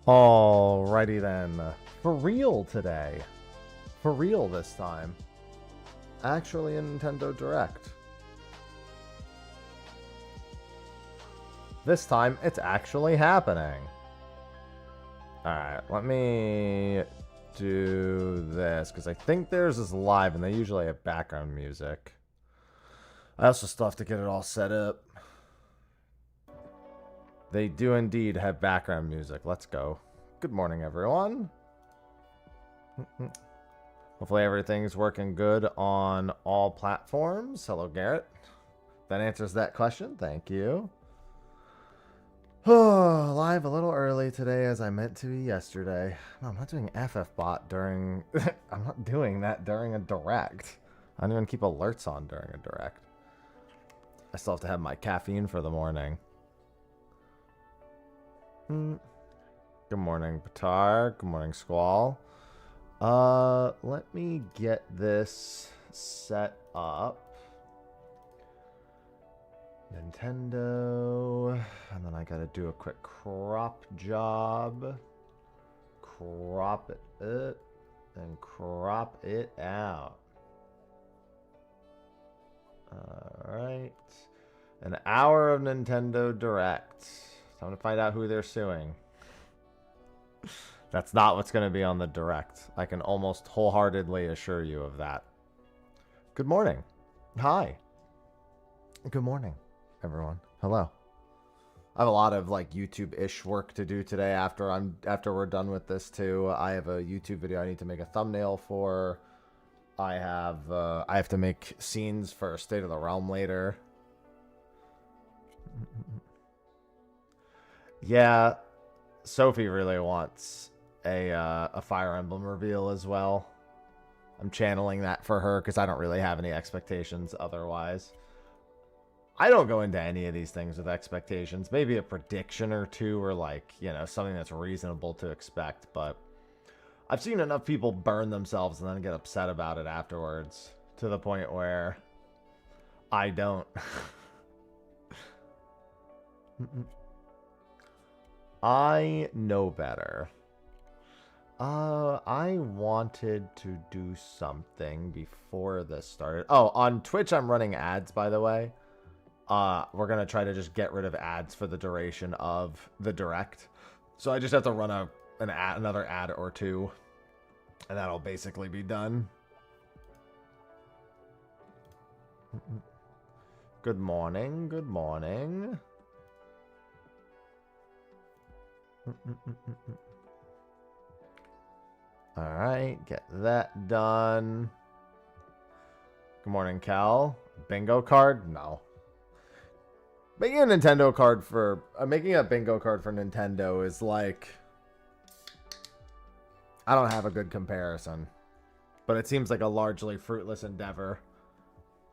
Alrighty then. For real today. For real this time. Actually a Nintendo Direct. This time it's actually happening. Alright, let me do this, because I think theirs is live and they usually have background music. I also still have to get it all set up. They do indeed have background music. Let's go. Good morning, everyone. Hopefully everything's working good on all platforms. Hello, Garrett. That answers that question. Thank you. Oh, live a little early today as I meant to be yesterday. No, I'm not doing FFBot during... I'm not doing that during a Direct. I don't even keep alerts on during a Direct. I still have to have my caffeine for the morning. Good morning, Patar. Good morning, Squall. Let me get this set up. Nintendo. And then I gotta do a quick crop job. Crop it. And crop it out. Alright. An hour of Nintendo Direct. Time to find out who they're suing. That's not what's going to be on the Direct. I can almost wholeheartedly assure you of that. Good morning. Hi. Good morning, everyone. Hello. I have a lot of like YouTube-ish work to do today after we're done with this too. I have a YouTube video I need to make a thumbnail for. I have to make scenes for State of the Realm later. Yeah, Sophie really wants a Fire Emblem reveal as well. I'm channeling that for her because I don't really have any expectations otherwise. I don't go into any of these things with expectations. Maybe a prediction or two or like, you know, something that's reasonable to expect. But I've seen enough people burn themselves and then get upset about it afterwards to the point where I don't. I know better. I wanted to do something before this started. Oh, on Twitch I'm running ads, by the way. We're gonna try to just get rid of ads for the duration of the Direct. So I just have to run another ad or two, and that'll basically be done. Good morning, good morning. Alright, get that done. Good morning, Cal. Bingo card? No. Making a Nintendo card for... making a bingo card for Nintendo is like... I don't have a good comparison. But it seems like a largely fruitless endeavor.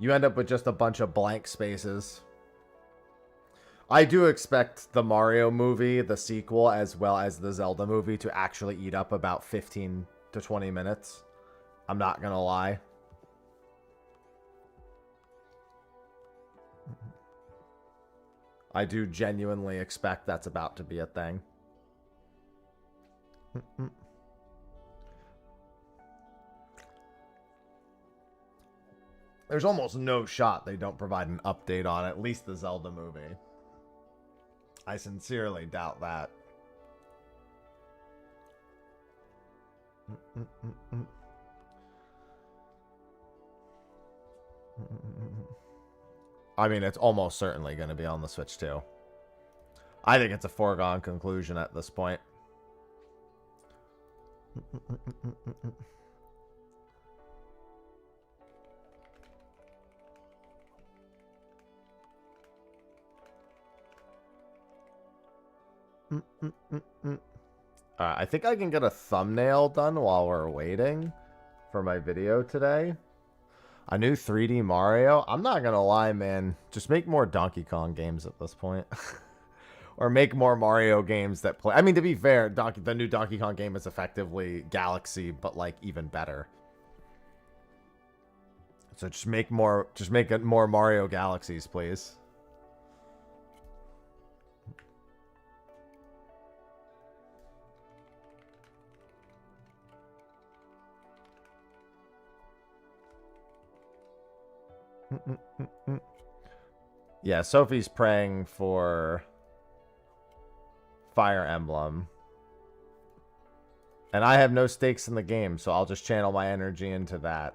You end up with just a bunch of blank spaces. I do expect the Mario movie, the sequel, as well as the Zelda movie to actually eat up about 15 to 20 minutes. I'm not gonna lie. I do genuinely expect that's about to be a thing. There's almost no shot they don't provide an update on at least the Zelda movie. I sincerely doubt that. I mean, it's almost certainly going to be on the Switch too. I think it's a foregone conclusion at this point. I think I can get a thumbnail done while we're waiting for my video today. A new 3D Mario? I'm not gonna lie, man. Just make more Donkey Kong games at this point. Or make more Mario games that play... I mean, to be fair, the new Donkey Kong game is effectively Galaxy, but, like, even better. So just make more Mario Galaxies, please. Yeah, Sophie's praying for Fire Emblem. And I have no stakes in the game, so I'll just channel my energy into that.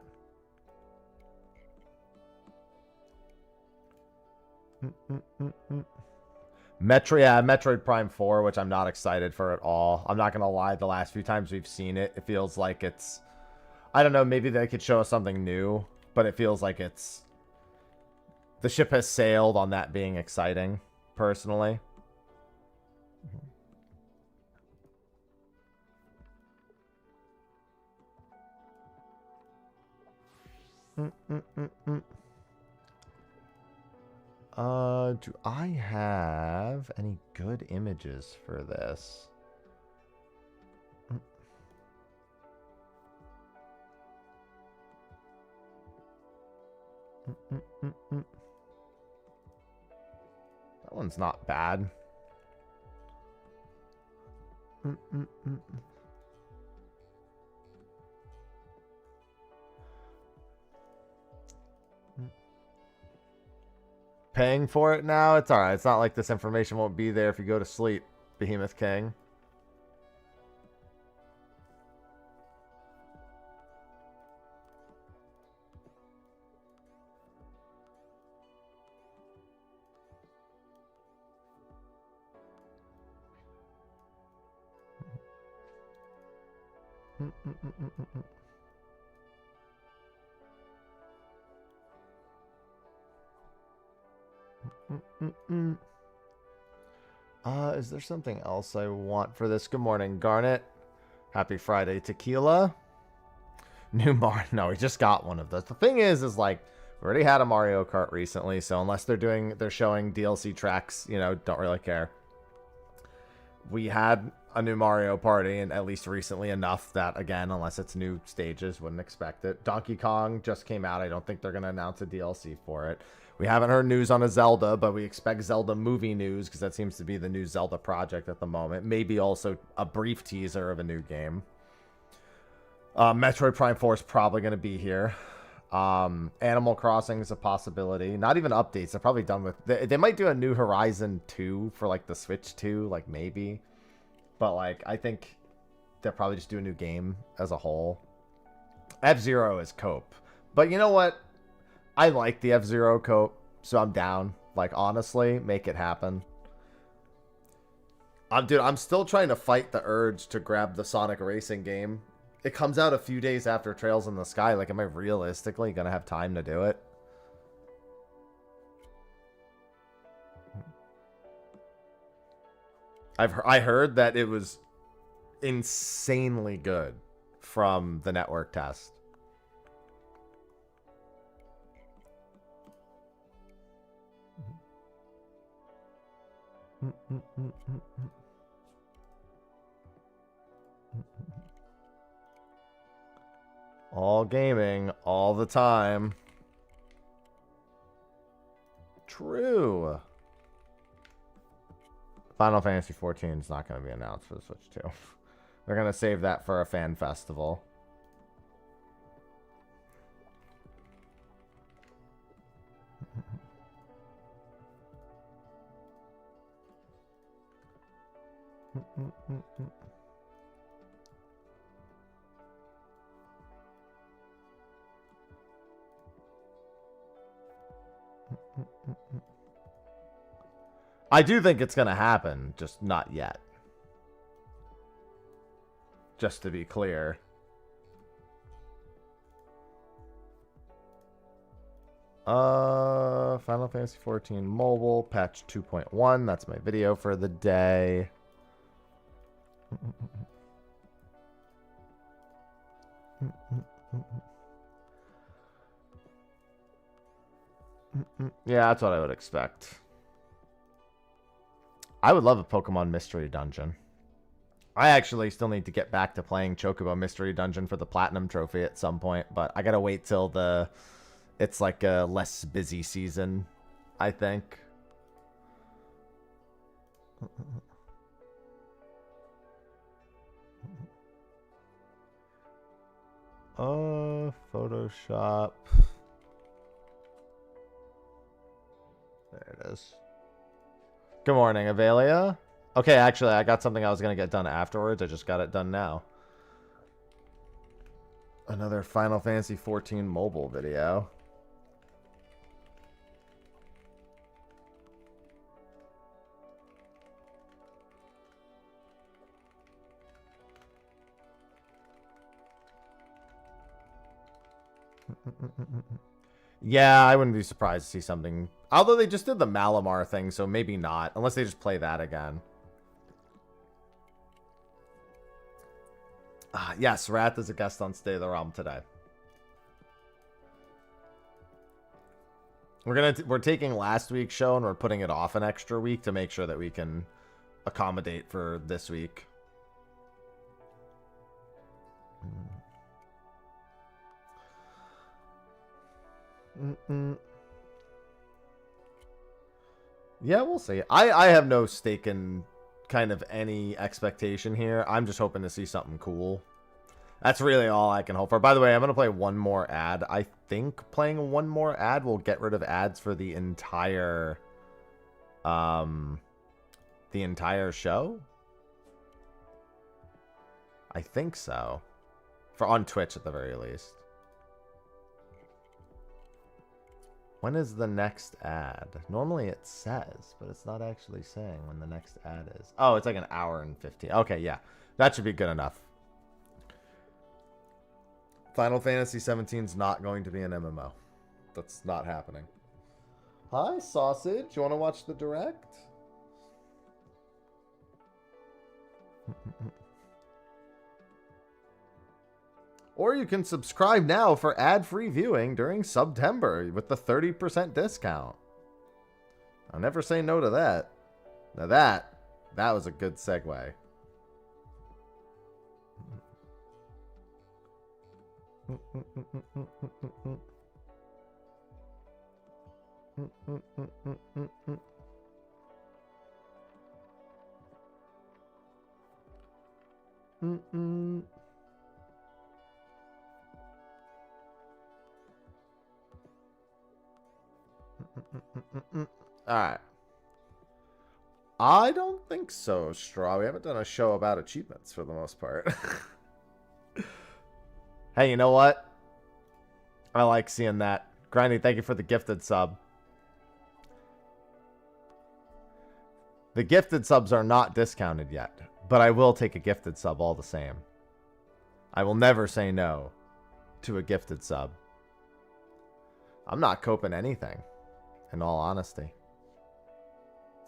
Metroid Prime 4, which I'm not excited for at all. I'm not going to lie, the last few times we've seen it, it feels like it's... I don't know, maybe they could show us something new, but it feels like it's... The ship has sailed on that being exciting, personally. Do I have any good images for this? That one's not bad. Paying for it now? It's alright. It's not like this information won't be there if you go to sleep, Behemoth King. Is there something else I want for this? Good morning, Garnet. Happy Friday, Tequila. New Mario. No, we just got one of those. The thing is like, we already had a Mario Kart recently, so unless they're showing DLC tracks, you know, don't really care. We had a new Mario Party, and at least recently enough that, again, unless it's new stages, wouldn't expect it. Donkey Kong just came out. I don't think they're going to announce a DLC for it. We haven't heard news on a Zelda, but we expect Zelda movie news because that seems to be the new Zelda project at the moment. Maybe also a brief teaser of a new game. Metroid Prime 4 is probably going to be here. Animal Crossing is a possibility. Not even updates. They're probably done with... They might do a new Horizon 2 for, like, the Switch 2. Like, maybe. But, like, I think they'll probably just do a new game as a whole. F-Zero is cope. But you know what? I like the F-Zero cope, so I'm down. Like, honestly, make it happen. Dude, I'm still trying to fight the urge to grab the Sonic Racing game. It comes out a few days after Trails in the Sky. Like, am I realistically going to have time to do it? I heard that it was insanely good from the network test. All gaming, all the time. True. Final Fantasy XIV is not going to be announced for the Switch 2. They're going to save that for a fan festival. I do think it's going to happen, just not yet. Just to be clear. Final Fantasy XIV Mobile, patch 2.1. That's my video for the day. Yeah, that's what I would expect. I would love a Pokemon Mystery Dungeon. I actually still need to get back to playing Chocobo Mystery Dungeon for the Platinum Trophy at some point, but I gotta wait till it's like a less busy season, I think. Photoshop. There it is. Good morning, Avelia. Okay, actually, I got something I was going to get done afterwards. I just got it done now. Another Final Fantasy XIV mobile video. Yeah, I wouldn't be surprised to see something. Although they just did the Malamar thing, so maybe not. Unless they just play that again. Yes, Wrath is a guest on Stay the Realm today. We're taking last week's show and we're putting it off an extra week to make sure that we can accommodate for this week. Yeah, we'll see. I have no stake in kind of any expectation here. I'm just hoping to see something cool. That's really all I can hope for. By the way, I'm going to play one more ad. I think playing one more ad will get rid of ads for the entire show. I think so. For on Twitch at the very least. When is the next ad? Normally it says, but it's not actually saying when the next ad is. Oh, it's like an hour and 15. Okay, yeah. That should be good enough. Final Fantasy XVII is not going to be an MMO. That's not happening. Hi, Sausage. You want to watch the direct? Or you can subscribe now for ad-free viewing during September with the 30% discount. I'll never say no to that. Now that was a good segue. Alright. I don't think so, Straw. We haven't done a show about achievements for the most part. Hey, you know what? I like seeing that. Grindy, thank you for the gifted sub. The gifted subs are not discounted yet, but I will take a gifted sub all the same. I will never say no to a gifted sub. I'm not coping anything, in all honesty.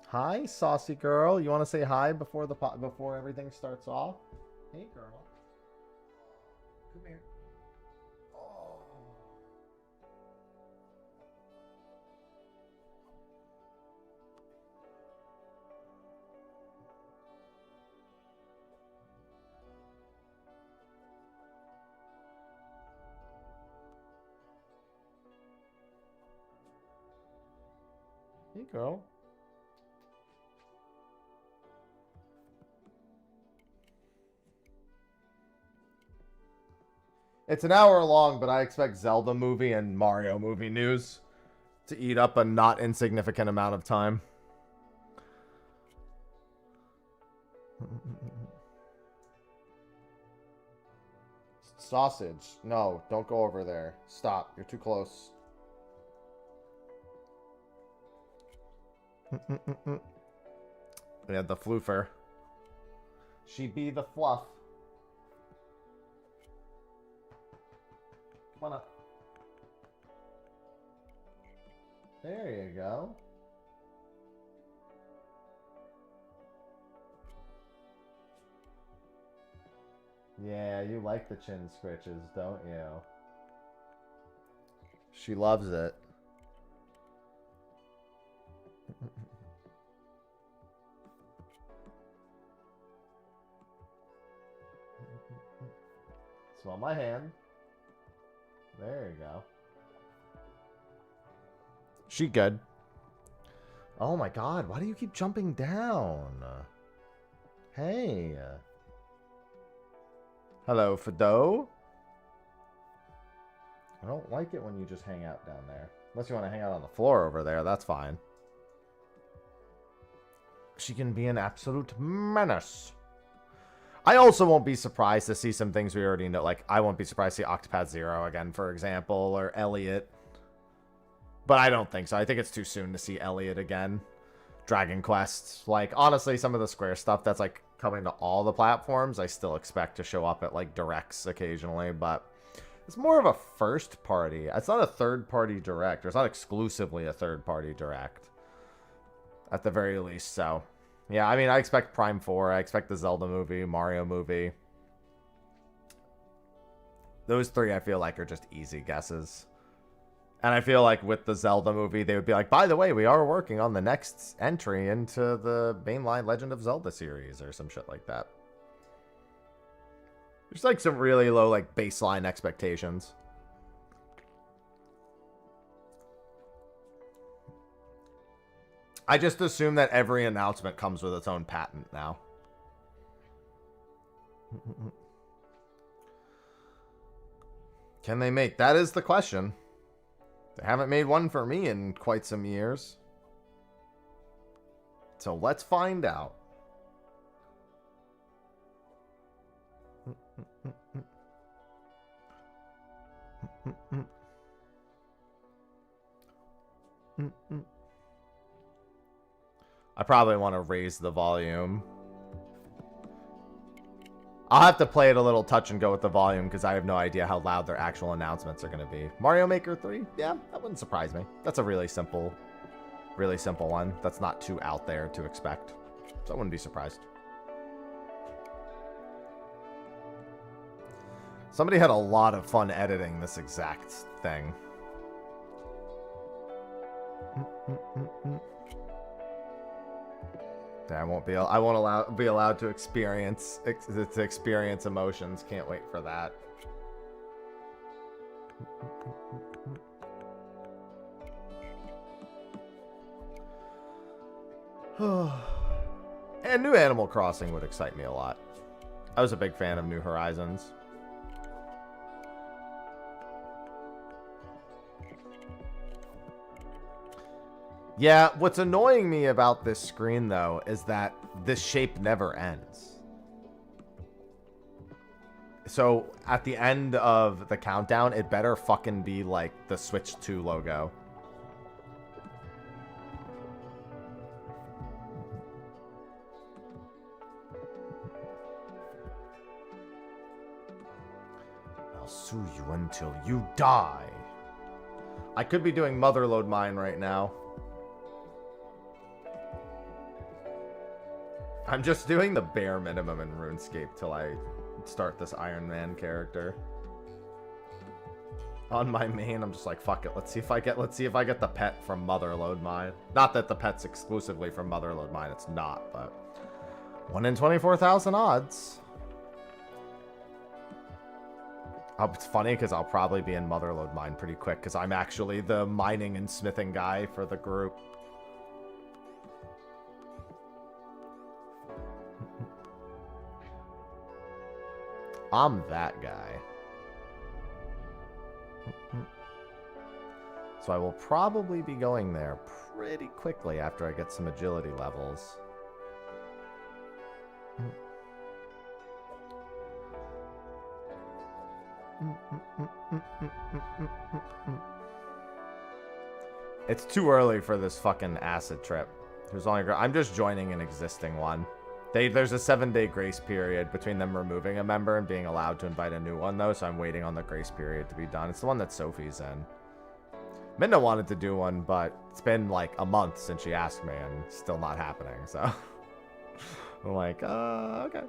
Hi, saucy girl. You want to say hi before everything starts off? Hey, girl. Come here. Oh. Hey, girl. It's an hour long, but I expect Zelda movie and Mario movie news to eat up a not insignificant amount of time. Sausage. No, don't go over there. Stop. You're too close. We had the floofer. She be the fluff. Come on up. There you go. Yeah, you like the chin scritches, don't you? She loves it. Smell my hand. There you go. She good. Oh my god, why do you keep jumping down? Hey. Hello, Fido. I don't like it when you just hang out down there. Unless you want to hang out on the floor over there, that's fine. she can be an absolute menace. I also won't be surprised to see some things we already know. Like, I won't be surprised to see Octopath Zero again, for example, or Elliot. But I don't think so. I think it's too soon to see Elliot again. Dragon Quest. Like, honestly, some of the Square stuff that's, like, coming to all the platforms, I still expect to show up at, like, directs occasionally. But it's more of a first party. It's not a third party direct. Or it's not exclusively a third party direct. At the very least, so... Yeah, I mean, I expect Prime 4. I expect the Zelda movie, Mario movie. Those three, I feel like, are just easy guesses. And I feel like with the Zelda movie, they would be like, by the way, we are working on the next entry into the mainline Legend of Zelda series or some shit like that. There's, like, some really low, like, baseline expectations. I just assume that every announcement comes with its own patent now. Can they make? That is the question. They haven't made one for me in quite some years. So let's find out. I probably want to raise the volume. I'll have to play it a little touch and go with the volume because I have no idea how loud their actual announcements are going to be. Mario Maker 3? Yeah, that wouldn't surprise me. That's a really simple one. That's not too out there to expect. So I wouldn't be surprised. Somebody had a lot of fun editing this exact thing. I won't be allowed to experience emotions. Can't wait for that. And new Animal Crossing would excite me a lot. I was a big fan of New Horizons. Yeah, what's annoying me about this screen, though, is that this shape never ends. So, at the end of the countdown, it better fucking be like the Switch 2 logo. I'll sue you until you die. I could be doing Motherlode Mine right now. I'm just doing the bare minimum in RuneScape till I start this Iron Man character. On my main, I'm just like, fuck it. Let's see if I get the pet from Motherlode Mine. Not that the pet's exclusively from Motherlode Mine. It's not, but 1 in 24,000 odds. It's funny because I'll probably be in Motherlode Mine pretty quick because I'm actually the mining and smithing guy for the group. I'm that guy. So I will probably be going there pretty quickly after I get some agility levels. It's too early for this fucking acid trip. I'm just joining an existing one. There's a 7-day grace period between them removing a member and being allowed to invite a new one, though, so I'm waiting on the grace period to be done. It's the one that Sophie's in. Minna wanted to do one, but it's been like a month since she asked me, and it's still not happening, so... I'm like, okay.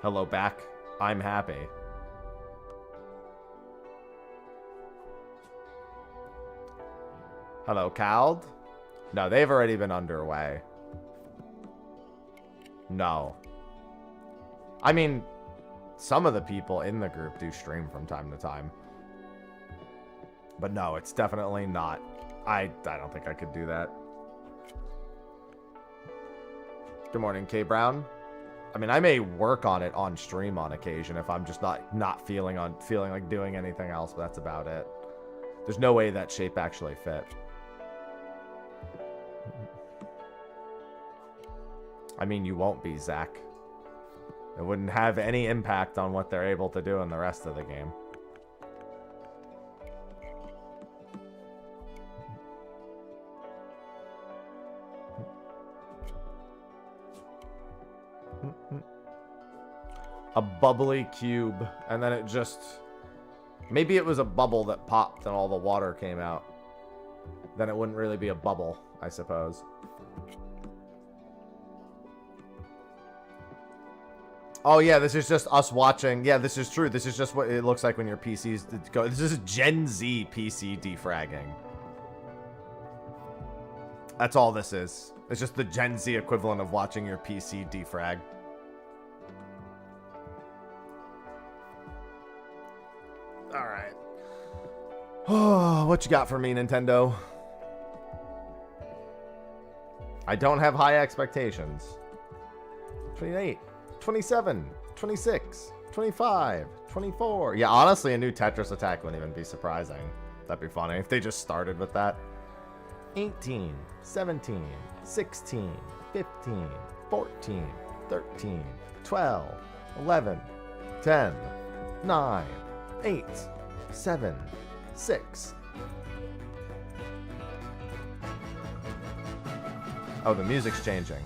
Hello, back. I'm happy. Hello, Cald. No, they've already been underway. No. I mean, some of the people in the group do stream from time to time. But no, it's definitely not. I don't think I could do that. Good morning, K Brown. I mean, I may work on it on stream on occasion if I'm just not feeling like doing anything else, but that's about it. There's no way that shape actually fit. I mean, you won't be, Zach. It wouldn't have any impact on what they're able to do in the rest of the game. A bubbly cube, and then it just... Maybe it was a bubble that popped and all the water came out. Then it wouldn't really be a bubble, I suppose. Oh yeah, this is just us watching. Yeah, this is true. This is just what it looks like when your PCs go. This is Gen Z PC defragging. That's all this is. It's just the Gen Z equivalent of watching your PC defrag. Alright. Oh, what you got for me, Nintendo? I don't have high expectations. 28. 27, 26, 25, 24. Yeah, honestly, a new Tetris attack wouldn't even be surprising. That'd be funny if they just started with that. 18, 17, 16, 15, 14, 13, 12, 11, 10, 9, 8, 7, 6. Oh, the music's changing.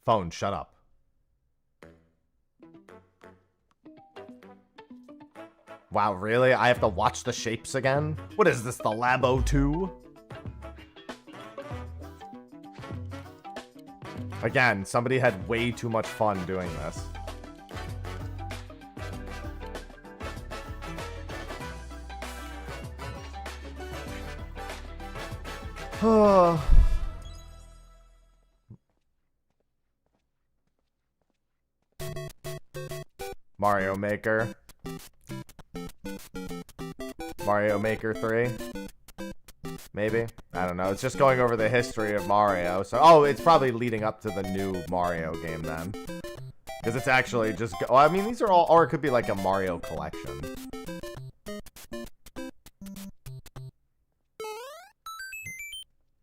Phone, shut up. Wow, really? I have to watch the shapes again? What is this, the Labo 2? Again, somebody had way too much fun doing this. Oh. Mario Maker. Mario Maker 3. Maybe? I don't know. It's just going over the history of Mario. So, oh, it's probably leading up to the new Mario game then. Because it's actually just... Well, I mean, these are all... Or it could be like a Mario collection.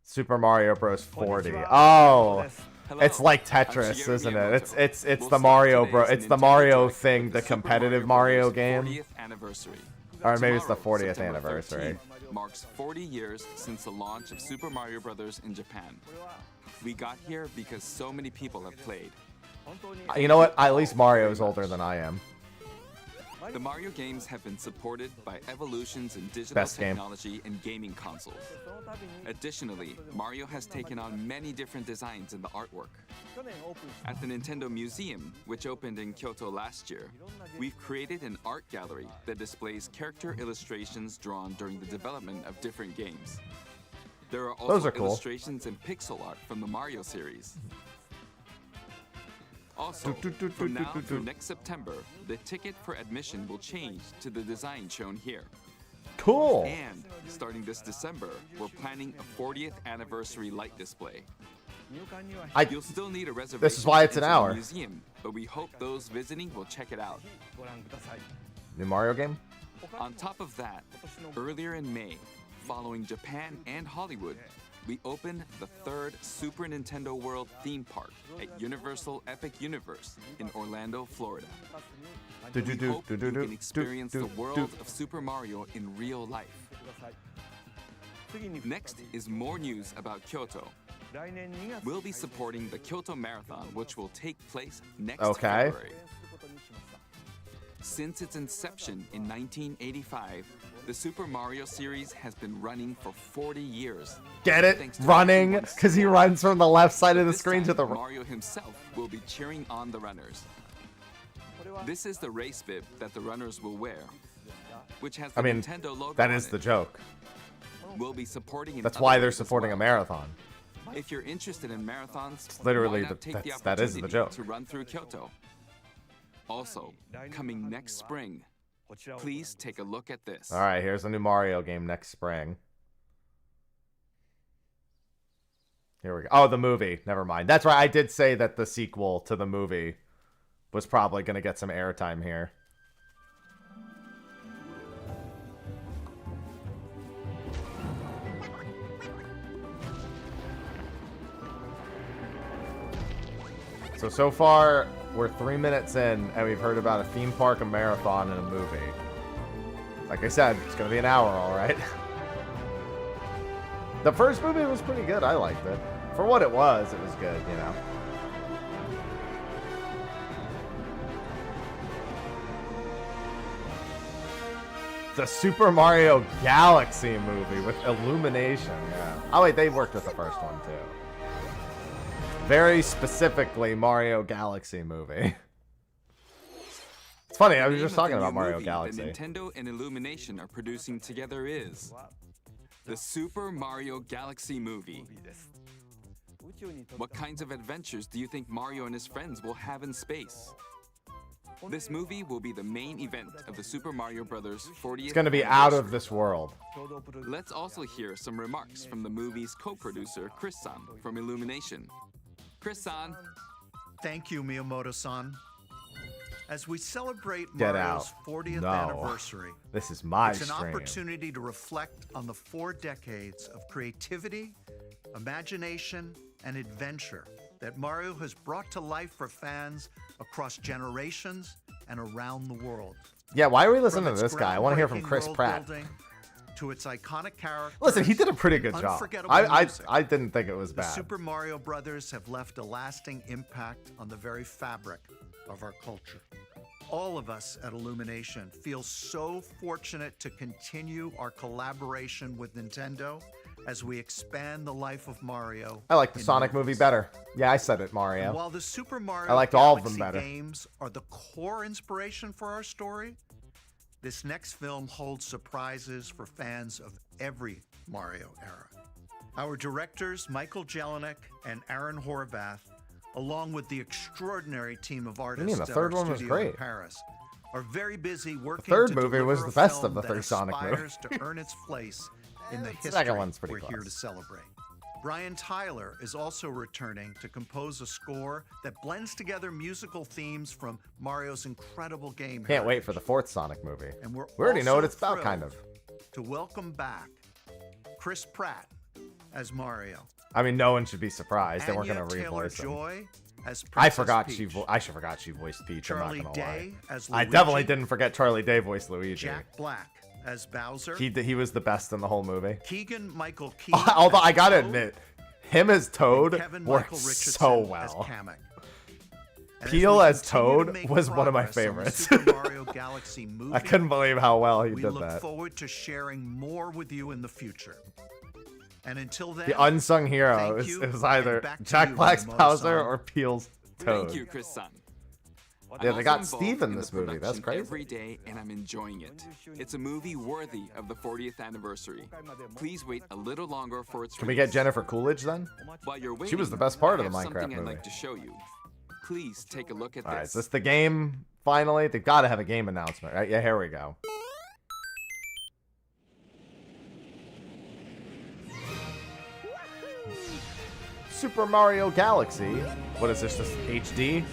Super Mario Bros. 40. Oh! Hello. It's like Tetris, isn't it? It's the Mario It's the Mario thing, the competitive Mario game. 40th anniversary. Or maybe it's the Tomorrow, 40th September anniversary. 13th, marks 40 years since the launch of Super Mario Bros. In Japan. We got here because so many people have played. You know what? At least Mario is older than I am. The Mario games have been supported by evolutions in digital Best game. technology and gaming consoles. Additionally, Mario has taken on many different designs in the artwork. At the Nintendo Museum, which opened in Kyoto last year, we've created an art gallery that displays character illustrations drawn during the development of different games. There are Those also are cool. illustrations and pixel art from the Mario series. Also, from now through next September, the ticket for admission will change to the design shown here. Cool. And starting this December, we're planning a 40th anniversary light display. You'll still need a reservation. This is why it's an into the hour. Museum, but we hope those visiting will check it out. New Mario game? On top of that, earlier in May, following Japan and Hollywood, we opened the third Super Nintendo World theme park at Universal Epic Universe in Orlando, Florida. We hope you can experience the world of Super Mario in real life. Next is more news about Kyoto. We'll be supporting the Kyoto Marathon, which will take place next February. Since its inception in 1985, the Super Mario series has been running for 40 years. Get it? Running, because he runs from the left side of the screen to the right. Mario himself will be cheering on the runners. This is the race bib that the runners will wear, which has the Nintendo logo that on is it. the joke. We'll be supporting. That's why they're supporting a marathon. If you're interested in marathons, Literally, why not take the that is the opportunity joke. to run through Kyoto. Also, coming next spring, please take a look at this. All right, here's a new Mario game next spring. Here we go. Oh, the movie. Never mind. That's right. I did say that the sequel to the movie was probably going to get some airtime here. So far, we're 3 minutes in, and we've heard about a theme park, a marathon, and a movie. Like I said, it's going to be an hour, all right? The first movie was pretty good. I liked it. For what it was good, you know? The Super Mario Galaxy movie with Illumination, yeah. Oh, wait, they worked with the first one, too. Very specifically, Mario Galaxy movie. It's funny, I was just talking about Mario Galaxy. The Nintendo and Illumination are producing together is the Super Mario Galaxy movie. What kinds of adventures do you think Mario and his friends will have in space? This movie will be the main event of the Super Mario Bros. 40th It's going to be out of this world. Let's also hear some remarks from the movie's co-producer, Chris-san, from Illumination. Chris-san. Thank you, Miyamoto-san. As we celebrate Get Mario's out. 40th No. anniversary, This is my it's an stream. opportunity to reflect on the 4 decades of creativity, imagination, and adventure that Mario has brought to life for fans across generations and around the world. Yeah, why are we listening From to its this guy? I want to hear from groundbreaking Chris world Pratt. building to its iconic characters. Listen, he did a pretty good job. Unforgettable music. I didn't think it was The bad. Super Mario Brothers have left a lasting impact on the very fabric of our culture. All of us at Illumination feel so fortunate to continue our collaboration with Nintendo as we expand the life of Mario. I like the in Sonic movies. movie better. Yeah, I said it, And Mario. while the Super Mario I liked all of them Galaxy better. games are the core inspiration for our story, this next film holds surprises for fans of every Mario era. Our directors, Michael Jelinek and Aaron Horvath, along with the extraordinary team of artists mean? The at third our one was studio in great. Paris, are very busy working third to movie was deliver the a best of film the that 3 Sonic aspires to earn its place in the The history second one's pretty we're here close. to celebrate. Brian Tyler is also returning to compose a score that blends together musical themes from Mario's incredible game. Can't wait for the heritage. 4th Sonic movie. And we're We already know what also it's about, kind thrilled of. to welcome back Chris Pratt as Mario. I mean, no one should be surprised. They weren't Anya going to revoice him. Taylor-Joy as I Princess forgot Peach. I forgot she voiced Peach. Charlie I'm not gonna lie. Day as I Luigi. definitely didn't forget Charlie Day voiced Luigi. Jack Black as Bowser. He was the best in the whole movie. Keegan-Michael Key Although as I gotta Toad, admit, him as and Toad Kevin worked Michael Richardson so as well. Kamek. And Peel we as continue to Toad make was one of my progress on the favorites. Super Mario Galaxy movie. I couldn't believe how well he We did look that. forward to sharing more with you in the future. And until then, The unsung hero thank is you, either and back to Jack you, Black's Miyamoto-san. Bowser or Peel's Toad. Thank you, Chris-san. Yeah, I'm they got also Steve involved in the this movie. That's production crazy. Every day, and I'm enjoying it. It's a movie worthy of the 40th anniversary. Please wait a little longer for its Can we release. get Jennifer Coolidge then? While you're waiting, She was the best part of I the have Minecraft something I'd movie. like to show you. Please take a look at All right, this. is this the game finally? They've got to have a game announcement, right? Yeah, here we go. Super Mario Galaxy. What is this, just HD?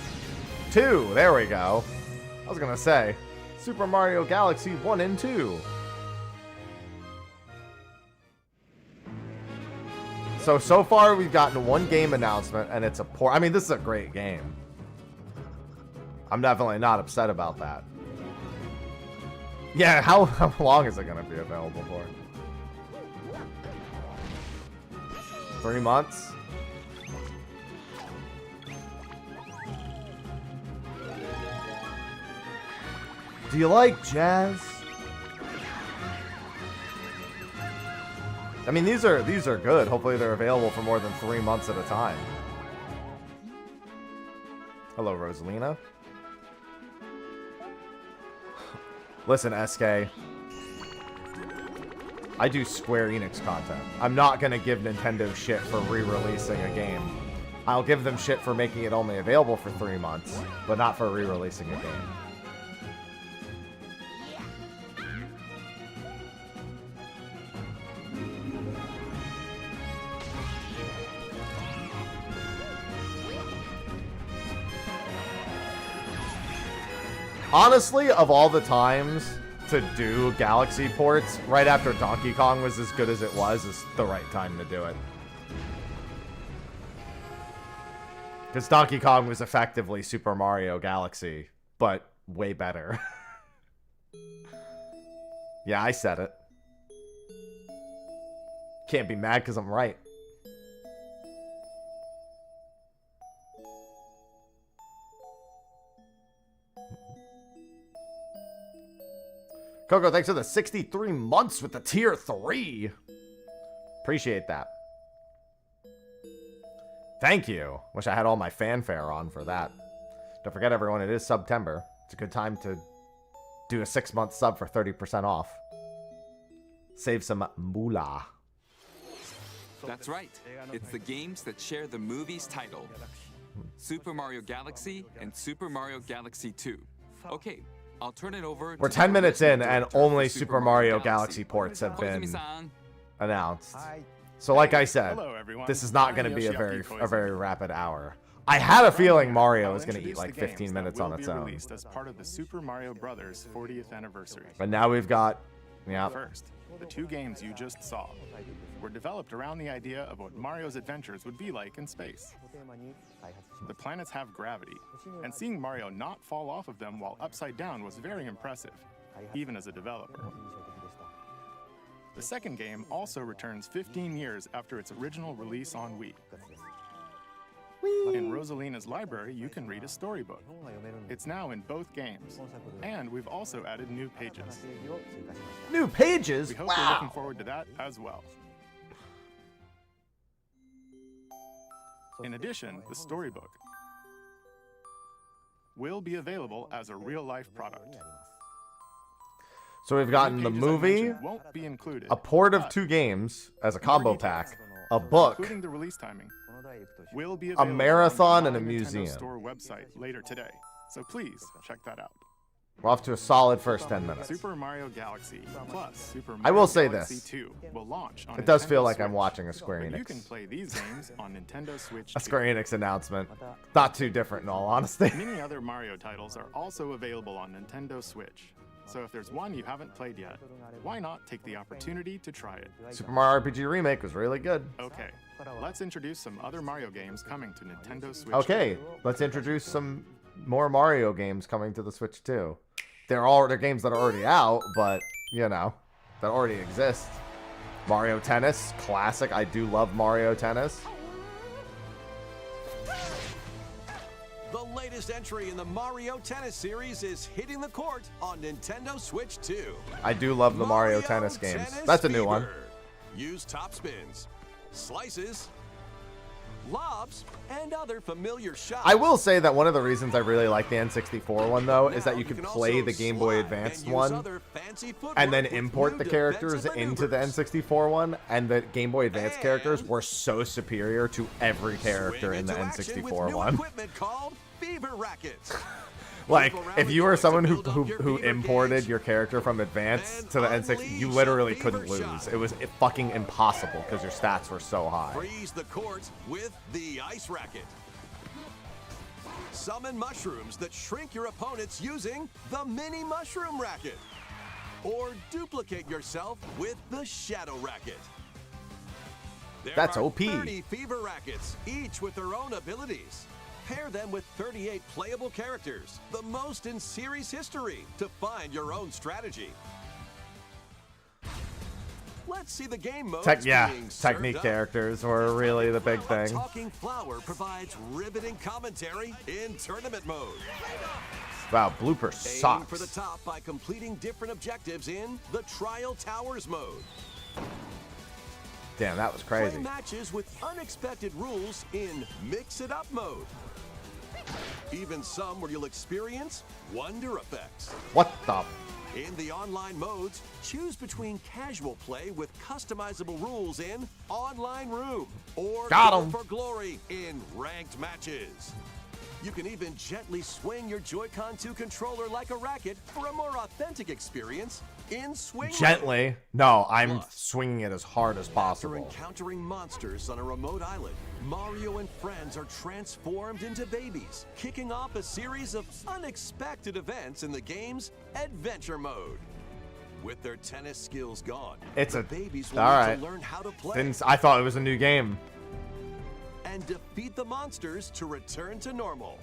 2, there we go. I was gonna say, Super Mario Galaxy 1 and 2. So far we've gotten one game announcement, and it's a port. I mean, this is a great game. I'm definitely not upset about that. Yeah, how long is it going to be available for? 3 months? Do you like jazz? I mean, these are good. Hopefully they're available for more than 3 months at a time. Hello, Rosalina. Listen, SK. I do Square Enix content. I'm not going to give Nintendo shit for re-releasing a game. I'll give them shit for making it only available for 3 months, but not for re-releasing a game. Honestly, of all the times to do Galaxy ports, right after Donkey Kong was as good as it was, is the right time to do it. Because Donkey Kong was effectively Super Mario Galaxy, but way better. Yeah, I said it. Can't be mad because I'm right. Coco, thanks for the 63 months with the tier 3. Appreciate that. Thank you. Wish I had all my fanfare on for that. Don't forget, everyone, it is September. It's a good time to do a 6-month sub for 30% off. Save some moolah. That's right. It's the games that share the movie's title. Super Mario Galaxy and Super Mario Galaxy 2. Okay, I'll turn it over. We're 10 minutes in and only Super Mario Galaxy ports have been announced. So like I said, this is not going to be a very rapid hour. I had a feeling Mario was going to eat like 15 minutes on its own. Released as part of the Super Mario Brothers 40th anniversary. But now we've got, yeah. First, the 2 games you just saw were developed around the idea of what Mario's adventures would be like in space. The planets have gravity, and seeing Mario not fall off of them while upside down was very impressive, even as a developer. The second game also returns 15 years after its original release on Wii. In Rosalina's library, you can read a storybook. It's now in both games, and we've also added new pages. New pages? We hope you're looking forward to that as well. In addition, the storybook will be available as a real-life product. So we've gotten the movie, won't be included, a port of 2 games as a combo pack, a book, including the release timing, will be a marathon, and a on the Nintendo museum. Store website later today. So please check that out. We're off to a solid first 10 minutes. Super Mario Galaxy plus Super Mario I will say Galaxy this. 2 will launch on It does Nintendo feel like Switch, I'm watching a Square but Enix. you can play these games on Nintendo Switch A 2. Square Enix announcement. Not too different in all honesty. Many other Mario titles are also available on Nintendo Switch. So if there's one you haven't played yet, why not take the opportunity to try it? Super Mario RPG Remake was really good. Okay, let's introduce some other Mario games coming to Nintendo Switch. Okay, let's introduce some more Mario games coming to the Switch too. They're games that are already out, but, you know, that already exist. Mario Tennis, classic. I do love Mario Tennis. The latest entry in the Mario Tennis series is hitting the court on Nintendo Switch 2. I do love the Mario Tennis games. That's a new one. Use top spins, slices, lobs, and other familiar shots. I will say that one of the reasons I really like the N64 one, though, is that you can play the Game Boy Advanced one and then import the characters into the N64 one, and the Game Boy Advance characters were so superior to every character in the N64 one. Fever rackets. Like, if you were someone who imported your character from Advance to the N64, you literally couldn't lose. It was fucking impossible because your stats were so high. Freeze the courts with the ice racket. Summon mushrooms that shrink your opponents using the mini mushroom racket. Or duplicate yourself with the shadow racket. That's There are OP. 30 fever rackets, each with their own abilities. Pair them with 38 playable characters, the most in series history, to find your own strategy. Let's see the game modes being served technique up. characters were really the big A thing. talking flower provides riveting commentary in tournament mode. Wow, blooper Aim sucks. for the top by completing different objectives in the Trial Towers mode. Damn, that was Play crazy. matches with unexpected rules in Mix It Up mode. Even some where you'll experience wonder effects. What the? In the online modes, choose between casual play with customizable rules in Online Room or Got Go 'em. for Glory in Ranked Matches. You can even gently swing your Joy-Con 2 controller like a racket for a more authentic experience in Swing Mode. Gently? No, I'm Plus, swinging it as hard as After possible. encountering monsters on a remote island, Mario and friends are transformed into babies, kicking off a series of unexpected events in the game's Adventure Mode. With their tennis skills gone, It's the a babies will all need right. to learn how to play. I thought it was a new game. and defeat the monsters to return to normal.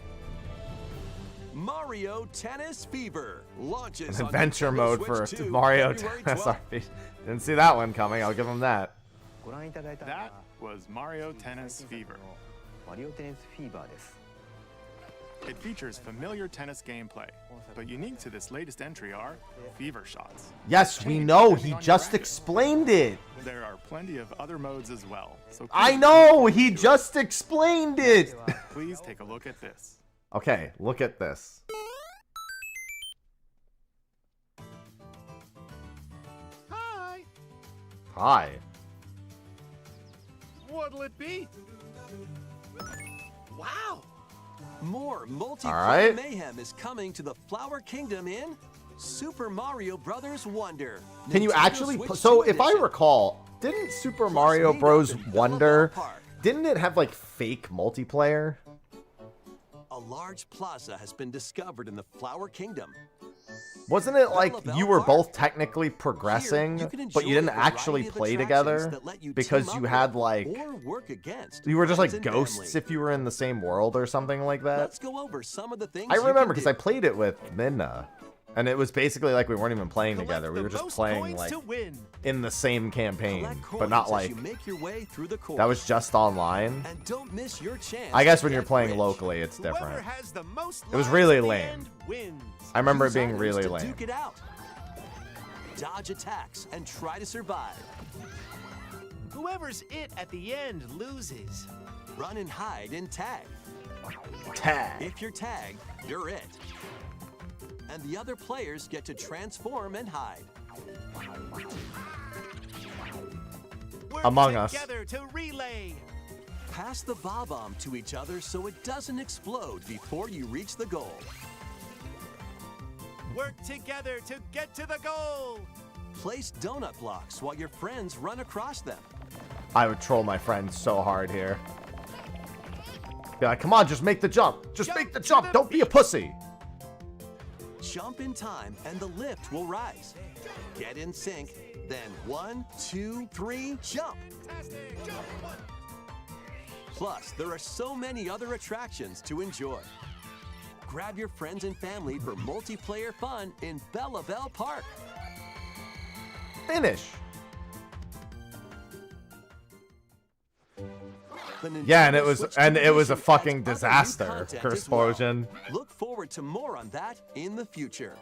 Mario Tennis Fever launches An on adventure Nintendo mode Switch for 2, Mario February Tennis 12th. RPG. Didn't see that one coming. I'll give him that. That was Mario Tennis Fever. マリオテニスフィーバーです。 It features familiar tennis gameplay, but unique to this latest entry are fever shots. Yes, we Change know. depending He on your just racket. explained it. There are plenty of other modes as well. So I please know. take a He look. just explained it. Please take a look at this. Okay, look at this. Hi. Hi. What'll it be? Wow. More multiplayer All right. mayhem is coming to the Flower Kingdom in Super Mario Bros. Wonder. Can you Nintendo actually? Switch So 2 if I edition. recall, didn't Super Mario made Bros. up in Wonder? Belleville Park. Didn't it have like fake multiplayer? A large plaza has been discovered in the Flower Kingdom. Wasn't it like Belleville you were Park. both technically progressing, Here, you can but you enjoy didn't a variety actually of play attractions together that let you because team you up had with like or work against you were just friends like and ghosts family. if you were in the same world or something like that. Let's go over some of the things I you remember can because I do. played it with Midna, and it was basically like we weren't even playing Collect together. We the were just most playing coins like to win. in the same campaign, Collect but not coins as like you make your way through the course. that was just online. And don't miss your chance. I guess to when you're get playing rich. locally, it's Whoever different. has the most It was lives really at the lame. end wins. I remember it Use being items really to lame. Duke it out. Dodge attacks and try to survive. Whoever's it at the end loses. Run and hide and tag. Tag. If you're tagged, you're it. And the other players get to transform and hide. Work Among Us. together to relay. Pass the bomb to each other so it doesn't explode before you reach the goal. Work together to get to the goal. Place donut blocks while your friends run across them. I would troll my friends so hard here. Be like, come on, just make the jump. Just Jump make the to jump. the Don't be a pussy. Jump in time and the lift will rise. Get in sync, then 1, 2, 3, jump. Fantastic. Jump. Plus, there are so many other attractions to enjoy. Grab your friends and family for multiplayer fun in Belleville Park. Finish. The Yeah, and Nintendo it was Switch and it was a edition fucking adds other new disaster. content as Curse well. explosion. Look forward to more on that in the future.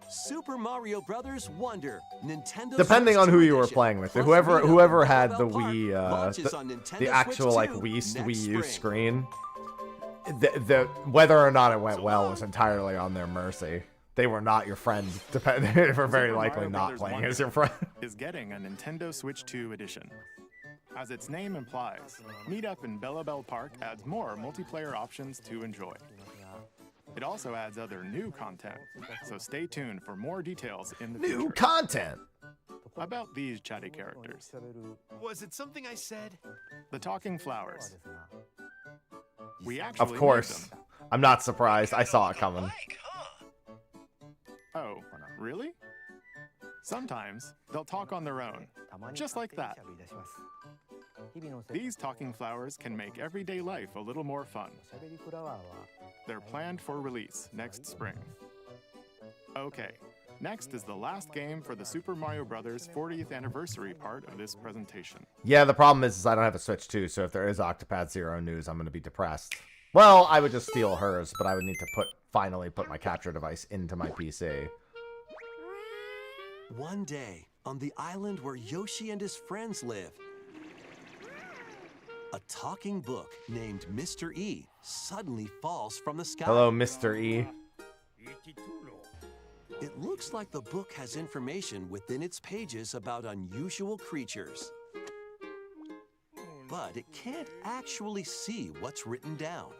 Super Mario Bros. Wonder, Nintendo Depending Switch on who 2 you were edition, playing with, plus whoever Reno whoever and had the Belleville Park Wii, launches on Nintendo the actual Switch like 2 Wii next U spring. screen, the whether or not it went well was entirely on their mercy. They were not your friend. They were very Super likely Mario not Brothers playing Wonder as your friend. is getting a Nintendo Switch 2 edition. As its name implies, Meet Up in Belleville Park adds more multiplayer options to enjoy. It also adds other new content, so stay tuned for more details in the New future. content. About these chatty characters, Was it something I said? the talking flowers. We actually Of made course. them. I'm not surprised. I saw it coming. Oh, really? Sometimes they'll talk on their own, just like that. These talking flowers can make everyday life a little more fun. They're planned for release next spring. Okay, next is the last game for the Super Mario Bros. 40th anniversary part of this presentation. Yeah, the problem is I don't have a Switch 2, so if there is Octopath Zero news, I'm going to be depressed. Well, I would just steal hers, but I would need to finally put my capture device into my PC. One day, on the island where Yoshi and his friends live, a talking book named Mr. E suddenly falls from the sky. Hello, Mr. E. It looks like the book has information within its pages about unusual creatures. But it can't actually see what's written down.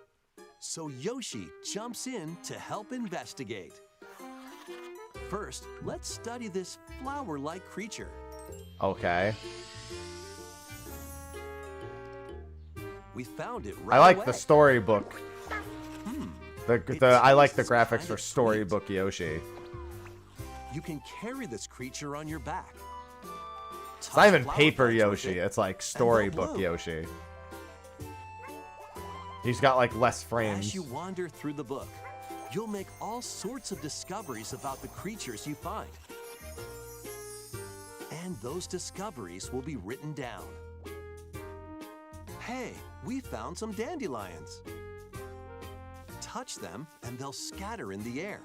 So Yoshi jumps in to help investigate. First, let's study this flower-like creature. Okay. We found it right I like away. the storybook. I like the graphics kind for of storybook Yoshi. You can carry this creature on your back. It's not even paper Yoshi. It's like storybook Yoshi. He's got like less frames. As you wander through the book, you'll make all sorts of discoveries about the creatures you find. And those discoveries will be written down. Hey, we found some dandelions. Touch them and they'll scatter in the air.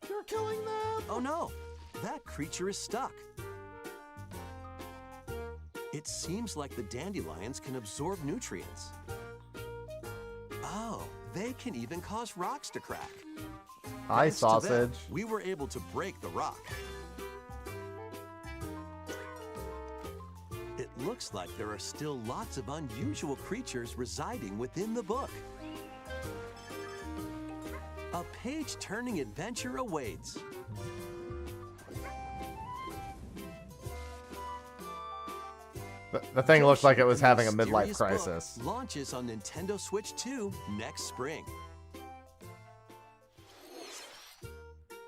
You're killing them. Oh no, that creature is stuck. It seems like the dandelions can absorb nutrients. Oh, they can even cause rocks to crack. Hi, Thanks to them, sausage. we were able to break the rock. It looks like there are still lots of unusual creatures residing within the book. A page-turning adventure awaits. The thing looked like it was having a Mysterious midlife book crisis. Launches on Nintendo Switch 2 next spring.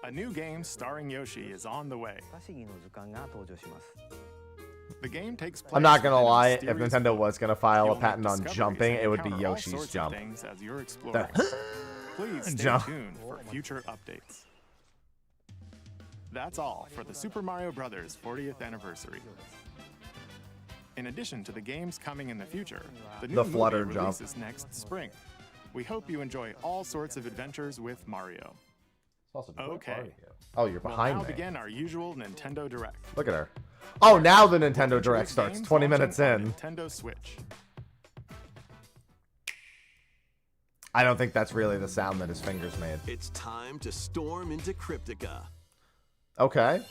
A new game starring Yoshi is on the way. 不思議の図鑑が登場します The game takes place I'm not gonna within a lie, if mysterious Nintendo book. was gonna file a You'll make patent on discoveries jumping, and it would be encounter all Yoshi's sorts of jump. things as you're exploring. Please stay Jump. tuned for future updates. That's all for the Super Mario Bros. 40th anniversary. In addition to the games coming in the future, the new movie Flutter jump. releases next spring. We hope you enjoy all sorts of adventures with Mario. Okay. Oh, you're We'll behind now me. begin our usual Nintendo Direct. Look at her. Oh, now the Nintendo Direct Features starts games 20 launching minutes on in. Nintendo Switch. I don't think that's really the sound that his fingers made. It's time to storm into Cryptica. Okay.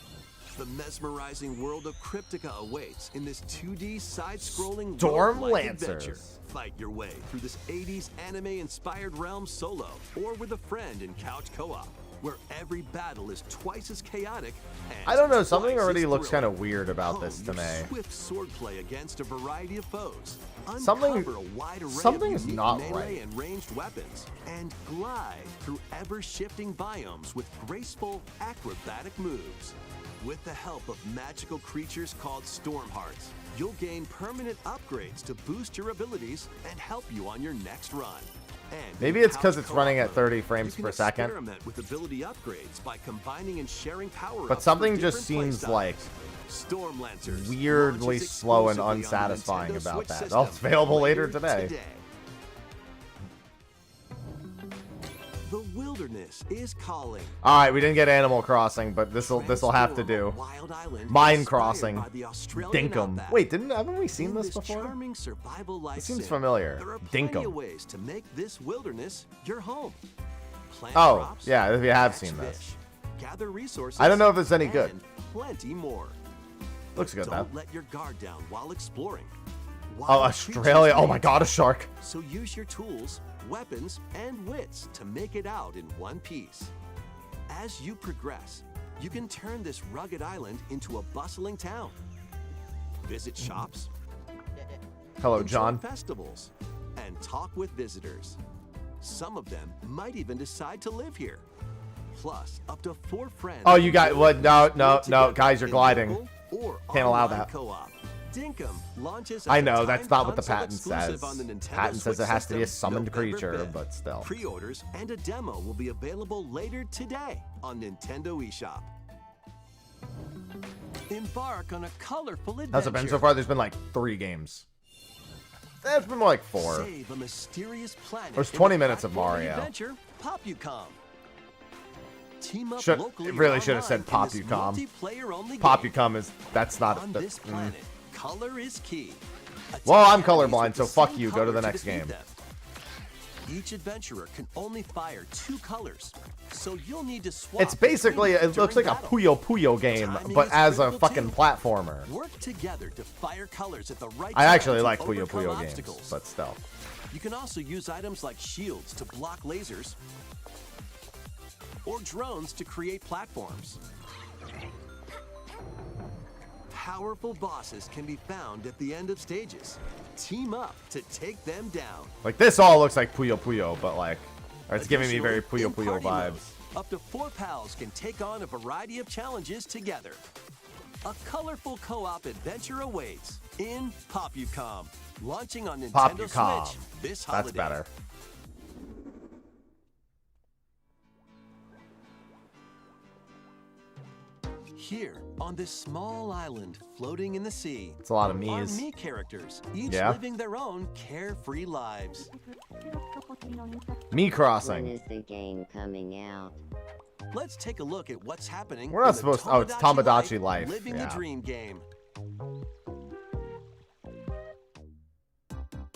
The mesmerizing world of Cryptica awaits in this 2D side-scrolling Storm world-like Lancers. adventure. Fight your way through this 80s anime-inspired realm solo or with a friend in couch co-op, where every battle is twice as chaotic and I don't know, something twice already as looks kind thrilling. of weird about Hone this to your me. Swift swordplay against a variety of foes. Something- Uncover a wide array something's of unique not melee right. and ranged weapons, and glide through ever-shifting biomes with graceful, acrobatic moves. With the help of magical creatures called Storm Hearts, you'll gain permanent upgrades to boost your abilities and help you on your next run. And Maybe in it's 'cause couch it's running co-op at 30 mode, frames you per can second. experiment with ability upgrades by combining and sharing power-ups But something for just different seems playstyles. like Storm Lancers weirdly launches slow and exclusively on the unsatisfying Nintendo about Switch that. system Oh, it's available later today. The wilderness is calling. All right, we didn't get Animal Crossing, but this'll have to do. Wild Island Mine inspired Crossing. by the Australian Dinkum. outback. Wait, haven't we seen In this this before? charming survival life It seems sim, familiar. There are plenty Dinkum. of ways to make this wilderness your home. Plant Oh, crops, yeah, we have catch seen this. fish, gather resources. I don't know if it's any good. and plenty more. Looks good, though. Don't let your guard down while exploring. Oh, Wild Australia. creatures Oh my range god, a shark. So use your tools, weapons, and wits to make it out in one piece. As you progress, you can turn this rugged island into a bustling town. Visit shops, Hello, enjoy John. festivals, and talk with visitors. Some of them might even decide to live here. Plus, up to 4 friends. Oh, you got what? No, play no, no, together guys, you're in gliding. local or Can't allow online that. Co-op. Dinkum launches as I a know, that's timed not what the console patent exclusive says. on the Nintendo Patent says Switch it has to be a system summoned November creature, 5th. but still. Pre-orders and a demo will be available later today on Nintendo eShop. Embark on a colorful adventure. How's it been so far? There's been like 3 games. It's been more like 4. Save a mysterious planet. There's in 20 a minutes of platforming Mario. Adventure, Popucom. Team up Should- locally it really or should have said online in this Popucom. multiplayer-only game. Popucom is that's not. On this planet, color is key. Well, I'm Attack enemies colorblind, with so the fuck same you. Go to the color next defeat game. them. Each adventurer can only fire 2 colors, so you'll need to swap. It's basically between it them looks like during a battle. Puyo Puyo game, Timing but is as a critical, fucking too. platformer. Work together to fire colors at the right I time actually to like Puyo overcome Puyo games, obstacles. but still. You can also use items like shields to block lasers or drones to create platforms. Powerful bosses can be found at the end of stages. Team up to take them down. Like this all looks like Puyo Puyo, but like or it's giving me very Additionally, Puyo in Puyo party mode, vibes. Up to 4 pals can take on a variety of challenges together. A colorful co-op adventure awaits in Popucom, launching on Nintendo Popucom. Switch this holiday. That's better. Here, on this small island floating in the sea, It's a lot of are me's. me characters, each Yeah. living their own carefree lives. Me When crossing. is the game coming out? Let's take a look at what's happening. We're not in the supposed to- oh, it's Tomodachi Life, Living yeah. the Dream game.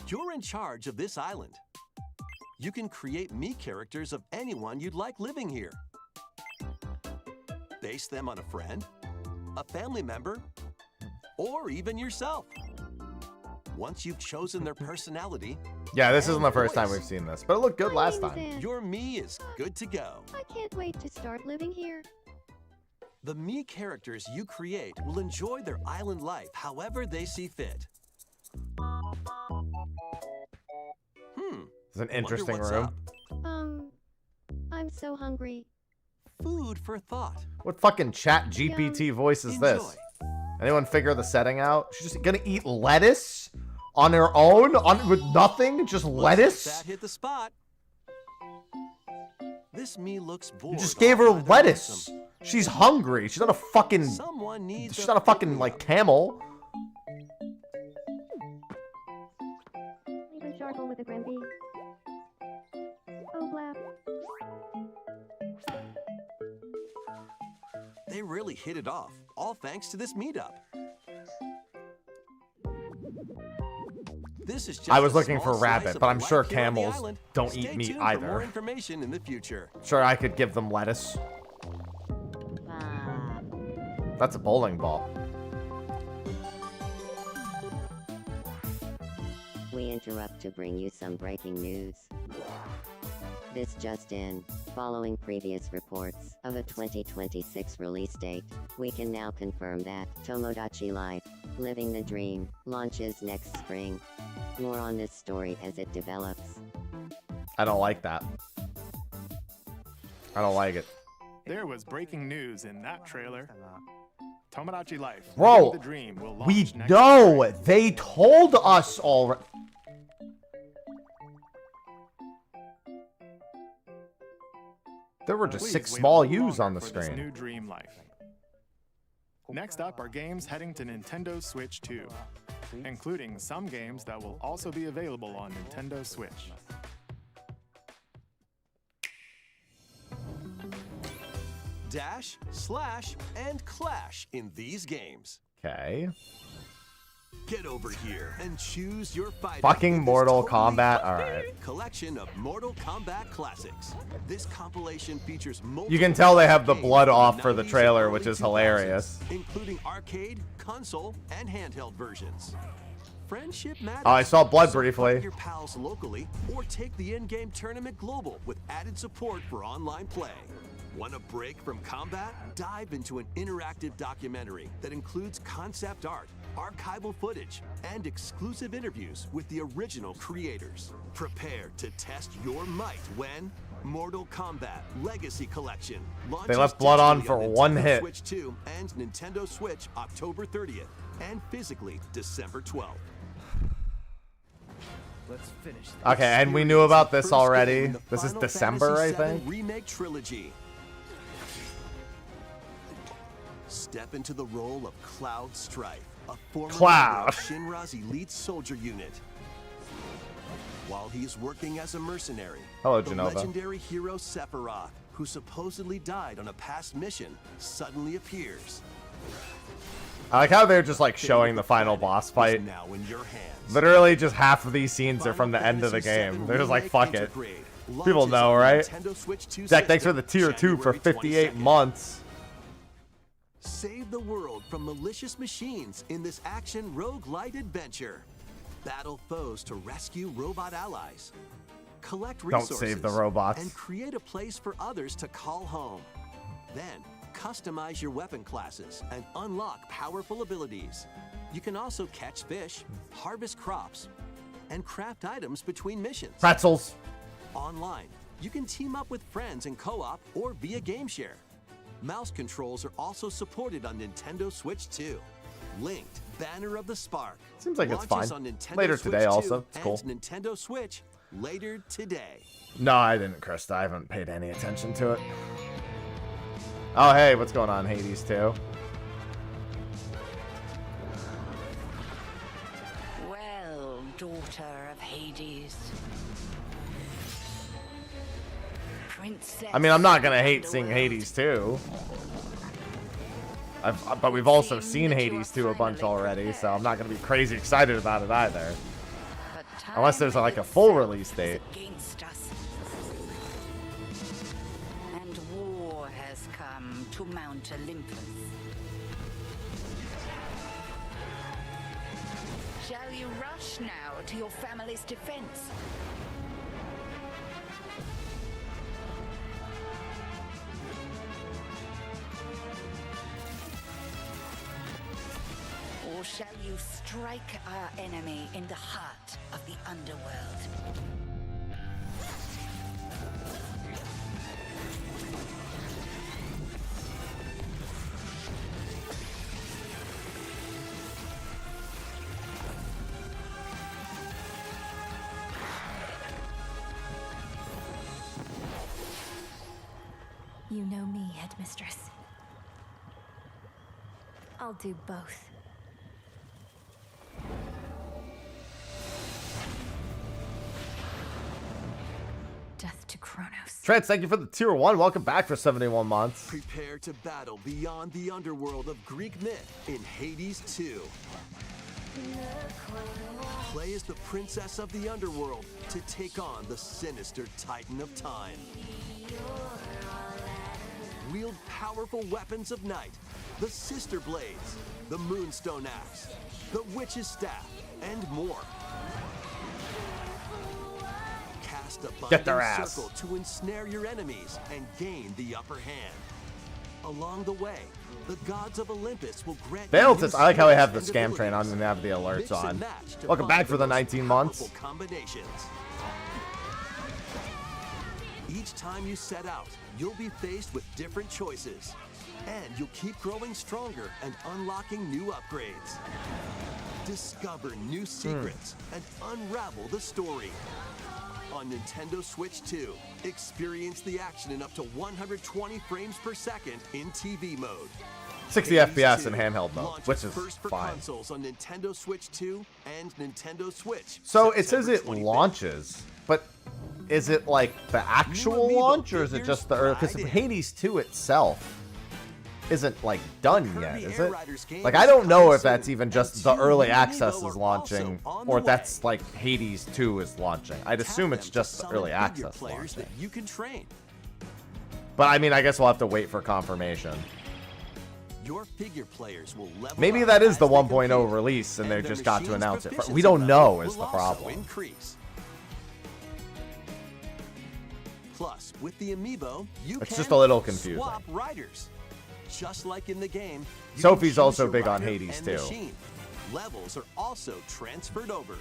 You're in charge of this island. You can create me characters of anyone you'd like living here. Base them on a friend, a family member, or even yourself. Once you've chosen their personality, Yeah, this isn't the and first time voice, we've seen this, but it looked good My last name's time. Anne. your me is good to go. I can't wait to start living here. The me characters you create will enjoy their island life however they see fit. It's an interesting what's room. up. I'm so hungry. Food for thought. What fucking chat GPT voice is this? Enjoy. Anyone figure the setting out? She's just gonna eat lettuce on her own, with nothing, just Looks like lettuce. That hit the spot. This me looks bored. You just gave her all by the lettuce. lonesome. She's hungry. She's not a fucking. Someone needs She's not a fucking like camel. Even Sharple with a Grimby. Oh, blap. They really hit it off, all thanks to this meetup. This is just I was a looking small for slice rabbit, of but the I'm life sure here on the camels island. don't Stay eat meat tuned for more either. information in the future. Sure, I could give them lettuce. Ah, That's a bowling ball. we interrupt to bring you some breaking news. This just in. Following previous reports of a 2026 release date, we can now confirm that Tomodachi Life, Living the Dream, launches next spring. More on this story as it develops. I don't like that. I don't like it. There was breaking news in that trailer. Tomodachi Life, Bro, Living the Dream will launch We next know. spring. They told us already. There were just Please 6 wait a small little U's on longer the for this screen. new dream life. Next up are games heading to Nintendo Switch 2, including some games that will also be available on Nintendo Switch. Dash, slash, and clash in these games. Okay. Get over here and choose your fighter. Fucking in this Mortal totally Kombat? fun Alright. collection of Mortal Kombat classics. This compilation features multiple You can tell they have the games blood from off for the 90s trailer, and which early is 2000s, hilarious. including arcade, console, and handheld versions. Friendship matters. Oh, I saw blood so briefly. fight your pals locally or take the in-game tournament global with added support for online play. Want a break from combat? Dive into an interactive documentary that includes concept art, archival footage, and exclusive interviews with the original creators. Prepare to test your might when Mortal Kombat Legacy Collection launches left blood on digitally for Nintendo one hit. Switch 2 and Nintendo Switch October 30th and physically December 12th. Let's finish this. Okay, and we knew about this First already. game in the This is Final December, I Fantasy VII think. Remake trilogy. Step into the role of Cloud Strife, a former Cloud. member of Shinra's elite soldier unit. While he's working as a mercenary, Hello, the Genova. legendary hero Sephiroth, who supposedly died on a past mission, suddenly appears. I like how they're just like showing the final boss Is fight. now in your hands. Literally, just half of these scenes are from the Final end of the Fantasy game. VII They're just like, Remake fuck it. Intergrade People launches know, on the right? Nintendo Switch 2 Jack, thanks for the system tier 2 for January 58 22nd. months. Save the world from malicious machines in this action roguelite adventure. Battle foes to rescue robot allies. Collect Don't resources. save the robots. And create a place for others to call home. Then, customize your weapon classes and unlock powerful abilities. You can also catch fish, harvest crops, and craft items between missions. Pretzels. Online, you can team up with friends in co-op or via game share. Mouse controls are also supported on Nintendo Switch 2. Linked Banner of the Spark. Seems like it's fine. launches on Nintendo Later Switch today 2 also. It's cool. and Nintendo Switch later today. No, I didn't, Krista. I haven't paid any attention to it. Oh, hey, what's going on, Hades 2? Well, daughter of Hades. Princess I mean, I'm not gonna hate seeing Hades 2. But we've also seen Hades 2 a bunch already, so I'm not gonna be crazy excited about it either. Unless there's like a full release date. Against us. And war has come to Mount Olympus. Shall you rush now to your family's defense? Or shall you strike our enemy in the heart of the underworld? You know me, Headmistress. I'll do both. Death to Kronos. Trent, thank you for the tier 1. Welcome back for 71 months. Prepare to battle beyond the underworld of Greek myth in Hades 2. Play as the princess of the underworld to take on the sinister Titan of Time. Wield powerful weapons of night, the Sister Blades, the Moonstone Axe, the Witch's Staff, and more. Cast a Get their binding ass. circle to ensnare your enemies and gain the upper hand. Along the way, the gods of Olympus will grant you Failed new to, I like how we have the skills scam and train on abilities. and have the alerts Mix and on. match to Welcome find back for the most 19 months. powerful combinations. Each time you set out, you'll be faced with different choices. And you'll keep growing stronger and unlocking new upgrades. Discover new secrets and unravel the story. On Nintendo Switch 2, experience the action in up to 120 frames per second in TV mode. 60 Hades FPS 2 in handheld mode, launches which is first for fine. consoles on Nintendo Switch 2 and Nintendo Switch. So it says September it 25th. launches, but is it like the actual Amiibo launch or is it figures just the early? Because right in. Hades 2 itself isn't like done yet, Kirby is Air it? Riders game Like is I don't know coming if that's soon, even and just the 2 early new access Amiibo is are launching, also on the or way. that's like Hades 2 is launching. I'd assume Tap it's them to just the summon early figure access players launching. that you can train. But I mean, I guess we'll have to wait for confirmation. Your figure players will level Maybe up that is as the they 1.0 compete, release and they their just got to machine's announce it. proficiency We don't know level is the will also problem. increase. Plus, with the Amiibo, you It's can just a little confusing. swap riders. Just like in the game, you Sophie's can choose also your big on rider Hades and too. machine. Levels are also transferred over.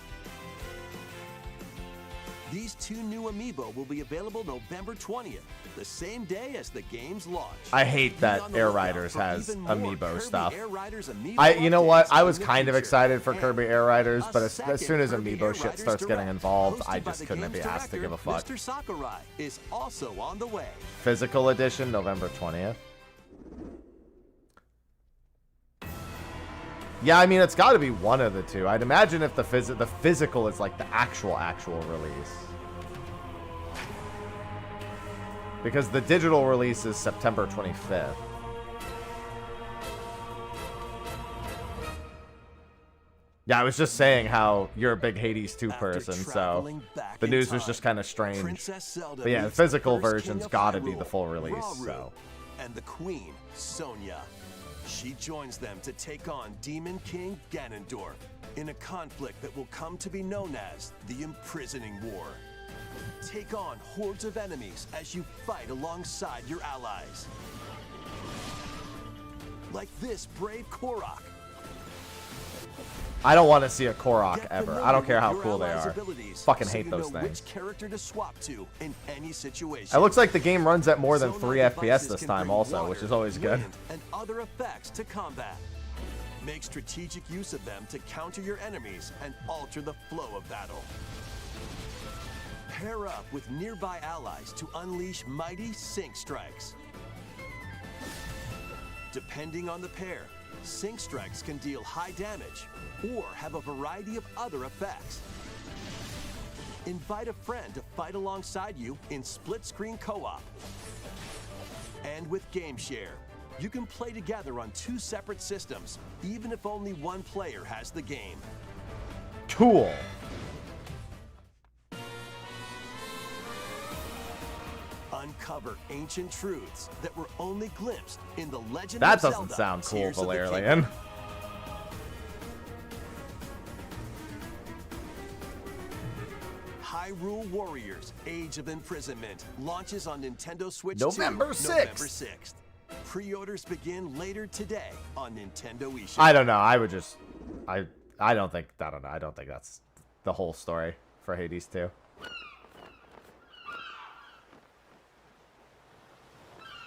These 2 new Amiibo will be available November 20th, the same day as the game's launch. I hate Be that on the Air lookout Riders for has even more Amiibo Kirby stuff. Air Riders Amiibo You know what? updates I in was the kind of future. excited for And Kirby Air Riders, a but as second soon as Kirby Amiibo Air shit Riders starts getting Direct, involved, I hosted by just the couldn't be game's asked to give a director, fuck. Mr. Sakurai is also on the way. Physical edition, November 20th. Yeah, I mean, it's got to be one of the two. I'd imagine if the physical is like the actual release. Because the digital release is September 25th. Yeah, I was just saying how you're a big Hades 2 person, so traveling back the in news was time, just kind of strange. Princess Zelda But yeah, the meets the physical first king version's of got to be Hyrule, the full release, Rauru, so. And the queen, Sonia. She joins them to take on Demon King Ganondorf in a conflict that will come to be known as the Imprisoning War. Take on hordes of enemies as you fight alongside your allies. Like this brave Korok. I don't want to see a Korok Get ever. familiar I don't care with how your cool they allies' are. abilities Fucking so hate you those know things. which character to swap to in any situation. It looks like the game runs at more than Sonar 3 FPS devices this can time bring also, water, which is always good. wind, and other effects to combat. Make strategic use of them to counter your enemies and alter the flow of battle. Pair up with nearby allies to unleash mighty sync strikes. Depending on the pair, sync strikes can deal high damage or have a variety of other effects. Invite a friend to fight alongside you in split-screen co-op. And with Game Share, you can play together on 2 separate systems, even if only one player has the game. Cool. Uncover ancient truths that were only glimpsed in the Legend That of doesn't Zelda sound cool, Tears of the Kingdom. Valerian. Hyrule Warriors: Age of Imprisonment launches on Nintendo Switch November 2, 6th. November 6th. Pre-orders begin later today on Nintendo eShop. I don't know. I would just... I don't think... I don't know. I don't think that's the whole story for Hades 2.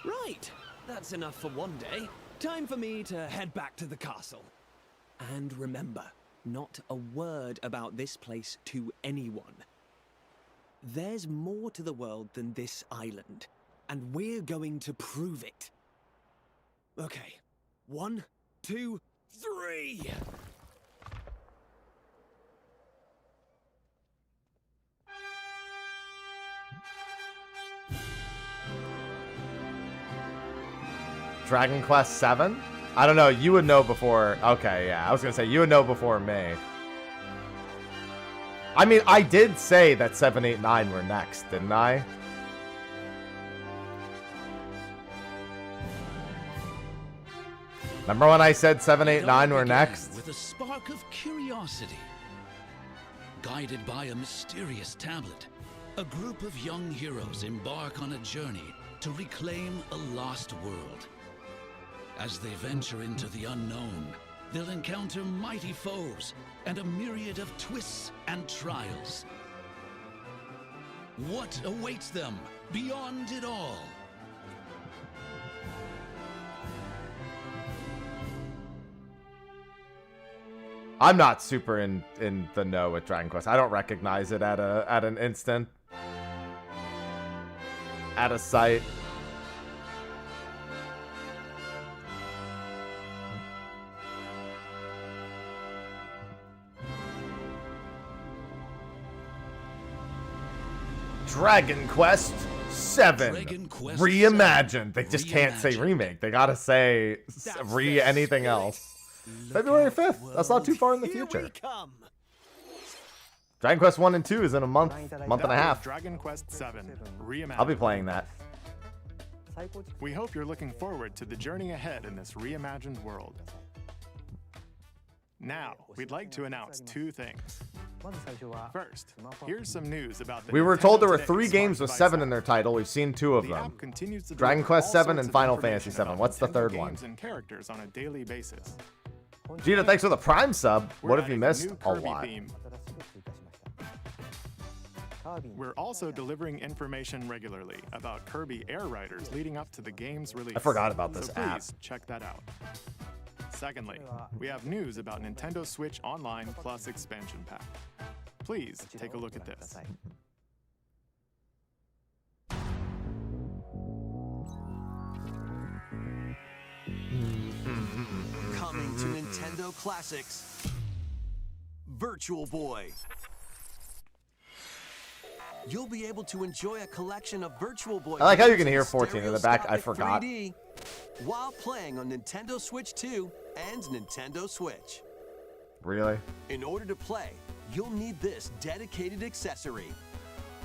Right. That's enough for one day. Time for me to head back to the castle. And remember, not a word about this place to anyone. There's more to the world than this island, and we're going to prove it. Okay. 1, 2, 3! Dragon Quest VII? I don't know. You would know before... Okay, yeah. I was going to say, you would know before me. I mean, I did say that 7, 8, 9 were next, didn't I? Remember when I said 7, 8, 9 were next? With a spark of curiosity. Guided by a mysterious tablet, a group of young heroes embark on a journey to reclaim a lost world. As they venture into the unknown, they'll encounter mighty foes and a myriad of twists and trials. What awaits them beyond it all? I'm not super in the know with Dragon Quest. I don't recognize it at an instant. At a sight. Dragon Quest VII Reimagined. They just can't say remake. They gotta say anything else. February 5th. That's not too far in the future. Dragon Quest 1 and 2 is in a month and a half. Dragon Quest VII Reimagined. I'll be playing that. We hope you're looking forward to the journey ahead in this reimagined world. Now, we'd like to announce 2 things. First, here's some news about the We were Nintendo told there were Today 3 games with Smart 7 Device in their title. We've seen 2 of The them. app continues to Dragon deliver Quest all 7 sorts and of Final Fantasy information 7. about What's the Nintendo third games one? and characters on a daily basis. Gina, thanks for the Prime sub. We're What have you adding a missed? new A Kirby lot. theme. We're also delivering information regularly about Kirby Air Riders leading up to the game's release. I forgot about this so app. Please check that out. Secondly, we have news about Nintendo Switch Online Plus expansion pack. Please take a look at this. Coming to Nintendo Classics, Virtual Boy. You'll be able to enjoy a collection of Virtual Boy. I like how you games can hear 14 in the back. I forgot. 3D while playing on Nintendo Switch 2 and Nintendo Switch. Really? In order to play, you'll need this dedicated accessory.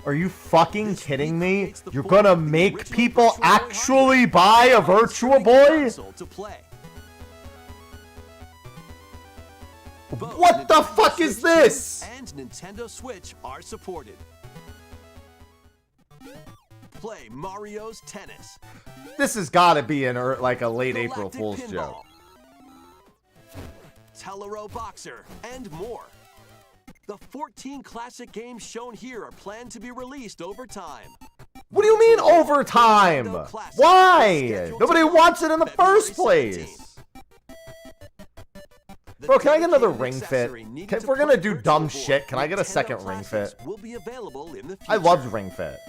Are you fucking kidding me? You're gonna make people actually buy a Virtual Boy? To play. What the fuck is this? And Nintendo Switch are supported. Play Mario's Tennis. This has got to be like a late April Fool's joke. Tellero Boxer, and more. The 14 classic games shown here are planned to be released over time. What do you mean over time? Why? Nobody wants it in the first place. Bro, can I get another ring fit? If we're gonna do dumb shit, can I get a second ring fit? Will be available in the future. I loved ring fit.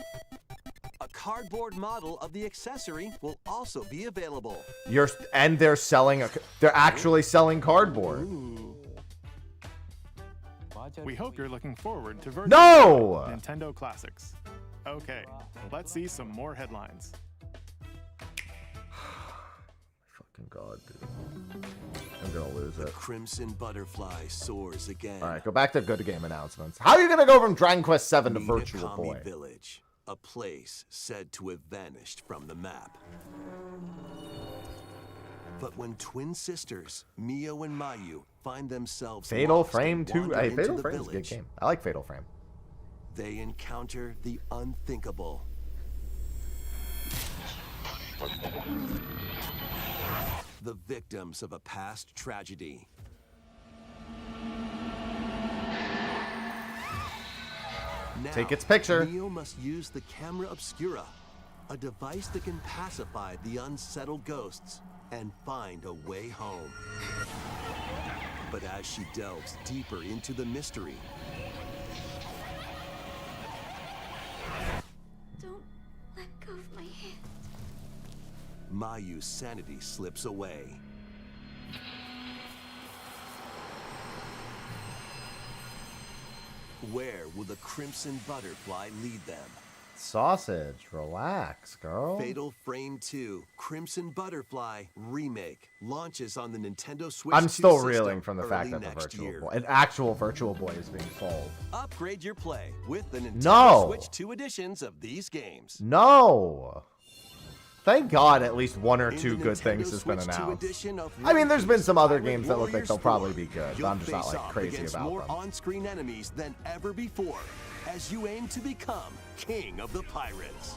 A cardboard model of the accessory will also be available. They're selling they're actually selling cardboard. We hope you're looking forward to virtual Nintendo Classics. Okay, let's see some more headlines. Fucking God, dude. I'm gonna lose it. The Crimson Butterfly soars again. Alright, go back to good game announcements. How are you gonna go from Dragon Quest VII to Virtual Boy? Village, a place said to have vanished from the map. But when twin sisters, Mio and Mayu, find themselves Fatal Frame 2. Hey, Fatal Frame is a good game. I like Fatal Frame. They encounter the unthinkable. The victims of a past tragedy. Now, take its picture. Neo must use the camera obscura, a device that can pacify the unsettled ghosts and find a way home. But as she delves deeper into the mystery, Don't let go of my hand. Mayu's sanity slips away. Where will the Crimson Butterfly lead them? Sausage, relax, girl. Fatal Frame 2 Crimson Butterfly Remake launches on the Nintendo Switch. I'm still 2 reeling from the fact that an actual Virtual Boy is being sold. Upgrade your play with the Nintendo Switch 2 editions of these games. No. Thank God at least one or two good things has been announced. I mean, there's been some other games that look like they'll probably be good, but I'm just not like crazy about more them. On-screen enemies than ever before as you aim to become King of the Pirates.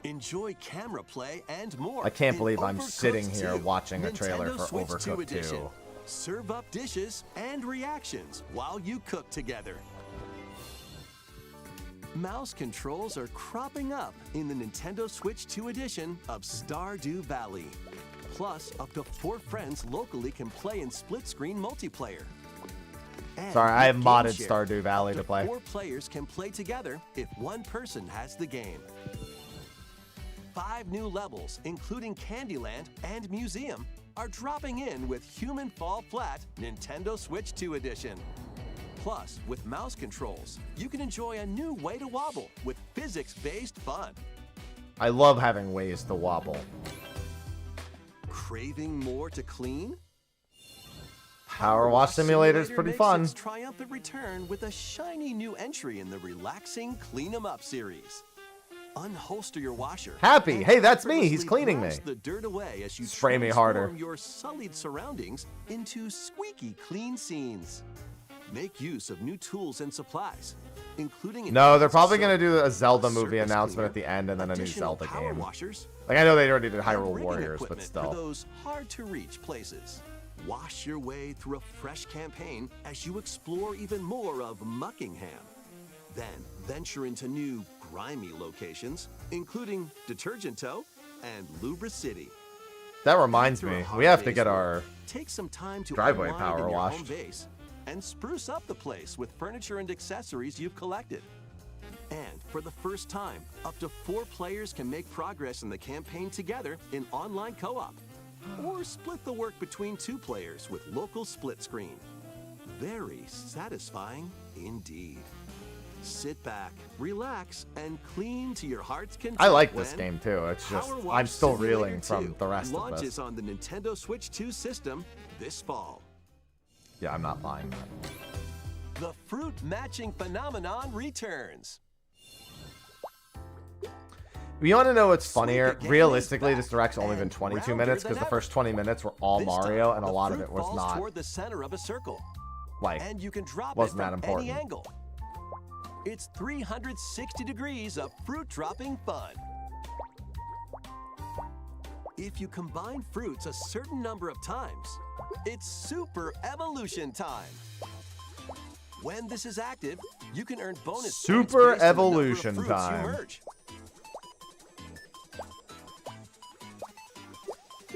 Enjoy camera play and more. I can't believe I'm sitting here watching a trailer for Switch 2 Overcooked edition. 2. Serve up dishes and reactions while you cook together. Mouse controls are cropping up in the Nintendo Switch 2 edition of Stardew Valley. Plus, up to 4 friends locally can play in split-screen multiplayer. And Sorry, I have with modded Game Share, Stardew Valley to play. 4 players can play together if one person has the game. 5 new levels, including Candyland and Museum, are dropping in with Human Fall Flat Nintendo Switch 2 edition. Plus, with mouse controls, you can enjoy a new way to wobble with physics-based fun. I love having ways to wobble. Craving more to clean? Power Wash Simulator is pretty fun. Its triumphant return with a shiny new entry in the relaxing Clean 'em Up series. Unholster your washer. Happy. Hey, that's me. He's cleaning me. The dirt away as you spray me harder. transform your sullied surroundings into squeaky clean scenes. Make use of new tools and supplies, including No, they're probably going to do a Zelda movie announcement at the end and then a new Zelda game. Like, I know they already did Hyrule Warriors, but for still. those hard-to-reach places. Wash your way through a fresh campaign as you explore even more of Muckingham. Then venture into new, grimy locations, including Detergent Toe and Lubra City. That reminds me, we have to get our Take some time to driveway unwind power in your home washed. base and spruce up the place with furniture and accessories you've collected. And for the first time, up to 4 players can make progress in the campaign together in online co-op. Or split the work between 2 players with local split screen. Very satisfying indeed. Sit back, relax, and clean to your heart's content. I like this when game too. It's just, Power I'm Wash still Simulator reeling from 2 the rest of launches this. on the Nintendo Switch 2 system this fall. Yeah, I'm not buying that. The fruit matching phenomenon returns. You want to know what's funnier? Realistically, this direct's only been 22 minutes because the first 20 minutes were all Mario and a lot of it was not, toward the center of a circle, like, and you can drop wasn't it that from important. any angle. It's 360 degrees of fruit dropping fun. If you combine fruits a certain number of times, It's Super Evolution time. When this is active, you can earn bonus points Super based on the number of Evolution fruits time. you merge.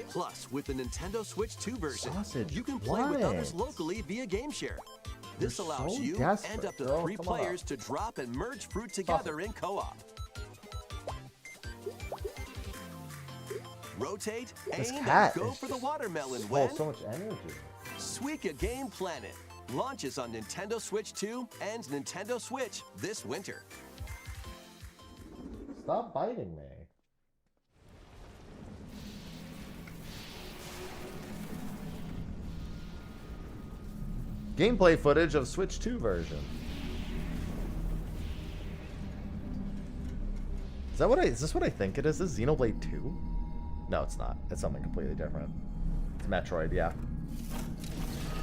Plus, with the Nintendo Switch 2 version, Sausage, you can play with why? others locally via GameShare. This You're allows so you desperate, and up to girl. 3 Come on. players to drop and merge fruit together in co-op. Rotate, This aim, cat and go is for the watermelon just when full of so much energy. Suika Game Planet launches on Nintendo Switch 2 and Nintendo Switch this winter. Stop biting me. Gameplay footage of Switch 2 version. Is this what I think it is? Is this Xenoblade 2? No, it's not. It's something completely different. It's Metroid, yeah.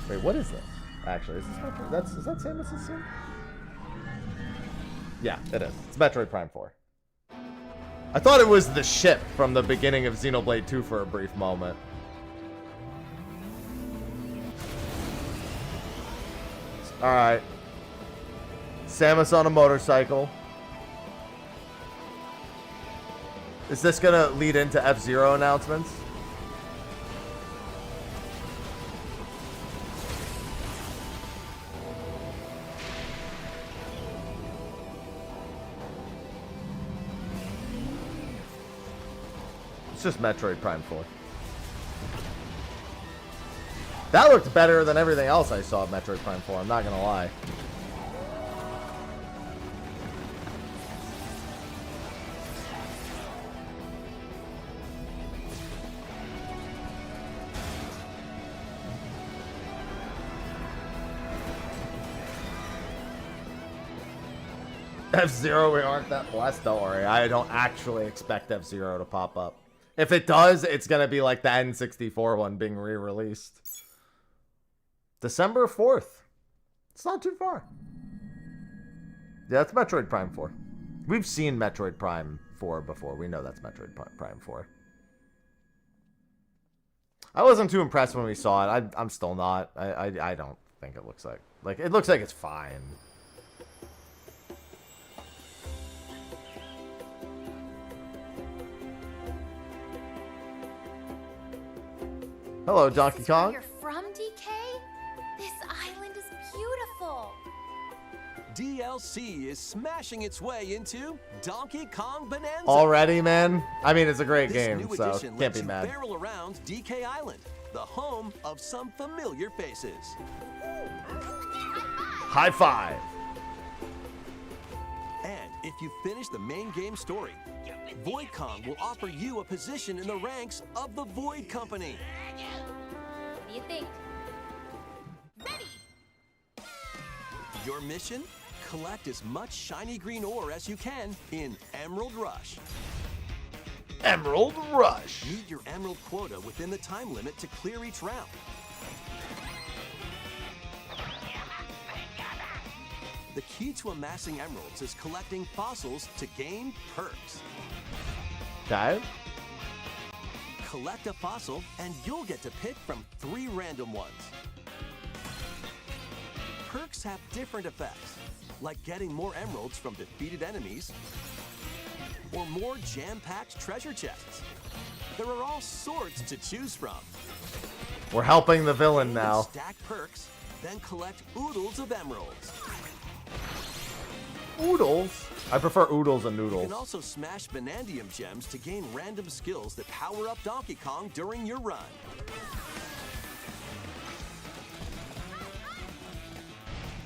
Wait, what is this? Actually, is this Metroid? Is that Samus's suit? Yeah, it is. It's Metroid Prime 4. I thought it was the ship from the beginning of Xenoblade 2 for a brief moment. Alright. Samus on a motorcycle. Is this gonna lead into F-Zero announcements? It's just Metroid Prime 4. That looked better than everything else I saw of Metroid Prime 4, I'm not gonna lie. F-Zero, we aren't that blessed, don't worry. I don't actually expect F-Zero to pop up. If it does, it's gonna be like the N64 one being re-released. December 4th. It's not too far. Yeah, it's Metroid Prime 4. We've seen Metroid Prime 4 before. We know that's Metroid Prime 4. I wasn't too impressed when we saw it. I'm still not. I don't think it looks like it looks like it's fine. Hello, Donkey Kong. You're from DK? This island is beautiful. DLC is smashing its way into Donkey Kong Bonanza. Already, man? I mean, it's a great This game, new so edition can't lets be you mad. barrel around DK Island, the home of some familiar faces. High five. And if you finish the main game story, Void Kong will offer you a position in the ranks of the Void Company. What do you think? Your mission? Collect as much shiny green ore as you can in Emerald Rush. Emerald Rush. Meet your emerald quota within the time limit to clear each round. The key to amassing emeralds is collecting fossils to gain perks. Okay. Collect a fossil and you'll get to pick from 3 random ones. Perks have different effects, like getting more emeralds from defeated enemies or more jam-packed treasure chests. There are all sorts to choose from. We're helping the villain now. Stack perks, then collect oodles of emeralds. Oodles? I prefer oodles and You noodles. can also smash Vanadium gems to gain random skills that power up Donkey Kong during your run.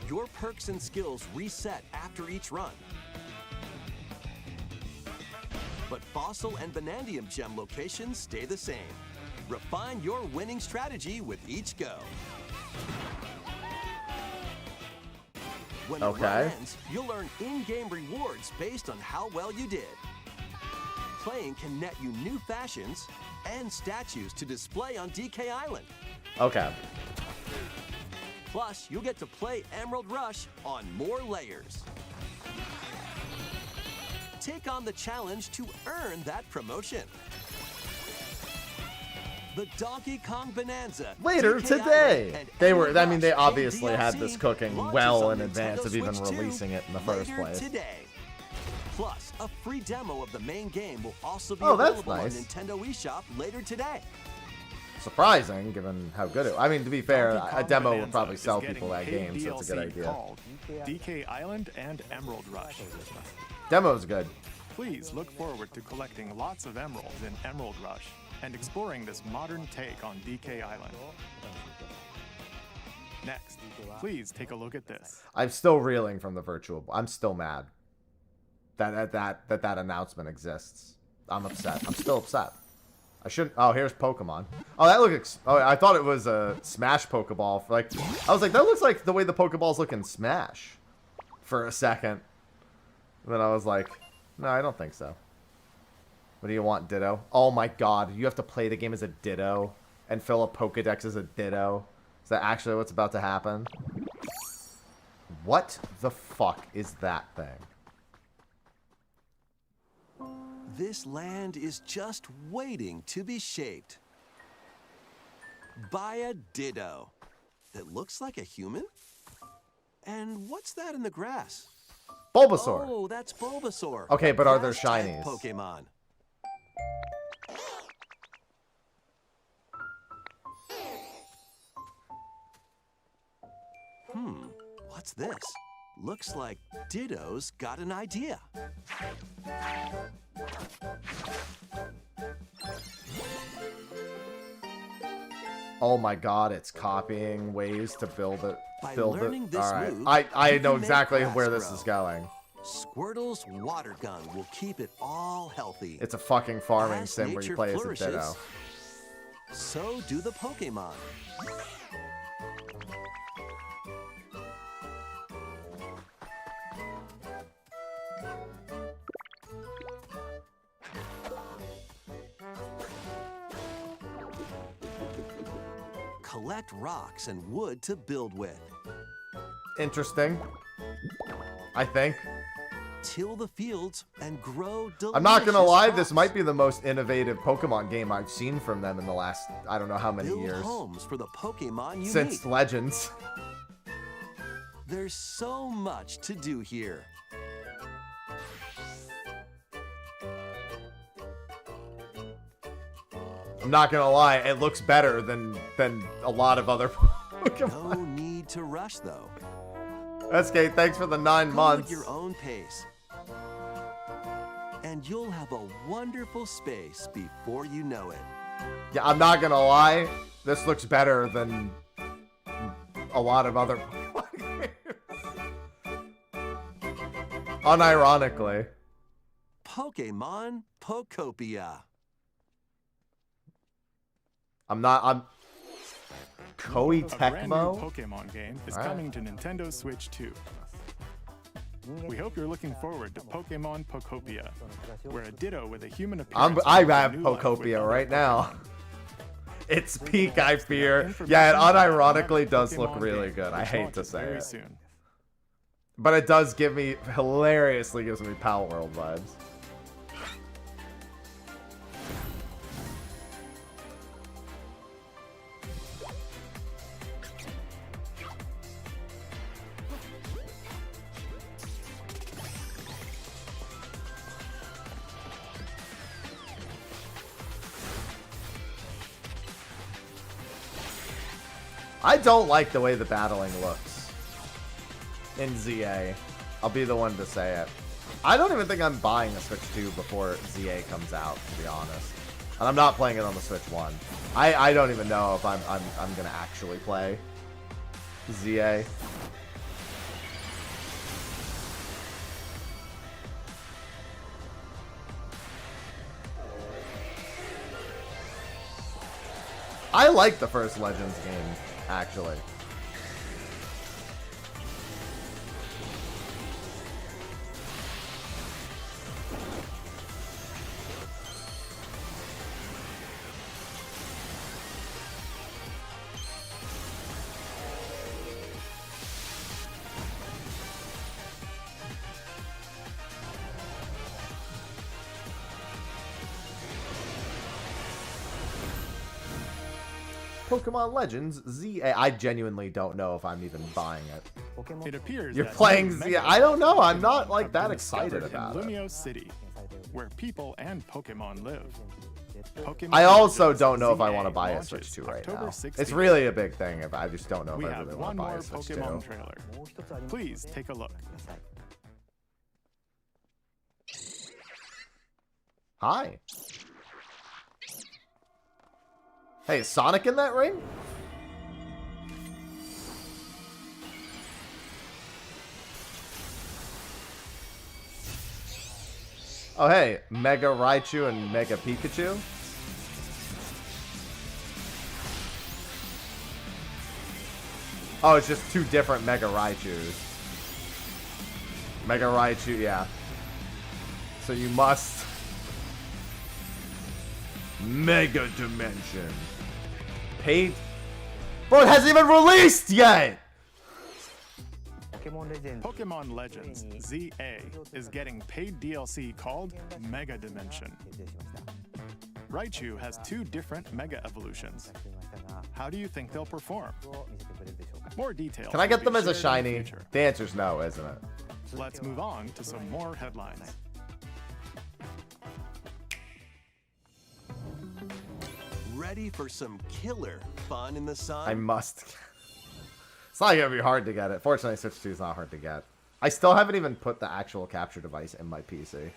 Your perks and skills reset after each run. But Fossil and Vanadium gem locations stay the same. Refine your winning strategy with each go. When the run ends, you'll earn in-game rewards based on how well you did. Playing can net you new fashions and statues to display on DK Island. Okay. Plus, you'll get to play Emerald Rush on more layers. Take on the challenge to earn that promotion. the Donkey Kong Bonanza Later DK today. Island, and They were, Emblem I mean, they Rush obviously in had DLC this cooking launches well on in advance Nintendo of even Switch 2 releasing it in the first later place. Today. Plus, a free demo of the main game will also be Oh, that's available nice. on Nintendo eShop later today. Surprising, given how good it. I mean, to be fair, Donkey a Kong demo Bonanza would probably is sell getting people that paid game, so it's a good DLC idea. Called DK Island and Emerald Rush. Demo's good. Please look forward to collecting lots of emeralds in Emerald Rush and exploring this modern take on DK Island. Next, please take a look at this. I'm still reeling from the virtual. I'm still mad that announcement exists. I'm upset. I'm still upset. I shouldn't. Oh, here's Pokemon. Oh, that looks. Oh, I thought it was a Smash Pokeball. Like, I was like, that looks like the way the Pokeballs look in Smash. For a second. And then I was like, no, I don't think so. What do you want, Ditto? Oh my God, you have to play the game as a Ditto and fill a Pokedex as a Ditto. Is that actually what's about to happen? What the fuck is that thing? This land is just waiting to be shaped by a Ditto that looks like a human. And what's that in the grass? Bulbasaur. Oh, that's Bulbasaur. Okay, but are there Grass-type shinies? Pokemon. What's this? Looks like Ditto's got an idea. Oh my God, it's copying ways to build it. By Build learning it. this All right. move, I you know can make exactly grass where this grow. is going. Squirtle's water gun will keep it all healthy. It's a fucking farming As sim where you nature play flourishes, as a Ditto. so do the Pokemon. Collect rocks and wood to build with. Interesting. I think. Till the fields and grow delicious I'm not gonna lie, crops. this might be the most innovative Pokemon game I've seen from them in the last, I don't know how many Build years. homes for the Pokemon you Since meet. Legends. There's so much to do here. I'm not gonna lie, it looks better than a lot of other Pokemon. No need to rush though. SK, thanks for the 9 Go months. at your own pace. And you'll have a wonderful space before you know it. Yeah, I'm not gonna lie, this looks better than a lot of other Pokemon games. Unironically. Pokemon Pokopia. I'm Koei A brand new Tecmo? Pokemon game is All right. coming to Nintendo Switch 2. We hope you're looking forward to Pokemon Pokopia, where a Ditto with a human appearance. I finds a have new life with Pokopia other right now. It's peak, I Pokemon. fear. Yeah, it unironically Pokemon does look game, really good. I which hate to launches say very it. soon. But it does give me, hilariously gives me Pal World vibes. I don't like the way the battling looks in ZA. I'll be the one to say it. I don't even think I'm buying a Switch 2 before ZA comes out, to be honest. And I'm not playing it on the Switch 1. I don't even know if I'm gonna actually play ZA. I like the first Legends game, actually. Pokemon Legends ZA. I genuinely don't know if I'm even buying it. It appears You're that playing new Z. Mega I don't know. I'm Pokemon not like have that been excited discovered about in it. Lumio City, where people and Pokemon live. Pokemon I also Legends don't know if I ZA want to buy a launches Switch 2 right October now. 16th. It's really a big thing. If I just don't know We if I have really want one to buy more a Switch 2. Pokemon trailer. Please take a look. Hi. Hey, is Sonic in that ring? Oh, hey, Mega Raichu and Mega Pikachu. Oh, it's just two different Mega Raichus. Mega Raichu, yeah. So you must... Mega Dimension. Paid... Bro, it hasn't even released yet! Pokemon Legends ZA is getting paid DLC called Mega Dimension. Raichu has two different Mega Evolutions. How do you think they'll perform? More details. Can I get will them be as a shared in the shiny? future. The answer's no, isn't it? Let's move on to some more headlines. Ready for some killer fun in the sun? I must. It's not gonna be hard to get it. Fortunately, Switch 2 is not hard to get. I still haven't even put the actual capture device in my PC.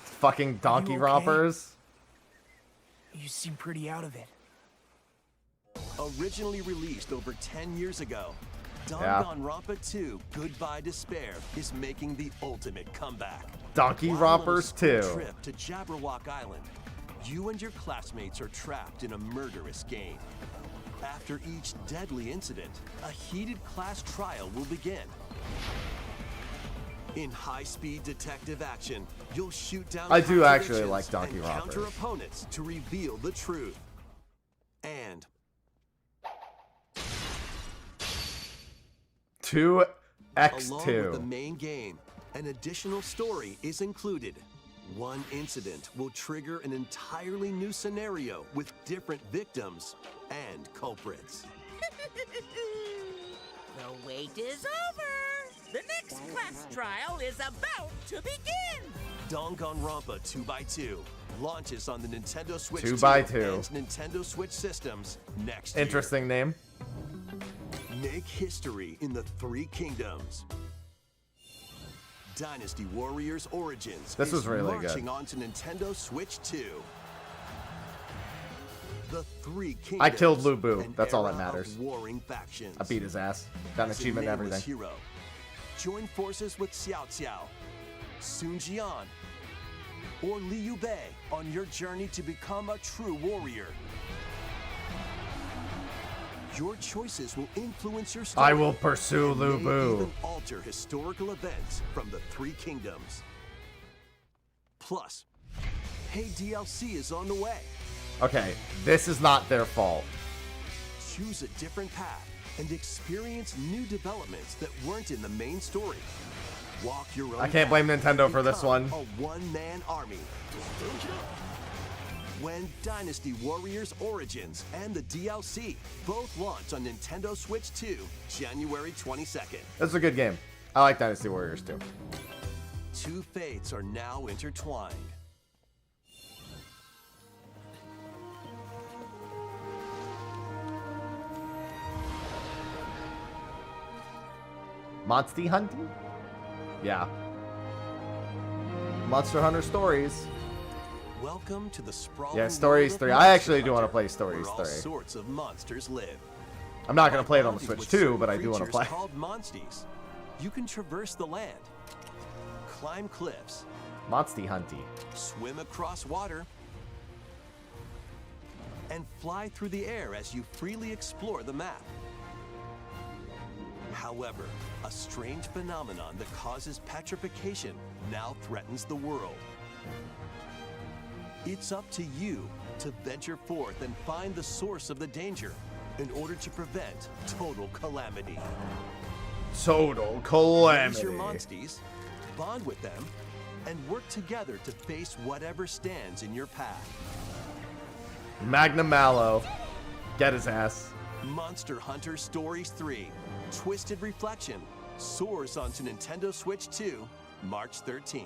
Fucking donkey okay? rompers. You seem pretty out of it. Originally released over 10 years ago, Yeah. Danganronpa 2 Goodbye Despair is making the ultimate comeback. Donkey While Rompers on a school 2. trip to Jabberwock Island, you and your classmates are trapped in a murderous game. After each deadly incident, a heated class trial will begin. In high-speed detective action, you'll shoot down I do actually contradictions like Donkey and Rompers. counter opponents to reveal the truth. And 2x2. along with the main game, an additional story is included. One incident will trigger an entirely new scenario with different victims and culprits. The wait is over. The next class trial is about to begin. Danganronpa 2x2 launches on the Nintendo Switch 2x2. and Nintendo Switch systems next year. Interesting name. Make history in the Three Kingdoms. Dynasty Warriors Origins This is was really marching good. onto Nintendo Switch 2. The Three Kingdoms. I killed Lu Bu. an That's all that era of matters. warring factions. I beat his ass. Got an As a achievement and nameless everything. Hero, join forces with Xiao Xiao, Sun Jian, or Liu Bei on your journey to become a true warrior. Your choices will influence your story. I will pursue and Lu may Bu. even alter historical events from the Three Kingdoms. Plus, paid DLC is on the way. Okay, this is not their fault. Choose a different path and experience new developments that weren't in the main story. Walk your own I can't blame path Nintendo and for this become one. A one-man army. When Dynasty Warriors Origins and the DLC both launch on Nintendo Switch 2, January 22nd. This is a good game. I like Dynasty Warriors too. Two fates are now intertwined. Monster hunting? Yeah. Monster Hunter Stories. Welcome to the sprawling Yeah, Stories world of 3. I Monster actually do want to Hunter, play Stories where all 3. sorts of monsters live. I'm not going to play it on the Bounties Switch with 2, certain but I do want to creatures play. Called monsties. You can traverse the land, climb cliffs, Monster hunting. swim across water, and fly through the air as you freely explore the map. However, a strange phenomenon that causes petrification now threatens the world. It's up to you to venture forth and find the source of the danger in order to prevent total calamity. Total Raise calamity. your monsties, bond with them, and work together to face whatever stands in your path. Magnum Mallow. Get his ass. Monster Hunter Stories 3, Twisted Reflection, soars onto Nintendo Switch 2, March 13th.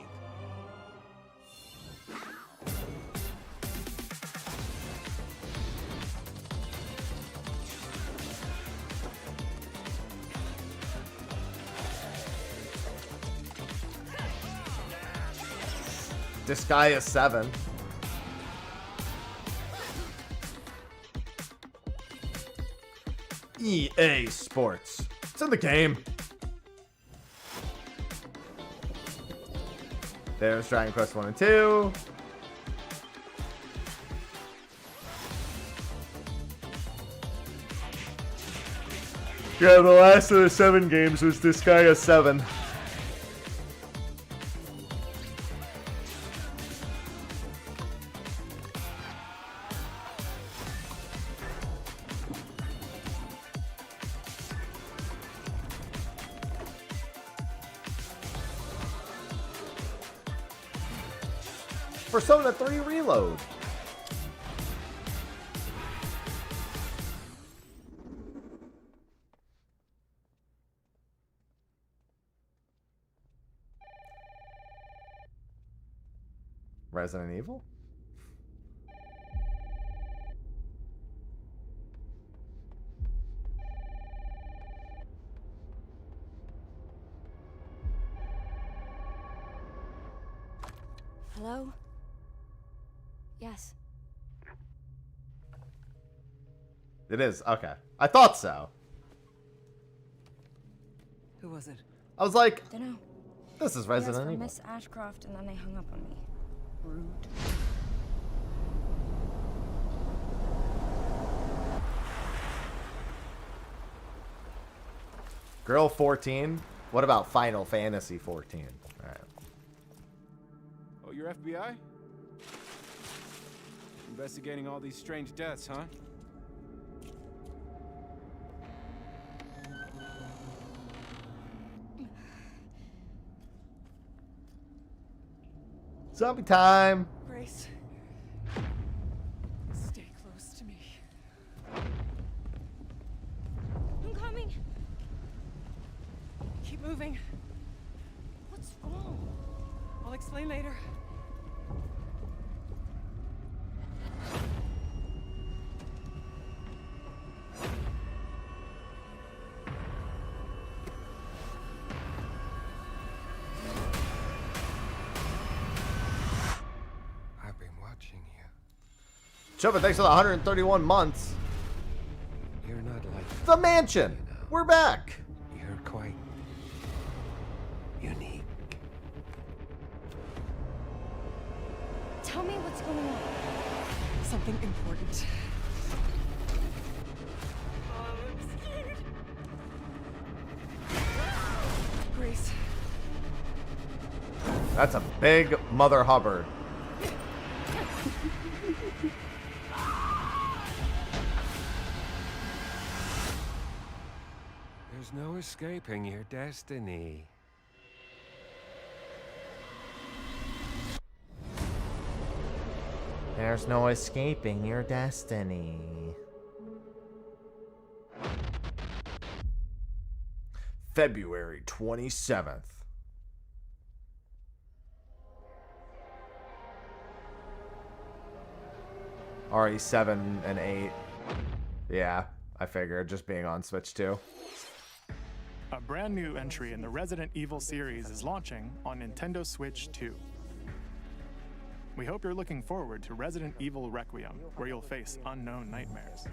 Disgaea 7. EA Sports. It's in the game. There's Dragon Quest 1 and 2. Yeah, the last of the 7 games was Disgaea 7. Persona 3 Reload. Resident Evil? Hello? Yes. It is. Okay. I thought so. Who was it? I was like, Dunno. this is Resident Yes, Evil. Miss Ashcroft, and then they hung up on me. Rude. Girl 14? What about Final Fantasy 14? Alright. Oh, you're FBI? Investigating all these strange deaths, huh? Zombie time! Grace. Stay close to me. I'm coming. Keep moving. What's wrong? I'll explain later. I've been watching you. Chuba, thanks for the 131 months. You're not like The Mansion! We're back! you're quite unique. Tell me what's going on. Something important. Grace. That's a big Mother Hubbard. There's no escaping your destiny. There's no escaping your destiny. February 27th. RE7 and 8. Yeah, I figured, just being on Switch 2. A brand new entry in the Resident Evil series is launching on Nintendo Switch 2. We hope you're looking forward to Resident Evil Requiem, where you'll face unknown nightmares.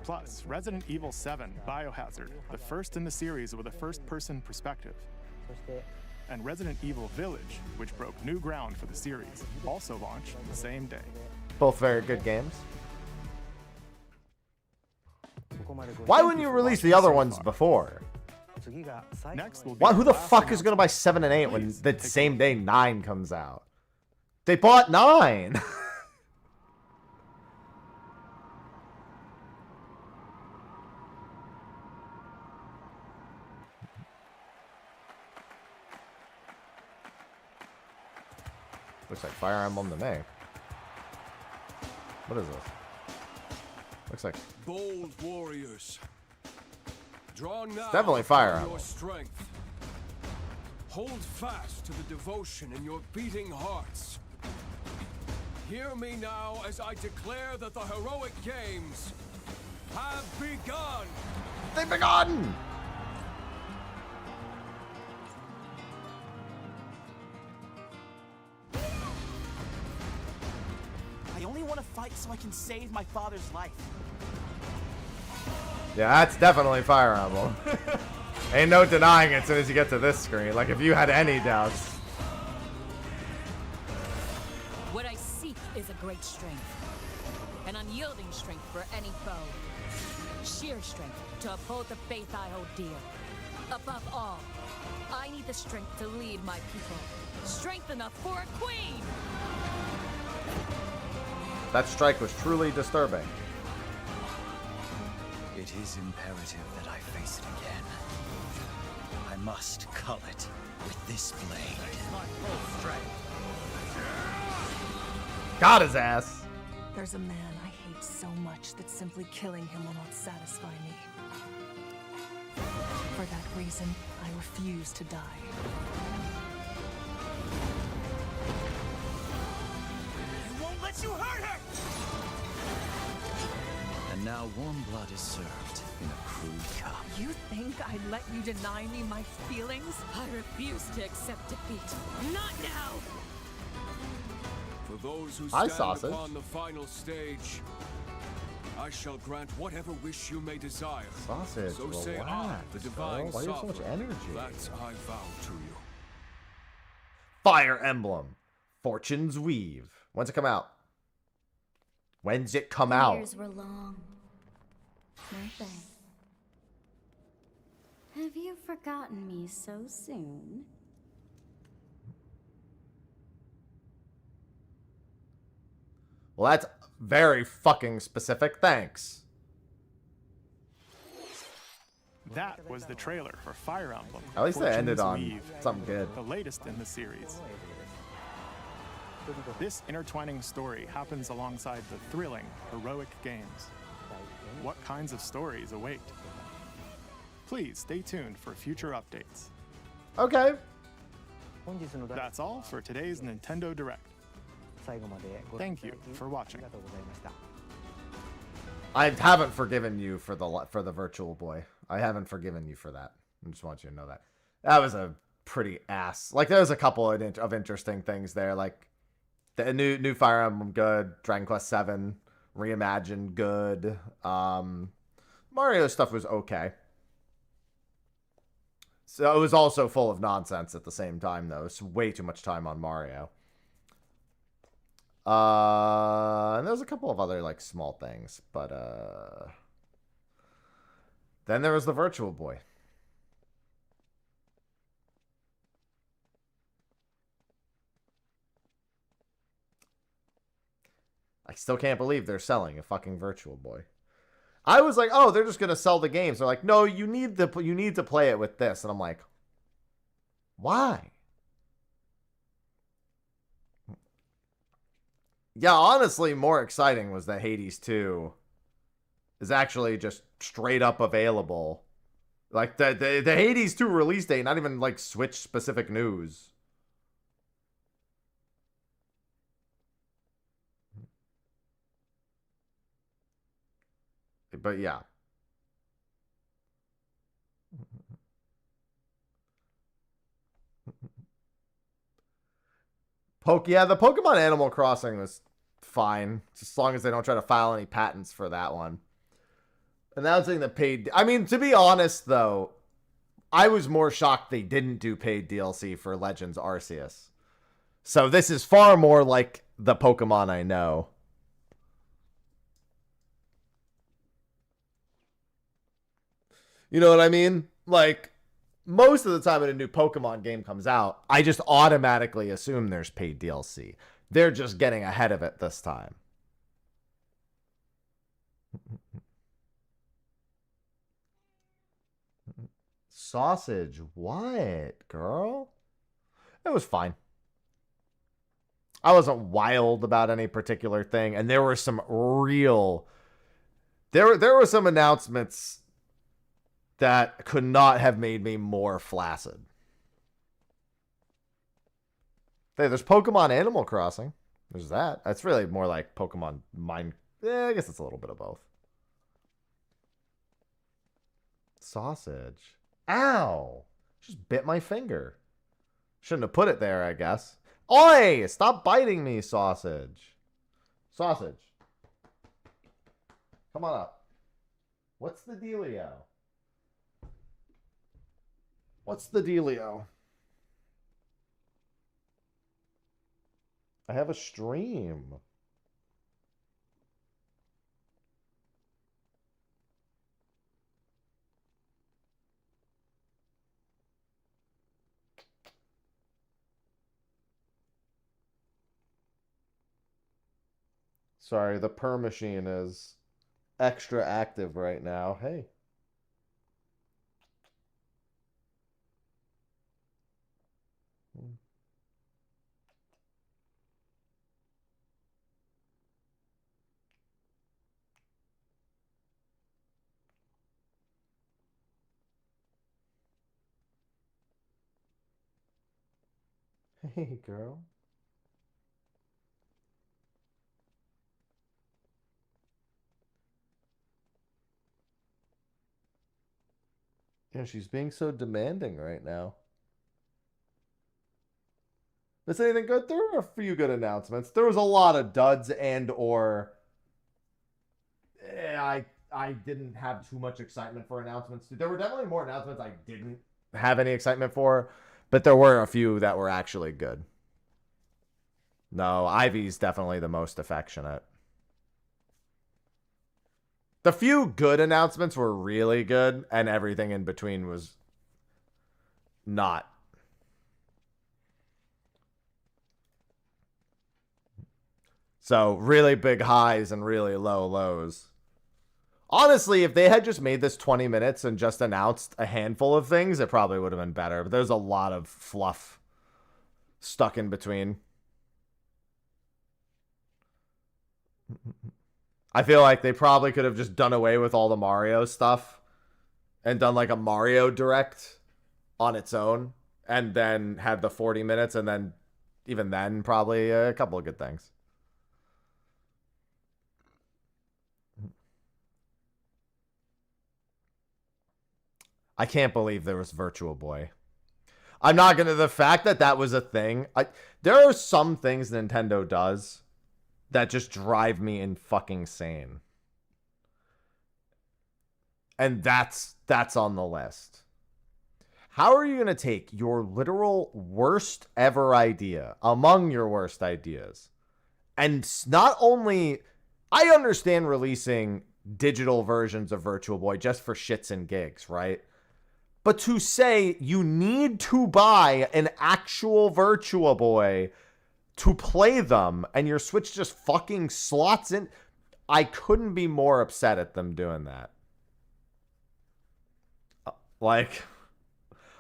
Plus, Resident Evil 7 Biohazard, the first in the series with a first-person perspective. And Resident Evil Village, which broke new ground for the series, also launched the same day. Both very good games. Why wouldn't you release the other ones before? Next will be Why? Who our the last fuck is gonna buy 7 and 8 when the same day 9 comes out? They bought 9. Looks like Fire Emblem to me. What is this? Looks like bold warriors. Draw now definitely Fire your Emblem. strength. Hold fast to the devotion in your beating hearts. Hear me now as I declare that the heroic games have begun. They've begun. I only want to fight so I can save my father's life. Yeah, that's definitely Fire Emblem. Ain't no denying it as soon as you get to this screen. Like, if you had any doubts. What I seek is a great strength. An unyielding strength for any foe. Sheer strength to uphold the faith I hold dear. Above all, I need the strength to lead my people. Strength enough for a queen! That strike was truly disturbing. It is imperative that I face it again. I must cull it with this blade. My full strength. Got his ass. There's a man I hate so much that simply killing him will not satisfy me. For that reason, I refuse to die. I won't let you hurt her! And now warm blood is served in a crude cup. You think I'd let you deny me my feelings? I refuse to accept defeat. Not now! For those who Hi, stand sausage. upon the final stage, I shall grant whatever wish you may desire. Sausage, So say I, relax, the divine bro. Why do you have so much sovereign, energy? that I vow to you. Fire Emblem. Fortune's Weave. When's it come out? When's it come out? Years were long, weren't they? Have you forgotten me so soon? Well, that's very fucking specific. Thanks. That was the trailer for Fire Emblem. At least they ended Fortune's on Weave, something good. the latest in the series. This intertwining story happens alongside the thrilling, heroic games. What kinds of stories await? Please stay tuned for future updates. Okay. That's all for today's Nintendo Direct. Thank you for watching. I haven't forgiven you for the Virtual Boy. I haven't forgiven you for that. I just want you to know that. That was a pretty ass. Like, there was a couple of interesting things there. Like, the new Fire Emblem, good. Dragon Quest VII Reimagined, good. Mario stuff was okay. So it was also full of nonsense at the same time, though. It's way too much time on Mario. And there was a couple of other, like, small things. But, then there was the Virtual Boy. I still can't believe they're selling a fucking Virtual Boy. I was like, oh, they're just gonna sell the games. They're like, no, you need to play it with this, and I'm like, why? Yeah, honestly, more exciting was that Hades 2 is actually just straight up available. Like the Hades 2 release date, not even like Switch specific news. But yeah. Yeah, the Pokemon Animal Crossing was fine. As long as they don't try to file any patents for that one. Announcing the paid... I mean, to be honest, though, I was more shocked they didn't do paid DLC for Legends Arceus. So this is far more like the Pokemon I know. You know what I mean? Like, most of the time when a new Pokemon game comes out, I just automatically assume there's paid DLC. They're just getting ahead of it this time. Sausage, what, girl? It was fine. I wasn't wild about any particular thing, and there were some real... There were some announcements that could not have made me more flaccid. Hey, there's Pokemon Animal Crossing. There's that. That's really more like Pokemon Mine. Yeah, I guess it's a little bit of both. Sausage. Ow! Just bit my finger. Shouldn't have put it there, I guess. Oi! Stop biting me, sausage. Sausage. Come on up. What's the dealio? What's the dealio? I have a stream. Sorry, the per machine is extra active right now. Hey. Hey, girl. Yeah, she's being so demanding right now. Is anything good? There were a few good announcements. There was a lot of duds and or I didn't have too much excitement for announcements. There were definitely more announcements I didn't have any excitement for, but there were a few that were actually good. No, Ivy's definitely the most affectionate. The few good announcements were really good, and everything in between was not. So, really big highs and really low lows. Honestly, if they had just made this 20 minutes and just announced a handful of things, it probably would have been better. But there's a lot of fluff stuck in between. I feel like they probably could have just done away with all the Mario stuff and done like a Mario Direct on its own and then had the 40 minutes and then even then probably a couple of good things. I can't believe there was Virtual Boy. I'm not going to... The fact that that was a thing... there are some things Nintendo does that just drive me in fucking sane. And that's on the list. How are you going to take your literal worst ever idea, among your worst ideas, and not only... I understand releasing digital versions of Virtual Boy just for shits and gigs, right? But to say you need to buy an actual Virtual Boy to play them and your Switch just fucking slots in, I couldn't be more upset at them doing that. Like,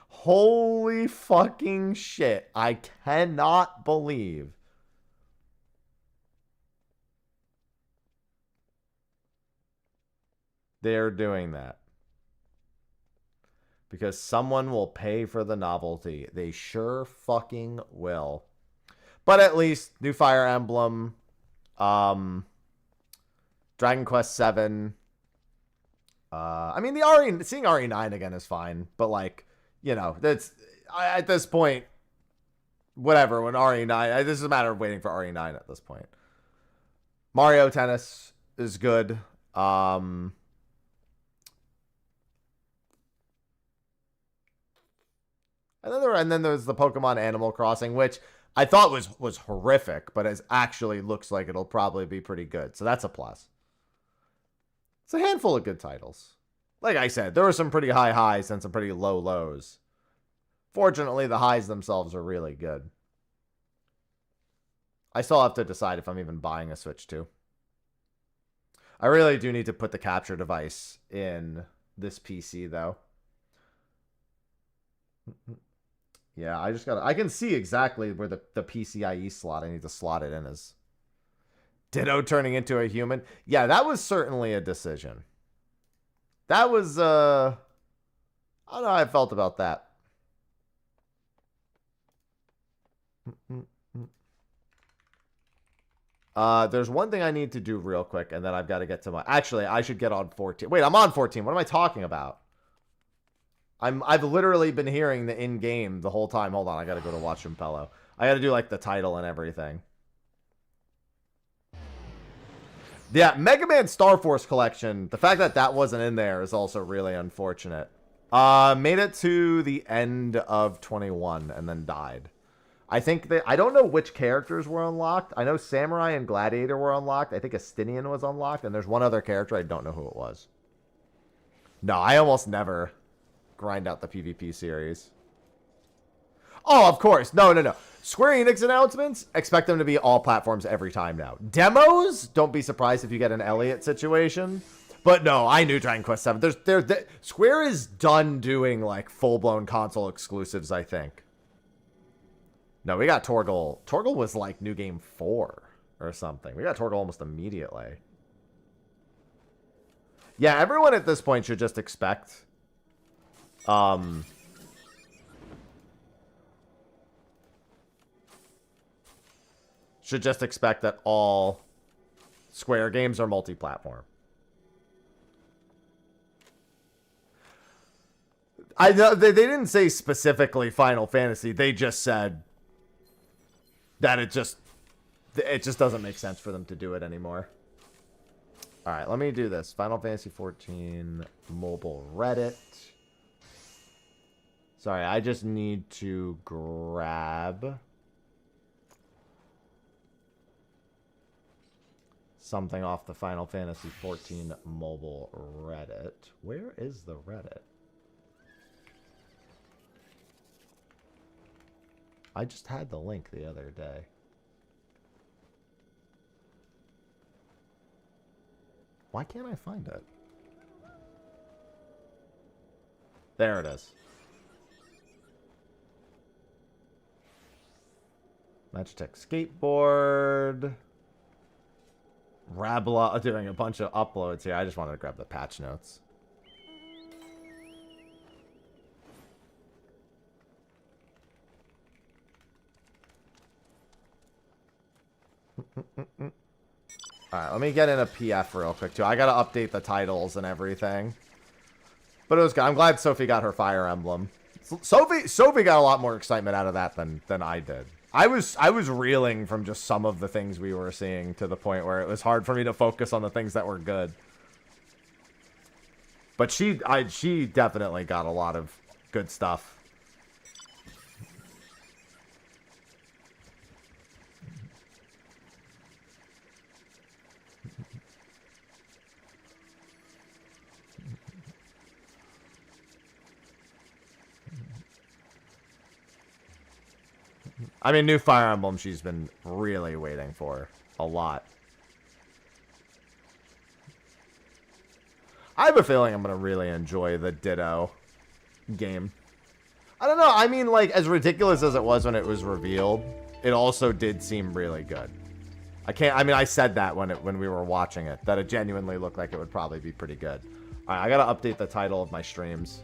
holy fucking shit. I cannot believe they're doing that. Because someone will pay for the novelty. They sure fucking will. But at least new Fire Emblem, Dragon Quest VII. I mean, seeing RE9 again is fine. But like, you know, at this point, whatever. When RE9, this is a matter of waiting for RE9 at this point. Mario Tennis is good. And then there's the Pokemon Animal Crossing, which I thought was horrific, but it actually looks like it'll probably be pretty good. So that's a plus. It's a handful of good titles. Like I said, there were some pretty high highs and some pretty low lows. Fortunately, the highs themselves are really good. I still have to decide if I'm even buying a Switch 2. I really do need to put the capture device in this PC, though. Yeah, I can see exactly where the PCIe slot I need to slot it in is. Ditto turning into a human. Yeah, that was certainly a decision. That was, I don't know how I felt about that. There's one thing I need to do real quick, and then I've got to get to my... Actually, I should get on 14. Wait, I'm on 14. What am I talking about? I've literally been hearing the in-game the whole time. Hold on, I got to go to Watch Impello. I got to do, like, the title and everything. Yeah, Mega Man Star Force Collection. The fact that that wasn't in there is also really unfortunate. Made it to the end of 21 and then died. I think that... I don't know which characters were unlocked. I know Samurai and Gladiator were unlocked. I think Astinian was unlocked. And there's one other character. I don't know who it was. No, I almost never grind out the PvP series. Oh, of course. No. Square Enix announcements, expect them to be all platforms every time now. Demos, don't be surprised if you get an Elliot situation. But no, I knew Dragon Quest VII. Square is done doing like full-blown console exclusives, I think. No, we got Torgal. Torgal was like New Game 4 or something. We got Torgal almost immediately. Yeah, everyone at this point should just expect... should just expect that all Square games are multi-platform. I know they didn't say specifically Final Fantasy. They just said that it just doesn't make sense for them to do it anymore. All right, let me do this. Final Fantasy 14 mobile Reddit. Sorry, I just need to grab something off the Final Fantasy 14 mobile Reddit. Where is the Reddit? I just had the link the other day. Why can't I find it? There it is. Magitech Skateboard. Rabla doing a bunch of uploads here. I just wanted to grab the patch notes. Alright, let me get in a PF real quick, too. I gotta update the titles and everything. But it was good. I'm glad Sophie got her Fire Emblem. Sophie got a lot more excitement out of that than I did. I was reeling from just some of the things we were seeing to the point where it was hard for me to focus on the things that were good. But she definitely got a lot of good stuff. I mean, new Fire Emblem she's been really waiting for a lot. I have a feeling I'm going to really enjoy the Ditto game. I don't know. I mean, like, as ridiculous as it was when it was revealed, it also did seem really good. I said that when we were watching it, that it genuinely looked like it would probably be pretty good. All right, I got to update the title of my streams.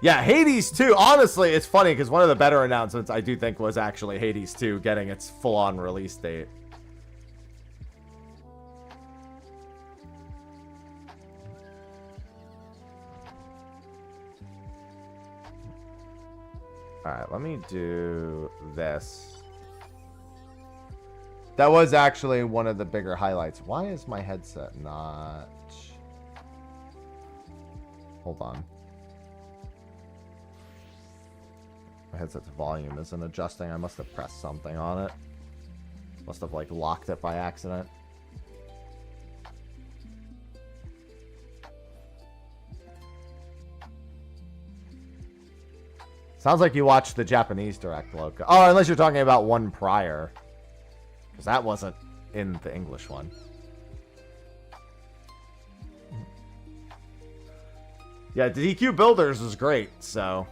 Yeah, Hades 2, honestly, it's funny because one of the better announcements I do think was actually Hades 2 getting its full-on release date. Alright, let me do this. That was actually one of the bigger highlights. Why is my headset not... Hold on. My headset's volume isn't adjusting. I must have pressed something on it. Must have, like, locked it by accident. Sounds like you watched the Japanese direct, Loco. Oh, unless you're talking about one prior. Because that wasn't in the English one. Yeah, DQ Builders is great, so...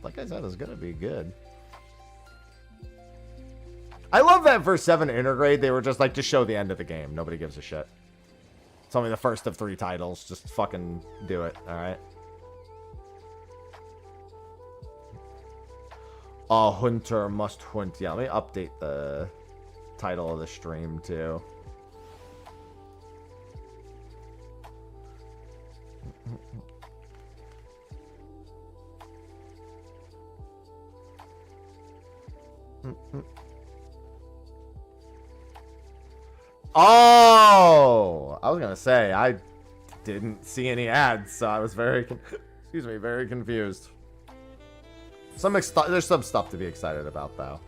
Like I said, it's gonna be good. I love that for 7 Intergrade, they were just like, just show the end of the game. Nobody gives a shit. It's only the first of 3 titles. Just fucking do it, alright? A hunter must hunt. Yeah, let me update the title of the stream, too. Oh! I was gonna say, I didn't see any ads, so I was very, excuse me, very confused. There's some stuff to be excited about, though.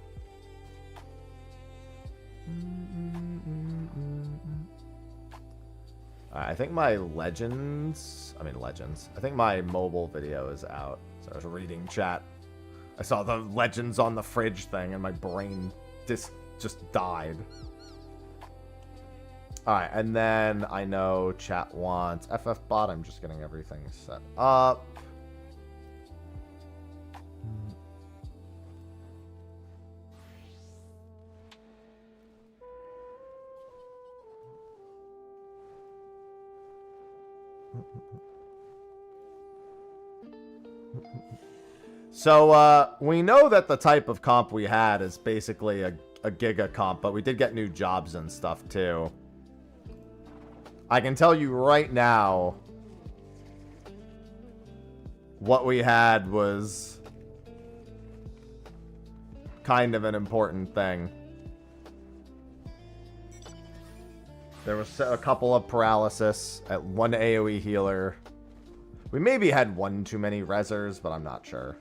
I think my Legends... I think my mobile video is out. So I was reading chat. I saw the Legends on the fridge thing, and my brain just died. Alright, and then I know chat wants FFBot. I'm just getting everything set up. So, we know that the type of comp we had is basically a Giga comp, but we did get new jobs and stuff, too. I can tell you right now, what we had was kind of an important thing. There was a couple of paralysis at 1 AoE healer. We maybe had 1 too many rezzers, but I'm not sure.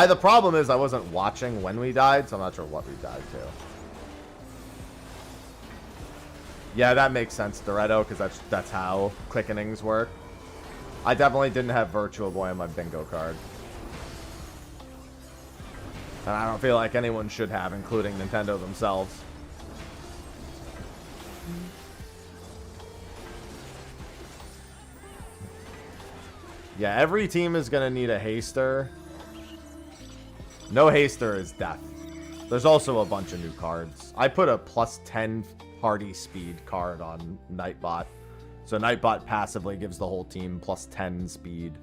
The problem is I wasn't watching when we died, so I'm not sure what we died to. Yeah, that makes sense, Doretto, because that's how quickenings work. I definitely didn't have Virtual Boy on my bingo card. And I don't feel like anyone should have, including Nintendo themselves. Yeah, every team is going to need a haster. No haster is death. There's also a bunch of new cards. I put a +10 party speed card on Nightbot. So Nightbot passively gives the whole team +10 speed.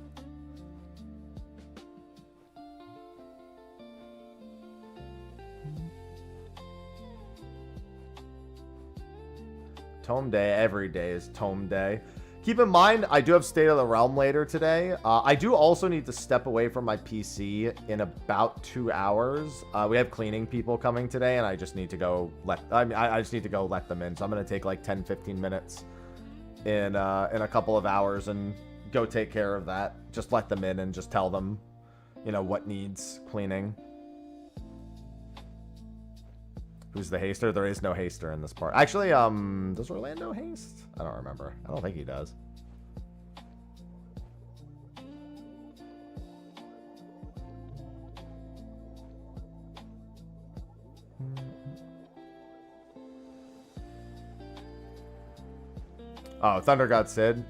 Tome Day. Every day is Tome Day. Keep in mind, I do have State of the Realm later today. I do also need to step away from my PC in about 2 hours. We have cleaning people coming today, and I just need to go I just need to go let them in. So I'm going to take like 10-15 minutes in a couple of hours and go take care of that. Just let them in and just tell them, you know, what needs cleaning. Who's the haster? There is no haster in this part. Actually, does Orlando haste? I don't remember. I don't think he does. Oh, Thunder God Sid?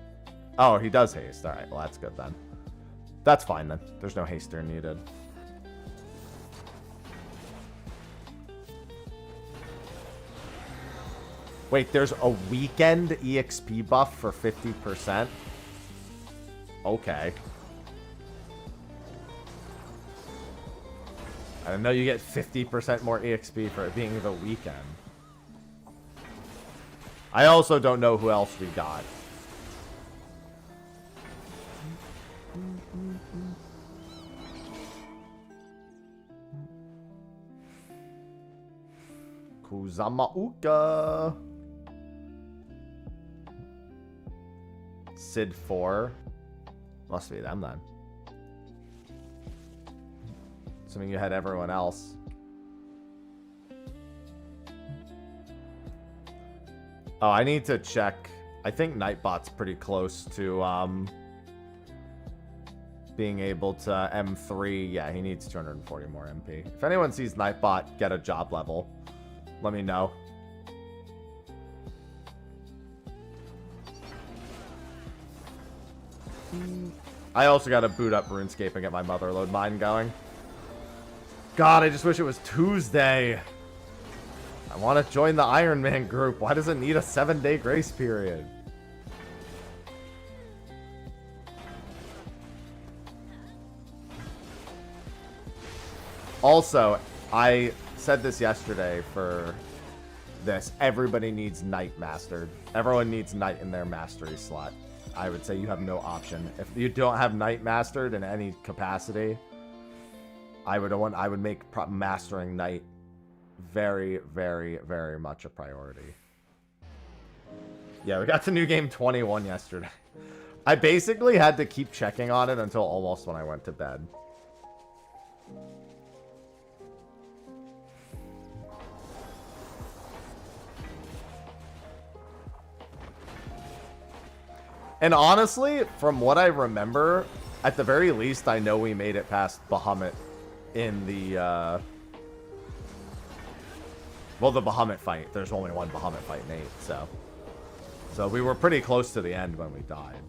Oh, he does haste. Alright, well that's good then. That's fine then. There's no haster needed. Wait, there's a weekend EXP buff for 50%? Okay. I didn't know you get 50% more EXP for it being the weekend. I also don't know who else we got. Kuzamauka. Sid 4. Must be them then. Assuming you had everyone else. Oh, I need to check. I think Nightbot's pretty close to being able to M3. Yeah, he needs 240 more MP. If anyone sees Nightbot get a job level, let me know. I also got to boot up RuneScape and get my Motherlode mine going. God, I just wish it was Tuesday. I want to join the Iron Man group. Why does it need a 7-day grace period? Also, I said this yesterday for this. Everybody needs Knight mastered. Everyone needs Knight in their mastery slot. I would say you have no option. If you don't have Knight mastered in any capacity, I would make mastering Knight very, very, very much a priority. Yeah, we got to new game 21 yesterday. I basically had to keep checking on it until almost when I went to bed. And honestly, from what I remember, at the very least, I know we made it past Bahamut in the, well, the Bahamut fight. There's only one Bahamut fight in 8, so. So we were pretty close to the end when we died.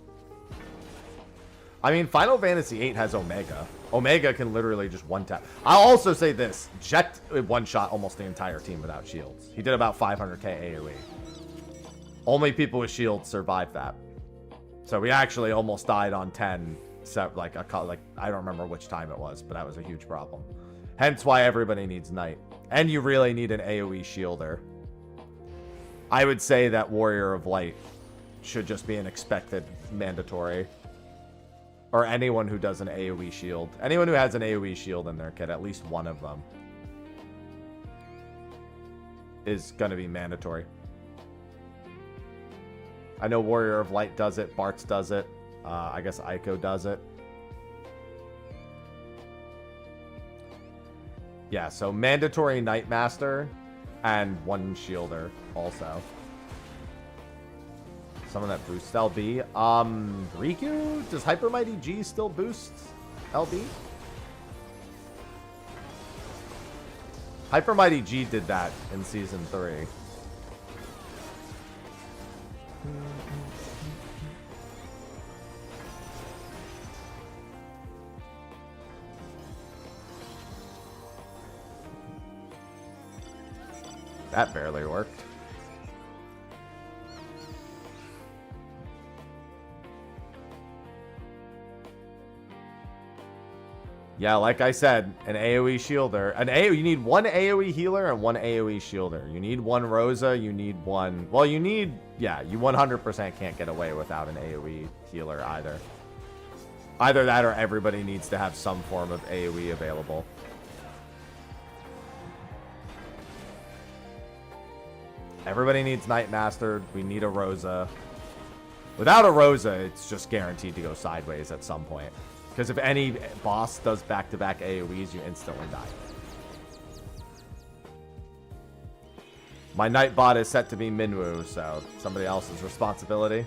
I mean, Final Fantasy VIII has Omega. Omega can literally just one-tap. I'll also say this. Jet one-shot almost the entire team without shields. He did about 500k AoE. Only people with shields survived that. So we actually almost died on 10. So like I don't remember which time it was, but that was a huge problem. Hence why everybody needs Knight. And you really need an AoE shielder. I would say that Warrior of Light should just be an expected mandatory. Or anyone who does an AoE shield. Anyone who has an AoE shield in their kit, at least one of them, is going to be mandatory. I know Warrior of Light does it. Bartz does it. I guess Aiko does it. Yeah, so mandatory Knightmaster and one shielder also. Someone that boosts LB. Riku? Does Hyper Mighty G still boost LB? Hyper Mighty G did that in Season 3. That barely worked. Yeah, like I said, an AoE shielder. You need one AoE healer and one AoE shielder. You need one Rosa, you need one... Well, you need... Yeah, you 100% can't get away without an AoE healer either. Either that or everybody needs to have some form of AoE available. Everybody needs Knight Mastered. We need a Rosa. Without a Rosa, it's just guaranteed to go sideways at some point. Because if any boss does back-to-back AoEs, you instantly die. My Nightbot is set to be Minwoo, so somebody else's responsibility.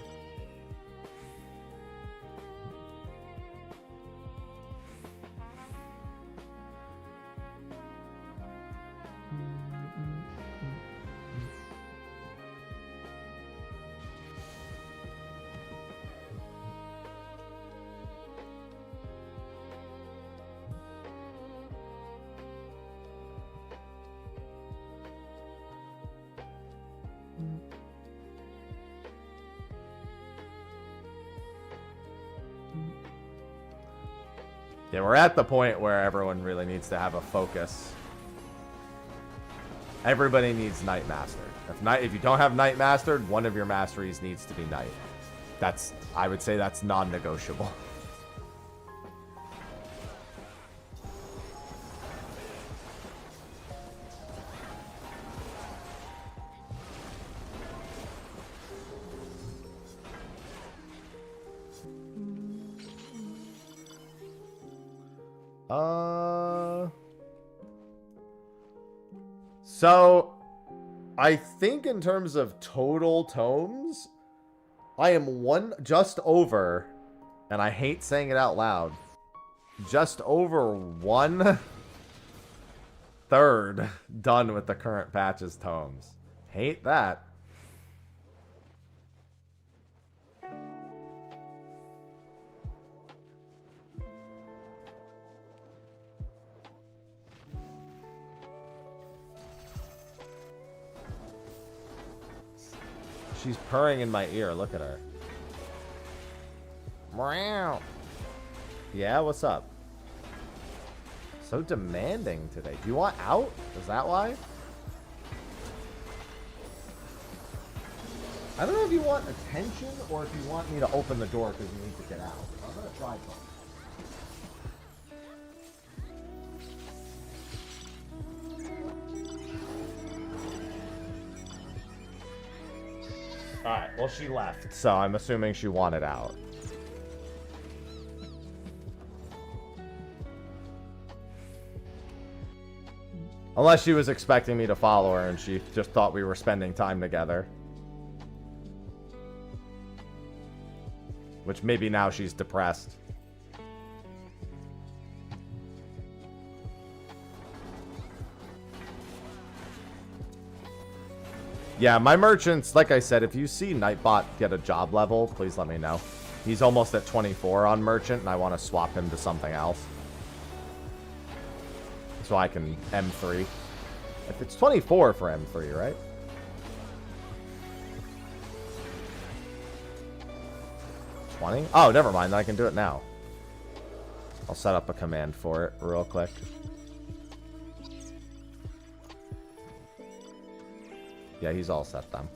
Yeah, we're at the point where everyone really needs to have a focus. Everybody needs Knight Mastered. If you don't have Knight Mastered, one of your masteries needs to be Knight. I would say that's non-negotiable. So, I think in terms of total tomes, I am just over, and I hate saying it out loud, just over 1/3 done with the current patch's tomes. Hate that. She's purring in my ear. Look at her. Meow. Yeah, what's up? So demanding today. Do you want out? Is that why? I don't know if you want attention or if you want me to open the door because you need to get out. I'm going to try both. Alright, well she left, so I'm assuming she wanted out. Unless she was expecting me to follow her and she just thought we were spending time together. Which maybe now she's depressed. Yeah, my merchants, like I said, if you see Nightbot get a job level, please let me know. He's almost at 24 on merchant, and I want to swap him to something else. So I can M3. If it's 24 for M3, right? $20? Oh, never mind. Then I can do it now. I'll set up a command for it real quick. Yeah, he's all set then.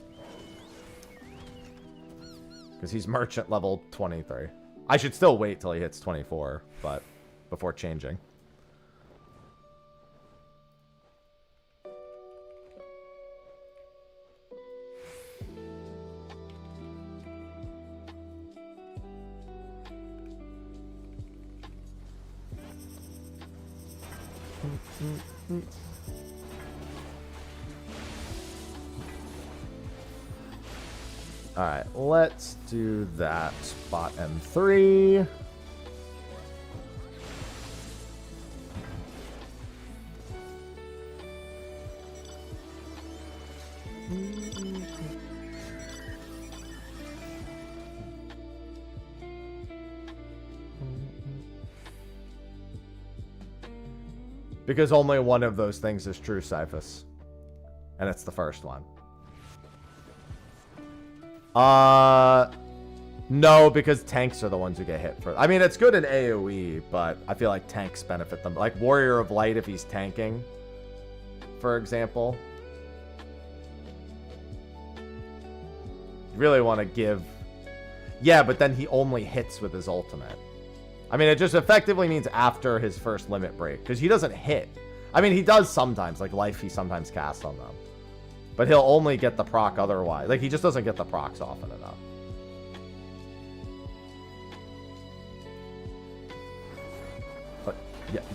Because he's merchant level 23. I should still wait till he hits 24, but before changing. Alright, let's do that. Spot M3. Because only one of those things is true, Cyphus. And it's the first one. No, because tanks are the ones who get hit first. I mean, it's good in AoE, but I feel like tanks benefit them. Like Warrior of Light, if he's tanking, for example. You really want to give... Yeah, but then he only hits with his ultimate. I mean, it just effectively means after his first limit break, because he doesn't hit. I mean, he does sometimes, like Life he sometimes casts on them. But he'll only get the proc otherwise. Like, he just doesn't get the procs often enough. But,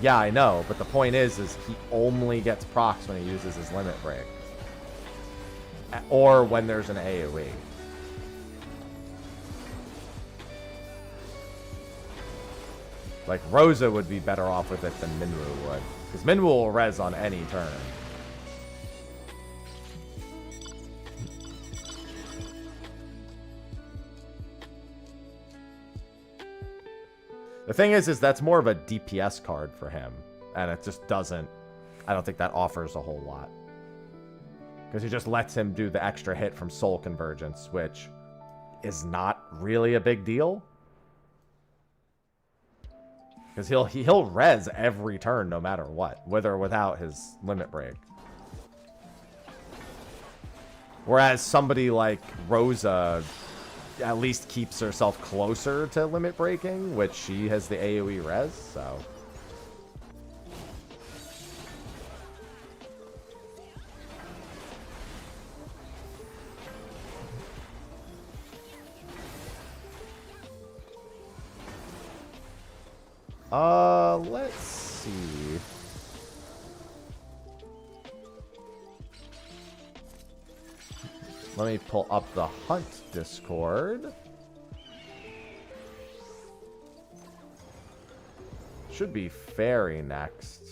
yeah, I know. But the point is he only gets procs when he uses his limit break. Or when there's an AoE. Like, Rosa would be better off with it than Minwu would. Because Minwu will res on any turn. The thing is that's more of a DPS card for him. And it just doesn't... I don't think that offers a whole lot. Because it just lets him do the extra hit from Soul Convergence, which is not really a big deal. Because he'll res every turn no matter what, with or without his limit break. Whereas somebody like Rosa at least keeps herself closer to limit breaking, which she has the AoE res, so... Let's see. Let me pull up the Hunt Discord. Should be Fairy next.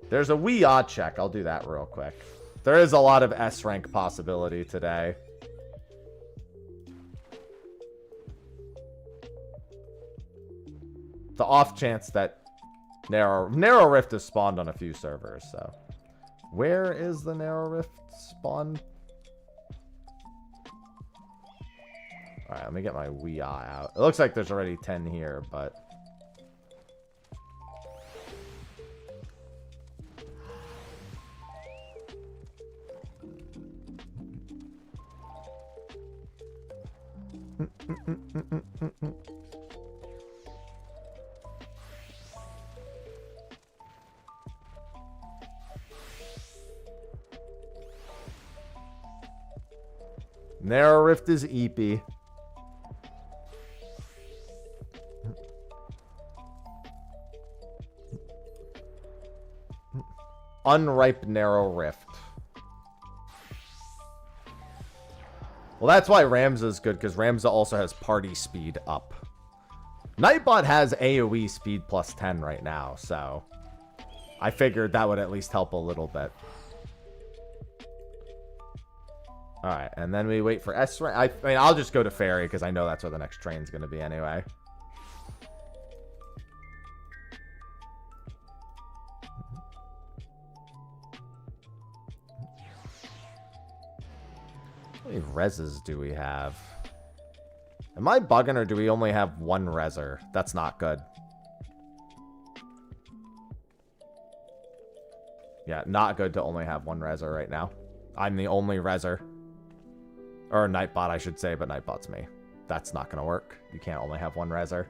There's a wee odd check. I'll do that real quick. There is a lot of S rank possibility today. The off chance that Narrow Rift is spawned on a few servers, so. Where is the Narrow Rift spawn? Alright, let me get my wee eye out. It looks like there's already 10 here, but... Narrow Rift is EP. Unripe Narrow Rift. Well, that's why Ramza is good, because Ramza also has party speed up. Nightbot has AoE speed plus 10 right now, so I figured that would at least help a little bit. Alright, and then we wait for S rank. I mean, I'll just go to Fairy, because I know that's where the next train's going to be anyway. How many reses do we have? Am I bugging, or do we only have one reser? That's not good. Yeah, not good to only have one reser right now. I'm the only reser. Or Nightbot, I should say, but Nightbot's me. That's not going to work. You can't only have one reser.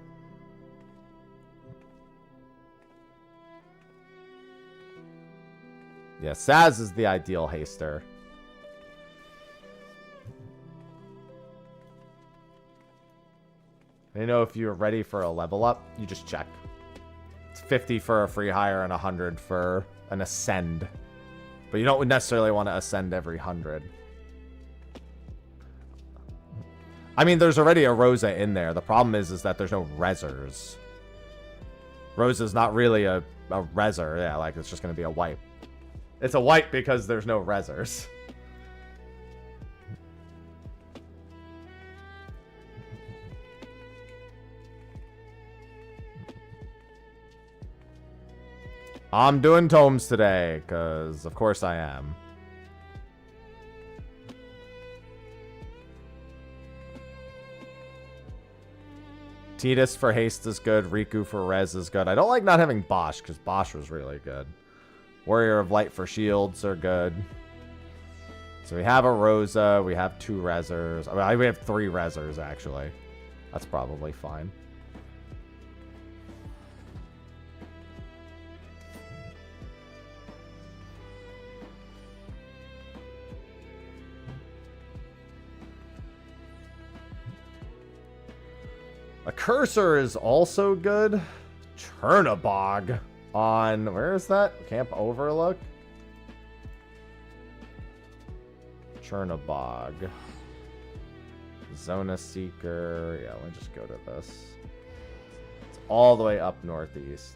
Yeah, Saz is the ideal haster. You know, if you're ready for a level up, you just check. It's 50 for a free hire and 100 for an ascend. But you don't necessarily want to ascend every 100. I mean, there's already a Rosa in there. The problem is that there's no resers. Rosa's not really a reser. Yeah, like, it's just going to be a wipe. It's a wipe because there's no resers. I'm doing tomes today, because of course I am. Tidus for haste is good. Riku for res is good. I don't like not having Bosch, because Bosch was really good. Warrior of Light for shields are good. So we have a Rosa. We have 2 resers. I mean, we have 3 resers, actually. That's probably fine. A Cursor is also good. Chernabog on... Where is that? Camp Overlook? Chernabog. Zona Seeker. Yeah, let me just go to this. It's all the way up northeast.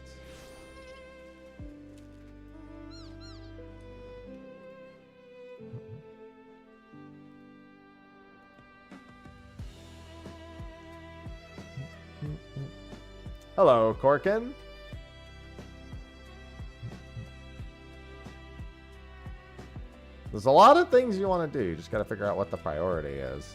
Hello, Corkin. There's a lot of things you want to do. You just got to figure out what the priority is.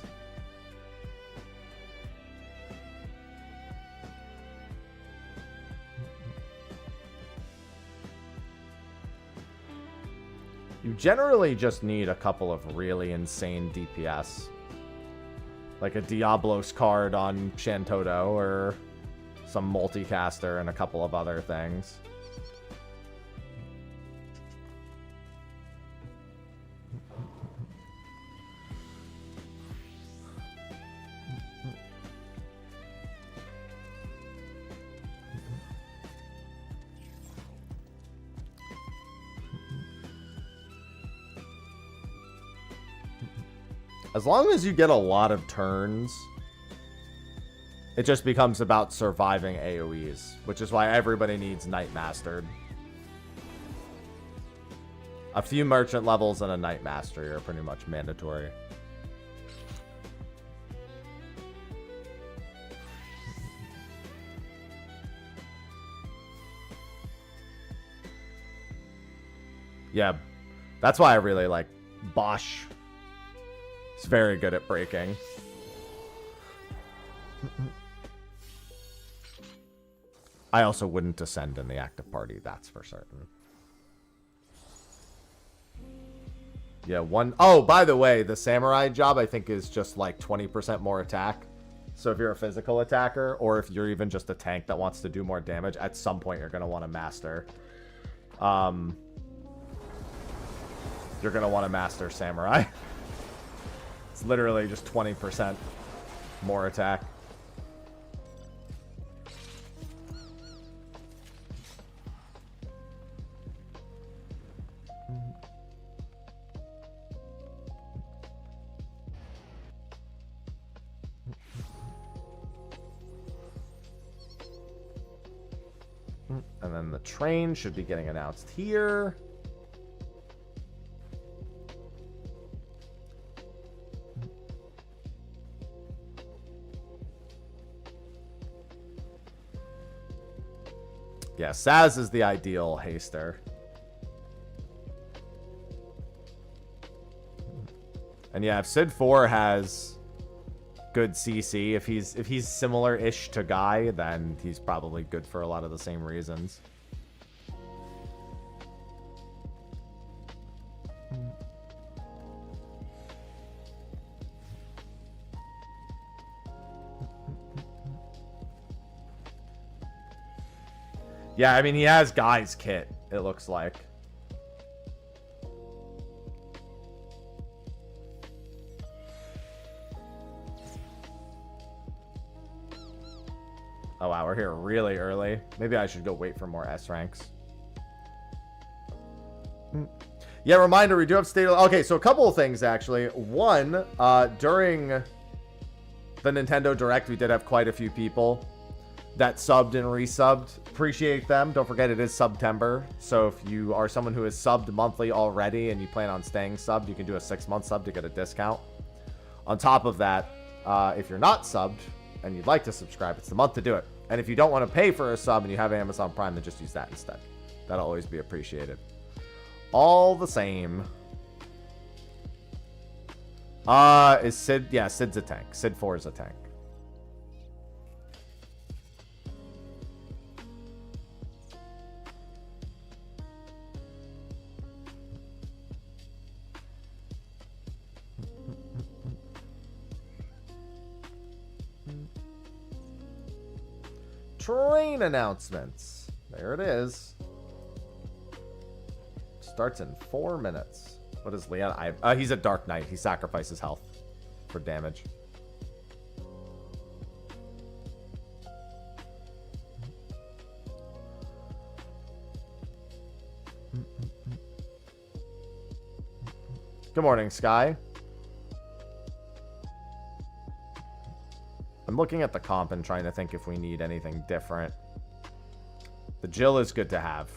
You generally just need a couple of really insane DPS. Like a Diablos card on Shantoto, or some multicaster and a couple of other things. As long as you get a lot of turns, it just becomes about surviving AoEs, which is why everybody needs Knight Mastered. A few merchant levels and a Knight Mastery are pretty much mandatory. Yeah, that's why I really like Bosch. He's very good at breaking. I also wouldn't descend in the active party, that's for certain. Yeah, oh, by the way, the samurai job I think is just like 20% more attack. So if you're a physical attacker, or if you're even just a tank that wants to do more damage, at some point you're going to want to master. You're going to want to master samurai. It's literally just 20% more attack. And then the train should be getting announced here. Yeah, Saz is the ideal haster. And yeah, if Sid 4 has good CC, if he's similar-ish to Guy, then he's probably good for a lot of the same reasons. Yeah, I mean, he has Guy's kit, it looks like. Oh, wow, we're here really early. Maybe I should go wait for more S ranks. Yeah, reminder, we do have state... Okay, so a couple of things, actually. One, during the Nintendo Direct, we did have quite a few people that subbed and resubbed. Appreciate them. Don't forget it is September. So if you are someone who is subbed monthly already and you plan on staying subbed, you can do a 6-month sub to get a discount. On top of that, if you're not subbed and you'd like to subscribe, it's the month to do it. And if you don't want to pay for a sub and you have Amazon Prime, then just use that instead. That'll always be appreciated. All the same. Is Sid... Yeah, Sid's a tank. Sid 4 is a tank. Train announcements. There it is. Starts in 4 minutes. What is Leon? He's a Dark Knight. He sacrifices health for damage. Good morning, Sky. I'm looking at the comp and trying to think if we need anything different. The Jill is good to have.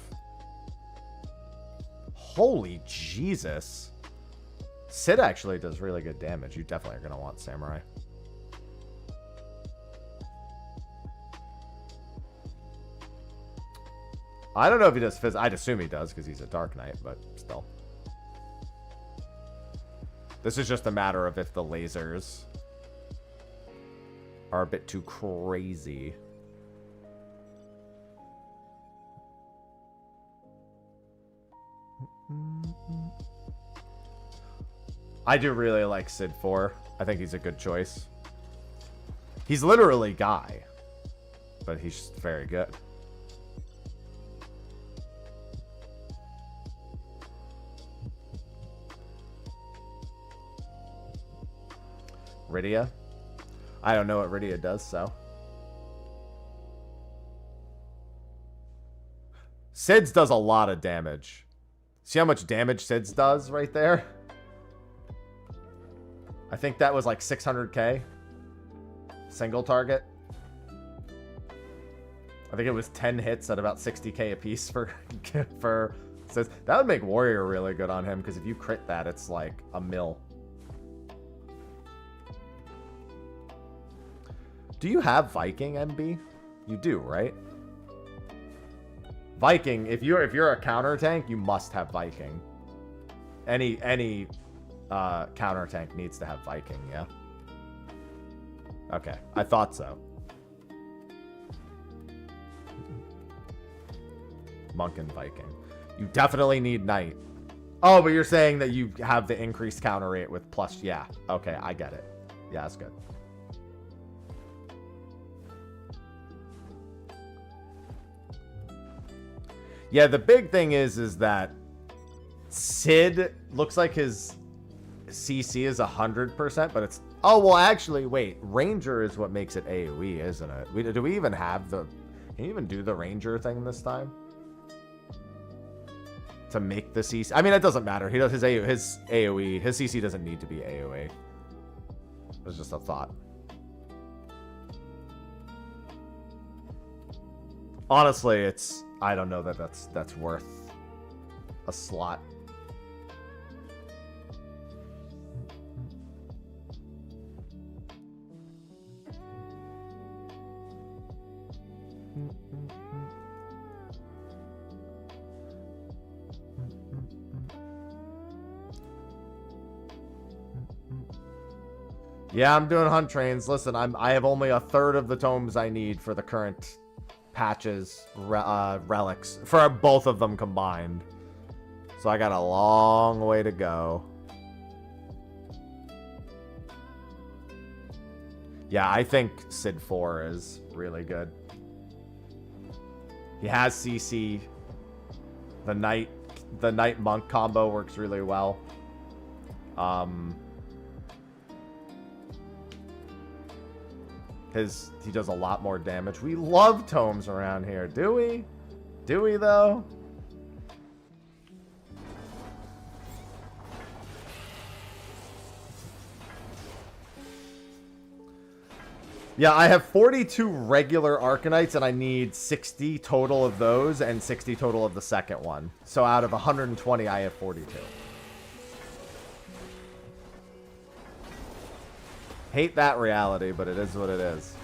Holy Jesus. Sid actually does really good damage. You definitely are going to want Samurai. I don't know if he does Fizz. I'd assume he does because he's a Dark Knight, but still. This is just a matter of if the lasers are a bit too crazy. I do really like Sid 4. I think he's a good choice. He's literally Guy, but he's just very good. Rydia? I don't know what Rydia does, so. Sid's does a lot of damage. See how much damage Sid's does right there? I think that was like 600k. Single target. I think it was 10 hits at about 60k a piece for says that would make Warrior really good on him, because if you crit that, it's like a mill. Do you have Viking, MB? You do, right? Viking, if you're a counter tank, you must have Viking. Any counter tank needs to have Viking, yeah? Okay, I thought so. Monk and Viking. You definitely need Knight. Oh, but you're saying that you have the increased counter rate with plus... Yeah, okay, I get it. Yeah, that's good. Yeah, the big thing is that Sid looks like his CC is 100%, but it's... Oh, well, actually, wait. Ranger is what makes it AoE, isn't it? Do we even have the... Can you even do the Ranger thing this time? To make the CC... I mean, it doesn't matter. He does his AoE. His CC doesn't need to be AoE. It was just a thought. Honestly, it's... I don't know that that's worth a slot. Yeah, I'm doing hunt trains. Listen, I have only a third of the tomes I need for the current patches, relics, for both of them combined. So I got a long way to go. Yeah, I think Sid 4 is really good. He has CC. The Knight Monk combo works really well. He does a lot more damage. We love tomes around here, do we? Do we, though? Yeah, I have 42 regular Arcanites, and I need 60 total of those and 60 total of the second one. So out of 120, I have 42. Hate that reality, but it is what it is.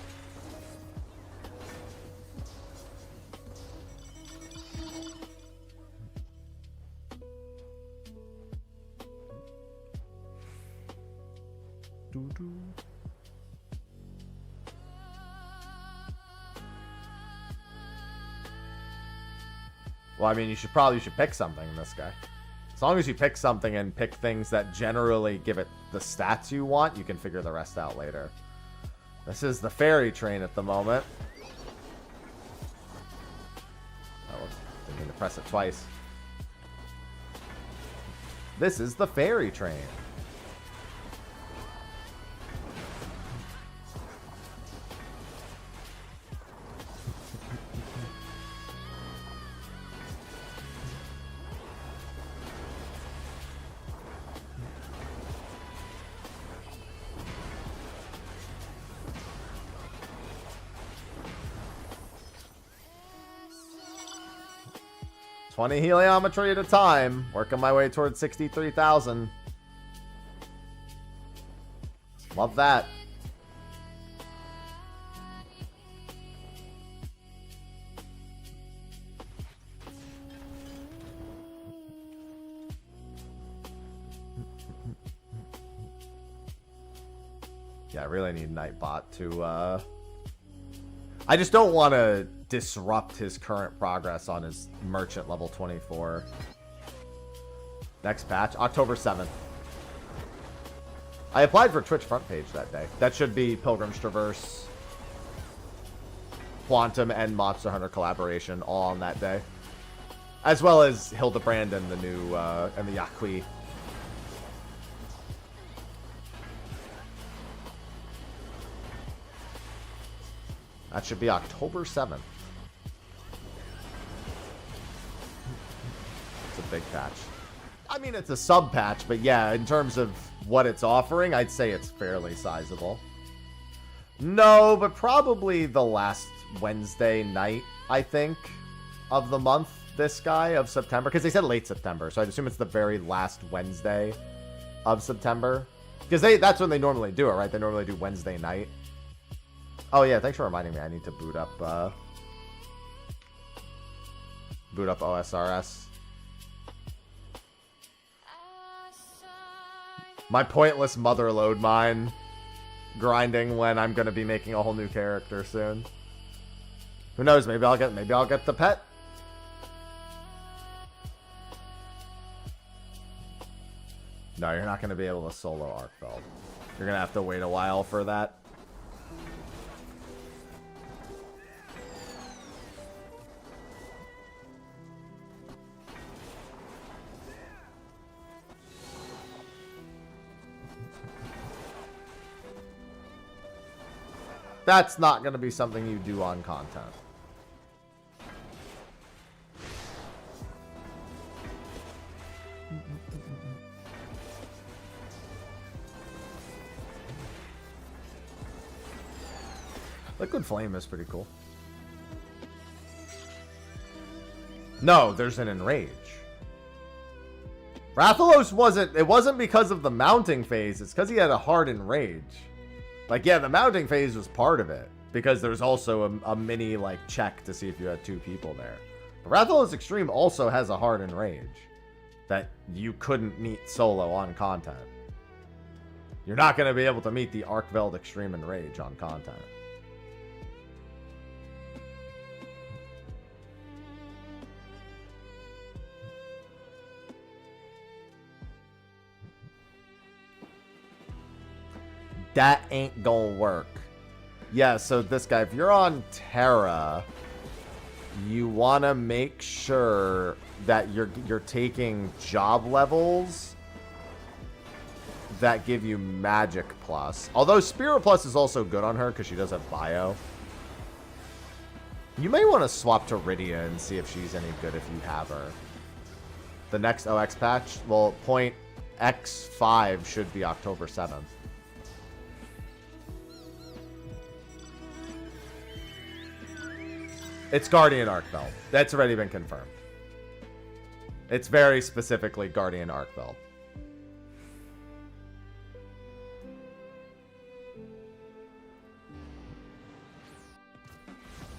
Well, I mean, you should pick something in this guy. As long as you pick something and pick things that generally give it the stats you want, you can figure the rest out later. This is the fairy train at the moment. Oh, didn't mean to press it twice. This is the fairy train. $20 heliometry at a time. Working my way towards 63,000. Love that. Yeah, I really need Nightbot to, I just don't want to disrupt his current progress on his merchant level 24. Next patch, October 7th. I applied for Twitch front page that day. That should be Pilgrim's Traverse, Quantum, and Monster Hunter collaboration all on that day. As well as Hildebrand and the new, and the Yaqui. That should be October 7th. It's a big patch. I mean, it's a sub patch, but yeah, in terms of what it's offering, I'd say it's fairly sizable. No, but probably the last Wednesday night, I think, of the month, this guy, of September. Because they said late September, so I'd assume it's the very last Wednesday of September. Because that's when they normally do it, right? They normally do Wednesday night. Oh, yeah, thanks for reminding me. I need to boot up OSRS. My pointless mother load mine grinding when I'm gonna be making a whole new character soon. Who knows? Maybe I'll get the pet. No, you're not gonna be able to solo Arkfeld. You're gonna have to wait a while for that. That's not going to be something you do on content. Liquid Flame is pretty cool. No, there's an Enrage. Rathalos wasn't because of the mounting phase, it's because he had a hard Enrage. Like, yeah, the mounting phase was part of it, because there's also a mini, like, check to see if you had 2 people there. But Rathalos Extreme also has a hard Enrage that you couldn't meet solo on content. You're not going to be able to meet the Arkveld Extreme Enrage on content. That ain't gonna work. Yeah, so this guy, if you're on Terra, you want to make sure that you're taking job levels that give you Magic Plus. Although Spirit Plus is also good on her because she does have Bio. You may want to swap to Rydia and see if she's any good if you have her. The next OX patch, well, point X5 should be October 7th. It's Guardian Arkfeld. That's already been confirmed. It's very specifically Guardian Arkfeld.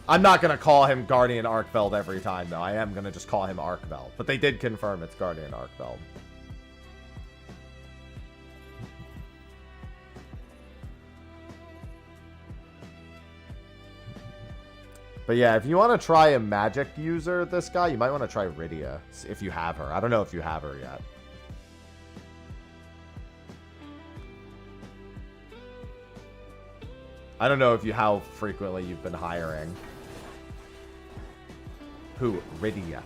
I'm not going to call him Guardian Arkfeld every time, though. I am going to just call him Arkfeld. But they did confirm it's Guardian Arkfeld. But yeah, if you want to try a magic user, this guy, you might want to try Rydia, if you have her. I don't know if you have her yet. I don't know if how frequently you've been hiring. Who? Rydia.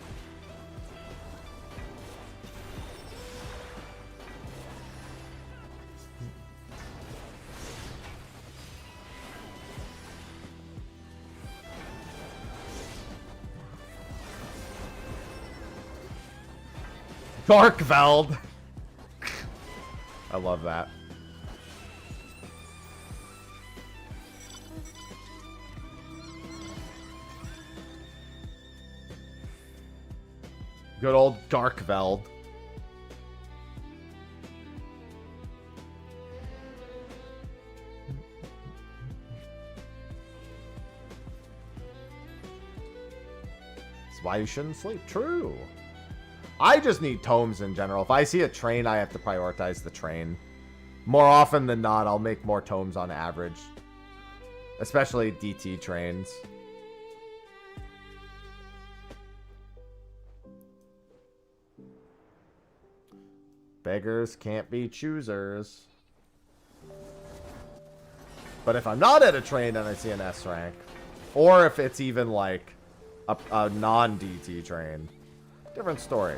Darkveld. I love that. Good old Darkveld. That's why you shouldn't sleep. True. I just need tomes in general. If I see a train, I have to prioritize the train. More often than not, I'll make more tomes on average. Especially DT trains. Beggars can't be choosers. But if I'm not at a train and I see an S rank, or if it's even like a non-DT train, different story.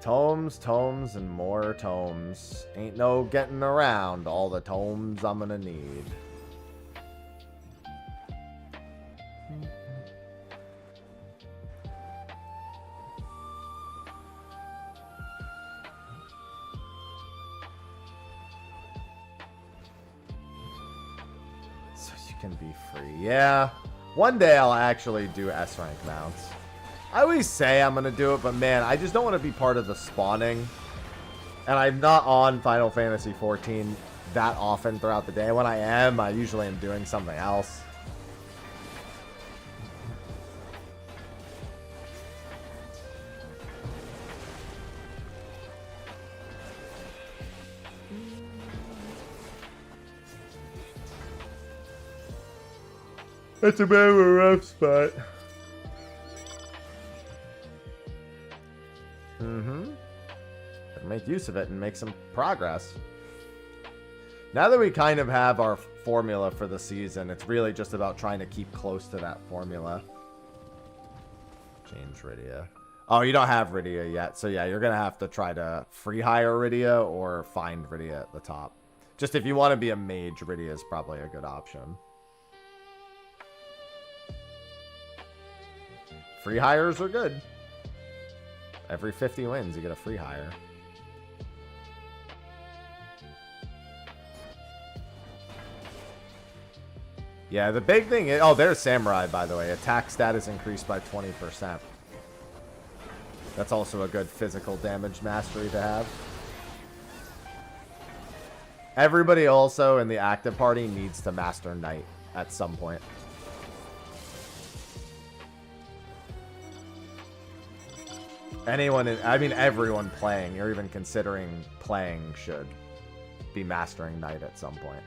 Tomes, tomes, and more tomes. Ain't no getting around all the tomes I'm gonna need. So you can be free. Yeah. One day I'll actually do S rank mounts. I always say I'm going to do it, but man, I just don't want to be part of the spawning. And I'm not on Final Fantasy XIV that often throughout the day. When I am, I usually am doing something else. It's a bit of a rough spot. Make use of it and make some progress. Now that we kind of have our formula for the season, it's really just about trying to keep close to that formula. Change Rydia. Oh, you don't have Rydia yet. So yeah, you're going to have to try to free hire Rydia or find Rydia at the top. Just if you want to be a mage, Rydia is probably a good option. Free hires are good. Every 50 wins, you get a free hire. Yeah, the big thing is... Oh, there's Samurai, by the way. Attack status increased by 20%. That's also a good physical damage mastery to have. Everybody also in the active party needs to master Knight at some point. Anyone, I mean everyone playing, or even considering playing, should be mastering Knight at some point.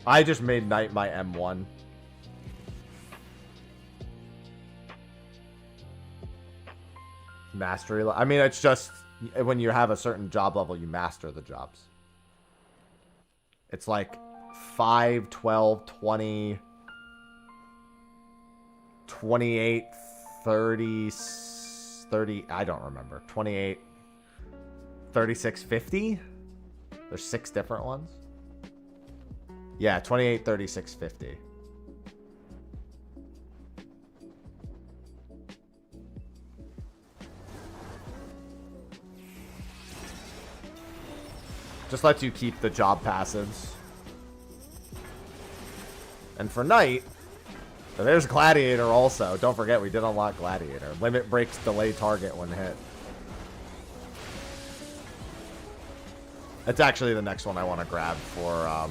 I just made Knight my M1. Mastery. I mean, it's just when you have a certain job level, you master the jobs. It's like 5, 12, 20, 28, 30, 30. I don't remember. 28, 36, 50. There's 6 different ones. Yeah, 28, 36, 50. Just lets you keep the job passives. And for Knight, there's Gladiator also. Don't forget, we did unlock Gladiator. Limit breaks delay target when hit. That's actually the next one I want to grab for,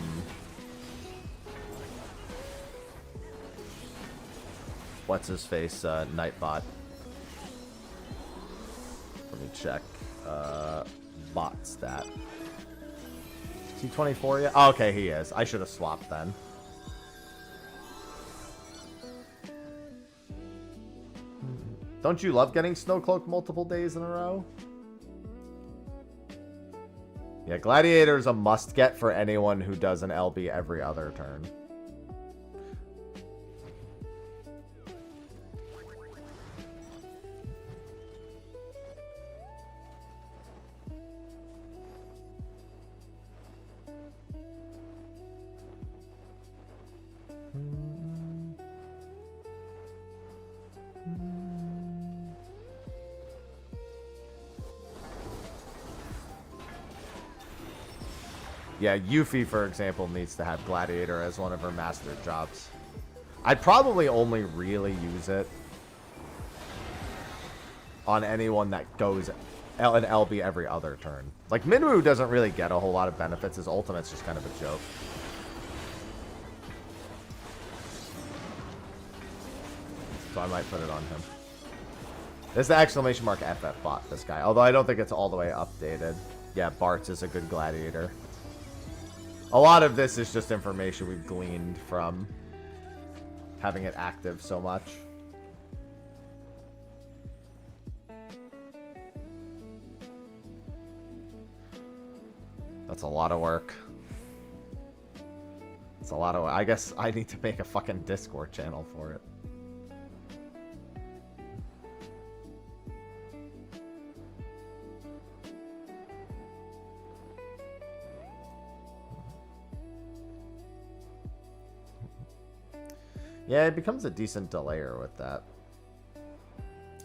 what's his face, Nightbot. Let me check. Bot stat. Is he 24 yet? Oh, okay, he is. I should have swapped then. Don't you love getting Snowcloak multiple days in a row? Yeah, Gladiator is a must-get for anyone who does an LB every other turn. Yeah, Yuffie, for example, needs to have Gladiator as one of her mastered jobs. I'd probably only really use it on anyone that goes an LB every other turn. Like, Minwoo doesn't really get a whole lot of benefits. His ultimate's just kind of a joke. So I might put it on him. This is the exclamation mark FF bot, this guy. Although I don't think it's all the way updated. Yeah, Bart's is a good Gladiator. A lot of this is just information we've gleaned from having it active so much. That's a lot of work. It's a lot of... I guess I need to make a fucking Discord channel for it. Yeah, it becomes a decent delayer with that.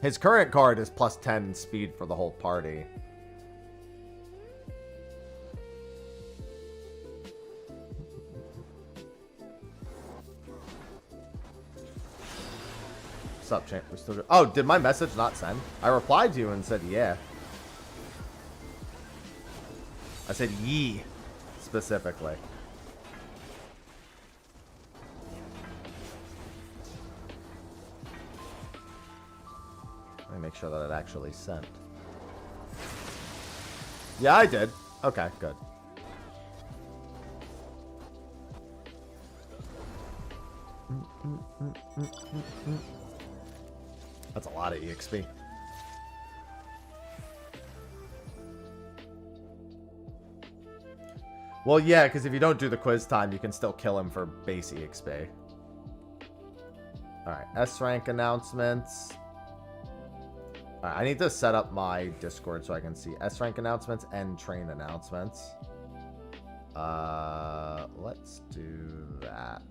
His current card is plus 10 speed for the whole party. What's up, champ? We're still good. Oh, did my message not send? I replied to you and said yeah. I said ye specifically. Let me make sure that it actually sent. Yeah, I did. Okay, good. That's a lot of EXP. Well, yeah, because if you don't do the quiz time, you can still kill him for base EXP. Alright, S-rank announcements. Alright, I need to set up my Discord so I can see S-rank announcements and train announcements. Let's do that.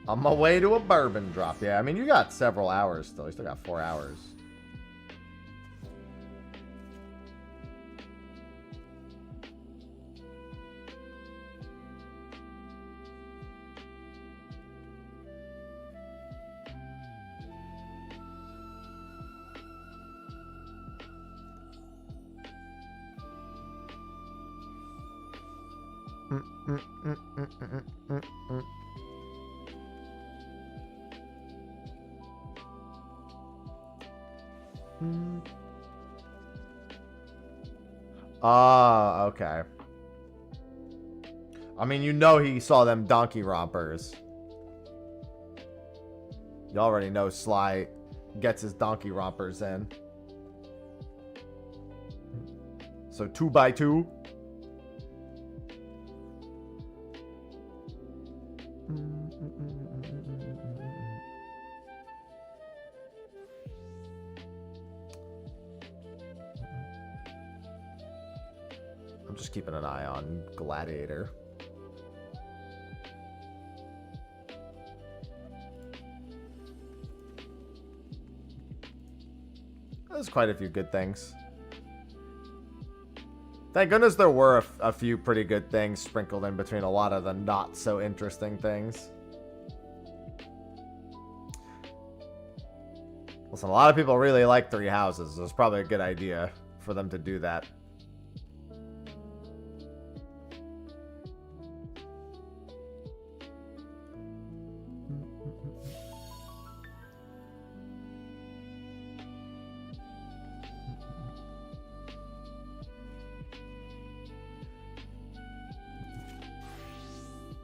On my way to a bourbon drop. Yeah, I mean, you got several hours still. You still got 4 hours. Ah, okay. I mean, you know he saw them donkey rompers. You already know Sly gets his donkey rompers in. So 2x2. I'm just keeping an eye on Gladiator. There's quite a few good things. Thank goodness there were a few pretty good things sprinkled in between a lot of the not so interesting things. Listen, a lot of people really like Three Houses. It was probably a good idea for them to do that.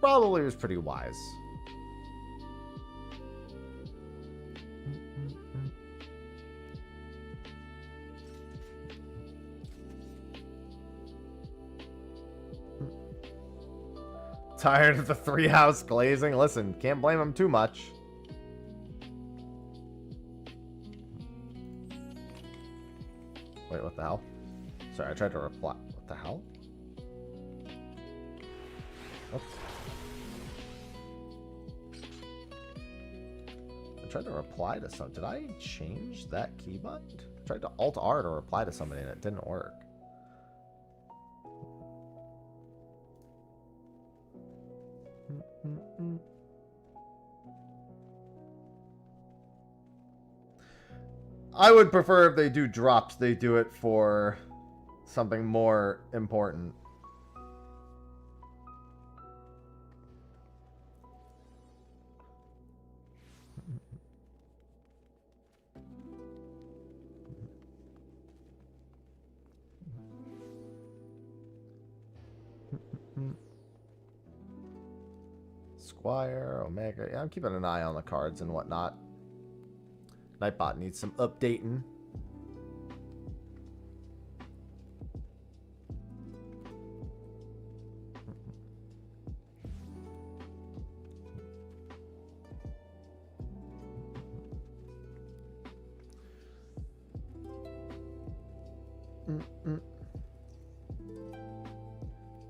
Probably was pretty wise. Tired of the three house glazing? Listen, can't blame him too much. Wait, what the hell? Sorry, I tried to reply. What the hell? Oops. I tried to reply to some. Did I change that key button? I tried to Alt-R to reply to somebody and it didn't work. I would prefer if they do drops, they do it for something more important. Squire, Omega. Yeah, I'm keeping an eye on the cards and whatnot. Nightbot needs some updating.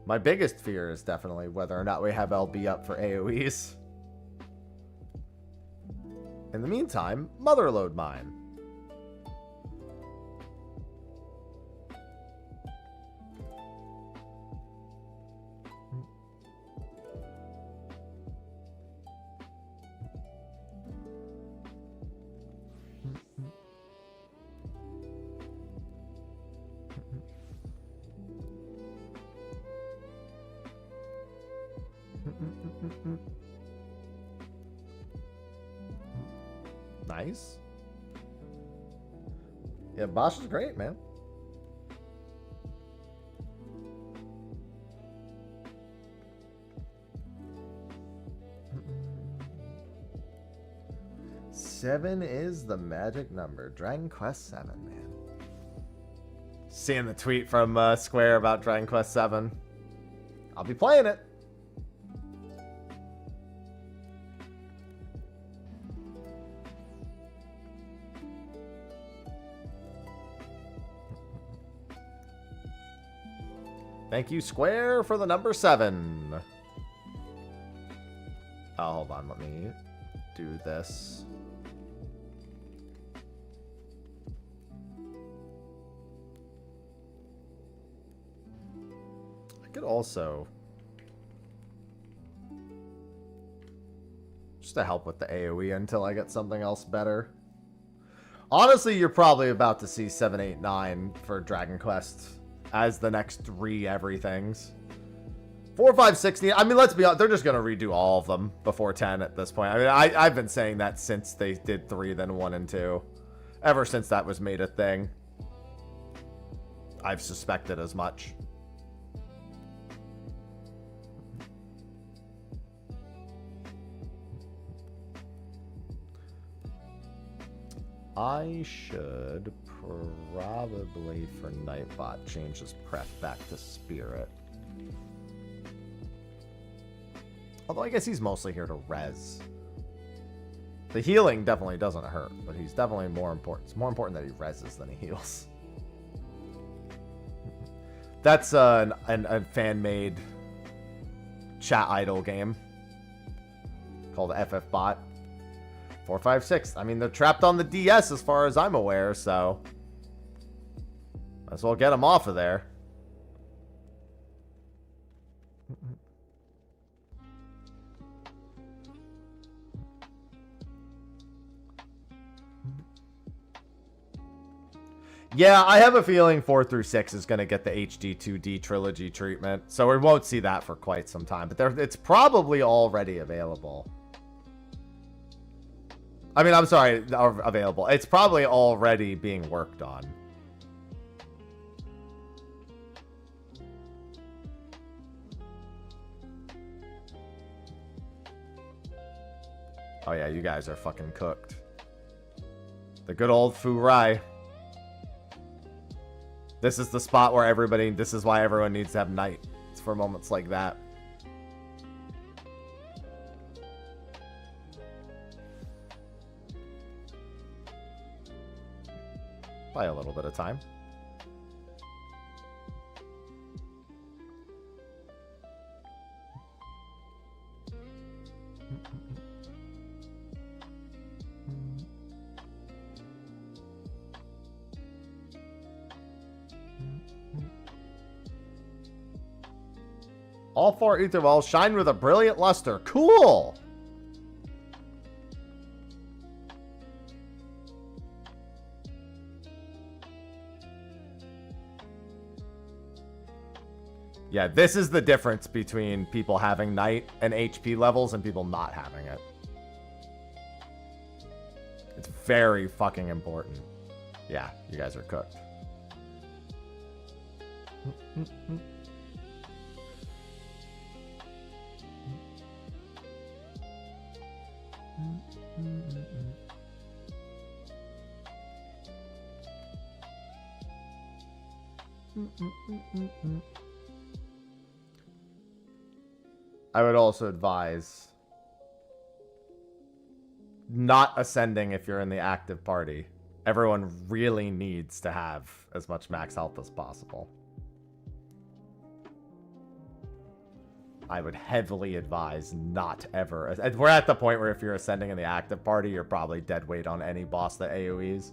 My biggest fear is definitely whether or not we have LB up for AoEs. In the meantime, motherload mine. Nice. Yeah, Bosch is great, man. Seven is the magic number. Dragon Quest 7, man. Seeing the tweet from Square about Dragon Quest 7. I'll be playing it. Thank you, Square, for the number 7. Oh, hold on. Let me do this. I could also, just to help with the AoE until I get something else better. Honestly, you're probably about to see 7, 8, 9 for Dragon Quest as the next 3 everythings. 4, 5, 6. I mean, let's be honest, they're just going to redo all of them before 10 at this point. I mean, I've been saying that since they did 3, then 1 and 2. Ever since that was made a thing. I've suspected as much. I should probably, for Nightbot, change his pref back to Spirit. Although I guess he's mostly here to res. The healing definitely doesn't hurt, but he's definitely more important. It's more important that he reses than he heals. That's a fan-made chat idol game called FFBot. 4, 5, 6. I mean, they're trapped on the DS as far as I'm aware, so might as well get them off of there. Yeah, I have a feeling 4 through 6 is going to get the HD 2D trilogy treatment, so we won't see that for quite some time, but it's probably already available. I mean, I'm sorry, available. It's probably already being worked on. Oh yeah, you guys are fucking cooked. The good old Fu Rai. This is the spot where everybody, this is why everyone needs to have night. It's for moments like that. By a little bit of time. All 4 ether balls shine with a brilliant luster. Cool! Yeah, this is the difference between people having night and HP levels and people not having it. It's very fucking important. Yeah, you guys are cooked. I would also advise not ascending if you're in the active party. Everyone really needs to have as much max health as possible. I would heavily advise not ever. We're at the point where if you're ascending in the active party, you're probably dead weight on any boss that AoEs.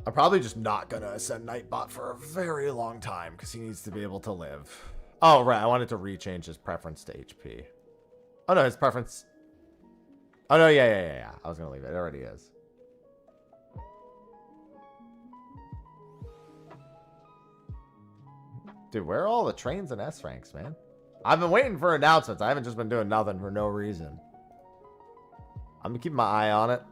I'm probably just not gonna ascend Nightbot for a very long time because he needs to be able to live. Oh, right. I wanted to rechange his preference to HP. Oh, no. His preference... Oh, no. Yeah. I was gonna leave it. It already is. Dude, where are all the trains and S ranks, man? I've been waiting for announcements. I haven't just been doing nothing for no reason. I'm gonna keep my eye on it.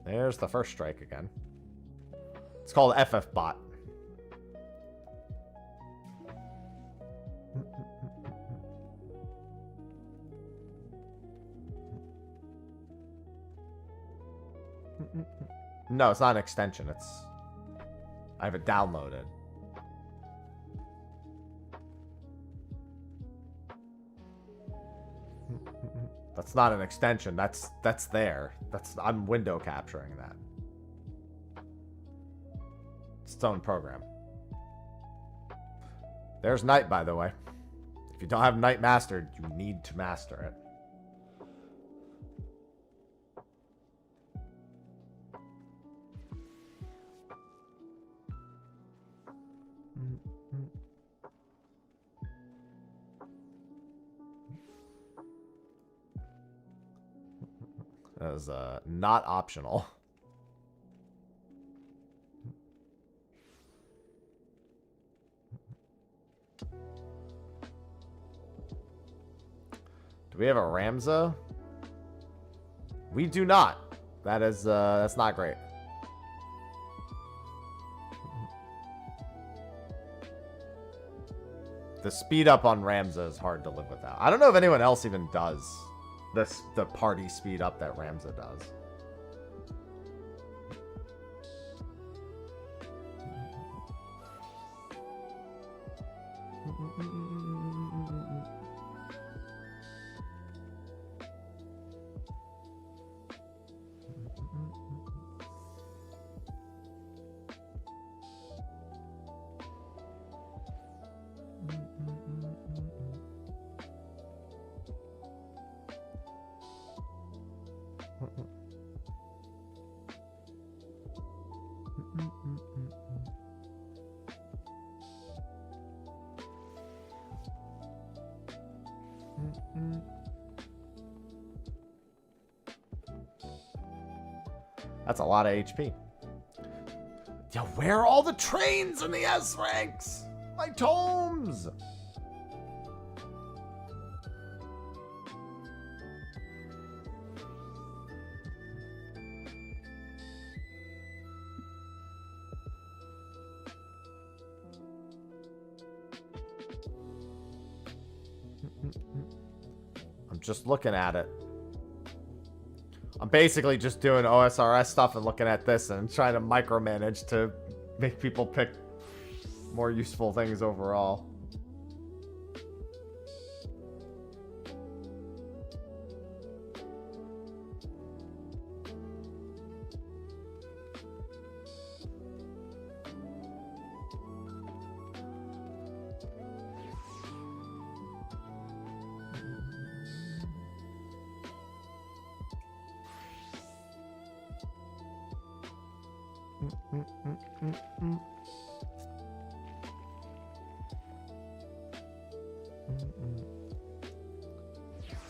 There's the first strike again. It's called FFBot. No, it's not an extension. I have it downloaded. That's not an extension. That's there. I'm window capturing that. It's its own program. There's Night, by the way. If you don't have Night mastered, you need to master it. That is not optional. Do we have a Ramza? We do not. That's not great. The speed up on Ramza is hard to live without. I don't know if anyone else even does the party speed up that Ramza does. That's a lot of HP. Yo, where are all the trains in the S ranks? My tomes! I'm just looking at it. I'm basically just doing OSRS stuff and looking at this and trying to micromanage to make people pick more useful things overall.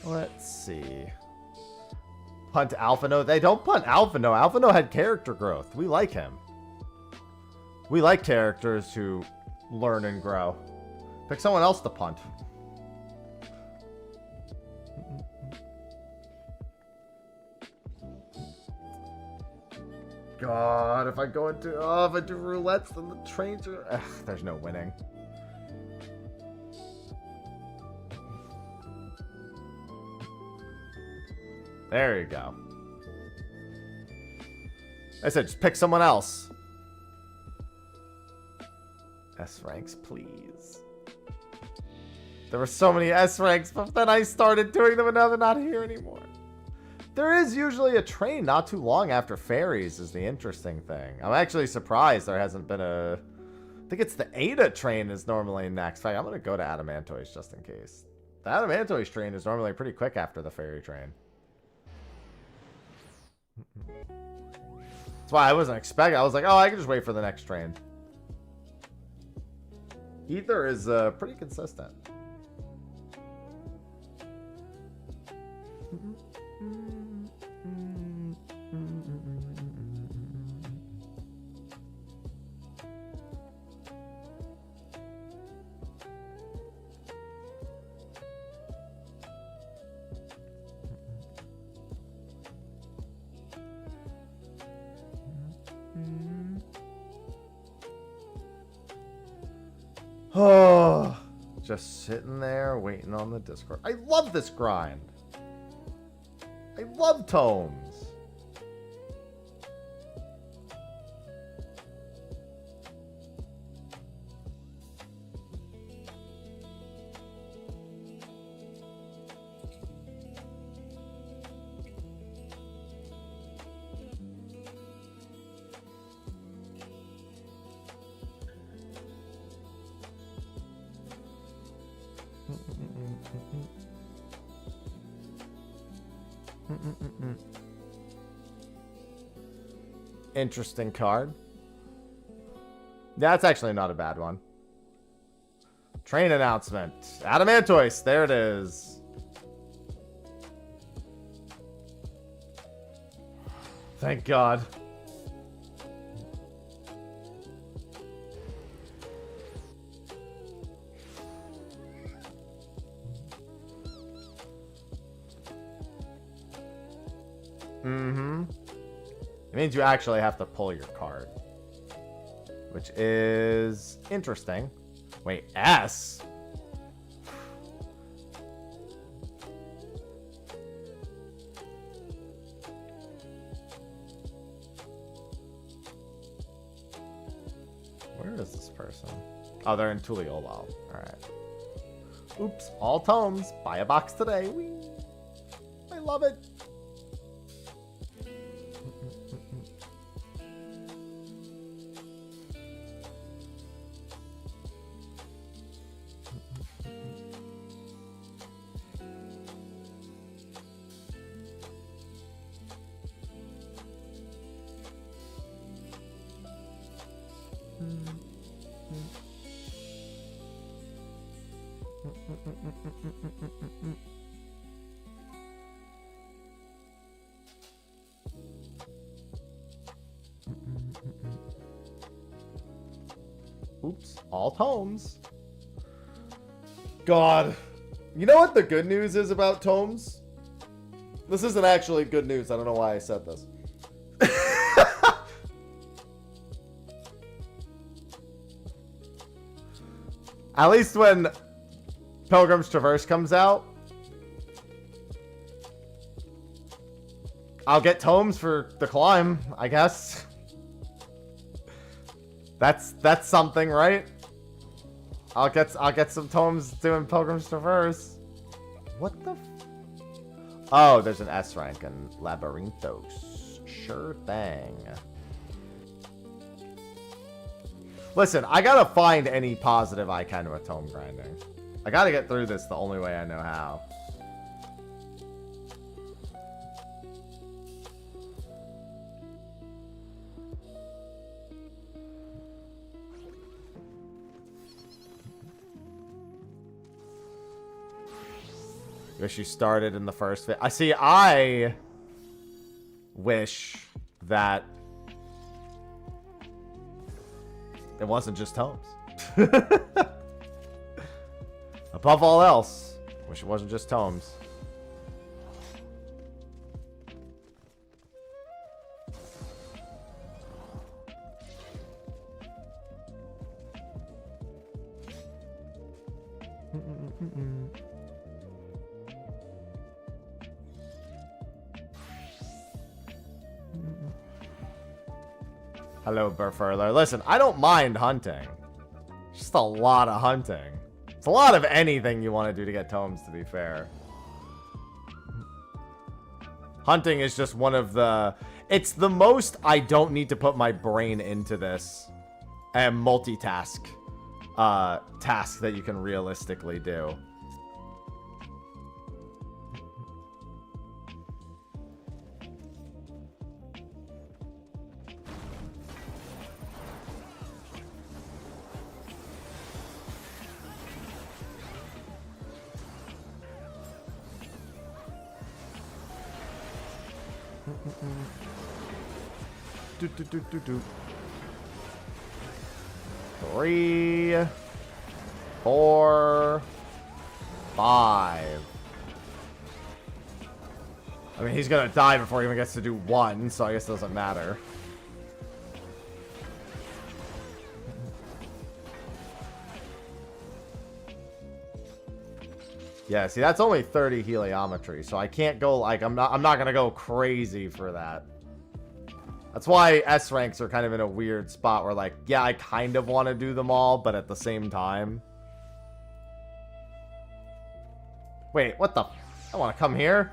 Let's see. Punt Alphino. They don't punt Alphino. Alphino had character growth. We like him. We like characters who learn and grow. Pick someone else to punt. God, if I go into if I do roulettes, then the trains are. Ugh, there's no winning. There you go. I said just pick someone else. S ranks, please. There were so many S ranks, but then I started doing them and now they're not here anymore. There is usually a train not too long after fairies is the interesting thing. I'm actually surprised there hasn't been a... I think it's the Ada train is normally next. In fact, I'm going to go to Adamantoise just in case. The Adamantoise train is normally pretty quick after the fairy train. That's why I wasn't expecting. I was like, oh, I can just wait for the next train. Ether is pretty consistent. Oh, just sitting there waiting on the Discord. I love this grind. I love tomes. Interesting card. That's actually not a bad one. Train announcement. Adamantoise. There it is. Thank God. Mm-hmm. It means you actually have to pull your card. Which is interesting. Wait, S? Where is this person? Oh, they're in Tuliolal. Alright. Oops, all tomes. Buy a box today. Whee! I love it. Oops, all tomes. God. You know what the good news is about tomes? This isn't actually good news. I don't know why I said this. At least when Pilgrim's Traverse comes out, I'll get tomes for the climb, I guess. That's something, right? I'll get some tomes doing Pilgrim's Traverse. What the? Oh, there's an S rank in Labyrinthos. Sure thing. Listen, I gotta find any positive I can with tome grinding. I gotta get through this the only way I know how. Wish you started in the first I see. I wish that it wasn't just tomes. Above all else, wish it wasn't just tomes. Hello, Burfurler. Listen, I don't mind hunting. It's just a lot of hunting. It's a lot of anything you want to do to get tomes, to be fair. Hunting is just one of the... It's the most I don't need to put my brain into this and multitask task that you can realistically do. Do, do, do, do, do. 3, 4, 5. I mean, he's gonna die before he even gets to do 1, so I guess it doesn't matter. Yeah, see, that's only 30 heliometry, so I can't go, like, I'm not gonna go crazy for that. That's why S ranks are kind of in a weird spot where, like, yeah, I kind of want to do them all, but at the same time. Wait, what the? I want to come here?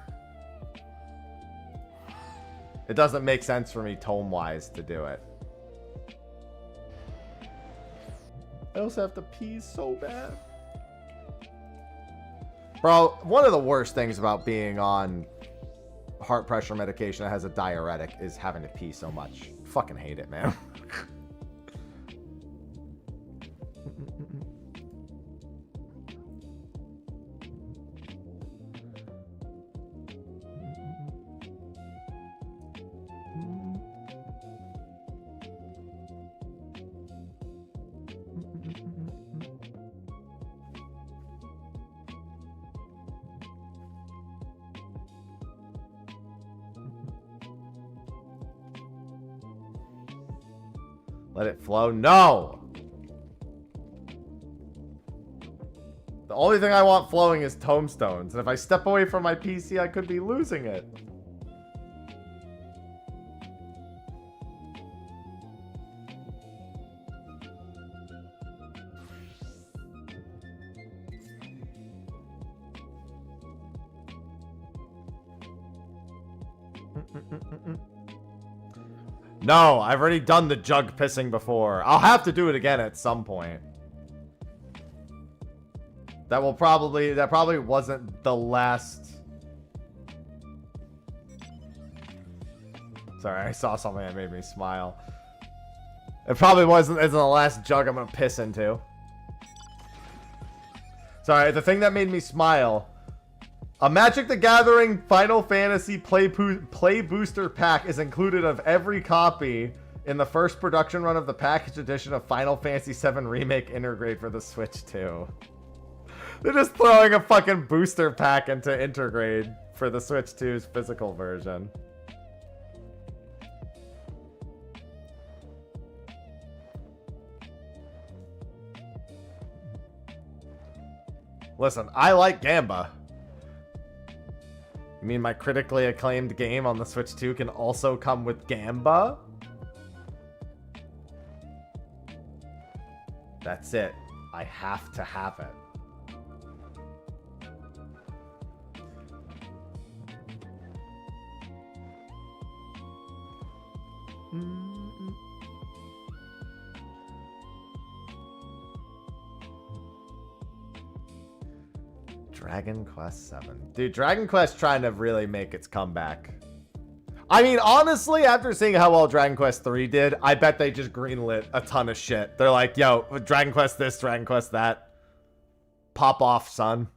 It doesn't make sense for me tome-wise to do it. I also have to pee so bad. Bro, one of the worst things about being on heart pressure medication that has a diuretic is having to pee so much. Fucking hate it, man. Let it flow. No! The only thing I want flowing is tomestones. And if I step away from my PC, I could be losing it. No, I've already done the jug pissing before. I'll have to do it again at some point. That probably wasn't the last. Sorry, I saw something that made me smile. It probably isn't the last jug I'm gonna piss into. Sorry, the thing that made me smile. A Magic the Gathering Final Fantasy Play Booster Pack is included of every copy in the first production run of the package edition of Final Fantasy VII Remake Intergrade for the Switch 2. They're just throwing a fucking booster pack into Intergrade for the Switch 2's physical version. Listen, I like Gamba. You mean my critically acclaimed game on the Switch 2 can also come with Gamba? That's it. I have to have it. Dragon Quest VII. Dude, Dragon Quest trying to really make its comeback. I mean, honestly, after seeing how well Dragon Quest III did, I bet they just greenlit a ton of shit. They're like, yo, Dragon Quest this, Dragon Quest that. Pop off, son.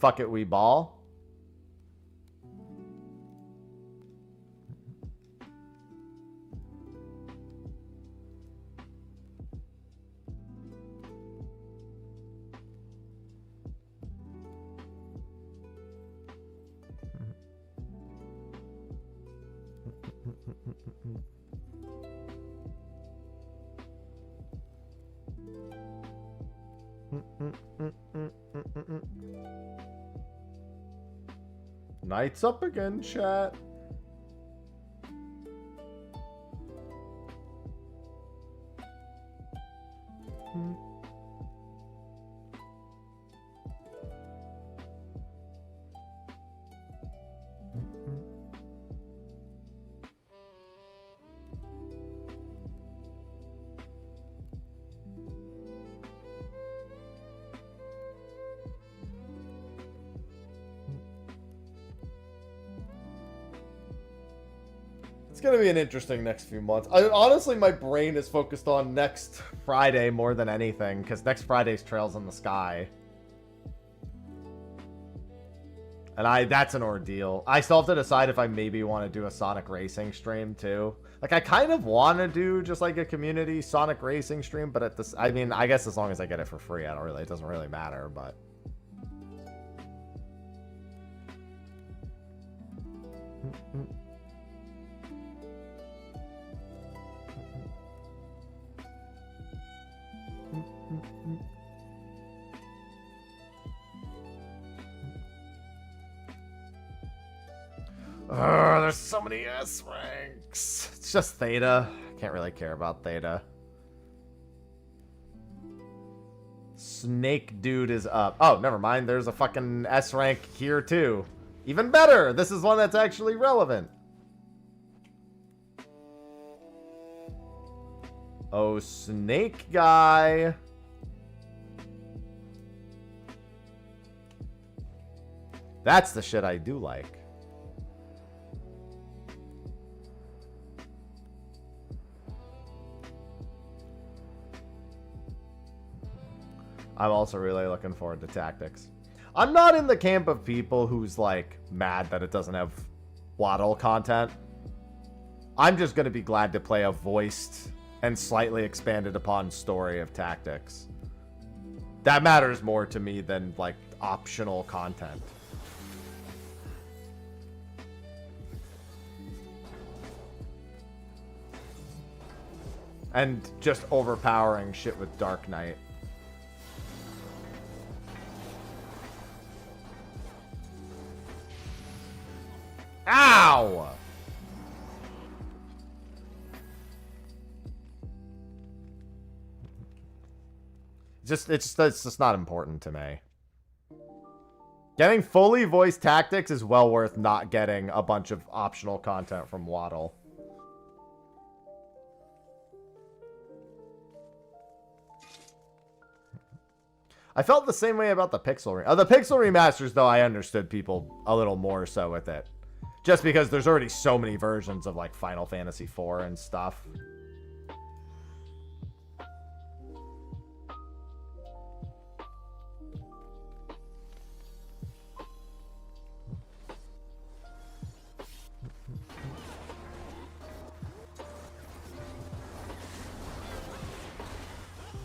Fuck it, we ball. Night's up again, chat. It's gonna be an interesting next few months. Honestly, my brain is focused on next Friday more than anything, because next Friday's Trails in the Sky. And that's an ordeal. I still have to decide if I maybe want to do a Sonic Racing stream too. Like, I kind of want to do just like a community Sonic Racing stream, but at this, I mean, I guess as long as I get it for free, it doesn't really matter, but. There's so many S ranks. It's just Theta. Can't really care about Theta. Snake Dude is up. Oh, never mind. There's a fucking S rank here too. Even better. This is one that's actually relevant. Oh, Snake Guy. That's the shit I do like. I'm also really looking forward to Tactics. I'm not in the camp of people who's like mad that it doesn't have Waddle content. I'm just going to be glad to play a voiced and slightly expanded upon story of Tactics. That matters more to me than like optional content. And just overpowering shit with Dark Knight. Ow! It's just not important to me. Getting fully voiced Tactics is well worth not getting a bunch of optional content from Waddle. I felt the same way about the Pixel the Pixel remasters, though. I understood people a little more so with it. Just because there's already so many versions of like Final Fantasy IV and stuff.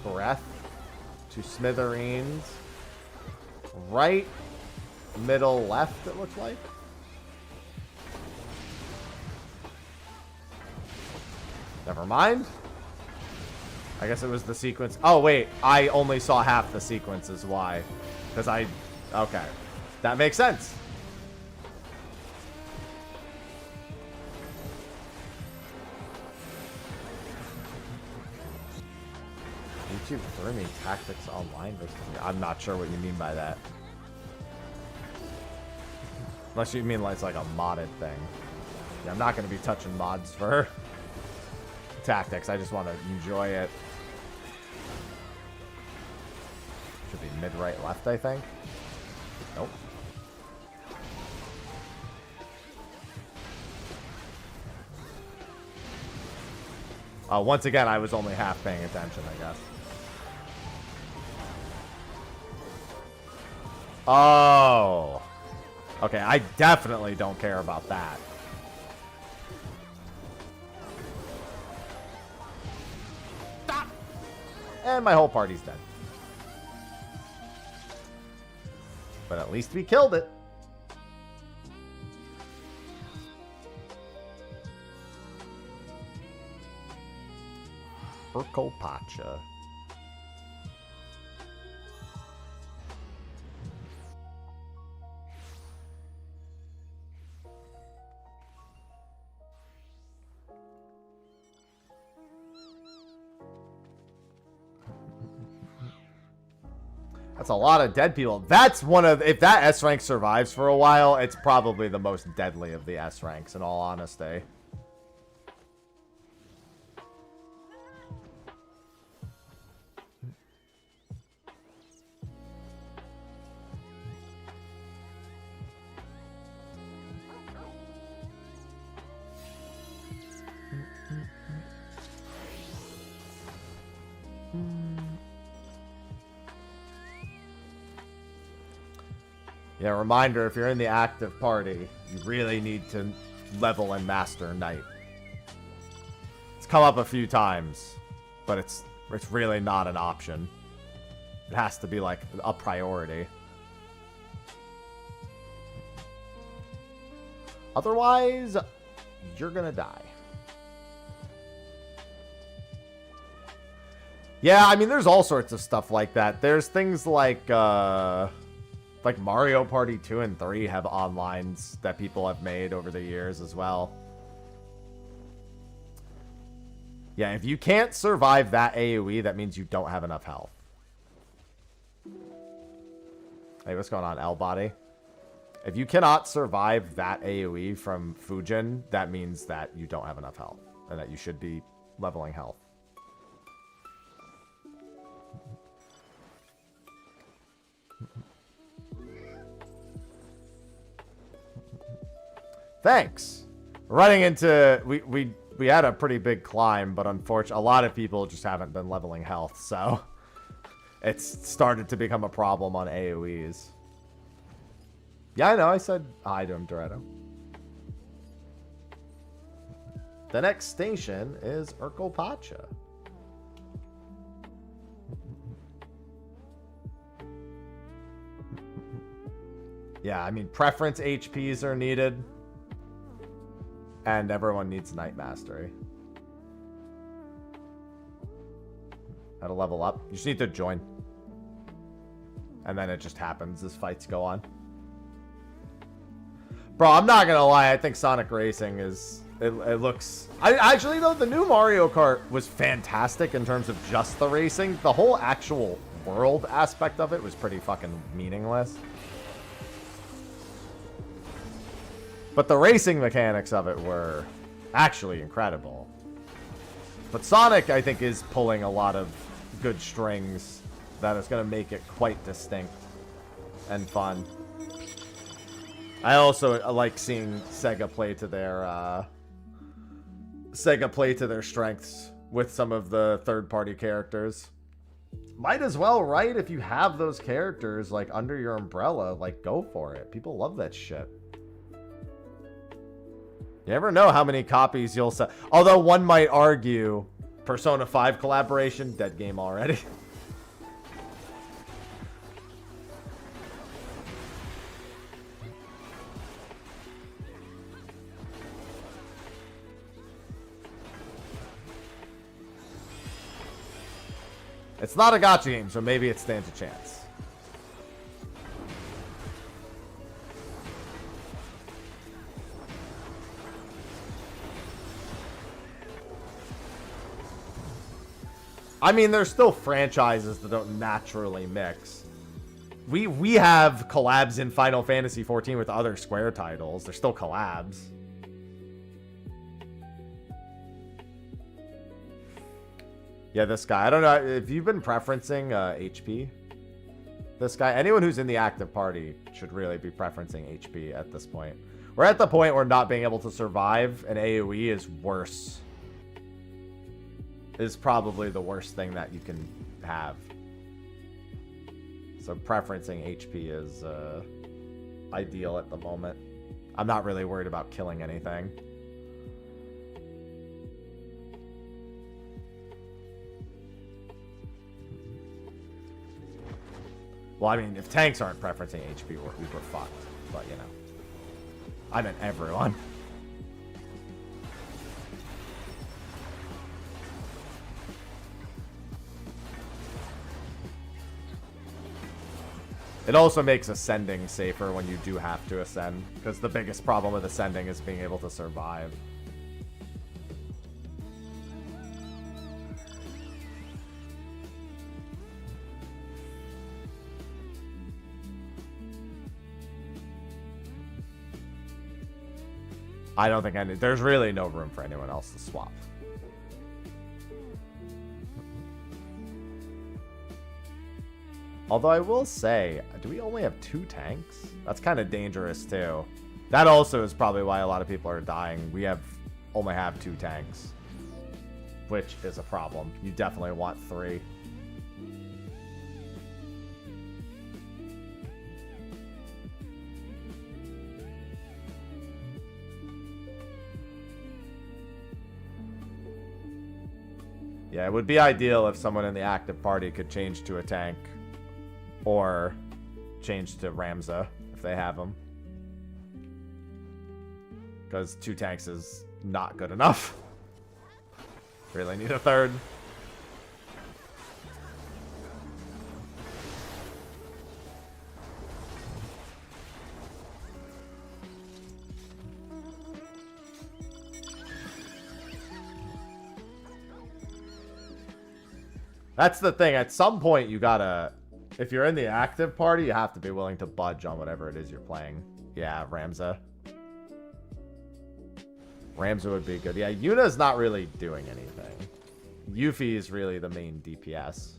Breath to smithereens. Right, middle, left, it looks like. Never mind. I guess it was the sequence. Oh, wait. I only saw half the sequence is why. Because okay. That makes sense. YouTube threw me Tactics Online versus me. I'm not sure what you mean by that. Unless you mean like it's like a modded thing. Yeah, I'm not going to be touching mods for Tactics. I just want to enjoy it. Should be mid, right, left, I think. Nope. Once again, I was only half paying attention, I guess. Oh. Okay, I definitely don't care about that. Stop! And my whole party's dead. But at least we killed it. Urkopacha. That's a lot of dead people. That's one of... If that S rank survives for a while, it's probably the most deadly of the S ranks, in all honesty. Yeah, reminder, if you're in the active party, you really need to level and master Knight. It's come up a few times, but it's really not an option. It has to be, like, a priority. Otherwise, you're gonna die. Yeah, I mean, there's all sorts of stuff like that. There's things like Mario Party 2 and 3 have onlines that people have made over the years as well. Yeah, if you can't survive that AoE, that means you don't have enough health. Hey, what's going on, L-Body? If you cannot survive that AoE from Fujin, that means that you don't have enough health and that you should be leveling health. Thanks. Running into... We had a pretty big climb, but unfortunately, a lot of people just haven't been leveling health, so... It's started to become a problem on AoEs. Yeah, I know. I said hi to him, Doretto. The next station is Urkopacha. Yeah, I mean, preference HPs are needed. And everyone needs Night Mastery. How to level up? You just need to join. And then it just happens as fights go on. Bro, I'm not gonna lie. I think Sonic Racing is... It looks... Actually, though, the new Mario Kart was fantastic in terms of just the racing. The whole actual world aspect of it was pretty fucking meaningless. But the racing mechanics of it were actually incredible. But Sonic, I think, is pulling a lot of good strings that is going to make it quite distinct and fun. I also like seeing Sega play to their strengths with some of the third-party characters. Might as well, right? If you have those characters like under your umbrella, like go for it. People love that shit. You never know how many copies you'll sell. Although one might argue, Persona 5 collaboration, dead game already. It's not a gacha game, so maybe it stands a chance. I mean, there's still franchises that don't naturally mix. We have collabs in Final Fantasy XIV with other Square titles. They're still collabs. Yeah, this guy. I don't know if you've been preferencing HP. This guy. Anyone who's in the active party should really be preferencing HP at this point. We're at the point where not being able to survive an AoE is worse. Is probably the worst thing that you can have. So preferencing HP is ideal at the moment. I'm not really worried about killing anything. Well, I mean, if tanks aren't preferencing HP, we're fucked. But, you know. I meant everyone. It also makes ascending safer when you do have to ascend, because the biggest problem with ascending is being able to survive. I don't think there's really no room for anyone else to swap. Although I will say, do we only have 2 tanks? That's kind of dangerous too. That also is probably why a lot of people are dying. We only have 2 tanks, which is a problem. You definitely want 3. Yeah, it would be ideal if someone in the active party could change to a tank. Or change to Ramza, if they have them. Because 2 tanks is not good enough. Really need a 3rd. That's the thing. At some point, you gotta... If you're in the active party, you have to be willing to budge on whatever it is you're playing. Yeah, Ramza. Ramza would be good. Yeah, Yuna's not really doing anything. Yuffie is really the main DPS.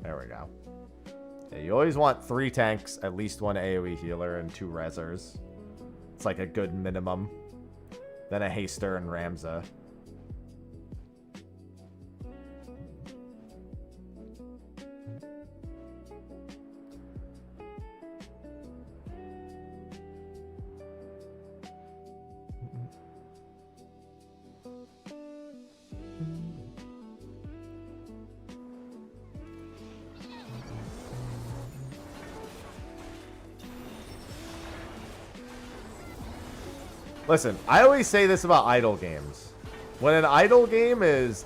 There we go. Yeah, you always want 3 tanks, at least 1 AoE healer, and 2 rezzers. It's like a good minimum. Then a haster and Ramza. Listen, I always say this about idle games. When an idle game is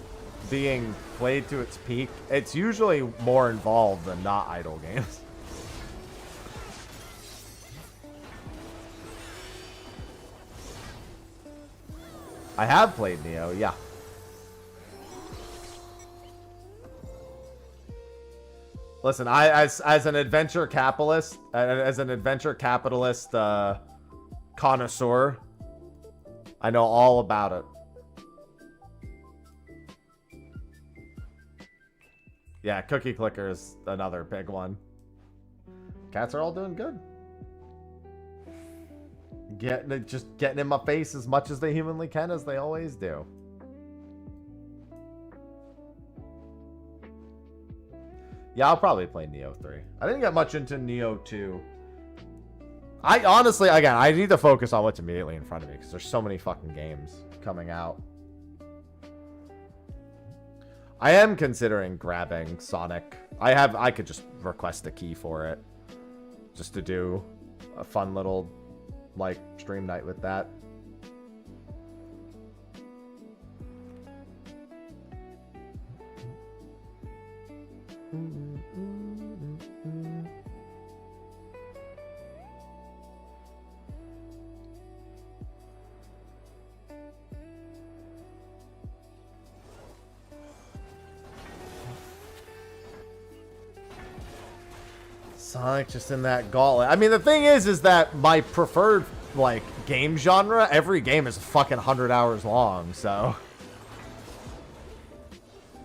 being played to its peak, it's usually more involved than not idle games. I have played Neo, yeah. Listen, as an adventure capitalist, connoisseur, I know all about it. Yeah, Cookie Clicker is another big one. Cats are all doing good. Just getting in my face as much as they humanly can, as they always do. Yeah, I'll probably play Neo 3. I didn't get much into Neo 2. I honestly, again, I need to focus on what's immediately in front of me because there's so many fucking games coming out. I am considering grabbing Sonic. I could just request a key for it. Just to do a fun little, like, stream night with that. Sonic just in that gauntlet. I mean, the thing is that my preferred, like, game genre, every game is fucking 100 hours long, so...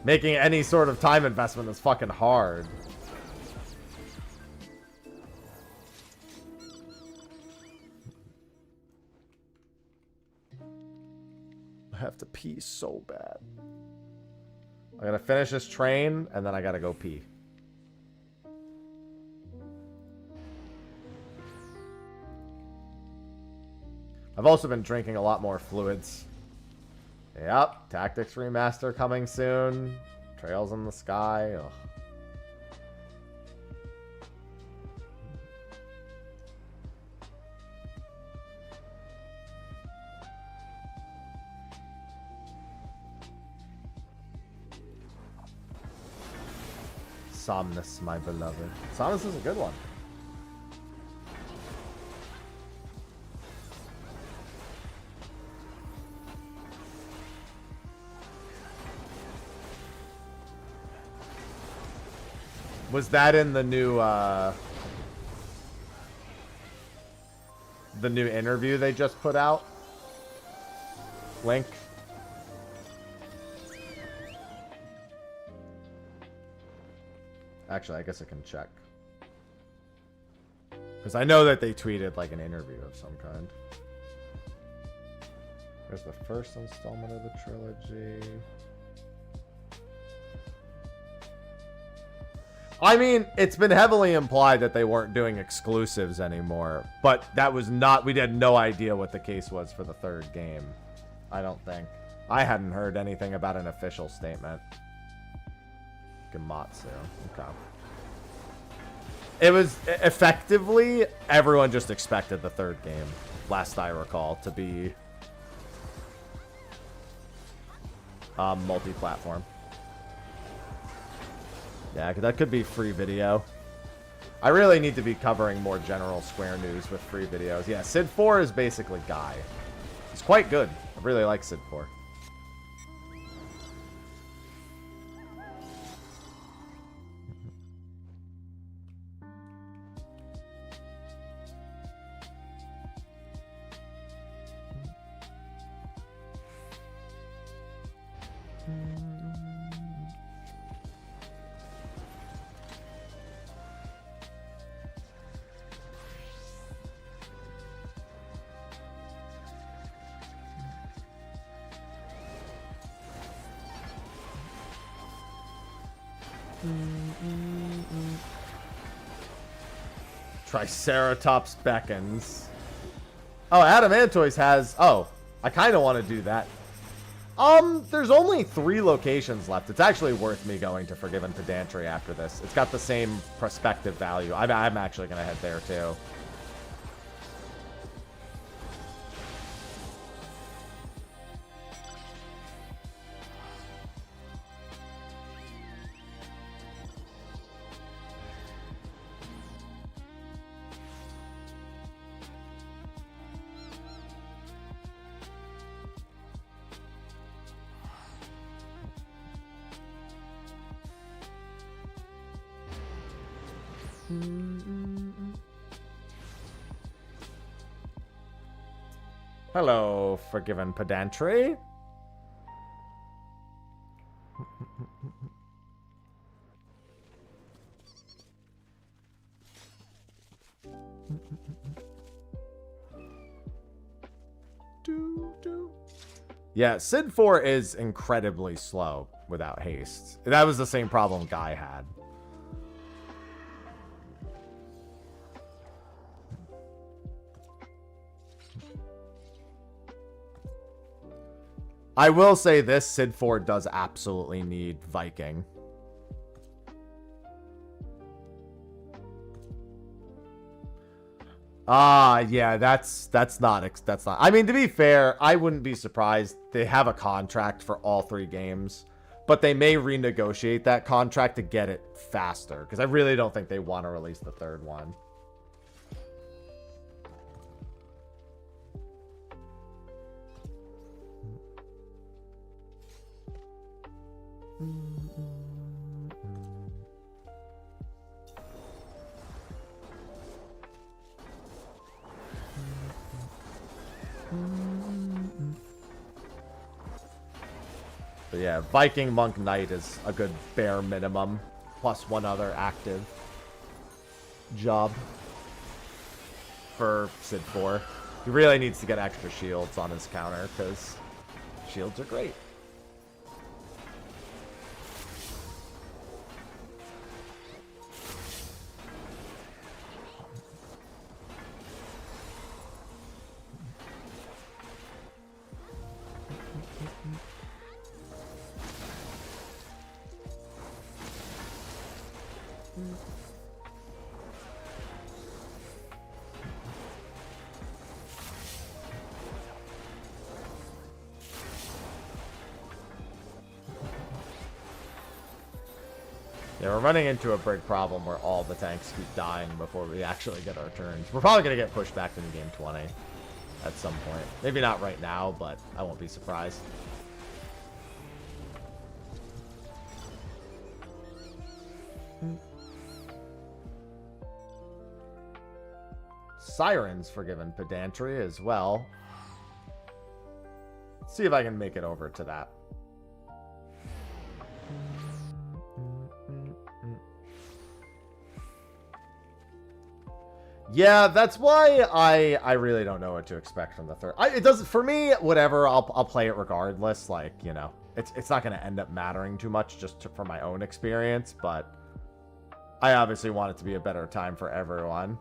Making any sort of time investment is fucking hard. I have to pee so bad. I gotta finish this train, and then I gotta go pee. I've also been drinking a lot more fluids. Yep, Tactics Remaster coming soon. Trails in the Sky. Ugh. Somnus, my beloved. Somnus is a good one. Was that in the new interview they just put out? Link? Actually, I guess I can check. Because I know that they tweeted like an interview of some kind. There's the first installment of the trilogy. I mean, it's been heavily implied that they weren't doing exclusives anymore, but that was not, we had no idea what the case was for the third game. I don't think. I hadn't heard anything about an official statement. Gamatsu. Okay. It was effectively, everyone just expected the third game, last I recall, to be multi-platform. Yeah, that could be free video. I really need to be covering more general Square news with free videos. Yeah, Sid 4 is basically Guy. It's quite good. I really like Sid 4. Triceratops beckons. Oh, Adamantoise has... Oh, I kind of want to do that. There's only 3 locations left. It's actually worth me going to Forgiven Pedantry after this. It's got the same prospective value. I'm actually going to head there, too. Hello, Forgiven Pedantry. Yeah, Sid 4 is incredibly slow without haste. That was the same problem Guy had. I will say this, Sid 4 does absolutely need Viking. Yeah, that's not. I mean, to be fair, I wouldn't be surprised. They have a contract for all 3 games, but they may renegotiate that contract to get it faster, because I really don't think they want to release the 3rd one. But yeah, Viking Monk Knight is a good bare minimum, plus 1 other active job for Sid 4. He really needs to get extra shields on his counter, because shields are great. Yeah, we're running into a big problem where all the tanks keep dying before we actually get our turns. We're probably going to get pushed back into game 20 at some point. Maybe not right now, but I won't be surprised. Siren's forgiven pedantry as well. Let's see if I can make it over to that. Yeah, that's why I really don't know what to expect from the third. It doesn't, for me, whatever, I'll play it regardless. Like, you know, it's not going to end up mattering too much just for my own experience, but I obviously want it to be a better time for everyone.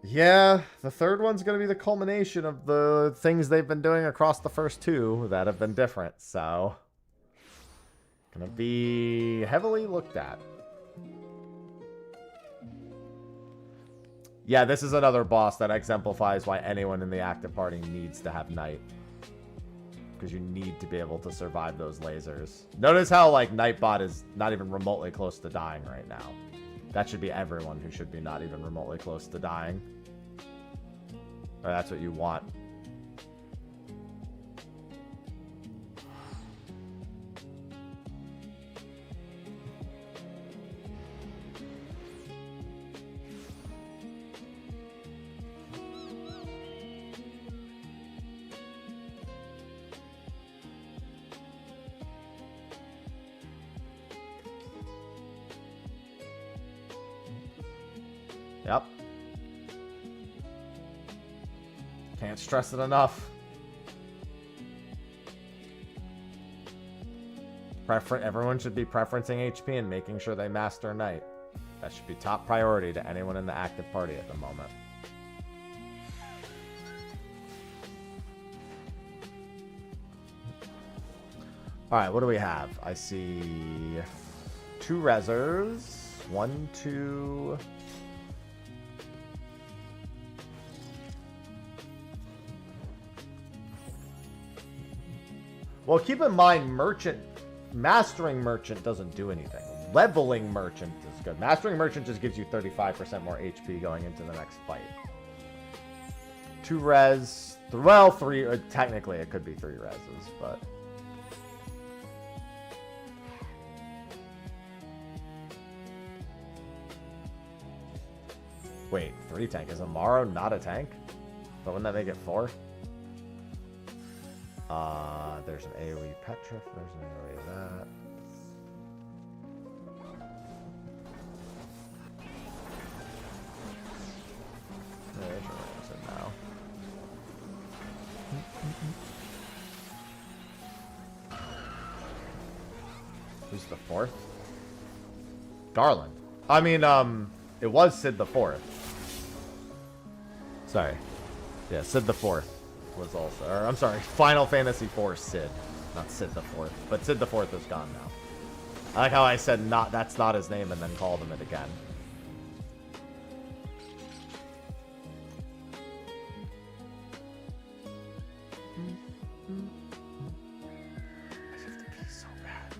Yeah, the third one's going to be the culmination of the things they've been doing across the first two that have been different, so going to be heavily looked at. Yeah, this is another boss that exemplifies why anyone in the active party needs to have Knight. Because you need to be able to survive those lasers. Notice how, like, Nightbot is not even remotely close to dying right now. That should be everyone who should be not even remotely close to dying. Or that's what you want. Yep. Can't stress it enough. Everyone should be preferencing HP and making sure they master Knight. That should be top priority to anyone in the active party at the moment. Alright, what do we have? I see 2 Rezzers. 1, 2... Well, keep in mind, Mastering Merchant doesn't do anything. Leveling Merchant is good. Mastering Merchant just gives you 35% more HP going into the next fight. 2 res, well, 3, technically it could be 3 reses, but... Wait, 3 tank. Is Amaro not a tank? But wouldn't that make it 4? There's an AoE Petrif, there's an AoE that. There's your in now. Who's the 4th? Garland. I mean, it was Sid the 4th. Sorry. Yeah, Sid the 4th. Was also, or I'm sorry, Final Fantasy IV Sid, not Sid the 4th, but Sid the 4th is gone now. I like how I said that's not his name and then called him it again. I have to pee so bad.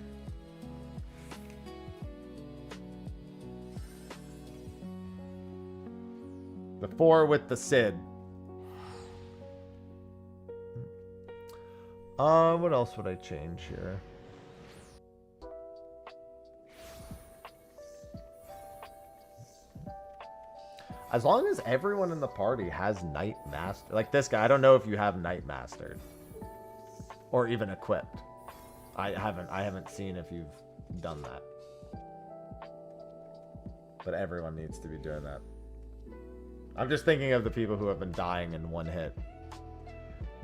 The 4 with the Sid. What else would I change here? As long as everyone in the party has Knight mastered. Like this guy, I don't know if you have Knight mastered. Or even equipped. I haven't seen if you've done that. But everyone needs to be doing that. I'm just thinking of the people who have been dying in one hit.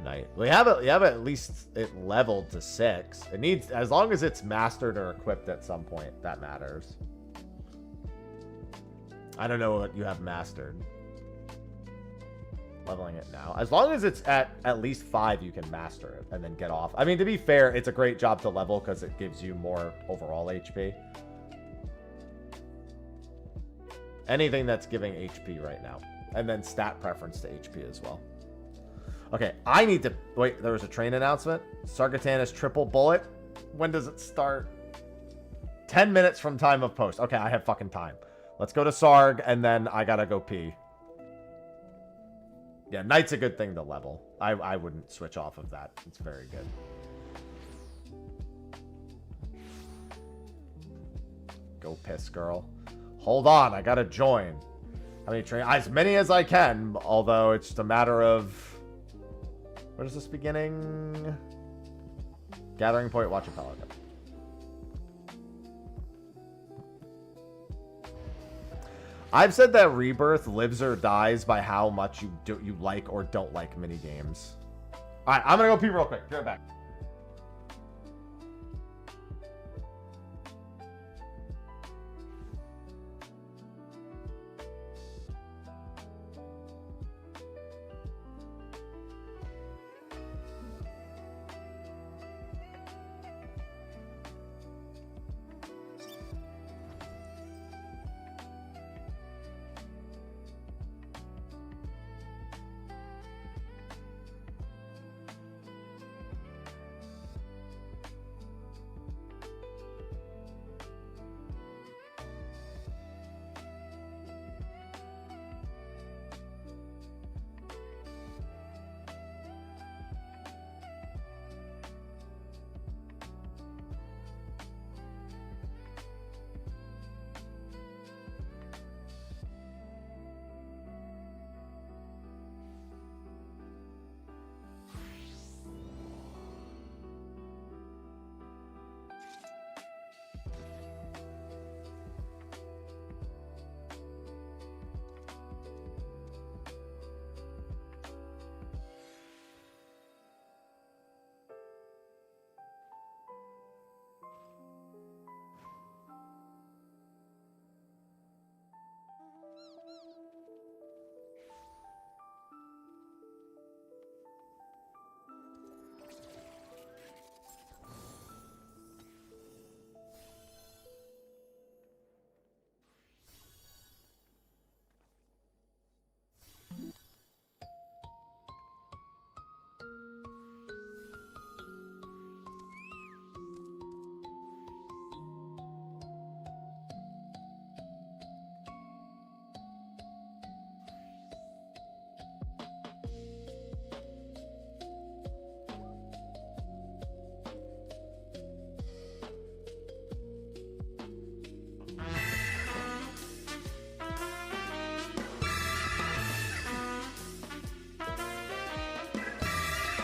Knight. We have at least it leveled to 6. It needs, as long as it's mastered or equipped at some point, that matters. I don't know what you have mastered. Leveling it now. As long as it's at least 5, you can master it and then get off. I mean, to be fair, it's a great job to level because it gives you more overall HP. Anything that's giving HP right now. And then stat preference to HP as well. Okay, I need to... Wait, there was a train announcement. Sargatanas triple bullet. When does it start? 10 minutes from time of post. Okay, I have fucking time. Let's go to Sarg, and then I gotta go pee. Yeah, Knight's a good thing to level. I wouldn't switch off of that. It's very good. Go piss, girl. Hold on, I gotta join. How many train? As many as I can, although it's just a matter of... Where is this beginning? Gathering point, watch a pelican. I've said that Rebirth lives or dies by how much you like or don't like minigames. Alright, I'm gonna go pee real quick. Be right back.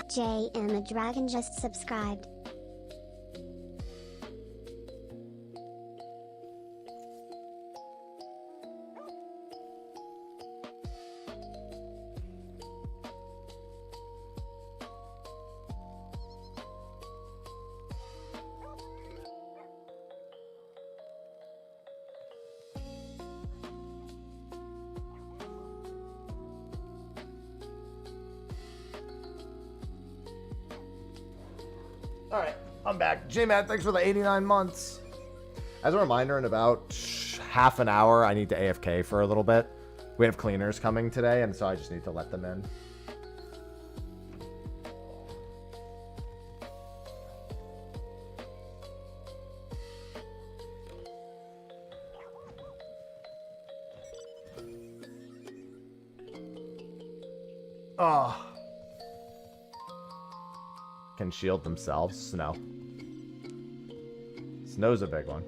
Jay and the Dragon just subscribed. Alright, I'm back. J-Man, thanks for the 89 months. As a reminder, in about half an hour, I need to AFK for a little bit. We have cleaners coming today, and so I just need to let them in. Oh. Can shield themselves. Snow. Snow's a big one.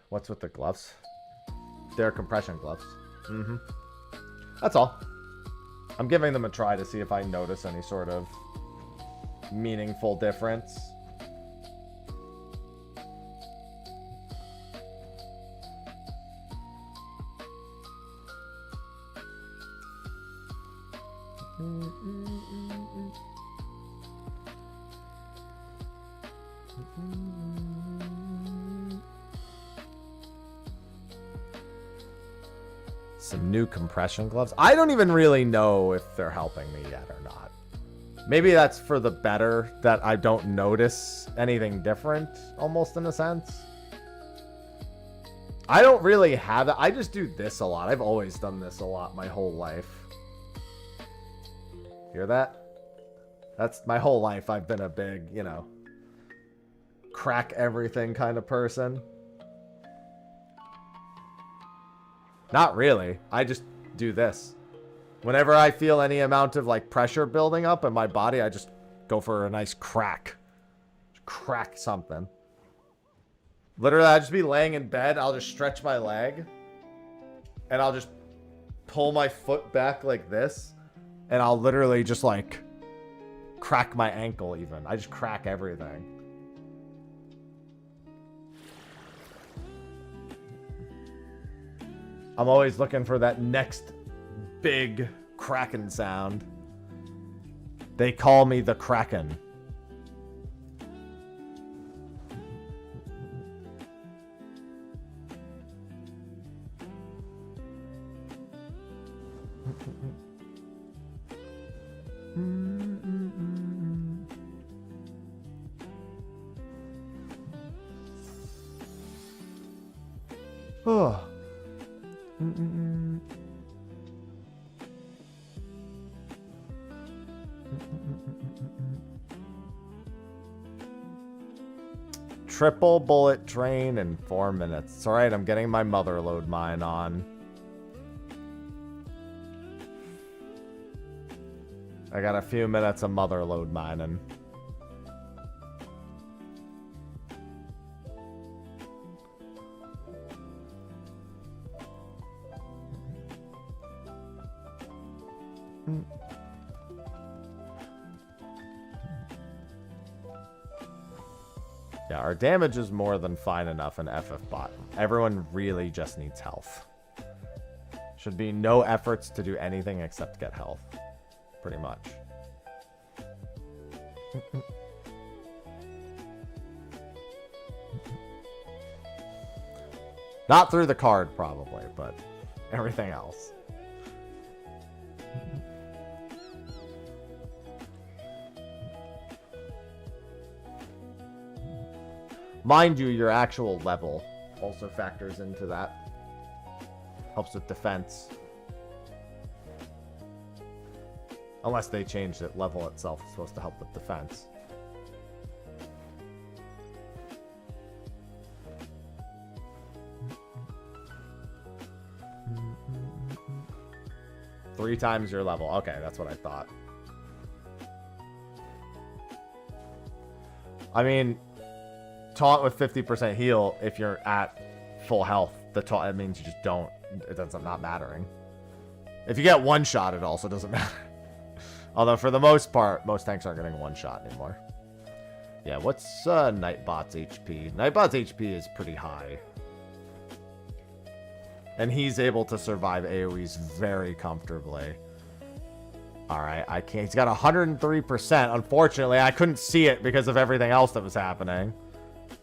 What's with the gloves? They're compression gloves. Mm-hmm. That's all. I'm giving them a try to see if I notice any sort of meaningful difference. Some new compression gloves. I don't even really know if they're helping me yet or not. Maybe that's for the better, that I don't notice anything different, almost in a sense. I don't really have it. I just do this a lot. I've always done this a lot my whole life. Hear that? That's my whole life. I've been a big, you know, crack everything kind of person. Not really. I just do this. Whenever I feel any amount of like pressure building up in my body, I just go for a nice crack. Just crack something. Literally, I'll just be laying in bed. I'll just stretch my leg. And I'll just pull my foot back like this. And I'll literally just like crack my ankle even. I just crack everything. I'm always looking for that next big Kraken sound. They call me the Kraken. Oh. Triple bullet drain in 4 minutes. It's alright, I'm getting my mother load mine on. I got a few minutes of mother load mining. Yeah, our damage is more than fine enough in FFBot. Everyone really just needs health. Should be no efforts to do anything except get health. Pretty much. Not through the card, probably, but everything else. Mind you, your actual level also factors into that. Helps with defense. Unless they changed it, level itself is supposed to help with defense. Three times your level. Okay, that's what I thought. I mean, taunt with 50% heal if you're at full health. The taunt, it means you just don't. It ends up not mattering. If you get one shot, it also doesn't matter. Although for the most part, most tanks aren't getting one shot anymore. Yeah, what's Nightbot's HP? Nightbot's HP is pretty high. And he's able to survive AoEs very comfortably. Alright, I can't. He's got 103%. Unfortunately, I couldn't see it because of everything else that was happening.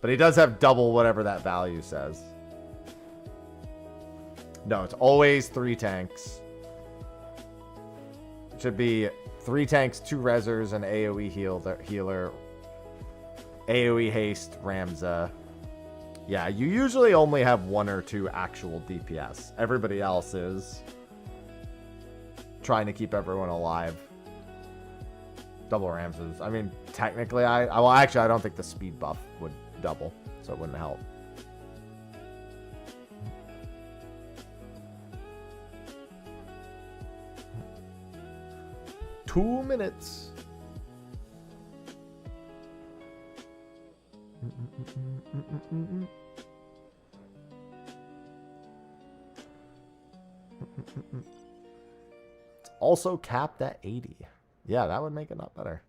But he does have double whatever that value says. No, it's always 3 tanks. It should be 3 tanks, 2 rezzers, and AoE healer. AoE haste, Ramza. Yeah, you usually only have 1 or 2 actual DPS. Everybody else is trying to keep everyone alive. Double Ramses. I mean, technically, well, actually, I don't think the speed buff would double, so it wouldn't help. Two minutes. It's also capped at 80. Yeah, that would make it not better.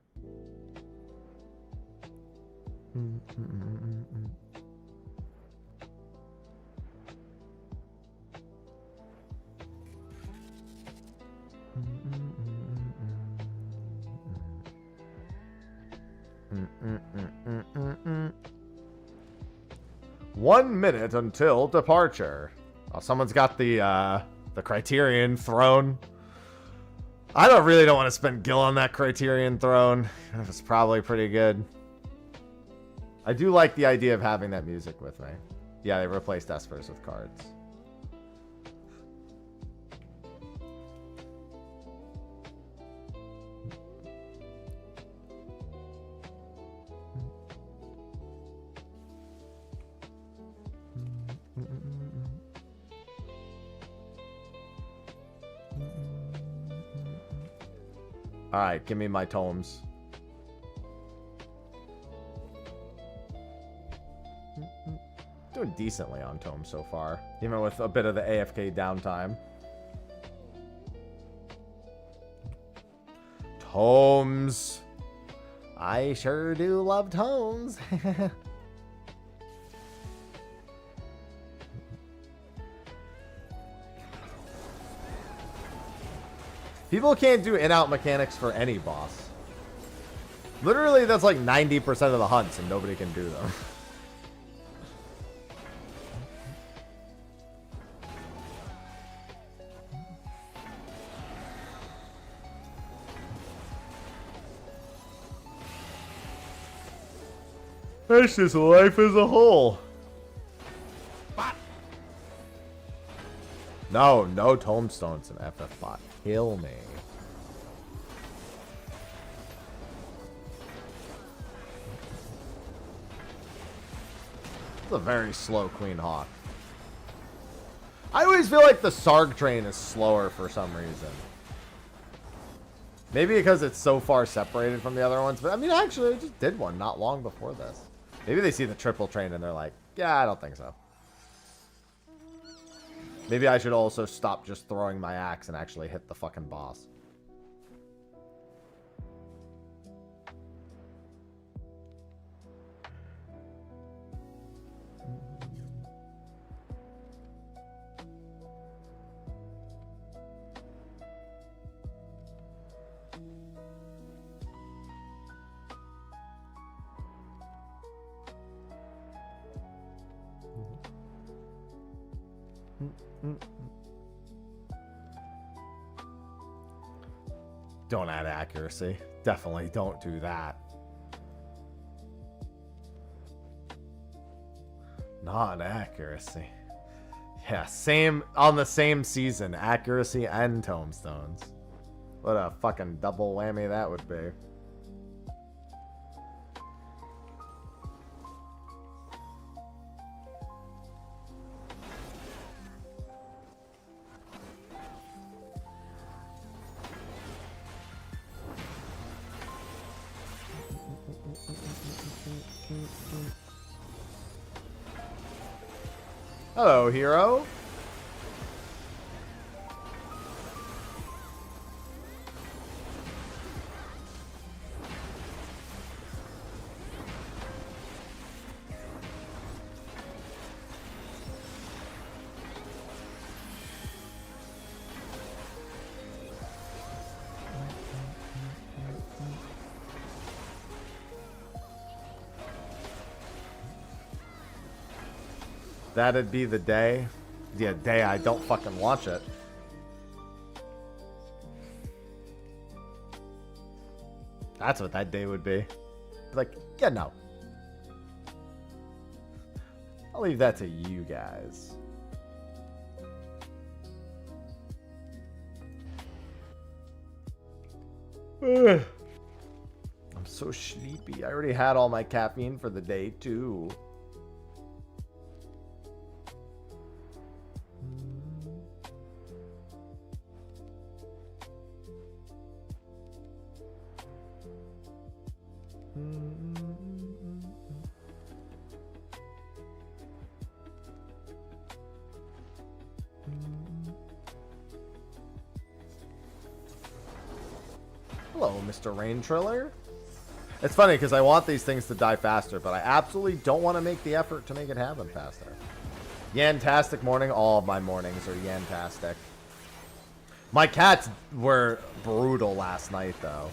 1 minute until departure. Oh, someone's got the Criterion throne. I really don't want to spend gil on that Criterion throne. It's probably pretty good. I do like the idea of having that music with me. Yeah, they replaced Espers with cards. Alright, give me my tomes. Doing decently on tomes so far, even with a bit of the AFK downtime. Tomes. I sure do love tomes. People can't do in-out mechanics for any boss. Literally, that's like 90% of the hunts, and nobody can do them. That's just life as a whole. No tomestones in FF5. Kill me. It's a very slow Queen Hawk. I always feel like the Sarg train is slower for some reason. Maybe because it's so far separated from the other ones, but I mean, actually, I just did one not long before this. Maybe they see the triple train and they're like, yeah, I don't think so. Maybe I should also stop just throwing my axe and actually hit the fucking boss. Don't add accuracy. Definitely don't do that. Not accuracy. Yeah, same on the same season. Accuracy and tomestones. What a fucking double whammy that would be. Hello, hero. That'd be the day. Yeah, day I don't fucking watch it. That's what that day would be. Like, yeah, no. I'll leave that to you guys. I'm so sleepy. I already had all my caffeine for the day, too. Hello, Mr. Rain Triller. It's funny because I want these things to die faster, but I absolutely don't want to make the effort to make it happen faster. Yantastic morning. All of my mornings are yantastic. My cats were brutal last night, though.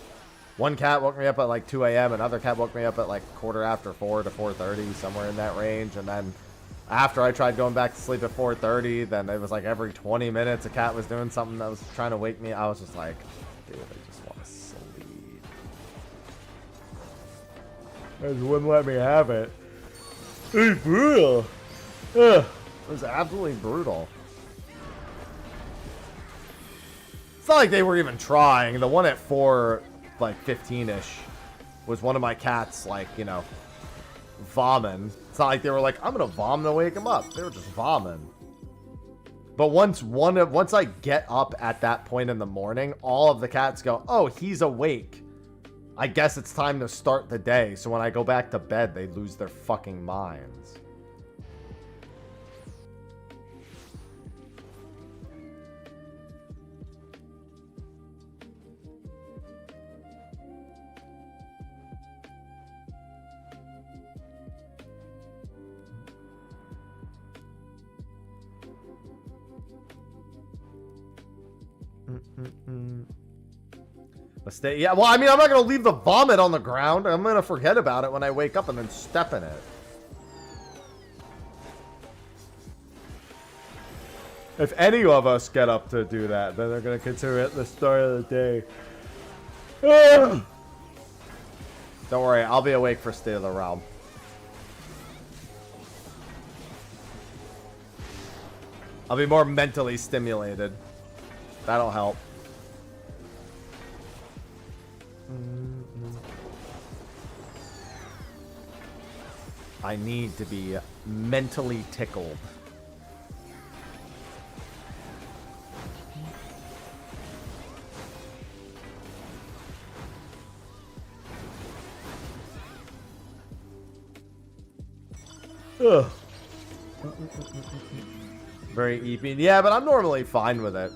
One cat woke me up at like 2 a.m. Another cat woke me up at like 4:15 to 4:30, somewhere in that range. And then After I tried going back to sleep at 4:30, then it was like every 20 minutes a cat was doing something that was trying to wake me. I was just like, dude, I just want to sleep. They just wouldn't let me have it. It was brutal. Ugh. It was absolutely brutal. It's not like they were even trying. The one at 4, like 15-ish, was one of my cats, like, you know, vomiting. It's not like they were like, I'm gonna vomit to wake him up. They were just vomiting. But once I get up at that point in the morning, all of the cats go, oh, he's awake. I guess it's time to start the day. So when I go back to bed, they lose their fucking minds. Yeah, well, I mean, I'm not going to leave the vomit on the ground. I'm going to forget about it when I wake up and then step in it. If any of us get up to do that, then they're going to consider it the start of the day. Don't worry, I'll be awake for State of the Realm. I'll be more mentally stimulated. That'll help. I need to be mentally tickled. Ugh. Very eepy. Yeah, but I'm normally fine with it.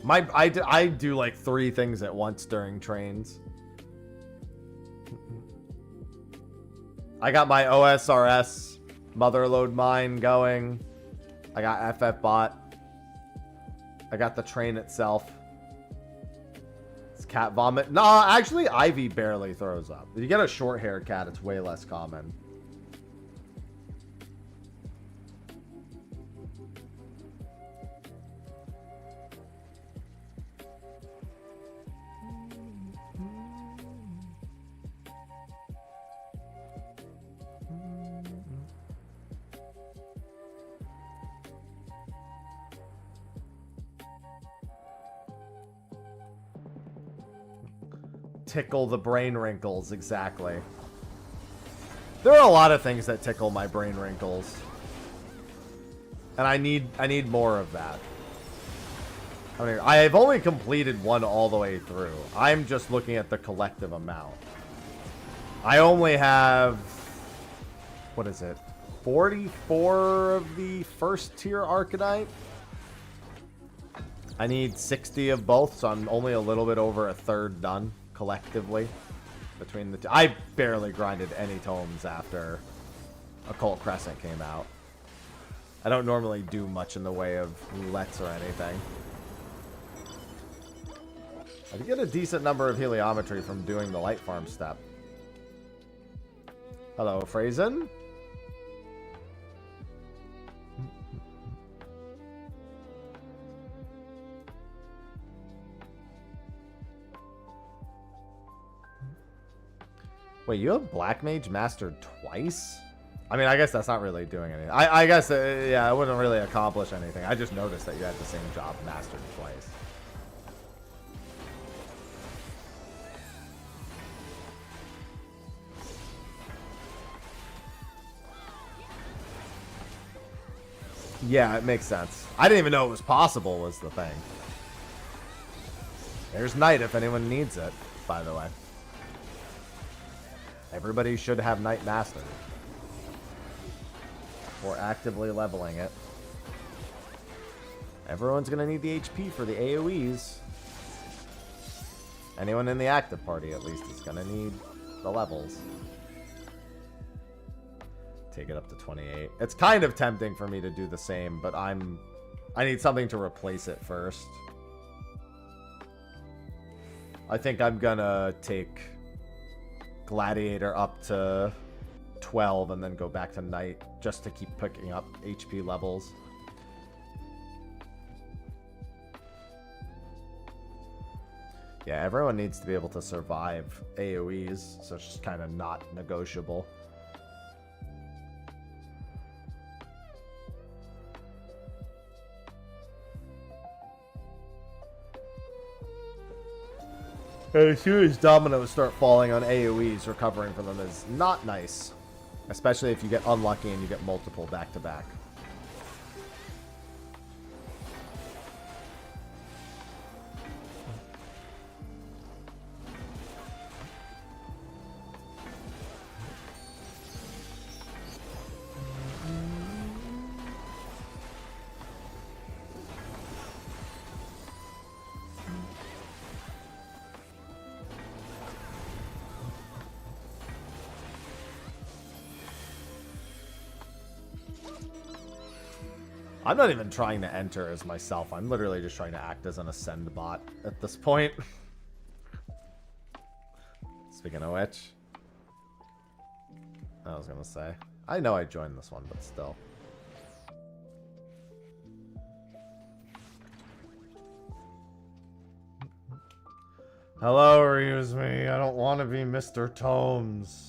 I do like 3 things at once during trains. I got my OSRS motherload mine going. I got FFBot. I got the train itself. It's cat vomit. Nah, actually, Ivy barely throws up. If you get a short-haired cat, it's way less common. Tickle the brain wrinkles, exactly. There are a lot of things that tickle my brain wrinkles. And I need more of that. I mean, I've only completed one all the way through. I'm just looking at the collective amount. I only have, what is it? 44 of the first tier Arcanite. I need 60 of both, so I'm only a little bit over a third done. Collectively between the two. I barely grinded any tomes after Occult Crescent came out. I don't normally do much in the way of roulettes or anything. I did get a decent number of heliometry from doing the light farm step. Hello, Phrasen. Wait, you have Black Mage mastered twice? I mean, I guess that's not really doing anything. I guess, yeah, it wouldn't really accomplish anything. I just noticed that you had the same job mastered twice. Yeah, it makes sense. I didn't even know it was possible, was the thing. There's Knight if anyone needs it, by the way. Everybody should have Knight mastered. Or actively leveling it. Everyone's going to need the HP for the AoEs. Anyone in the active party, at least, is going to need the levels. Take it up to 28. It's kind of tempting for me to do the same, but I need something to replace it first. I think I'm gonna take Gladiator up to 12 and then go back to night just to keep picking up HP levels. Yeah, everyone needs to be able to survive AoEs, so it's just kind of not negotiable. And as soon as dominoes start falling on AoEs, recovering from them is not nice. Especially if you get unlucky and you get multiple back-to-back. I'm not even trying to enter as myself. I'm literally just trying to act as an ascend bot at this point. Speaking of which, I was gonna say, I know I joined this one, but still. Hello, Ryuzumi. I don't want to be Mr. Tomes.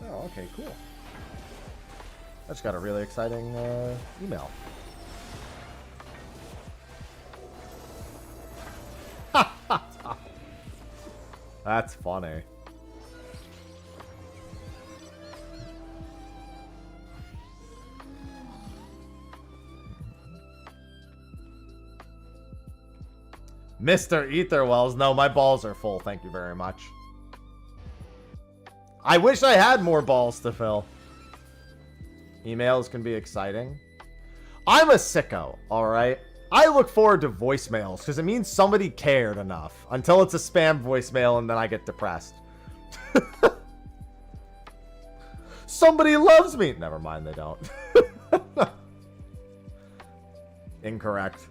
Oh, okay, cool. I just got a really exciting email. That's funny. Mr. Etherwells, no, my balls are full. Thank you very much. I wish I had more balls to fill. Emails can be exciting. I'm a sicko, alright? I look forward to voicemails because it means somebody cared enough. Until it's a spam voicemail and then I get depressed. Somebody loves me! Never mind, they don't. Incorrect.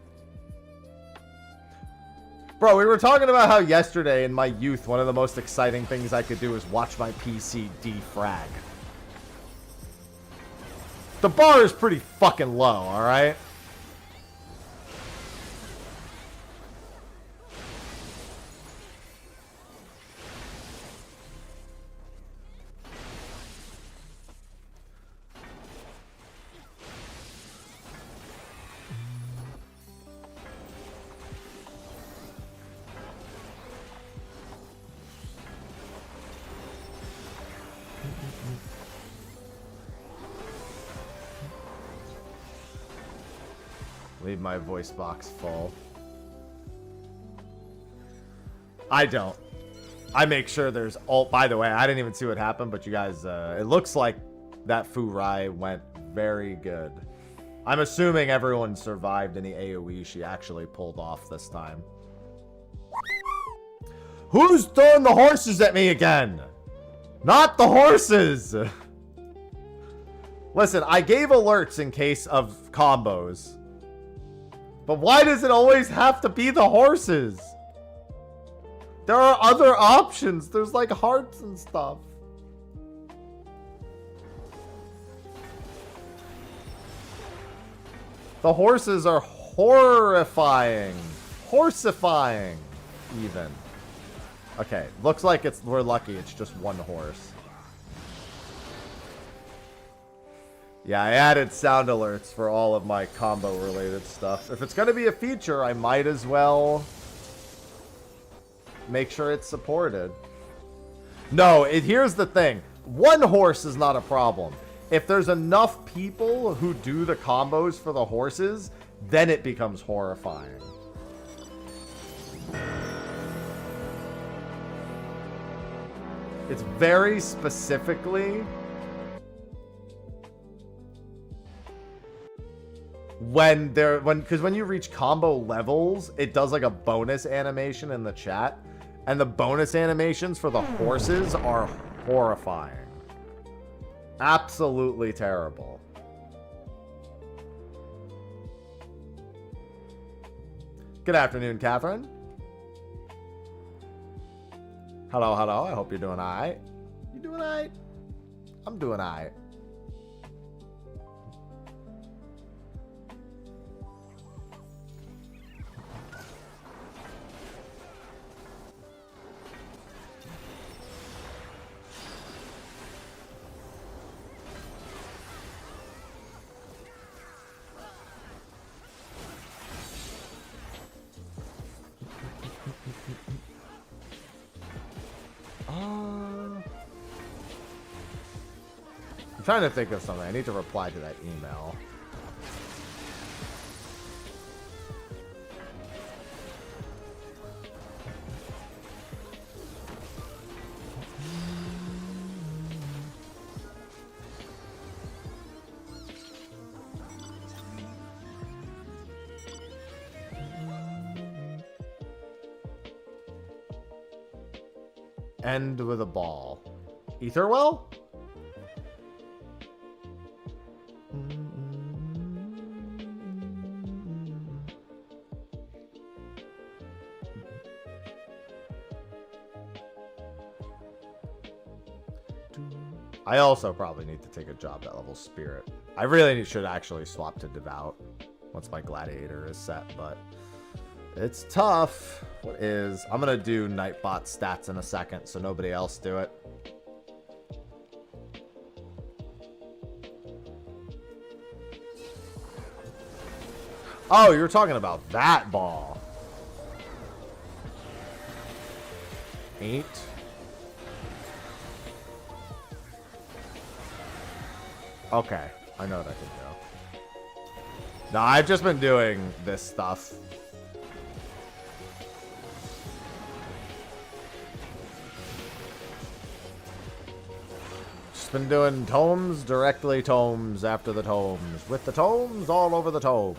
Bro, we were talking about how yesterday in my youth, one of the most exciting things I could do is watch my PC defrag. The bar is pretty fucking low, alright? Leave my voice box full. I don't. I make sure there's all. By the way, I didn't even see what happened, but you guys, it looks like that Furai went very good. I'm assuming everyone survived any AoE she actually pulled off this time. Who's throwing the horses at me again? Not the horses! Listen, I gave alerts in case of combos. But why does it always have to be the horses? There are other options. There's like hearts and stuff. The horses are horrifying. Horsifying, even. Okay, looks like we're lucky. It's just one horse. Yeah, I added sound alerts for all of my combo-related stuff. If it's going to be a feature, I might as well make sure it's supported. No, here's the thing. One horse is not a problem. If there's enough people who do the combos for the horses, then it becomes horrifying. It's very specifically Because when you reach combo levels, it does like a bonus animation in the chat. And the bonus animations for the horses are horrifying. Absolutely terrible. Good afternoon, Catherine. Hello, hello. I hope you're doing alright. You doing alright? I'm doing alright. I'm trying to think of something. I need to reply to that email. End with a ball. Etherwell? I also probably need to take a job that level Spirit. I really should actually swap to Devout once my Gladiator is set, but it's tough. What is... I'm going to do Nightbot stats in a second, so nobody else do it. Oh, you're talking about that ball. 8. Okay, I know what I can do. No, I've just been doing this stuff. Just been doing tomes, directly tomes after the tomes, with the tomes all over the tomes.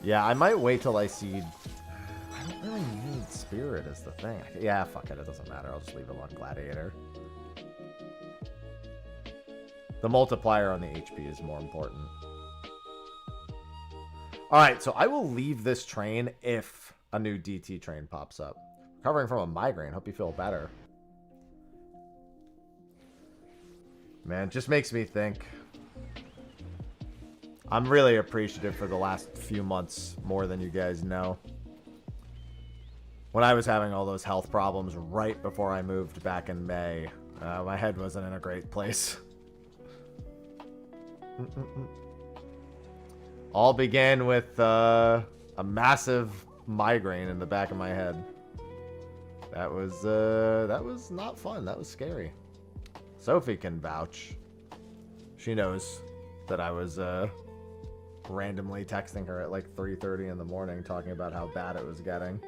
Yeah, I might wait till I see... I don't really need Spirit is the thing. Yeah, fuck it. It doesn't matter. I'll just leave it on Gladiator. The multiplier on the HP is more important. Alright, so I will leave this train if a new DT train pops up. Recovering from a migraine. Hope you feel better. Man, it just makes me think... I'm really appreciative for the last few months, more than you guys know. When I was having all those health problems right before I moved back in May, my head wasn't in a great place. All began with a massive migraine in the back of my head. That was not fun. That was scary. Sophie can vouch. She knows that I was randomly texting her at like 3:30 in the morning talking about how bad it was getting.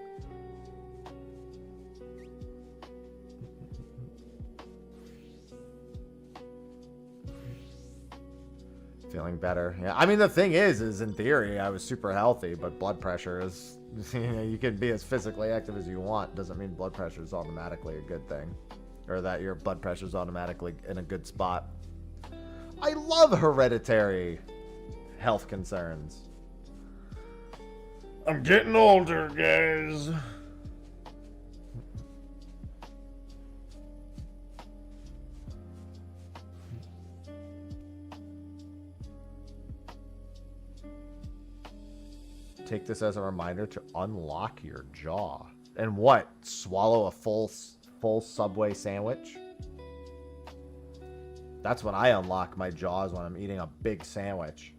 Feeling better. Yeah, I mean, the thing is in theory, I was super healthy, but blood pressure is, you know, you can be as physically active as you want. Doesn't mean blood pressure is automatically a good thing. Or that your blood pressure is automatically in a good spot. I love hereditary health concerns. I'm getting older, guys. Take this as a reminder to unlock your jaw. And what? Swallow a full Subway sandwich? That's when I unlock my jaws, when I'm eating a big sandwich.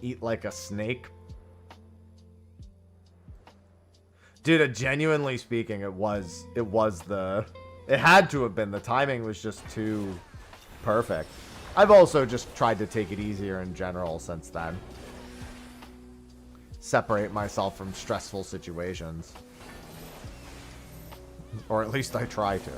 Eat like a snake. Dude, genuinely speaking, it had to have been. The timing was just too perfect. I've also just tried to take it easier in general since then. Separate myself from stressful situations. Or at least I try to.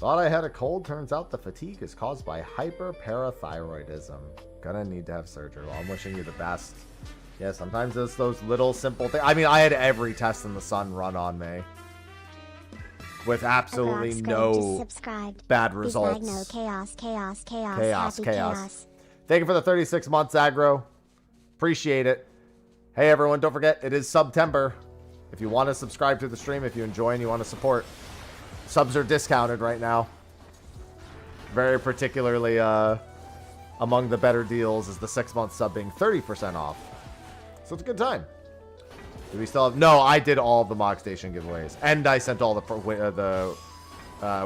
Thought I had a cold. Turns out the fatigue is caused by hyperparathyroidism. Gonna need to have surgery. Well, I'm wishing you the best. Yeah, sometimes it's those little simple things. I mean, I had every test in the sun run on me. With absolutely no bad results. No chaos. Chaos. Thank you for the 36 months, Aggro. Appreciate it. Hey, everyone, don't forget, it is September. If you want to subscribe to the stream, if you enjoy and you want to support, subs are discounted right now. Very particularly among the better deals is the 6-month sub being 30% off. So it's a good time. Do we still have... No, I did all of the Mog Station giveaways. And I sent all the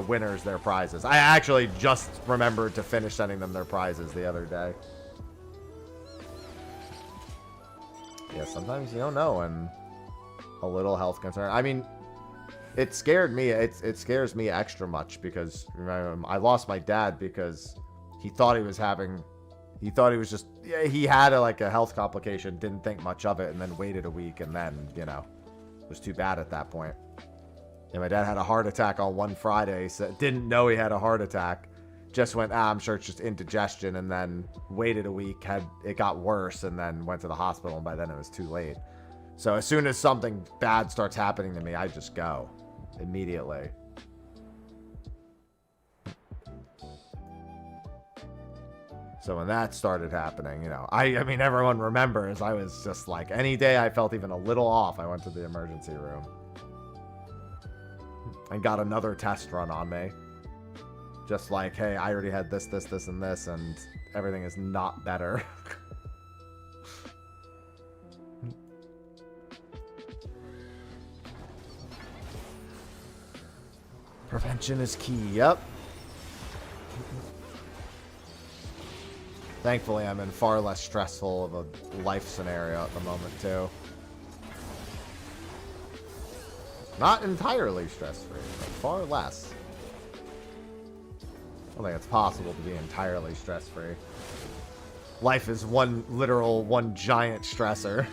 winners their prizes. I actually just remembered to finish sending them their prizes the other day. Yeah, sometimes you don't know, and a little health concern. I mean, it scared me. It scares me extra much because I lost my dad because he thought he was having... He thought he was just... Yeah, he had a health complication, didn't think much of it, and then waited a week, and then, you know, it was too bad at that point. Yeah, my dad had a heart attack on one Friday, so didn't know he had a heart attack. Just went, I'm sure it's just indigestion, and then waited a week, it got worse, and then went to the hospital, and by then it was too late. So as soon as something bad starts happening to me, I just go immediately. So when that started happening, you know, I mean, everyone remembers I was just like, any day I felt even a little off, I went to the emergency room. And got another test run on me. Just like, hey, I already had this, and this, and everything is not better. Prevention is key, yep. Thankfully, I'm in far less stressful of a life scenario at the moment, too. Not entirely stress-free, but far less. I don't think it's possible to be entirely stress-free. Life is one giant stressor.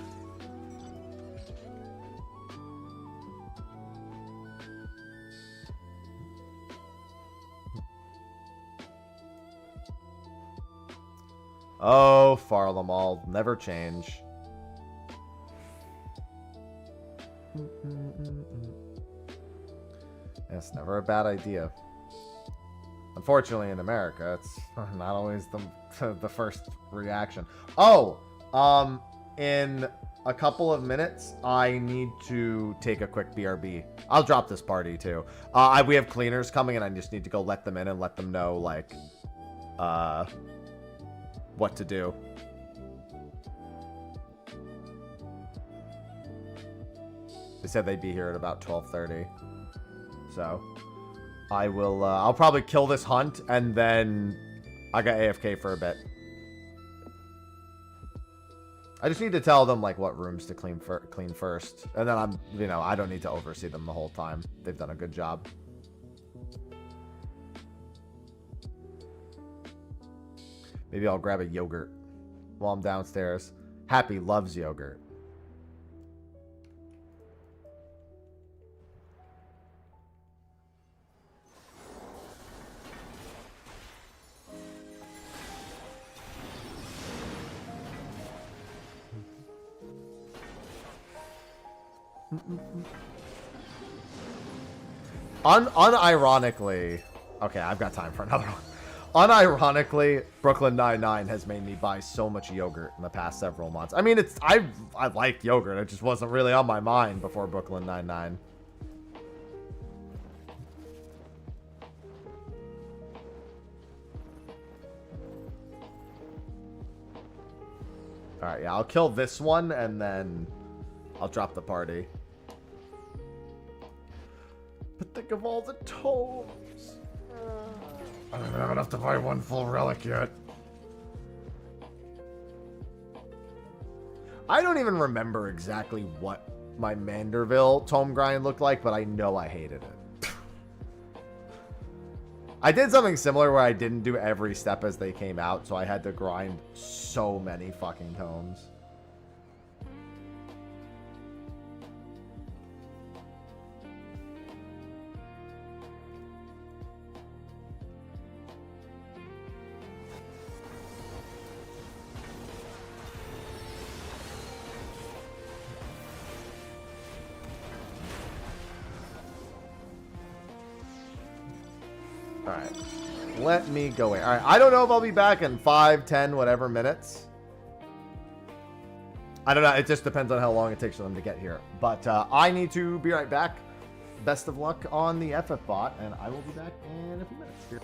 Oh, Farlamal, never change. It's never a bad idea. Unfortunately, in America, it's not always the first reaction. Oh, in a couple of minutes, I need to take a quick BRB. I'll drop this party, too. We have cleaners coming, and I just need to go let them in and let them know, like, what to do. They said they'd be here at about 12:30. So, I will, I'll probably kill this hunt, and then I got AFK for a bit. I just need to tell them, like, what rooms to clean first. And then I don't need to oversee them the whole time. They've done a good job. Maybe I'll grab a yogurt while I'm downstairs. Happy loves yogurt. Unironically, okay, I've got time for another one. Unironically, Brooklyn Nine-Nine has made me buy so much yogurt in the past several months. I mean, I like yogurt. It just wasn't really on my mind before Brooklyn Nine-Nine. All right, yeah, I'll kill this one and then I'll drop the party. But think of all the tomes. I don't have enough to buy one full relic yet. I don't even remember exactly what my Manderville tome grind looked like, but I know I hated it. I did something similar where I didn't do every step as they came out, so I had to grind so many fucking tomes. Alright. Let me go in. Alright, I don't know if I'll be back in 5, 10, whatever minutes. I don't know. It just depends on how long it takes for them to get here. But I need to be right back. Best of luck on the FF bot, and I will be back in a few minutes here.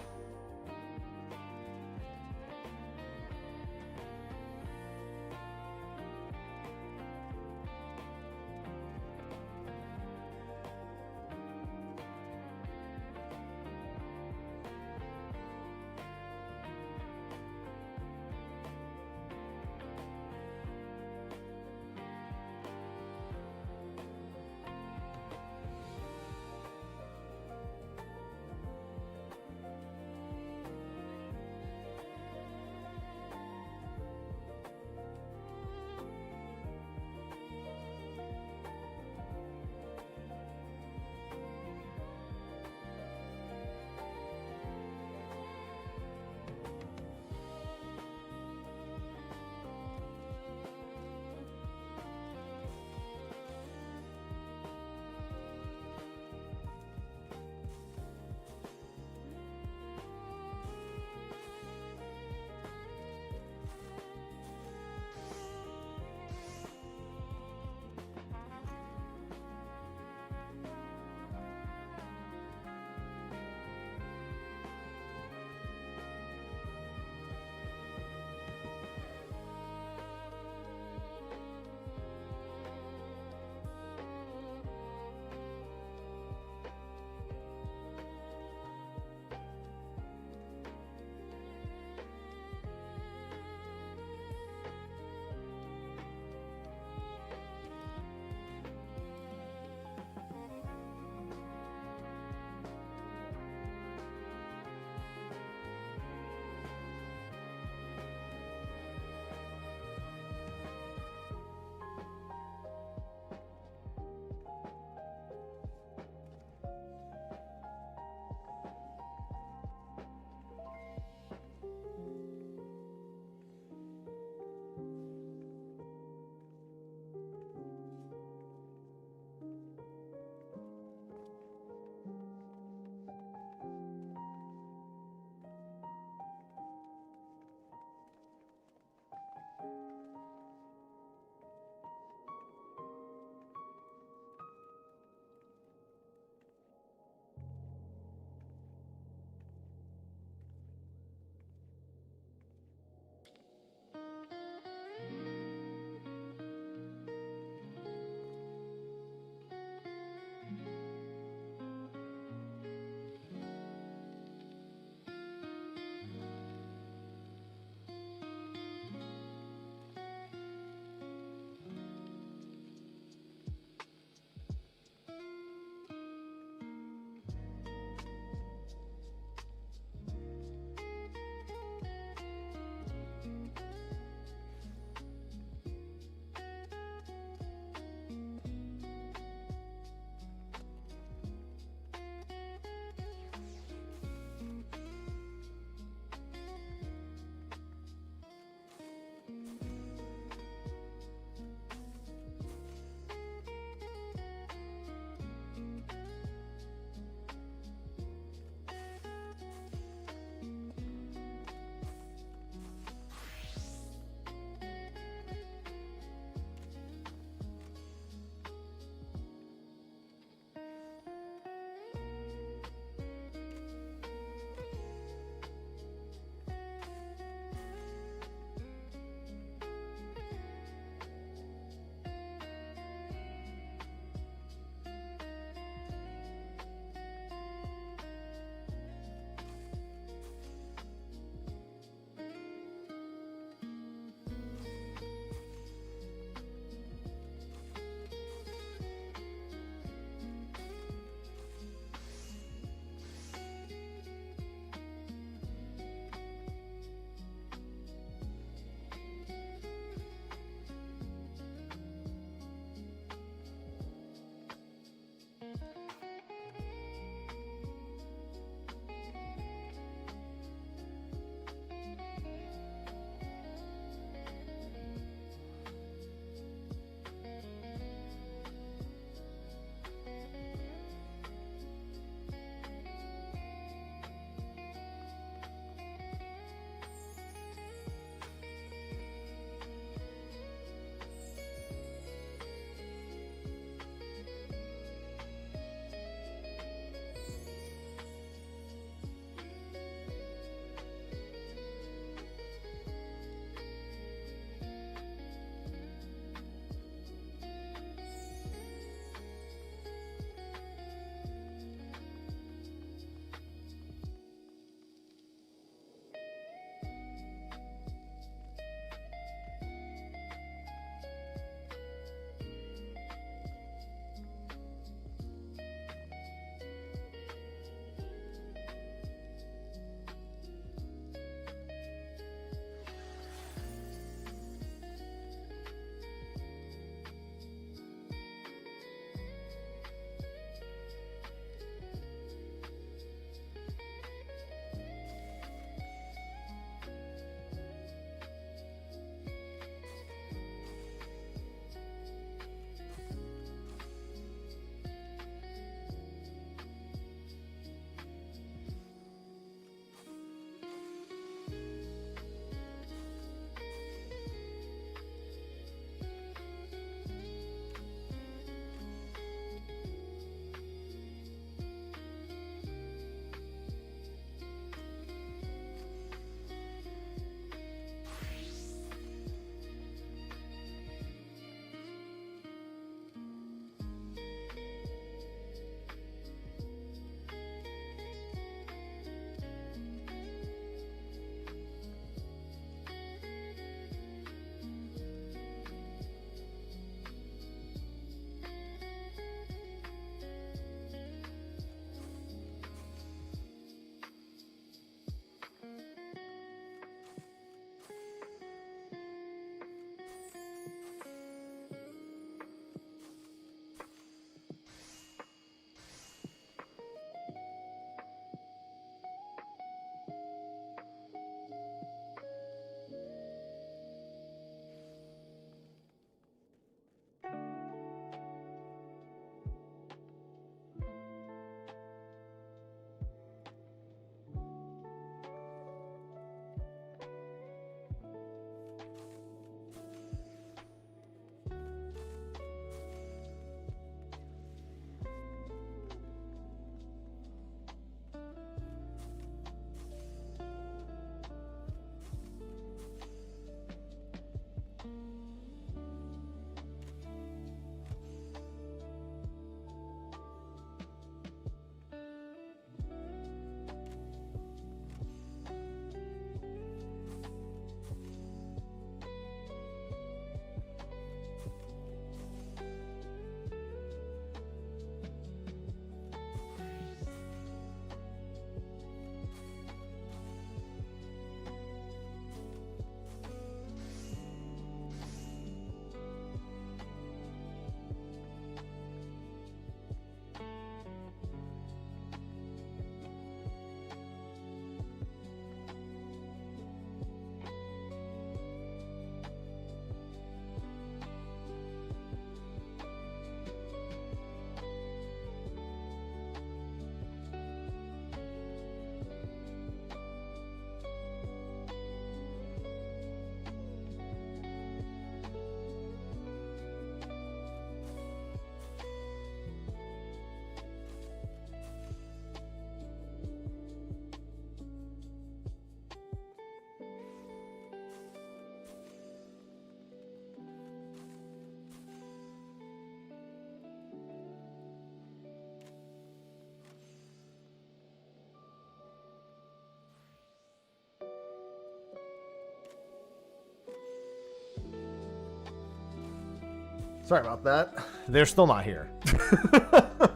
Sorry about that. They're still not here. I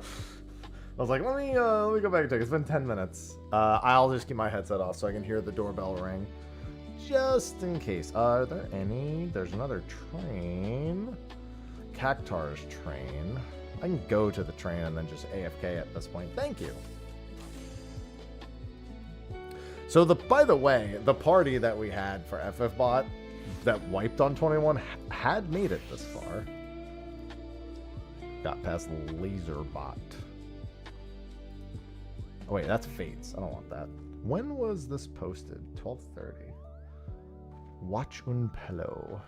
was like, let me go back and check. It's been 10 minutes. I'll just keep my headset off so I can hear the doorbell ring. Just in case. Are there any? There's another train. Cactar's train. I can go to the train and then just AFK at this point. Thank you. So by the way, the party that we had for FFBot that wiped on 21 had made it this far. Got past Laserbot. Oh wait, that's Fates. I don't want that. When was this posted? 12:30. Watch un pillow.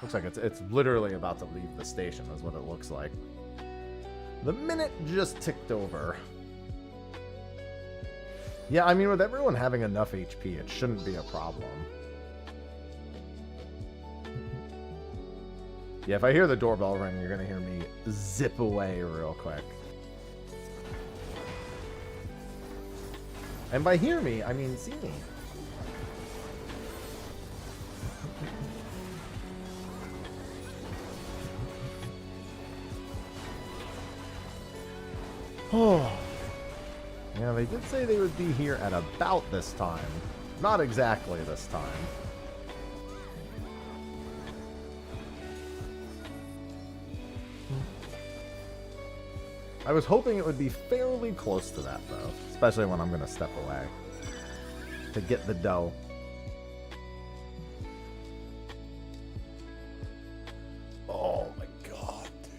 Looks like it's literally about to leave the station is what it looks like. The minute just ticked over. Yeah, I mean, with everyone having enough HP, it shouldn't be a problem. Yeah, if I hear the doorbell ring, you're going to hear me zip away real quick. And by hear me, I mean see me. Oh. Yeah, they did say they would be here at about this time. Not exactly this time. I was hoping it would be fairly close to that, though. Especially when I'm going to step away. To get the dough. Oh my god, dude.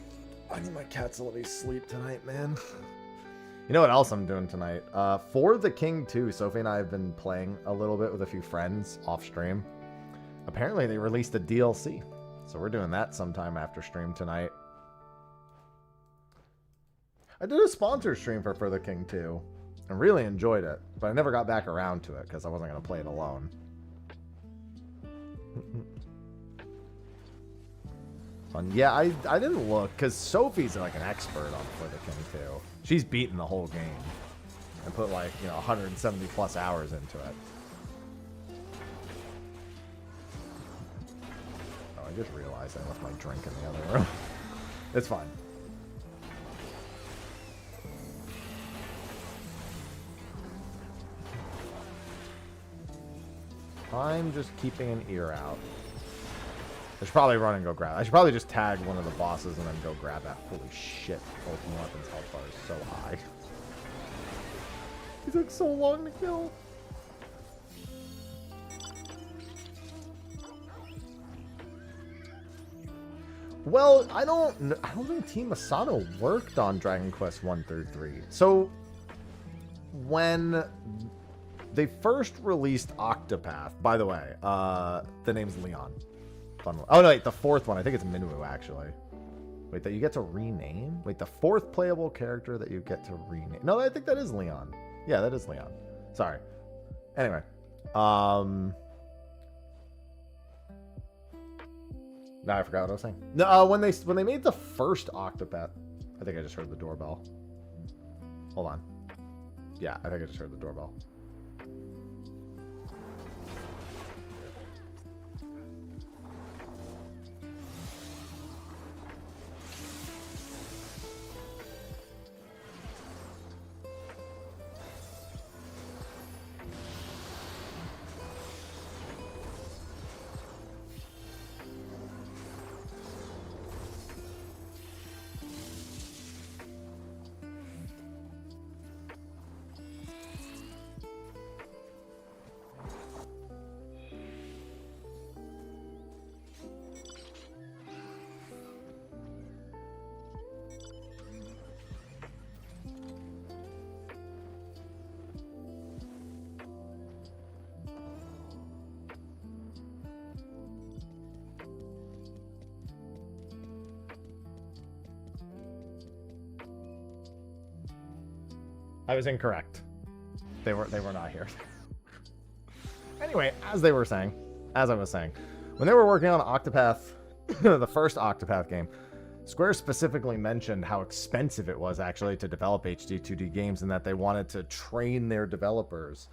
I need my cats to let me sleep tonight, man. You know what else I'm doing tonight? For the King 2, Sophie and I have been playing a little bit with a few friends off stream. Apparently they released a DLC. So we're doing that sometime after stream tonight. I did a sponsor stream for the King 2. I really enjoyed it. But I never got back around to it because I wasn't going to play it alone. Yeah, I didn't look because Sophie's like an expert on For the King 2. She's beaten the whole game and put like, 170 plus hours into it. Oh, I just realized I left my drink in the other room. It's fine. I'm just keeping an ear out. I should probably run and go grab it. I should probably just tag one of the bosses and then go grab that. Holy shit. Ultimate Weapons health bar is so high. He took so long to kill. Well, I don't think Team Asano worked on Dragon Quest 1 through 3. So when they first released Octopath, by the way, the name's Leon. Fun one. Oh no, wait, the fourth one. I think it's Minwu, actually. Wait, that you get to rename? Wait, the fourth playable character that you get to rename. No, I think that is Leon. Yeah, that is Leon. Sorry. Anyway. Now I forgot what I was saying. No, when they made the first Octopath, I think I just heard the doorbell. Hold on. Yeah, I think I just heard the doorbell. I was incorrect. They were not here. Anyway, as I was saying, when they were working on Octopath, the first Octopath game, Square specifically mentioned how expensive it was actually to develop HD 2D games and that they wanted to train their developers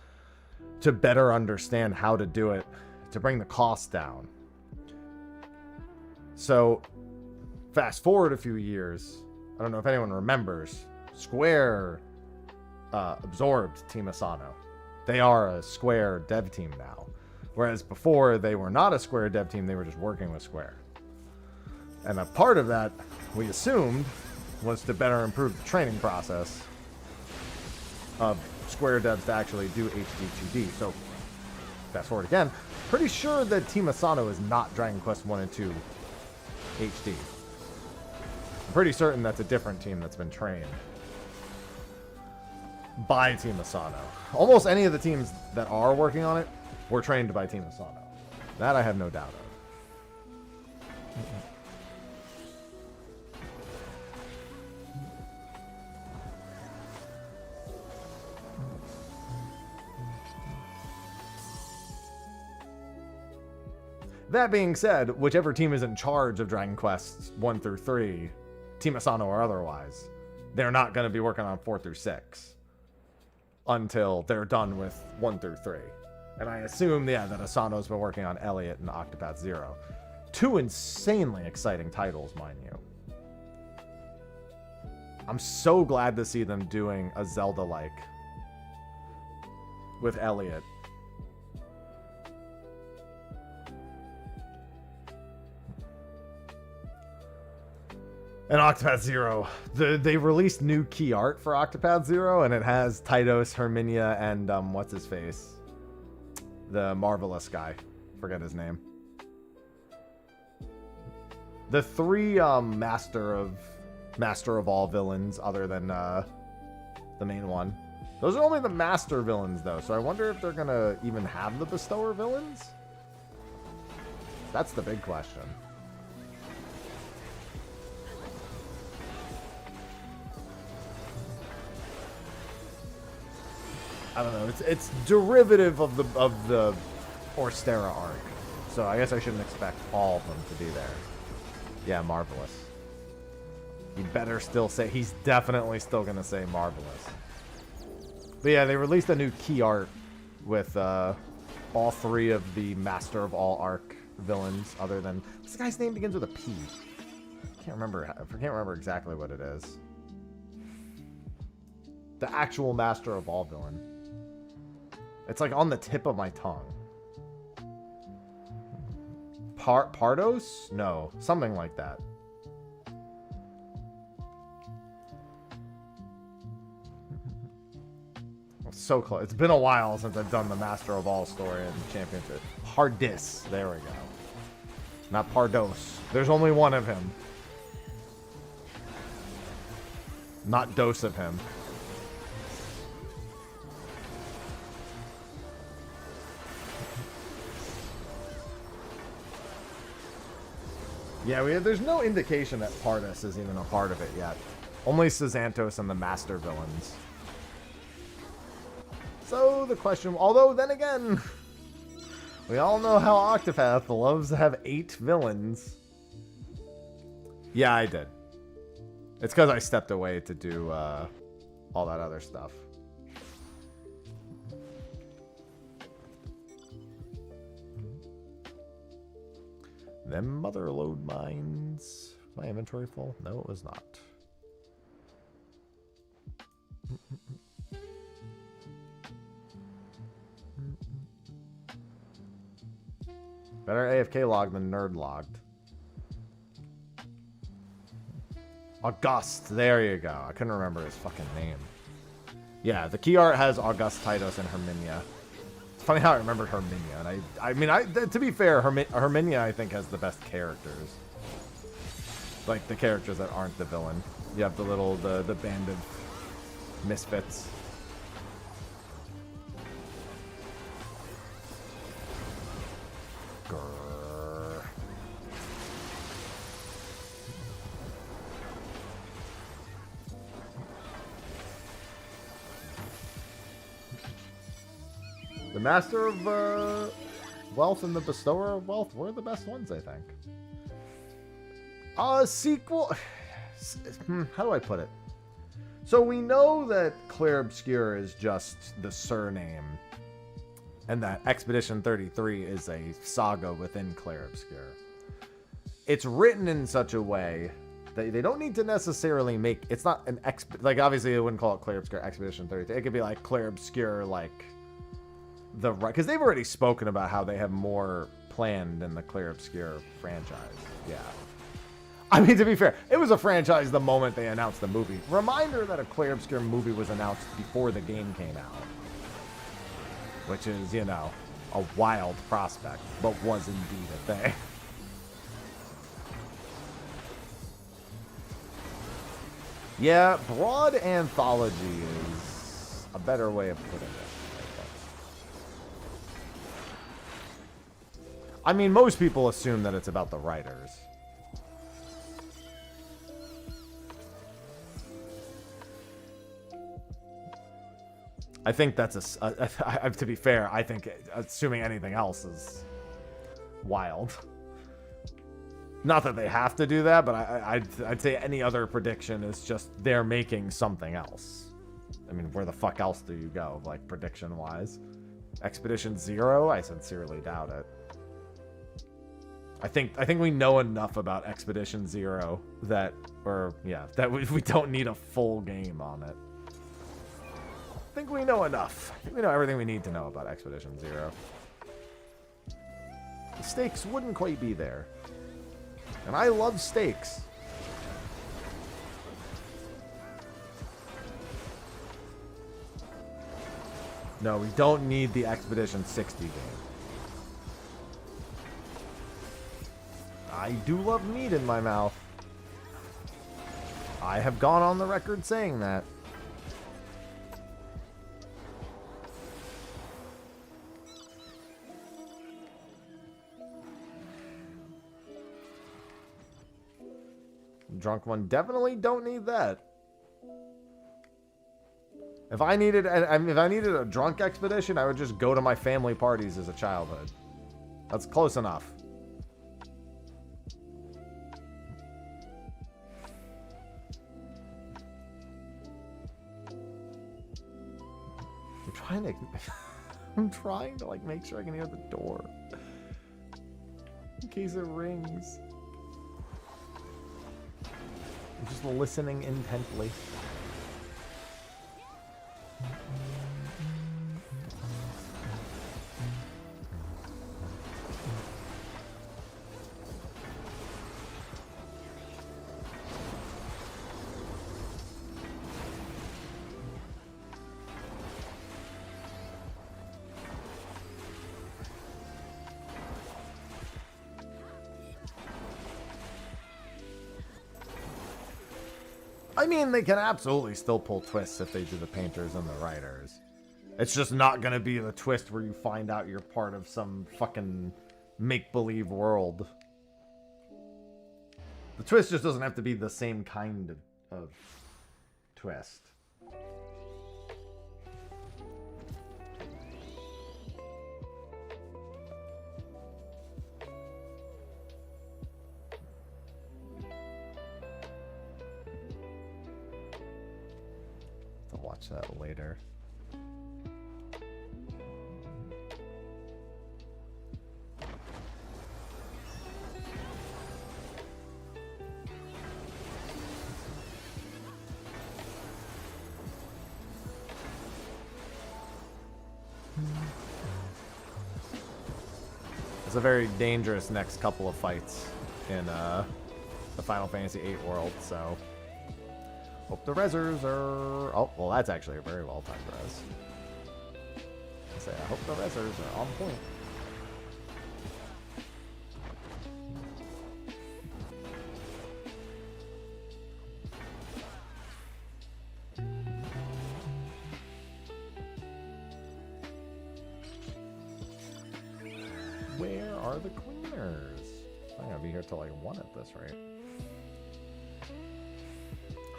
to better understand how to do it to bring the cost down. So Fast forward a few years, I don't know if anyone remembers, Square absorbed Team Asano. They are a Square dev team now. Whereas before, they were not a Square dev team, they were just working with Square. And a part of that, we assumed, was to better improve the training process of Square devs to actually do HD 2D. So, fast forward again, pretty sure that Team Asano is not Dragon Quest 1 and 2 HD. I'm pretty certain that's a different team that's been trained by Team Asano. Almost any of the teams that are working on it were trained by Team Asano. That I have no doubt of. That being said, whichever team is in charge of Dragon Quest 1 through 3, Team Asano or otherwise, they're not going to be working on 4 through 6 until they're done with 1 through 3. And I assume, yeah, that Asano's been working on Elliot and Octopath Zero. 2 insanely exciting titles, mind you. I'm so glad to see them doing a Zelda-like with Elliot. And Octopath Zero, they released new key art for Octopath Zero, and it has Tytos, Herminia, and what's his face, the marvelous guy, forget his name. The three master of all villains, other than the main one. Those are only the master villains, though. So I wonder if they're gonna even have the bestower villains. That's the big question. I don't know. It's derivative of the Orstera arc, so I guess I shouldn't expect all of them to be there. Yeah, marvelous. He better still say. He's definitely still gonna say marvelous. But yeah, they released a new key art with all three of the Master of All arc villains, other than this guy's name begins with a P. I can't remember exactly what it is. The actual Master of All villain. It's like on the tip of my tongue. Pardos? No, something like that. So close. It's been a while since I've done the Master of All story in Championship. Hardis. There we go. Not Pardos. There's only one of him. Not dose of him. Yeah, there's no indication that Pardos is even a part of it yet. Only Sazantos and the Master Villains. So the question, although then again, we all know how Octopath loves to have 8 villains. Yeah, I did. It's because I stepped away to do all that other stuff. Them mother load mines. Was my inventory full? No, it was not. Better AFK log than nerd logged. August. There you go. I couldn't remember his fucking name. Yeah, the key art has August, Tytos, and Herminia. It's funny how I remembered Herminia. And to be fair, Herminia I think has the best characters. Like the characters that aren't the villain. You have the band of misfits. Grrr. The Master of Wealth and the Bestower of Wealth were the best ones, I think. Sequel... How do I put it? So we know that Clair Obscur is just the surname, and that Expedition 33 is a saga within Clair Obscur. it's written in such a way that they don't need to necessarily make, it's not an like obviously they wouldn't call it Clear Obscure Expedition 33. It could be like Clear Obscure, like the right, because they've already spoken about how they have more planned in the Clear Obscure franchise. Yeah. I mean, to be fair, it was a franchise the moment they announced the movie. Reminder that a Clear Obscure movie was announced before the game came out. Which is, you know, a wild prospect, but was indeed a thing. Yeah, broad anthology is a better way of putting it. I mean, most people assume that it's about the writers. I think that's to be fair, I think assuming anything else is wild. Not that they have to do that, but I'd say any other prediction is just they're making something else. I mean, where the fuck else do you go, like, prediction-wise? Expedition Zero? I sincerely doubt it. I think we know enough about Expedition Zero that we don't need a full game on it. I think we know enough. I think we know everything we need to know about Expedition Zero. The stakes wouldn't quite be there. And I love stakes. No, we don't need the Expedition 60 game. I do love meat in my mouth. I have gone on the record saying that. Drunk one, definitely don't need that. If I needed a drunk expedition, I would just go to my family parties as a childhood. That's close enough. I'm trying to like make sure I can hear the door in case it rings. I'm just listening intently. I mean, they can absolutely still pull twists if they do the painters and the writers. It's just not going to be the twist where you find out you're part of some fucking make-believe world. The twist just doesn't have to be the same kind of twist. Watch that later. It's a very dangerous next couple of fights in the Final Fantasy VIII world, so hope the rezzers are... Oh, well, that's actually a very well-timed res. I hope the rezzers are on point. Where are the cleaners? I'm gonna be here till like 1 at this rate.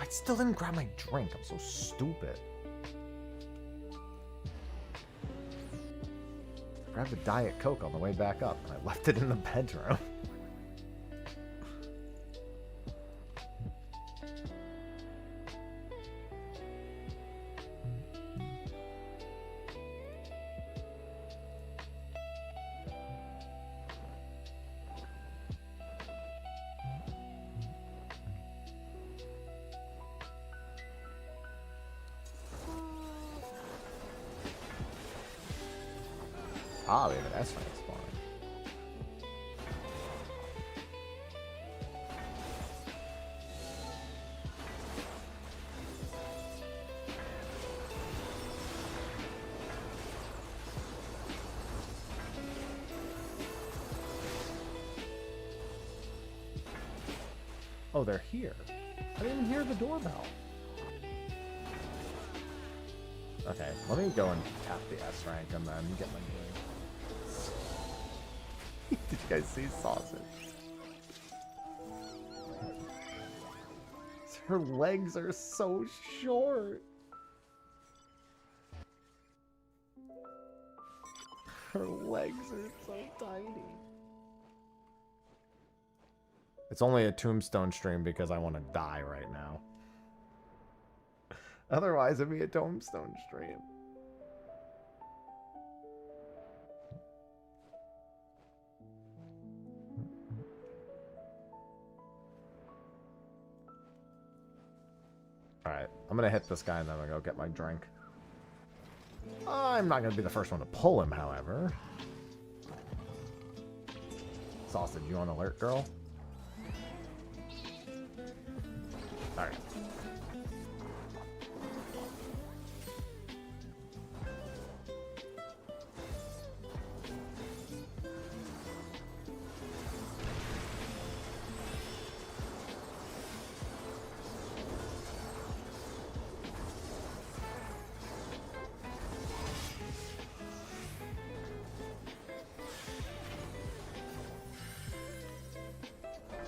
I still didn't grab my drink. I'm so stupid. Grabbed a Diet Coke on the way back up, and I left it in the bedroom. Ah, we have an S rank spawning. Oh, they're here. I didn't even hear the doorbell. Okay, let me go and tap the S rank and then get my drink. Did you guys see sausage? Her legs are so short. Her legs are so tiny. It's only a tombstone stream because I want to die right now. Otherwise, it'd be a tombstone stream. Alright, I'm gonna hit this guy and then I'm gonna go get my drink. I'm not gonna be the first one to pull him, however. Sausage, you on alert, girl? Alright.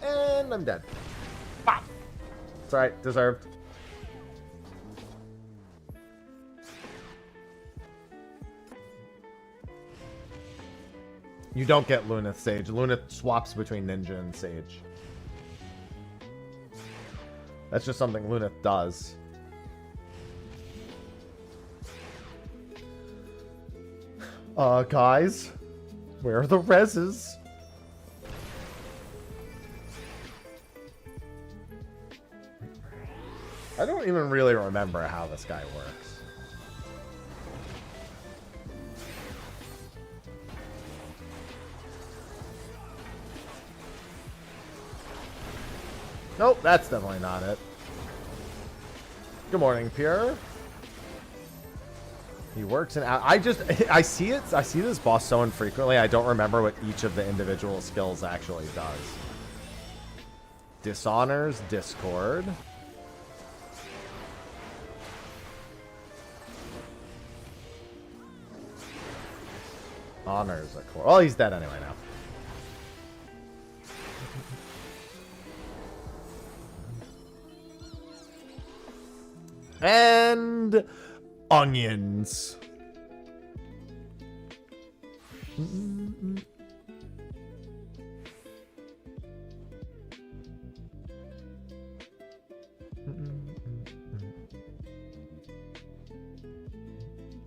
And I'm dead. Bop. It's alright, deserved. You don't get Lunith Sage. Lunith swaps between Ninja and Sage. That's just something Lunith does. Guys, where are the reses? I don't even really remember how this guy works. Nope, that's definitely not it. Good morning, Pure. He works and out. I see it. I see this boss so infrequently. I don't remember what each of the individual skills actually does. Dishonors, Discord. Honors a core. Oh, he's dead anyway now. And onions.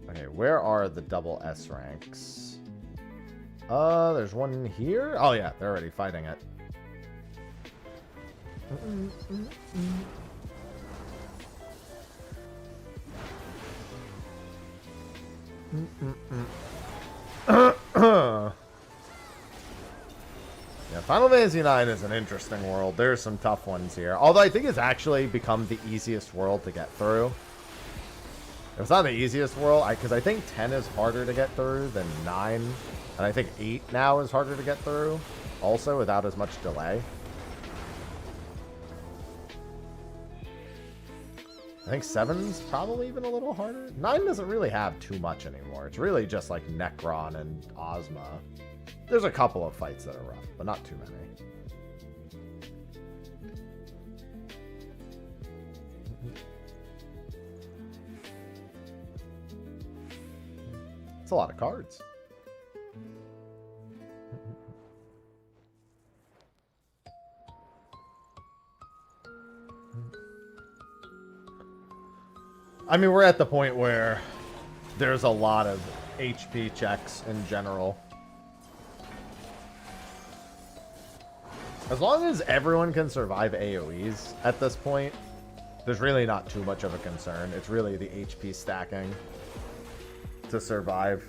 Okay, where are the double S ranks? There's one here. Oh yeah, they're already fighting it. Yeah, Final Fantasy IX is an interesting world. There's some tough ones here. Although I think it's actually become the easiest world to get through. It's not the easiest world, because I think 10 is harder to get through than 9. And I think 8 now is harder to get through, also, without as much delay. I think 7's probably even a little harder. 9 doesn't really have too much anymore. It's really just like Necron and Ozma. There's a couple of fights that are rough, but not too many. It's a lot of cards. I mean, we're at the point where there's a lot of HP checks in general. As long as everyone can survive AoEs at this point, there's really not too much of a concern. It's really the HP stacking to survive.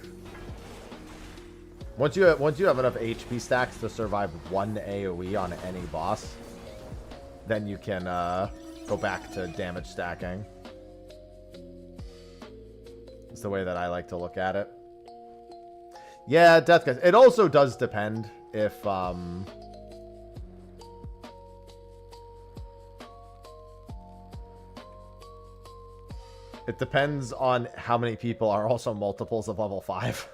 Once you have enough HP stacks to survive one AoE on any boss, then you can go back to damage stacking. It's the way that I like to look at it. Yeah, death guys. It also does depend if it depends on how many people are also multiples of level 5.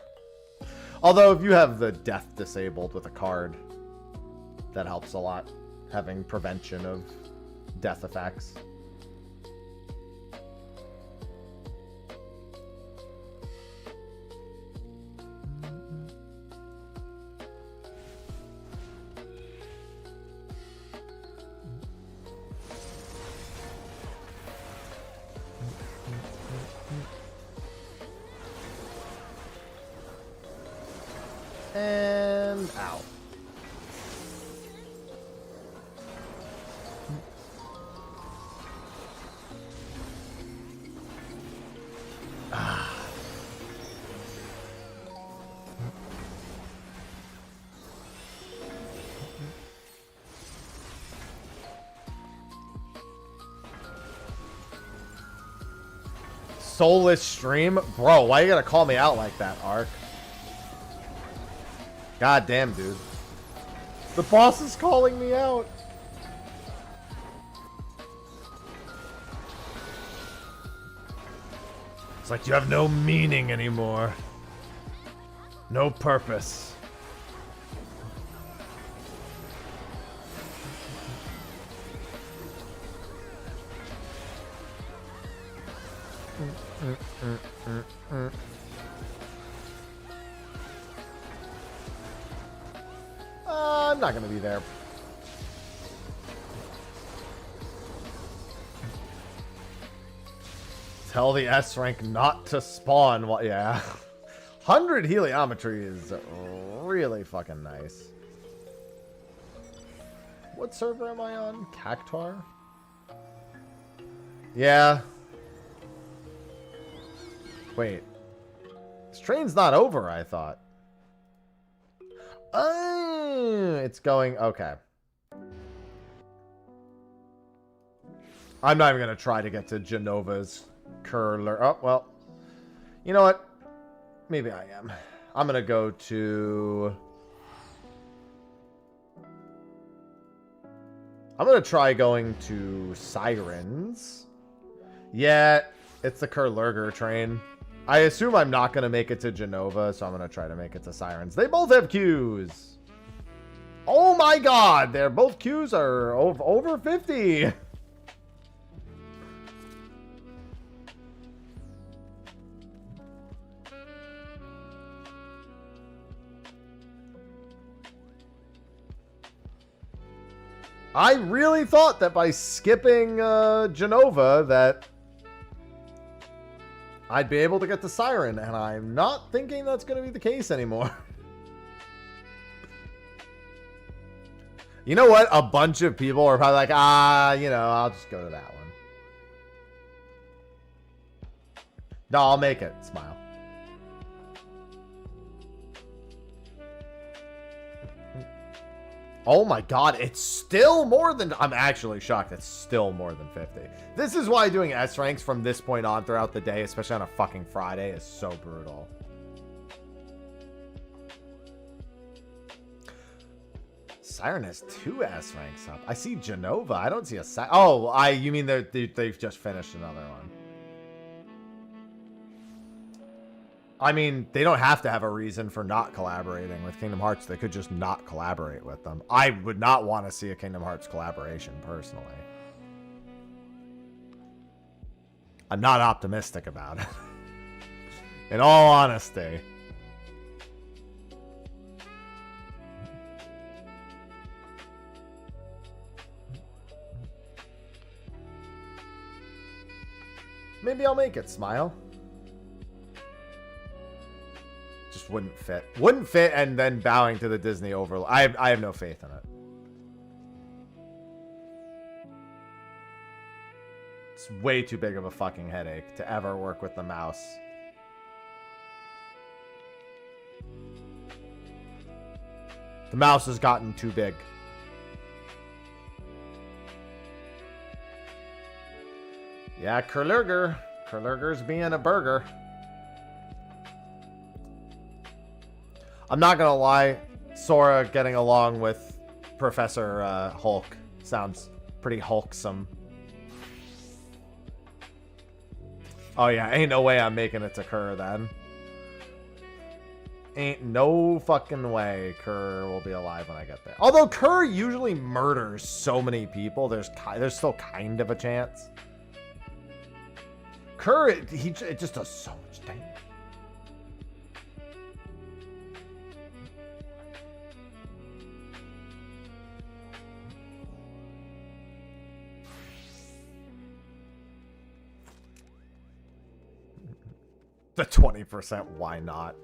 Although if you have the death disabled with a card, that helps a lot. Having prevention of death effects. And ow. Soulless stream? Bro, why you gotta call me out like that, Ark? God damn, dude. The boss is calling me out. It's like you have no meaning anymore. No purpose. I'm not gonna be there. Tell the S rank not to spawn. Well, yeah. 100 heliometry is really fucking nice. What server am I on? Cactar? Yeah. Wait. This train's not over, I thought. Oh, it's going... Okay. I'm not even going to try to get to Genova's curler. Oh, well. You know what? Maybe I am. I'm going to go to... I'm going to try going to Sirens. Yeah, it's the Kurlurger train. I assume I'm not going to make it to Genova, so I'm going to try to make it to Sirens. They both have queues. Oh my god, they're both queues are over 50. I really thought that by skipping Genova that I'd be able to get the Siren, and I'm not thinking that's going to be the case anymore. You know what? A bunch of people are probably like, you know, I'll just go to that one. No, I'll make it. Smile. Oh my god, it's still more than... I'm actually shocked. It's still more than 50. This is why doing S ranks from this point on throughout the day, especially on a fucking Friday, is so brutal. Siren has 2 S ranks up. I see Genova. I don't see a... Oh, you mean they've just finished another one. I mean, they don't have to have a reason for not collaborating with Kingdom Hearts. They could just not collaborate with them. I would not want to see a Kingdom Hearts collaboration, personally. I'm not optimistic about it. In all honesty. Maybe I'll make it, Smile. Just wouldn't fit. Wouldn't fit, and then bowing to the Disney overlord. I have no faith in it. It's way too big of a fucking headache to ever work with the mouse. The mouse has gotten too big. Yeah, Kurlurger. Kurlurger's being a burger. I'm not gonna lie, Sora getting along with Professor Hulk sounds pretty Hulksome. Oh yeah, ain't no way I'm making it to Kerr then. Ain't no fucking way Kerr will be alive when I get there. Although Kerr usually murders so many people, there's still kind of a chance. Kerr, it just does so much damage. The 20%, why not?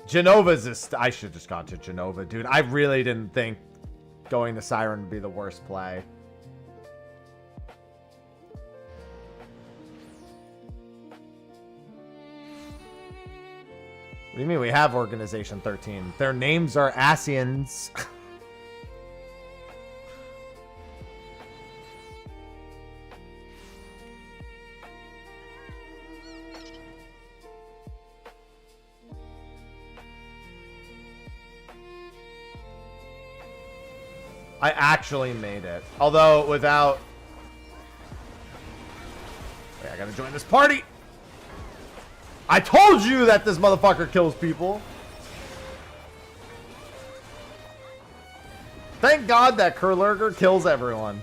Genova's I should have just gone to Genova, dude. I really didn't think going to Siren would be the worst play. What do you mean we have Organization 13? Their names are Asians. I actually made it. Although without... Wait, I gotta join this party! I told you that this motherfucker kills people. Thank God that Kurlurger kills everyone.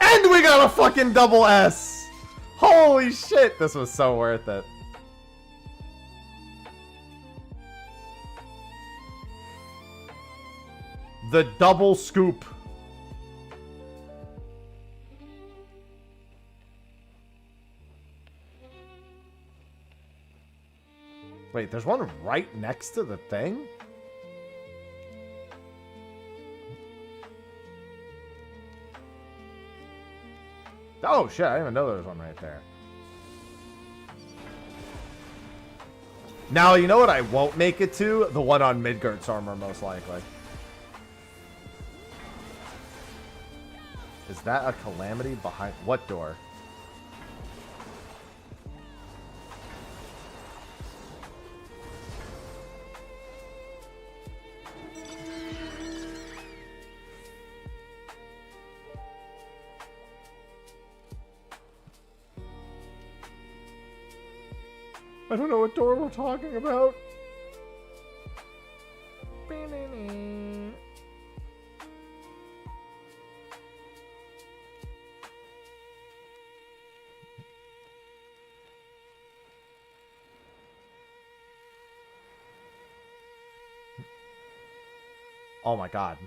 And we got a fucking double S! Holy shit, this was so worth it. The double scoop. Wait, there's one right next to the thing? Oh shit, I didn't even know there was one right there. Now, you know what I won't make it to? The one on Midgard's armor, most likely. Is that a calamity behind... What door? I don't know what door we're talking about. Oh my god.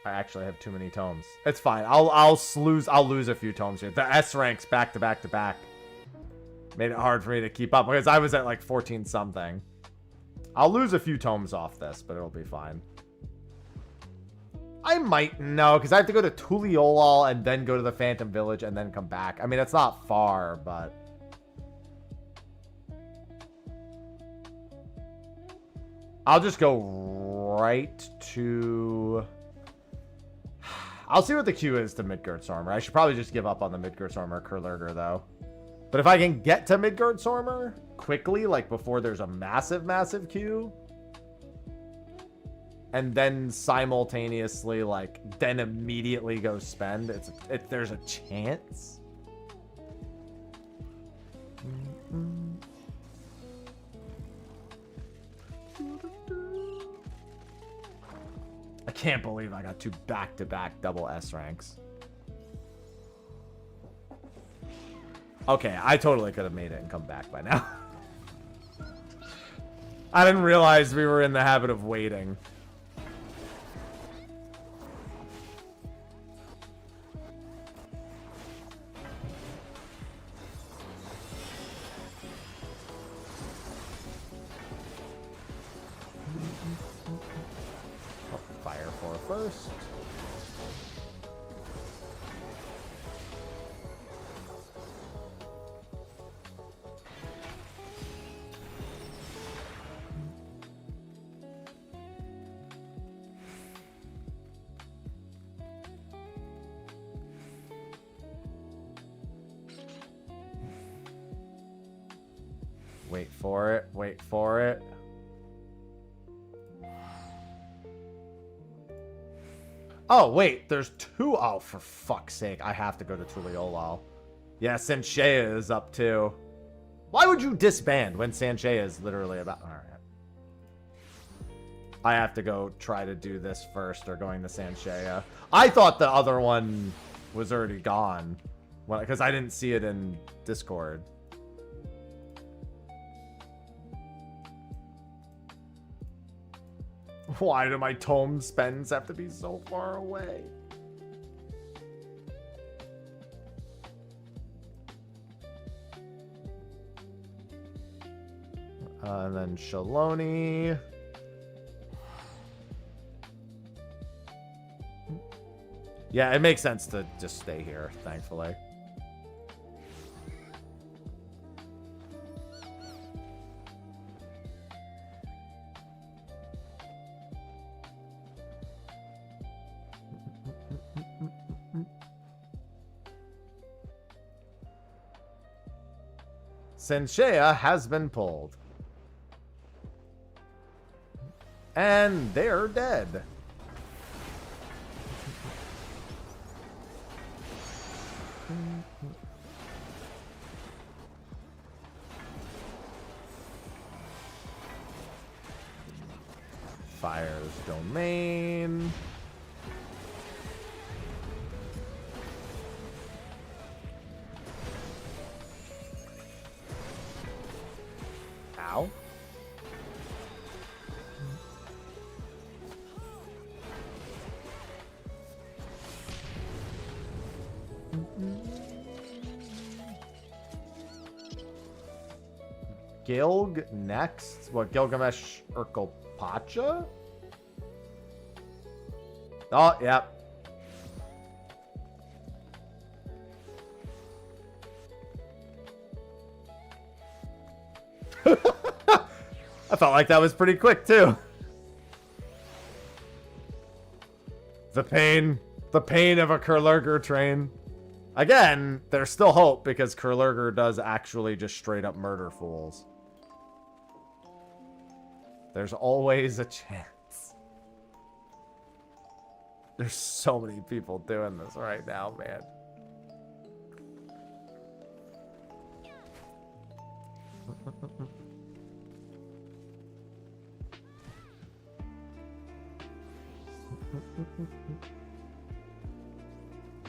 I actually have too many tomes. It's fine. I'll lose a few tomes here. The S ranks back to back to back made it hard for me to keep up because I was at like 14 something. I'll lose a few tomes off this, but it'll be fine. I might know because I have to go to Tuliolal and then go to the Phantom Village and then come back. I mean, it's not far, but I'll just go right to... I'll see what the queue is to Midgard's armor. I should probably just give up on the Midgard's armor Kurlurger, though. But if I can get to Midgard's armor quickly, like before there's a massive, massive queue, and then simultaneously, like, then immediately go spend, there's a chance. I can't believe I got two back-to-back double S ranks. Okay, I totally could have made it and come back by now. I didn't realize we were in the habit of waiting. first. Wait for it. Wait for it. Oh, wait. There's two. Oh, for fuck's sake. I have to go to Tuliolal. Yeah, Sanshea is up too. Why would you disband when Sanshea is literally about... Alright. I have to go try to do this first or going to Sanshea. I thought the other one was already gone. Because I didn't see it in Discord. Why do my tome spends have to be so far away? And then Shaloni. Yeah, it makes sense to just stay here, thankfully. Sanshea has been pulled. And they're dead. Fire's domain. Ow. Gilg next? What, Gilgamesh Urkelpacha? Oh, yep. I felt like that was pretty quick, too. The pain of a Kurlurger train. Again, there's still hope because Kurlurger does actually just straight up murder fools. There's always a chance. There's so many people doing this right now, man.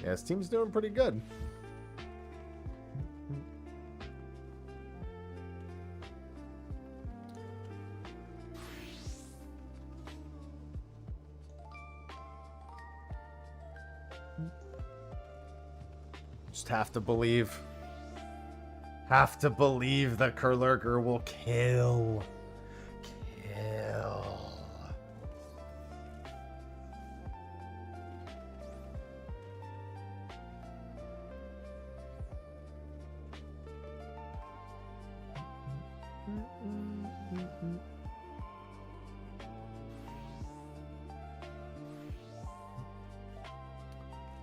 Yeah, his team's doing pretty good. Just have to believe. Have to believe that Kurlurger will kill. Kill.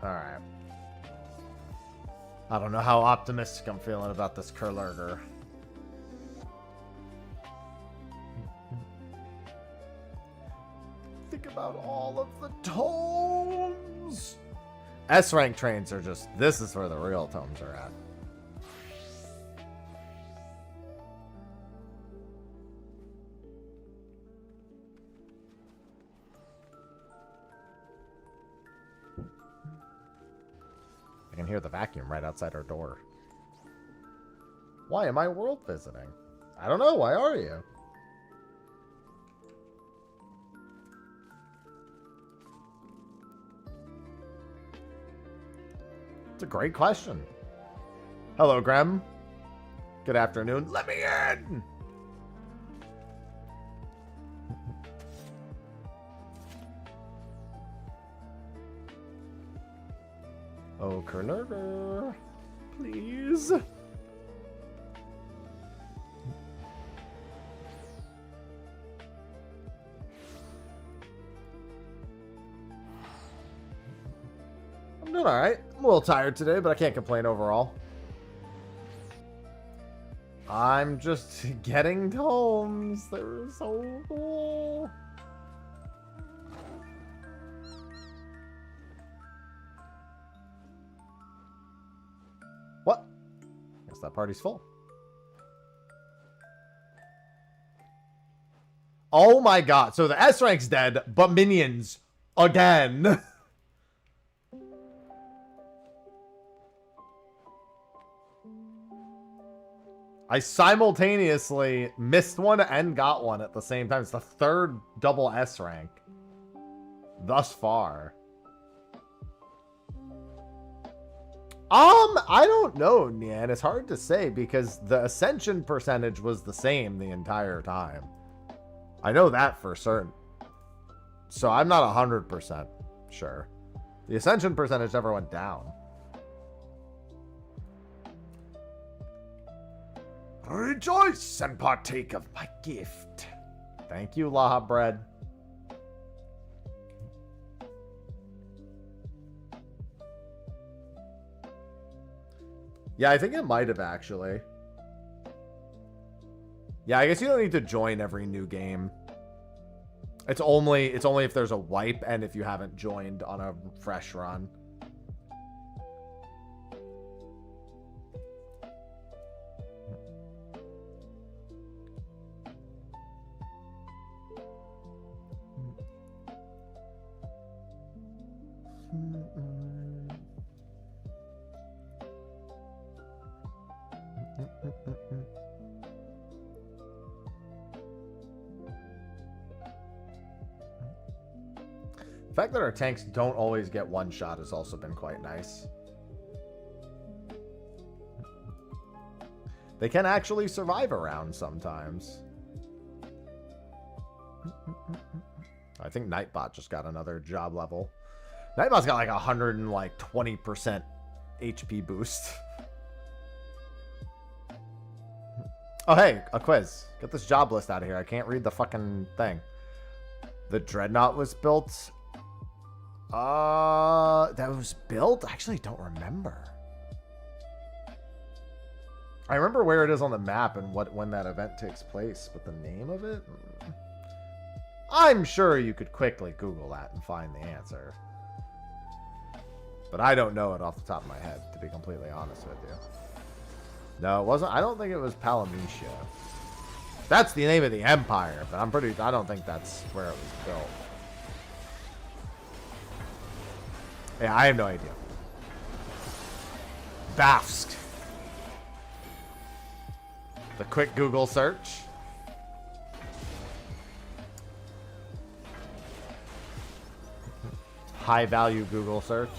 Alright. I don't know how optimistic I'm feeling about this Kurlurger. Think about all of the tomes! S-rank trains are just... This is where the real tomes are at. I can hear the vacuum right outside our door. Why am I world visiting? I don't know. Why are you? It's a great question. Hello, Grem. Good afternoon. Let me in! Oh, Kerner, please. I'm doing alright. I'm a little tired today, but I can't complain overall. I'm just getting tomes. They're so cool. What? Guess that party's full. Oh my god. So the S rank's dead, but minions again. I simultaneously missed one and got one at the same time. It's the third double S rank thus far. I don't know, Nian. It's hard to say because the ascension percentage was the same the entire time. I know that for certain. So I'm not 100% sure. The ascension percentage never went down. Rejoice and partake of my gift. Thank you, Laha Bread. Yeah, I think it might have actually. Yeah, I guess you don't need to join every new game. It's only if there's a wipe and if you haven't joined on a fresh run. The fact that our tanks don't always get one shot has also been quite nice. They can actually survive a round sometimes. I think Nightbot just got another job level. Nightbot's got like 120% HP boost. Oh, hey, a quiz. Get this job list out of here. I can't read the fucking thing. The Dreadnought was built. That was built? I actually don't remember. I remember where it is on the map and when that event takes place, but the name of it? I'm sure you could quickly Google that and find the answer. But I don't know it off the top of my head, to be completely honest with you. No, it wasn't. I don't think it was Palamitia. That's the name of the empire, but I don't think that's where it was built. Yeah, I have no idea. Bafsk. The quick Google search. High value Google search.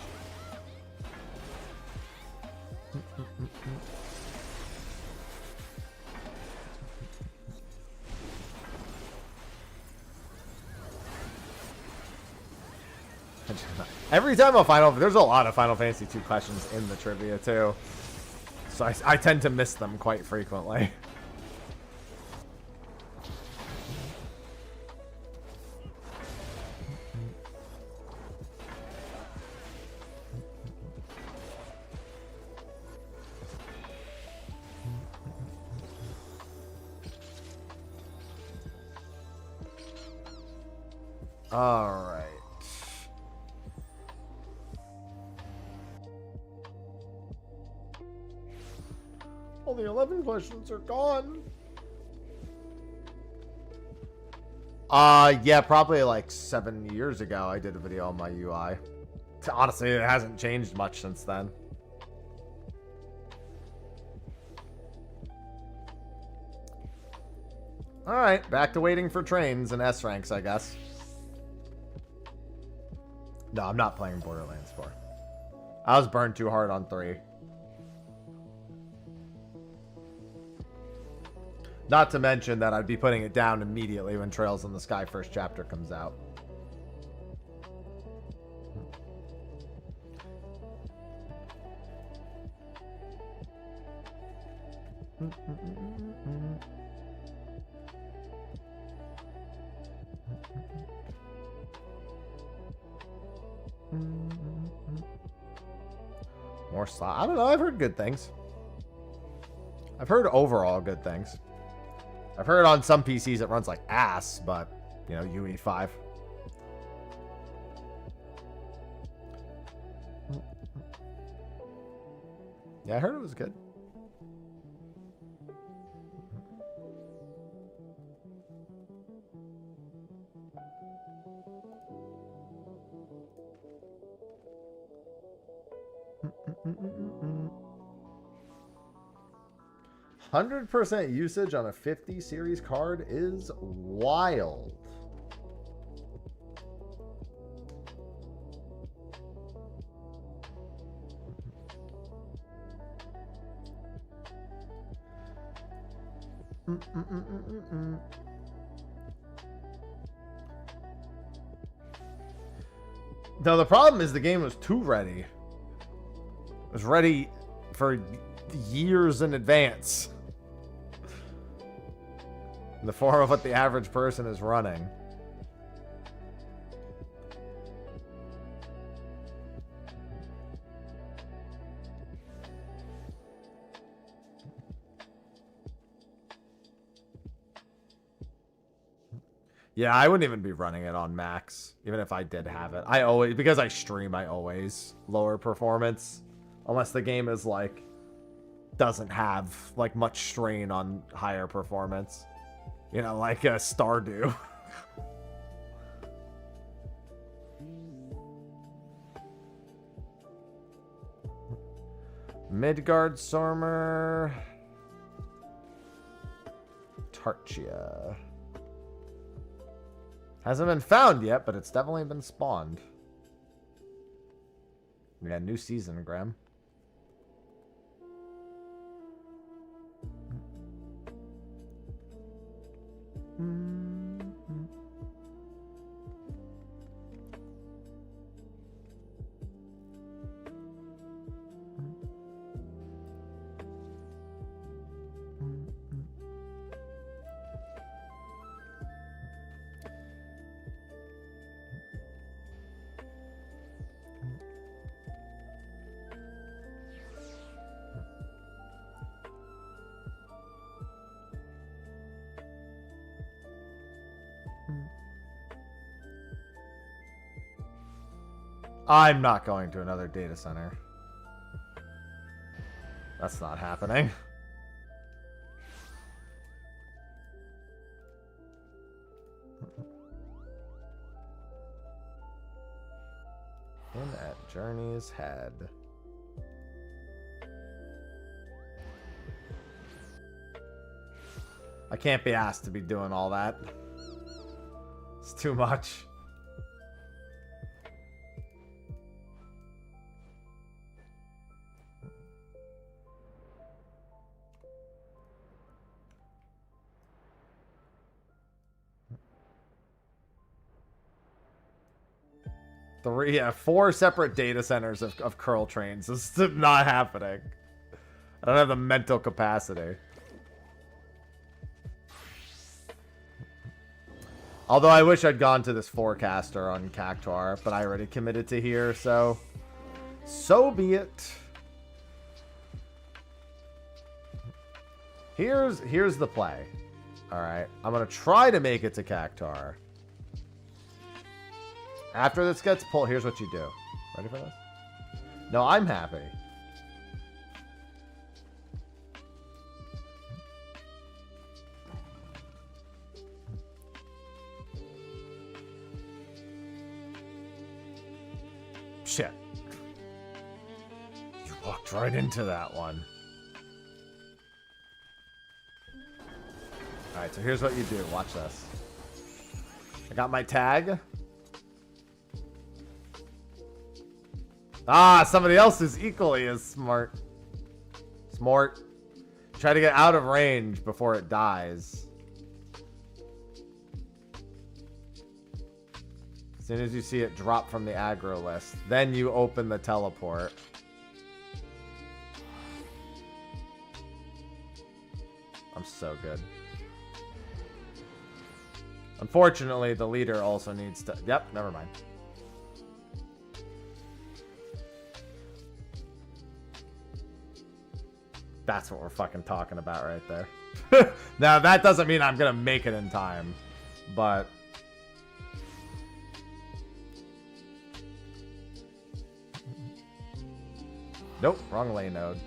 Every time there's a lot of Final Fantasy II questions in the trivia too. So I tend to miss them quite frequently. All right. All the 11 questions are gone. Yeah, probably like 7 years ago I did a video on my UI. Honestly, it hasn't changed much since then. Alright, back to waiting for trains and S ranks, I guess. No, I'm not playing Borderlands 4. I was burned too hard on 3. Not to mention that I'd be putting it down immediately when Trails in the Sky first chapter comes out. More slot. I don't know. I've heard good things. I've heard overall good things. I've heard on some PCs it runs like ass, but, you know, UE5. Yeah, I heard it was good. Mm-mm-mm-mm-mm. 100% usage on a 50 series card is wild. No, the problem is the game was too ready. It was ready for years in advance. In the form of what the average person is running. Yeah, I wouldn't even be running it on max, even if I did have it. I always, because I stream, I always lower performance. Unless the game is like, doesn't have like much strain on higher performance. You know, like a Stardew. Midgard Sormer. Tarchia. Hasn't been found yet, but it's definitely been spawned. Yeah, new season, Graham. I'm not going to another data center. That's not happening. In at Journey's Head. I can't be asked to be doing all that. It's too much. Four separate data centers of curl trains. This is not happening. I don't have the mental capacity. Although I wish I'd gone to this forecaster on Cactuar, but I already committed to here, so be it. Here's the play. Alright. I'm gonna try to make it to Cactuar. After this gets pulled, here's what you do. Ready for this? No, I'm happy. Shit. You walked right into that one. Alright, so here's what you do. Watch this. I got my tag. Ah, somebody else is equally as smart. Smart. Try to get out of range before it dies. As soon as you see it drop from the aggro list, then you open the teleport. just so good. Unfortunately, the leader also needs to... Yep, never mind. That's what we're fucking talking about right there. Now, that doesn't mean I'm going to make it in time, but... Nope, wrong lane node.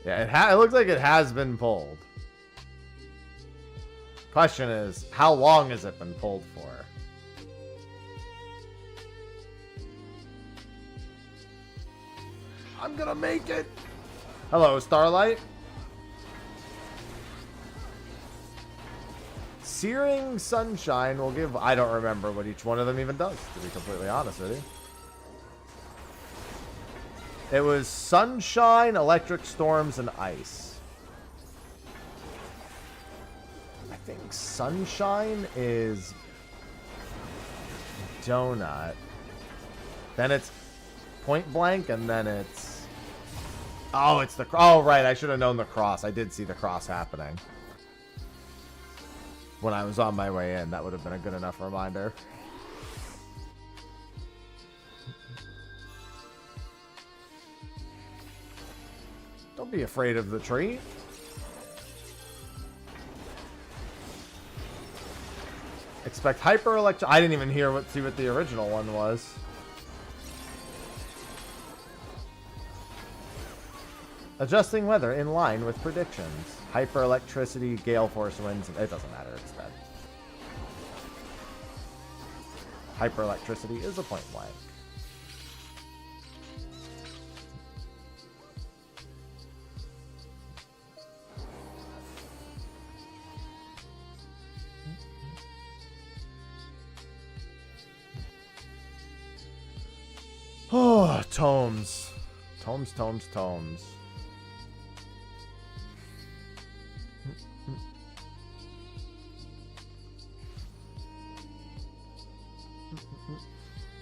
Yeah, it looks like it has been pulled. Question is, how long has it been pulled for? I'm gonna make it! Hello, Starlight. Searing Sunshine will give... I don't remember what each one of them even does, to be completely honest with you. It was Sunshine, Electric Storms, and Ice. I think Sunshine is Donut. Then it's Point Blank, and then it's... Oh, it's the... Oh, right, I should have known the cross. I did see the cross happening when I was on my way in. That would have been a good enough reminder. Don't be afraid of the tree. Expect hyper electro. I didn't even see what the original one was. Adjusting weather in line with predictions. Hyper electricity, gale force winds. It doesn't matter. It's dead. Hyper electricity is a point blank. Oh, tomes. Tomes, tomes, tomes.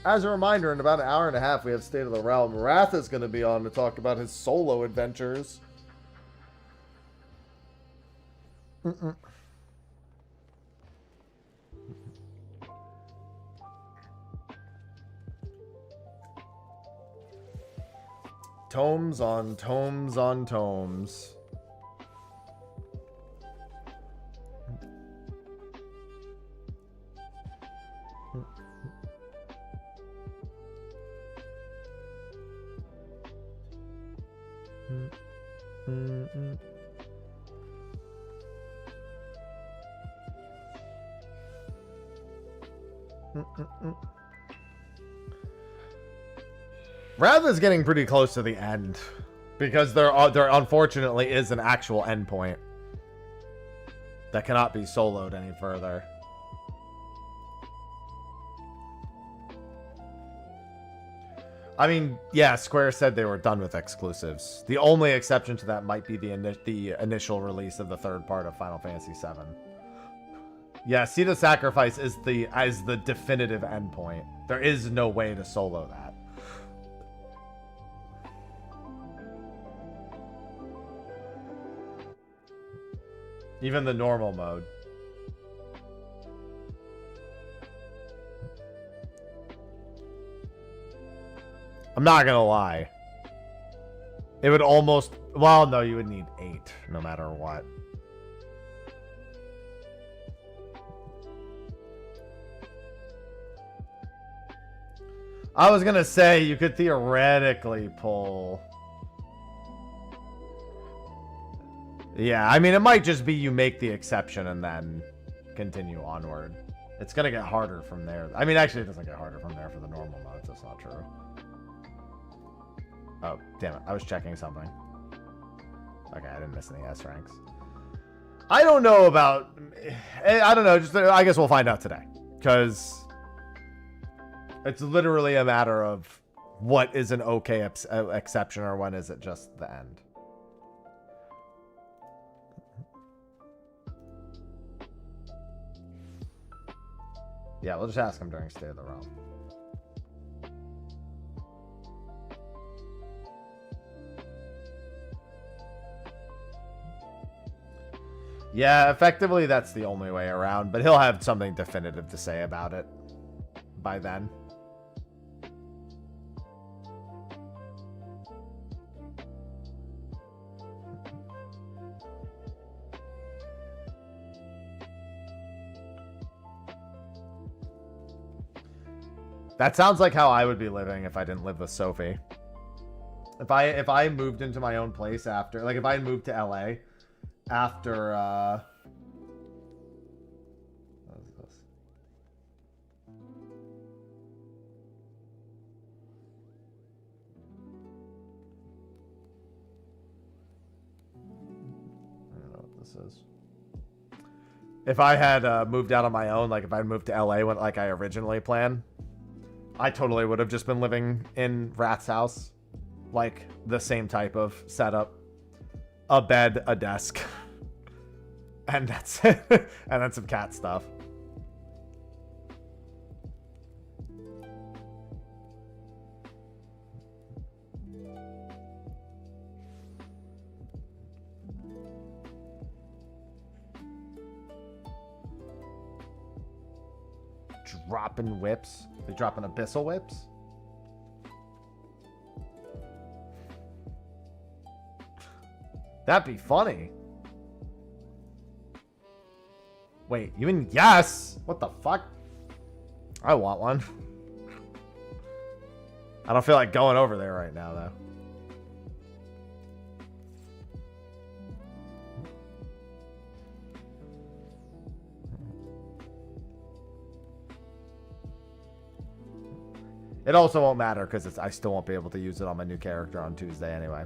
As a reminder, in about an hour and a half, we have State of the Realm. Wrath is going to be on to talk about his solo adventures. Tomes on tomes on tomes. Wrath is getting pretty close to the end because there unfortunately is an actual endpoint that cannot be soloed any further. I mean, yeah, Square said they were done with exclusives. The only exception to that might be the initial release of the third part of Final Fantasy VII. Yeah, Seed of Sacrifice is the definitive endpoint. There is no way to solo that. Even the normal mode. I'm not gonna lie. It would almost... Well, no, you would need 8, no matter what. I was gonna say, you could theoretically pull... Yeah, I mean, it might just be you make the exception and then continue onward. It's gonna get harder from there. I mean, actually, it doesn't get harder from there for the normal modes. That's not true. Oh, damn it. I was checking something. Okay, I didn't miss any S ranks. I don't know about... I don't know. Just I guess we'll find out today. Because it's literally a matter of what is an okay exception or when is it just the end. Yeah, we'll just ask him during State of the Realm. Yeah, effectively that's the only way around, but he'll have something definitive to say about it by then. That sounds like how I would be living if I didn't live with Sophie. If I moved into my own place after, like if I moved to LA after what is this? I don't know what this is. If I had moved out on my own, like if I moved to LA when like I originally planned, I totally would have just been living in Rath's house. Like the same type of setup. A bed, a desk. And that's it. And then some cat stuff. Dropping whips. They dropping abyssal whips? That'd be funny. Wait, you mean yes? What the fuck? I want one. I don't feel like going over there right now, though. It also won't matter because I still won't be able to use it on my new character on Tuesday anyway.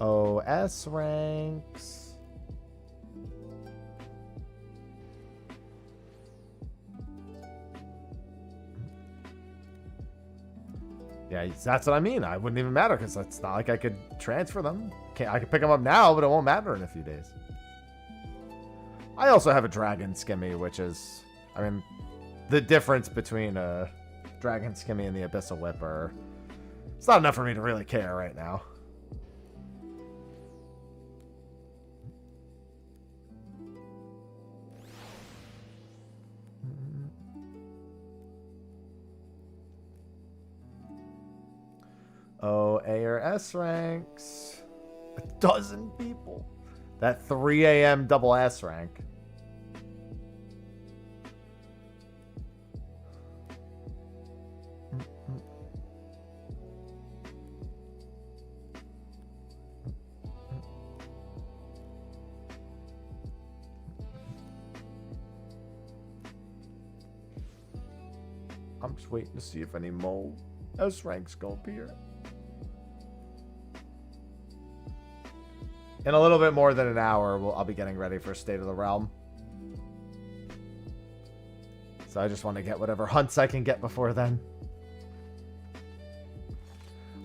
OS ranks. Yeah, that's what I mean. I wouldn't even matter because it's not like I could transfer them. I could pick them up now, but it won't matter in a few days. I also have a Dragon Skimmy, which is, I mean, the difference between a Dragon Skimmy and the Abyssal Whip are, it's not enough for me to really care right now. Oh, A or S ranks. 12 people. That 3 a.m. double S rank. I'm just waiting to see if any more S ranks go appear. In a little bit more than an hour, I'll be getting ready for State of the Realm. So I just want to get whatever hunts I can get before then.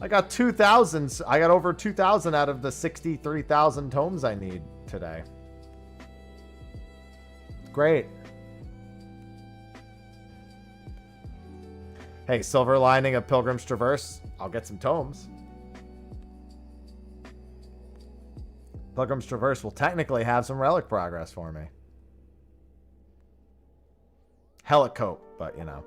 I got 2,000. I got over 2,000 out of the 63,000 tomes I need today. Great. Hey, Silver Lining of Pilgrim's Traverse. I'll get some tomes. Pilgrim's Traverse will technically have some relic progress for me. Helicope, but you know.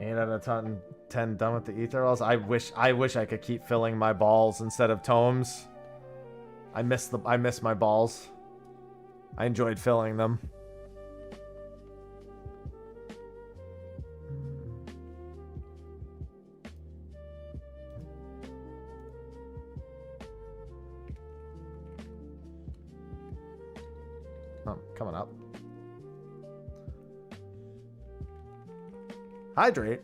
Ain't out of 10 done with the ether balls. I wish I could keep filling my balls instead of tomes. I miss my balls. I enjoyed filling them. Oh, coming up. Hydrate.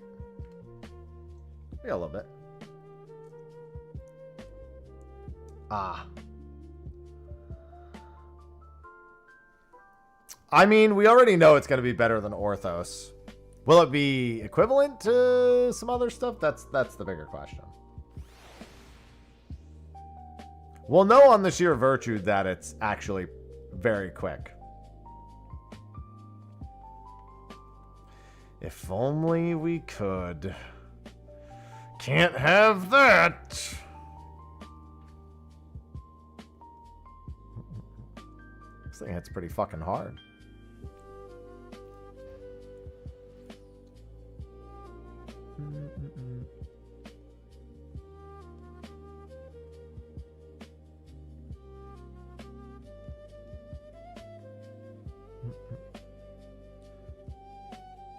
Yeah, a little bit. Ah. I mean, we already know it's going to be better than Orthos. Will it be equivalent to some other stuff? That's the bigger question. We'll know on the sheer virtue that it's actually very quick. If only we could. Can't have that. This thing hits pretty fucking hard.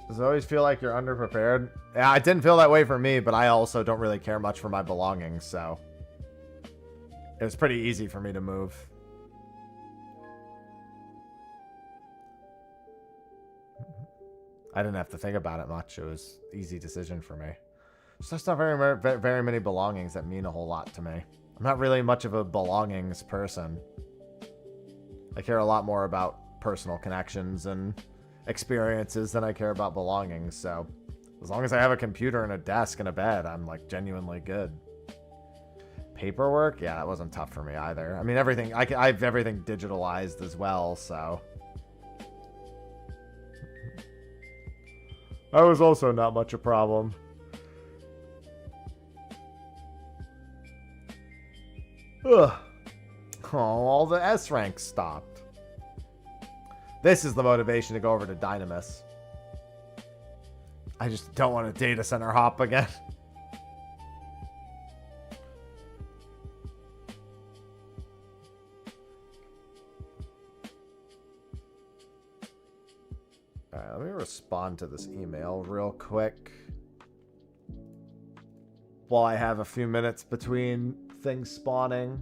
Does it always feel like you're underprepared? Yeah, it didn't feel that way for me, but I also don't really care much for my belongings, so it was pretty easy for me to move. I didn't have to think about it much. It was an easy decision for me. There's just not very many belongings that mean a whole lot to me. I'm not really much of a belongings person. I care a lot more about personal connections and experiences than I care about belongings, so as long as I have a computer and a desk and a bed, I'm like genuinely good. Paperwork? Yeah, that wasn't tough for me either. I mean, everything, I have everything digitalized as well, so that was also not much a problem. Ugh. Oh, all the S ranks stopped. This is the motivation to go over to Dynamis. I just don't want to data center hop again. Alright, let me respond to this email real quick. While I have a few minutes between things spawning.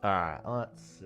Alright, let's see.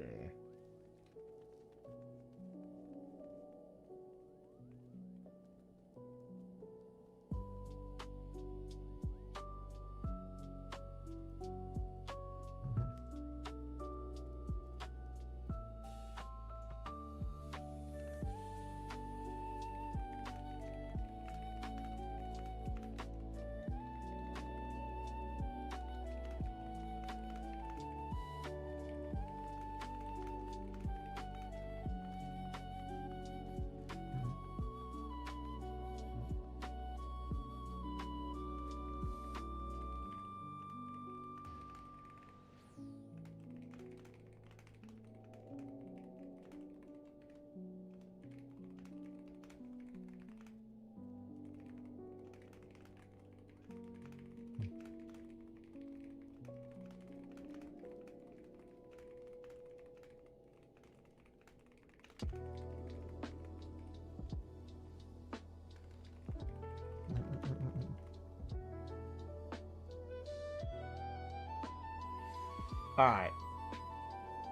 Alright.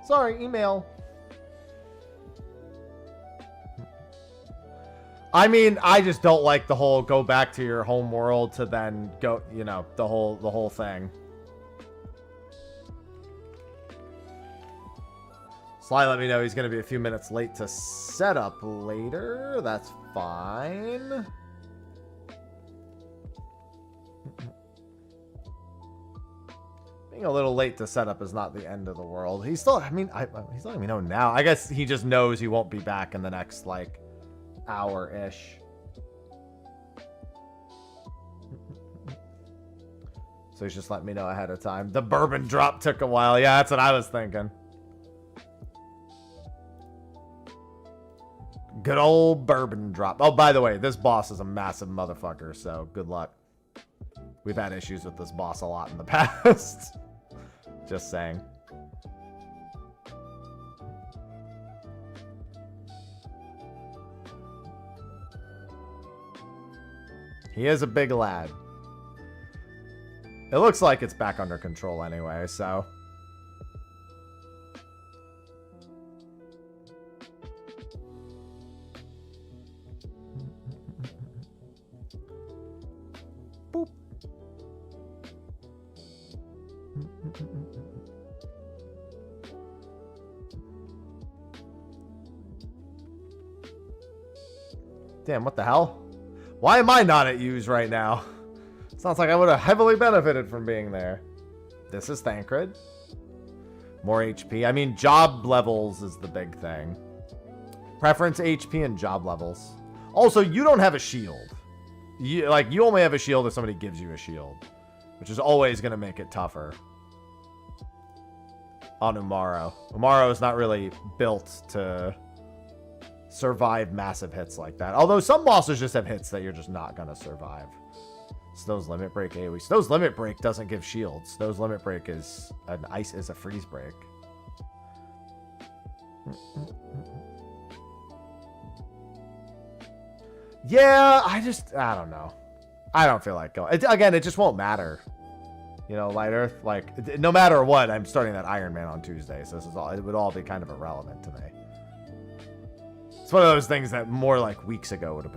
Sorry, email. I mean, I just don't like the whole go back to your home world to then go, you know, the whole thing. Sly let me know he's going to be a few minutes late to set up later. That's fine. Being a little late to set up is not the end of the world. He's still, I mean, he's letting me know now. I guess he just knows he won't be back in the next, like, hour-ish. So he's just letting me know ahead of time. The bourbon drop took a while. Yeah, that's what I was thinking. Good old bourbon drop. Oh, by the way, this boss is a massive motherfucker, so good luck. We've had issues with this boss a lot in the past. Just saying. He is a big lad. It looks like it's back under control anyway, so... Boop. Damn, what the hell? Why am I not at use right now? Sounds like I would have heavily benefited from being there. This is Thancred. More HP. I mean, job levels is the big thing. Preference HP and job levels. Also, you don't have a shield. You only have a shield if somebody gives you a shield, which is always going to make it tougher. On Umaro. Umaro is not really built to survive massive hits like that. Although some bosses just have hits that you're just not going to survive. Snow's Limit Break AoE. Snow's Limit Break doesn't give shields. Snow's Limit Break is a freeze break. Yeah, I don't know. I don't feel like going. Again, it just won't matter. You know, Light Earth, like, no matter what, I'm starting that Iron Man on Tuesday, so it would all be kind of irrelevant to me. It's one of those things that more like weeks ago would have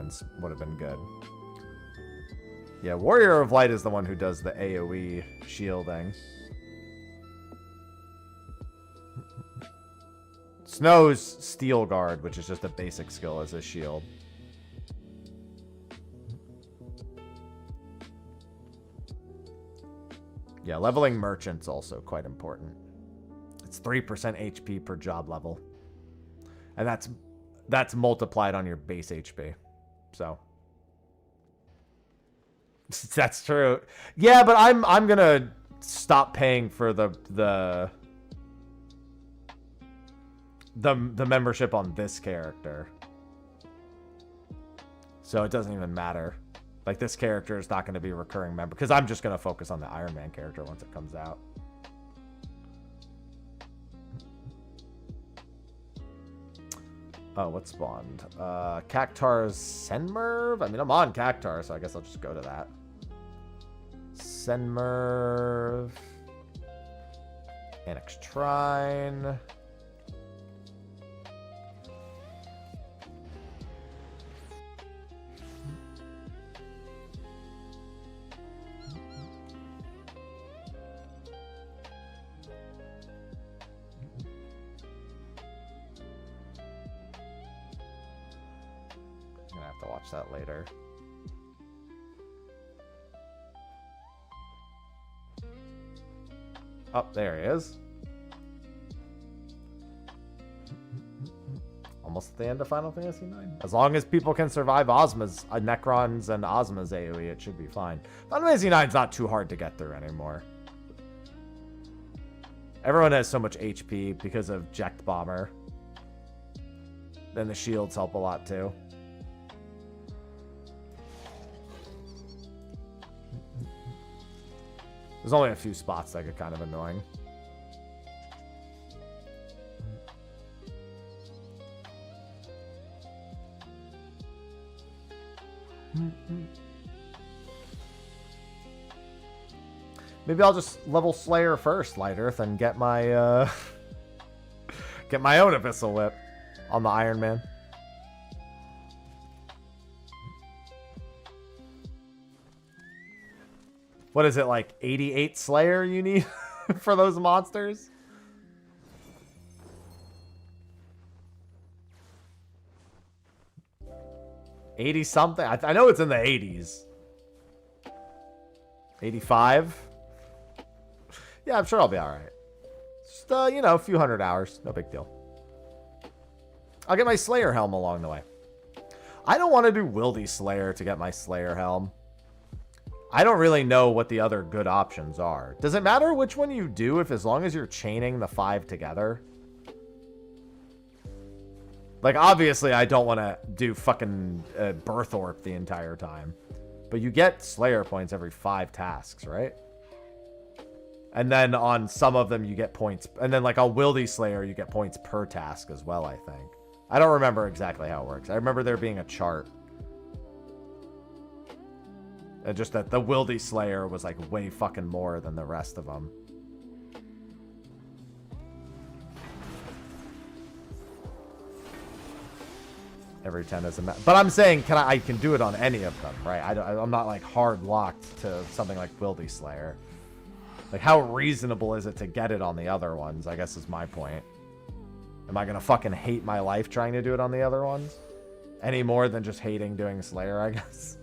been good. Yeah, Warrior of Light is the one who does the AoE shielding. Snow's Steel Guard, which is just a basic skill as a shield. Yeah, leveling Merchant's also quite important. It's 3% HP per job level. And that's multiplied on your base HP. So that's true. Yeah, but I'm gonna stop paying for the membership on this character. So it doesn't even matter. Like, this character is not going to be a recurring member because I'm just going to focus on the Iron Man character once it comes out. Oh, what spawned? Cactar's Senmerv? I mean, I'm on Cactar, so I guess I'll just go to that. Senmerv. Annex Trine. Watch that later. Oh, there he is. Almost at the end of Final Fantasy IX. As long as people can survive Ozma's, Necrons and Ozma's AoE, it should be fine. Final Fantasy IX is not too hard to get through anymore. Everyone has so much HP because of Jekt Bomber. Then the shields help a lot too. There's only a few spots that get kind of annoying. Maybe I'll just level Slayer first, Light Earth, and get my get my own Abyssal Whip on the Iron Man. What is it, like 88 Slayer you need for those monsters? $80 something? I know it's in the 80s. 85? Yeah, I'm sure I'll be alright. Just, you know, a few hundred hours. No big deal. I'll get my Slayer helm along the way. I don't want to do Wildy Slayer to get my Slayer helm. I don't really know what the other good options are. Does it matter which one you do if as long as you're chaining the 5 together? Like, obviously, I don't want to do fucking Birthorp the entire time. But you get Slayer points every 5 tasks, right? And then on some of them, you get points. And then, like, on Wildy Slayer, you get points per task as well, I think. I don't remember exactly how it works. I remember there being a chart. And just that the Wildy Slayer was, like, way fucking more than the rest of them. Every 10 is a match. But I'm saying, I can do it on any of them, right? I'm not, like, hard locked to something like Wildy Slayer. Like, how reasonable is it to get it on the other ones, I guess is my point. Am I going to fucking hate my life trying to do it on the other ones? Any more than just hating doing Slayer, I guess.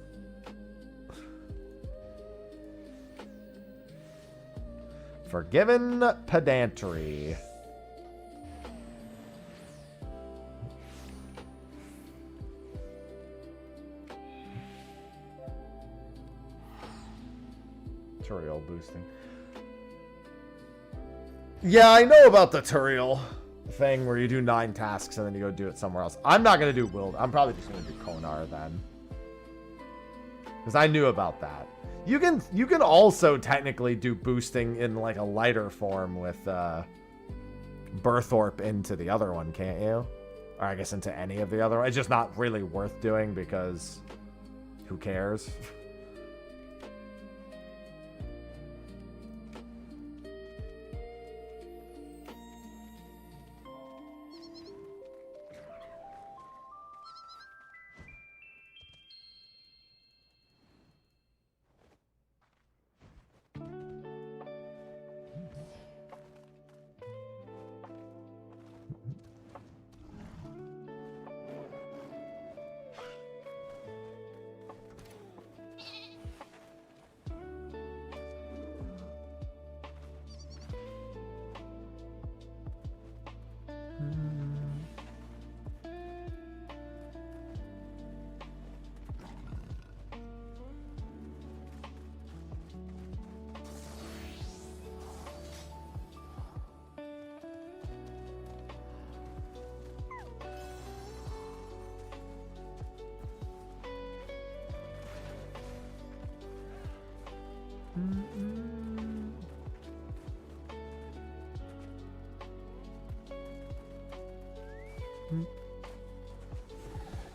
Forgiven pedantry. Tutorial boosting. Yeah, I know about the tutorial thing where you do 9 tasks and then you go do it somewhere else. I'm not going to do Wild. I'm probably just going to do Konar then. Because I knew about that. You can also technically do boosting in like a lighter form with Birthorp into the other one, can't you? Or I guess into any of the other ones. It's just not really worth doing because who cares?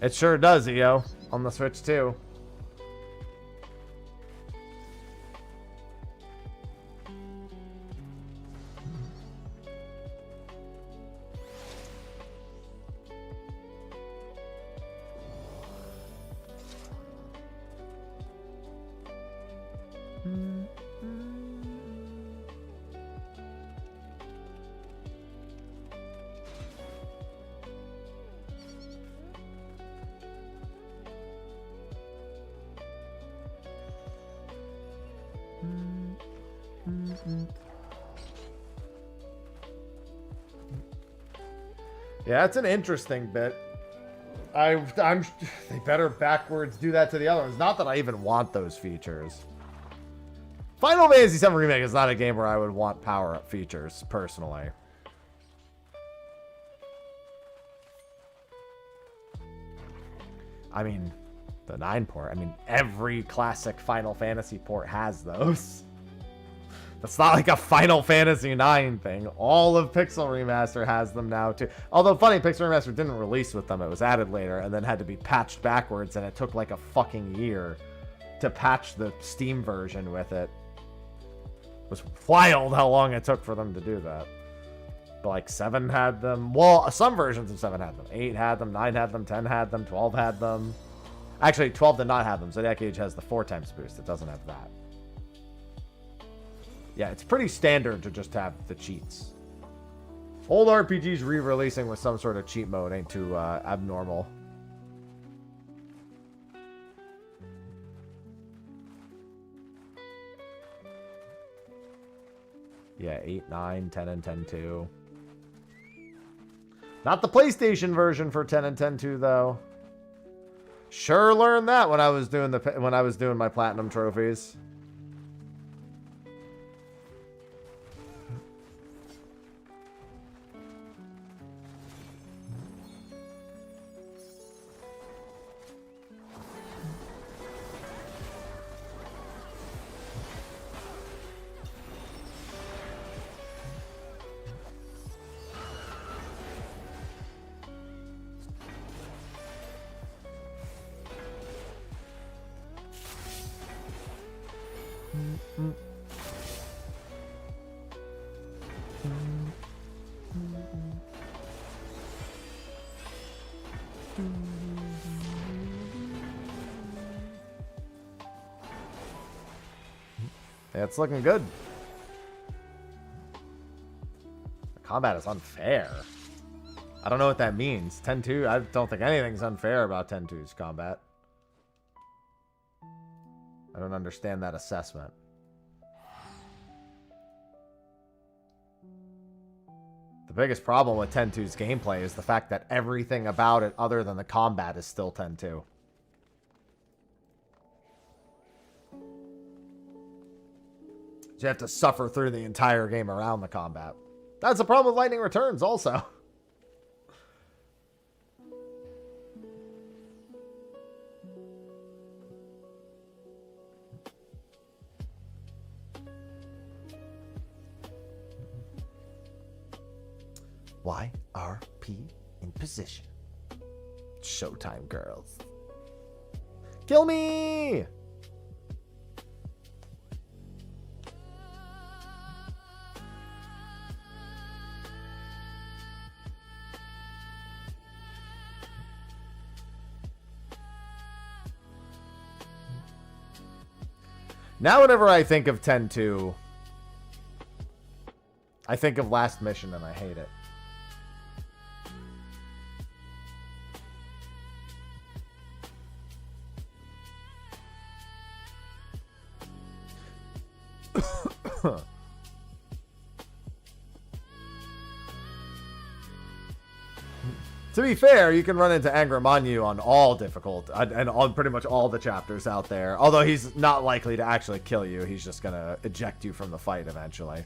It sure does, EO, on the Switch too. Yeah, it's an interesting bit. They better backwards do that to the other ones. Not that I even want those features. Final Fantasy VII Remake is not a game where I would want power-up features, personally. I mean, the 9 port. I mean, every classic Final Fantasy port has those. That's not like a Final Fantasy IX thing. All of Pixel Remaster has them now, too. Although, funny, Pixel Remaster didn't release with them. It was added later and then had to be patched backwards, and it took like a fucking year to patch the Steam version with it. was wild how long it took for them to do that. But like 7 had them. Well, some versions of 7 had them. 8 had them, 9 had them, 10 had them, 12 had them. Actually, 12 did not have them. Zodiac Age has the 4 times boost. It doesn't have that. Yeah, it's pretty standard to just have the cheats. Old RPGs re-releasing with some sort of cheat mode ain't too abnormal. Yeah, 8, 9, 10, and 10-2. Not the PlayStation version for 10 and 10-2 though. Sure learned that when I was doing my platinum trophies. Yeah, it's looking good. The combat is unfair. I don't know what that means. 10-2, I don't think anything's unfair about 10-2's combat. I don't understand that assessment. The biggest problem with 10-2's gameplay is the fact that everything about it other than the combat is still 10-2. You have to suffer through the entire game around the combat. That's the problem with Lightning Returns also. YRP in position. Showtime, girls. Kill me! Now whenever I think of 10-2, I think of Last Mission and I hate it. To be fair, you can run into Angramanu on all difficult and on pretty much all the chapters out there. Although he's not likely to actually kill you. He's just going to eject you from the fight eventually.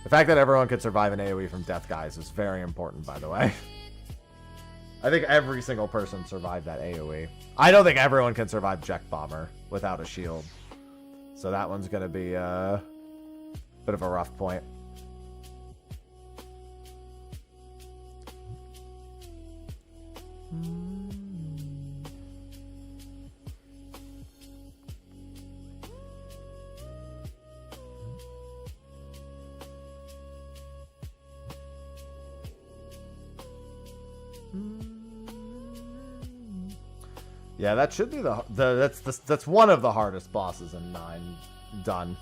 The fact that everyone could survive an AoE from Death Guys is very important, by the way. I think every single person survived that AoE. I don't think everyone can survive Jet Bomber without a shield. So that one's going to be a bit of a rough point. Yeah, that should be that's one of the hardest bosses in 9 done.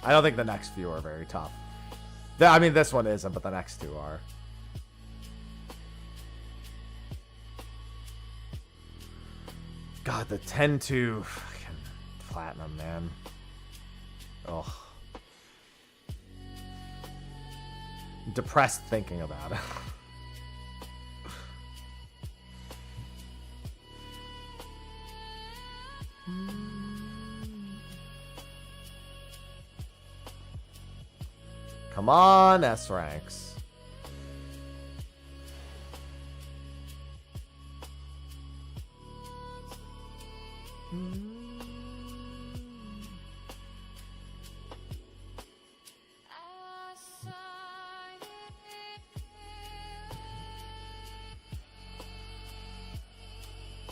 I don't think the next few are very tough. I mean, this one isn't, but the next 2 are. God, the 10-2 fucking platinum, man. Ugh. I'm depressed thinking about it. Come on, S ranks.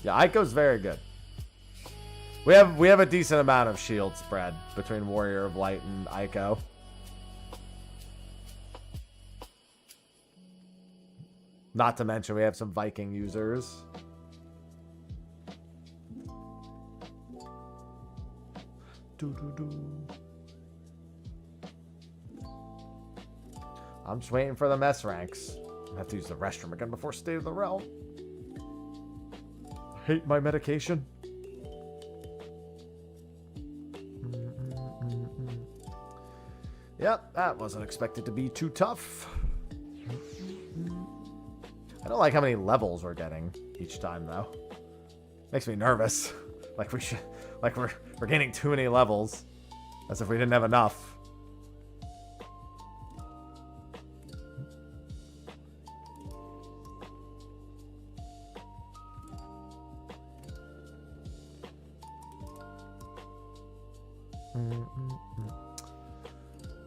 Yeah, Aiko's very good. We have a decent amount of shield spread between Warrior of Light and Aiko. Not to mention we have some Viking users. I'm just waiting for the mess ranks. I have to use the restroom again before State of the Realm. Hate my medication. Yep, that wasn't expected to be too tough. I don't like how many levels we're getting each time though. Makes me nervous. Like we're gaining too many levels. As if we didn't have enough.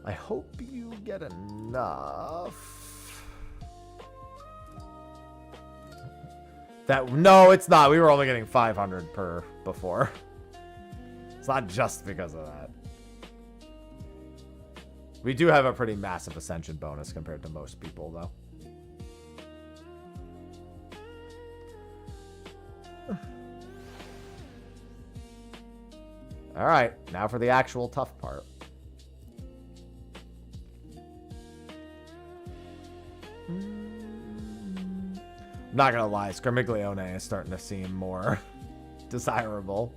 I hope you get enough. No, it's not. We were only getting 500 per before. It's not just because of that. We do have a pretty massive ascension bonus compared to most people, though. All right, now for the actual tough part. I'm not gonna lie, Scarmiglione is starting to seem more desirable.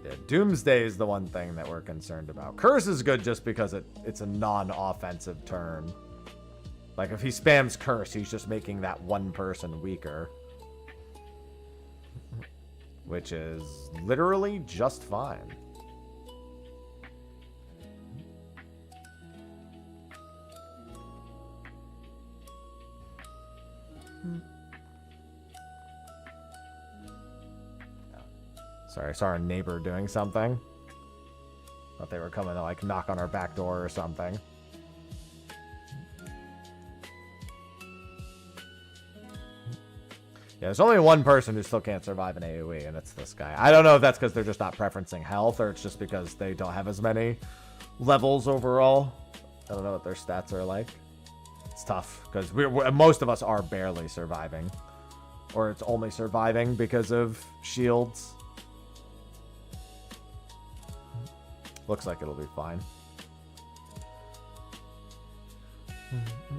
Yeah, Doomsday is the one thing that we're concerned about. Curse is good just because it's a non-offensive turn. Like, if he spams Curse, he's just making that one person weaker. Which is literally just fine. Sorry, I saw our neighbor doing something. Thought they were coming to, like, knock on our back door or something. Yeah, there's only one person who still can't survive an AoE, and it's this guy. I don't know if that's because they're just not preferencing health, or it's just because they don't have as many levels overall. I don't know what their stats are like. It's tough, because most of us are barely surviving. Or it's only surviving because of shields. Looks like it'll be fine.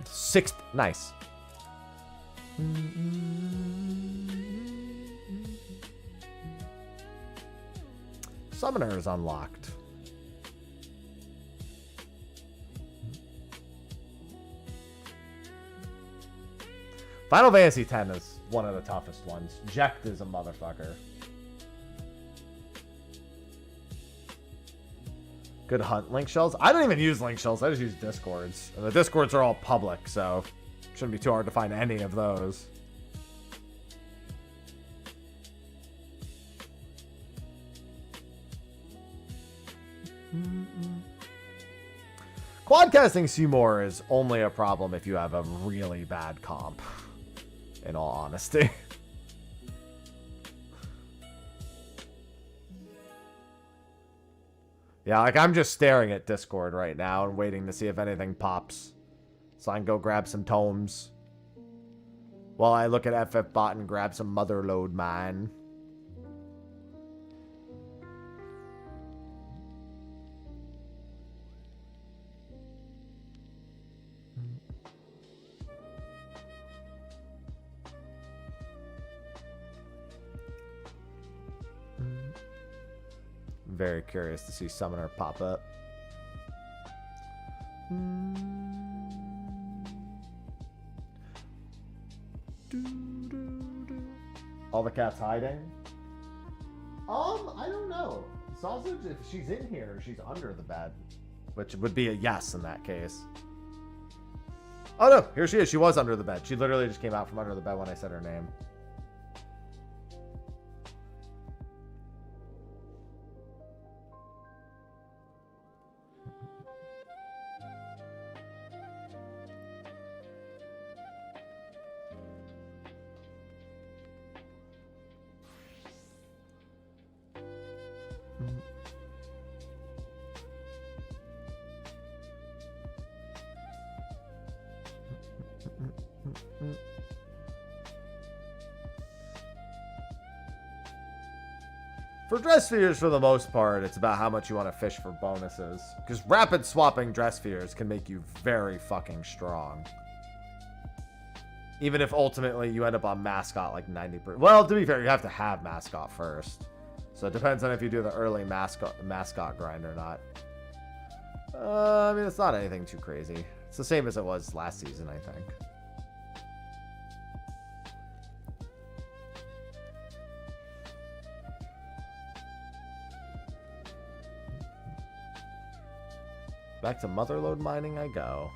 Sixth, nice. Summoner is unlocked. Final Fantasy X is one of the toughest ones. Jekt is a motherfucker. Good hunt link shells. I don't even use link shells. I just use discords. And the discords are all public, so shouldn't be too hard to find any of those. Quadcasting Seymour is only a problem if you have a really bad comp, in all honesty. Yeah, like I'm just staring at Discord right now and waiting to see if anything pops. So I can go grab some tomes. While I look at FFBot and grab some Motherlode Mine. Very curious to see Summoner pop up. All the cats hiding? I don't know. Sausage, if she's in here, she's under the bed. Which would be a yes in that case. Oh no, here she is. She was under the bed. She literally just came out from under the bed when I said her name. For dress spheres, for the most part, it's about how much you want to fish for bonuses. Because rapid swapping dress spheres can make you very fucking strong. Even if ultimately you end up on mascot like 90%. Well, to be fair, you have to have mascot first. So it depends on if you do the early mascot grind or not. I mean, it's not anything too crazy. It's the same as it was last season, I think. Back to motherlode mining I go.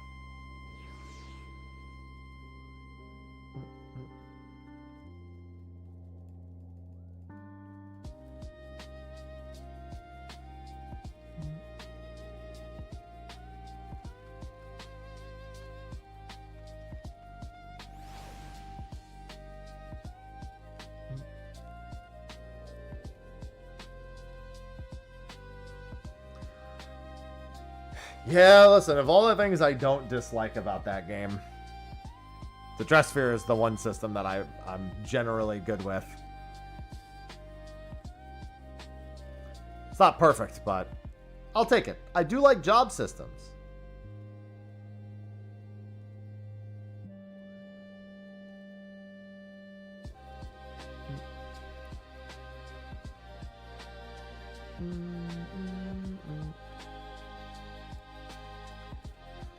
Yeah, listen, of all the things I don't dislike about that game, the dress sphere is the one system that I'm generally good with. It's not perfect, but I'll take it. I do like job systems.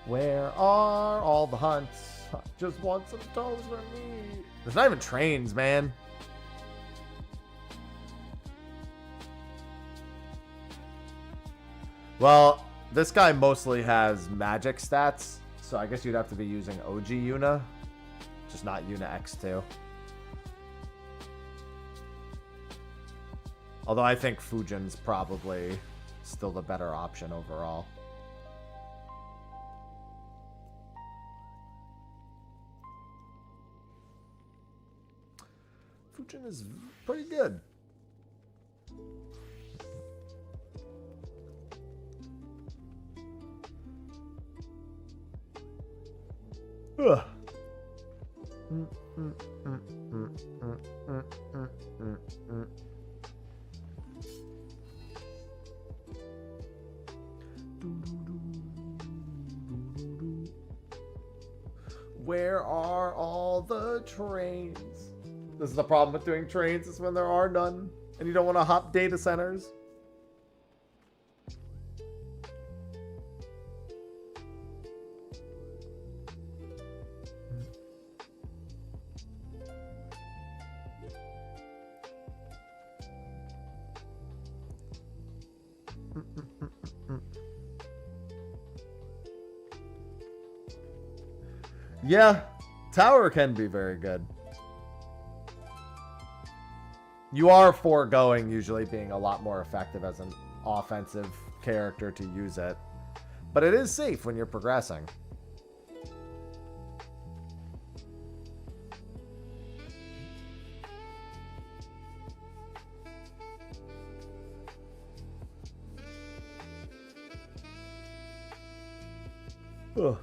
Where are all the hunts? I just want some toes for me. There's not even trains, man. Well, this guy mostly has magic stats, so I guess you'd have to be using OG Yuna, just not Yuna X2. Although I think Fujin's probably still the better option overall. Fujin is pretty good. Ugh. Where are all the trains? This is the problem with doing trains, is when there are none, and you don't want to hop data centers. Yeah, tower can be very good. You are foregoing usually being a lot more effective as an offensive character to use it. But it is safe when you're progressing. Ugh.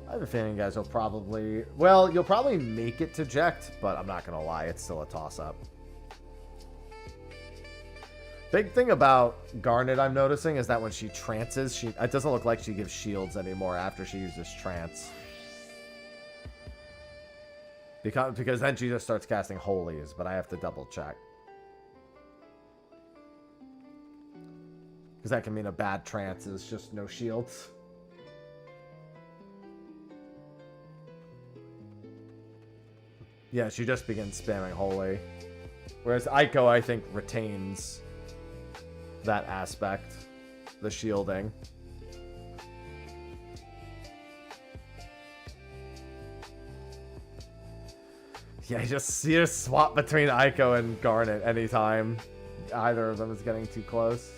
I have a feeling you guys will probably... Well, you'll probably make it to Ject, but I'm not going to lie, it's still a toss-up. Big thing about Garnet I'm noticing is that when she trances, it doesn't look like she gives shields anymore after she uses trance. Because then she just starts casting holies, but I have to double check. Because that can mean a bad trance is just no shields. Yeah, she just begins spamming holy. Whereas Aiko, I think, retains that aspect. The shielding. Yeah, you just swap between Aiko and Garnet anytime either of them is getting too close.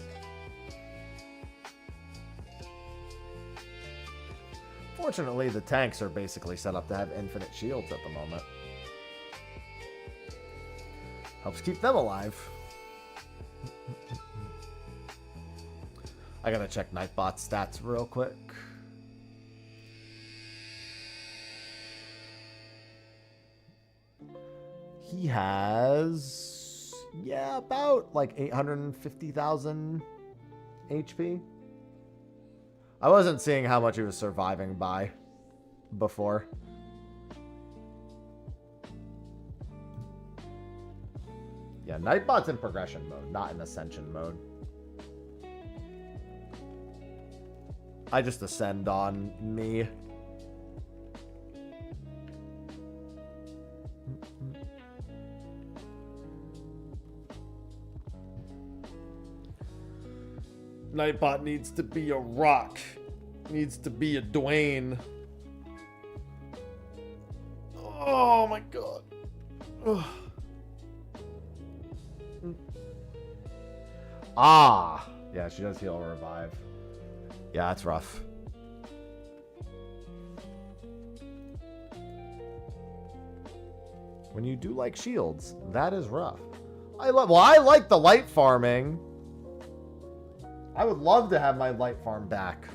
Fortunately, the tanks are basically set up to have infinite shields at the moment. Helps keep them alive. I gotta check Nightbot's stats real quick. He has, yeah, about like 850,000 HP. I wasn't seeing how much he was surviving by before. Yeah, Nightbot's in progression mode, not in ascension mode. I just ascend on me. Nightbot needs to be a rock. Needs to be a Dwayne. Oh my god. Ugh. Ah. Yeah, she does heal revive. Yeah, that's rough. When you do like shields, that is rough. I like the light farming. I would love to have my light farm back.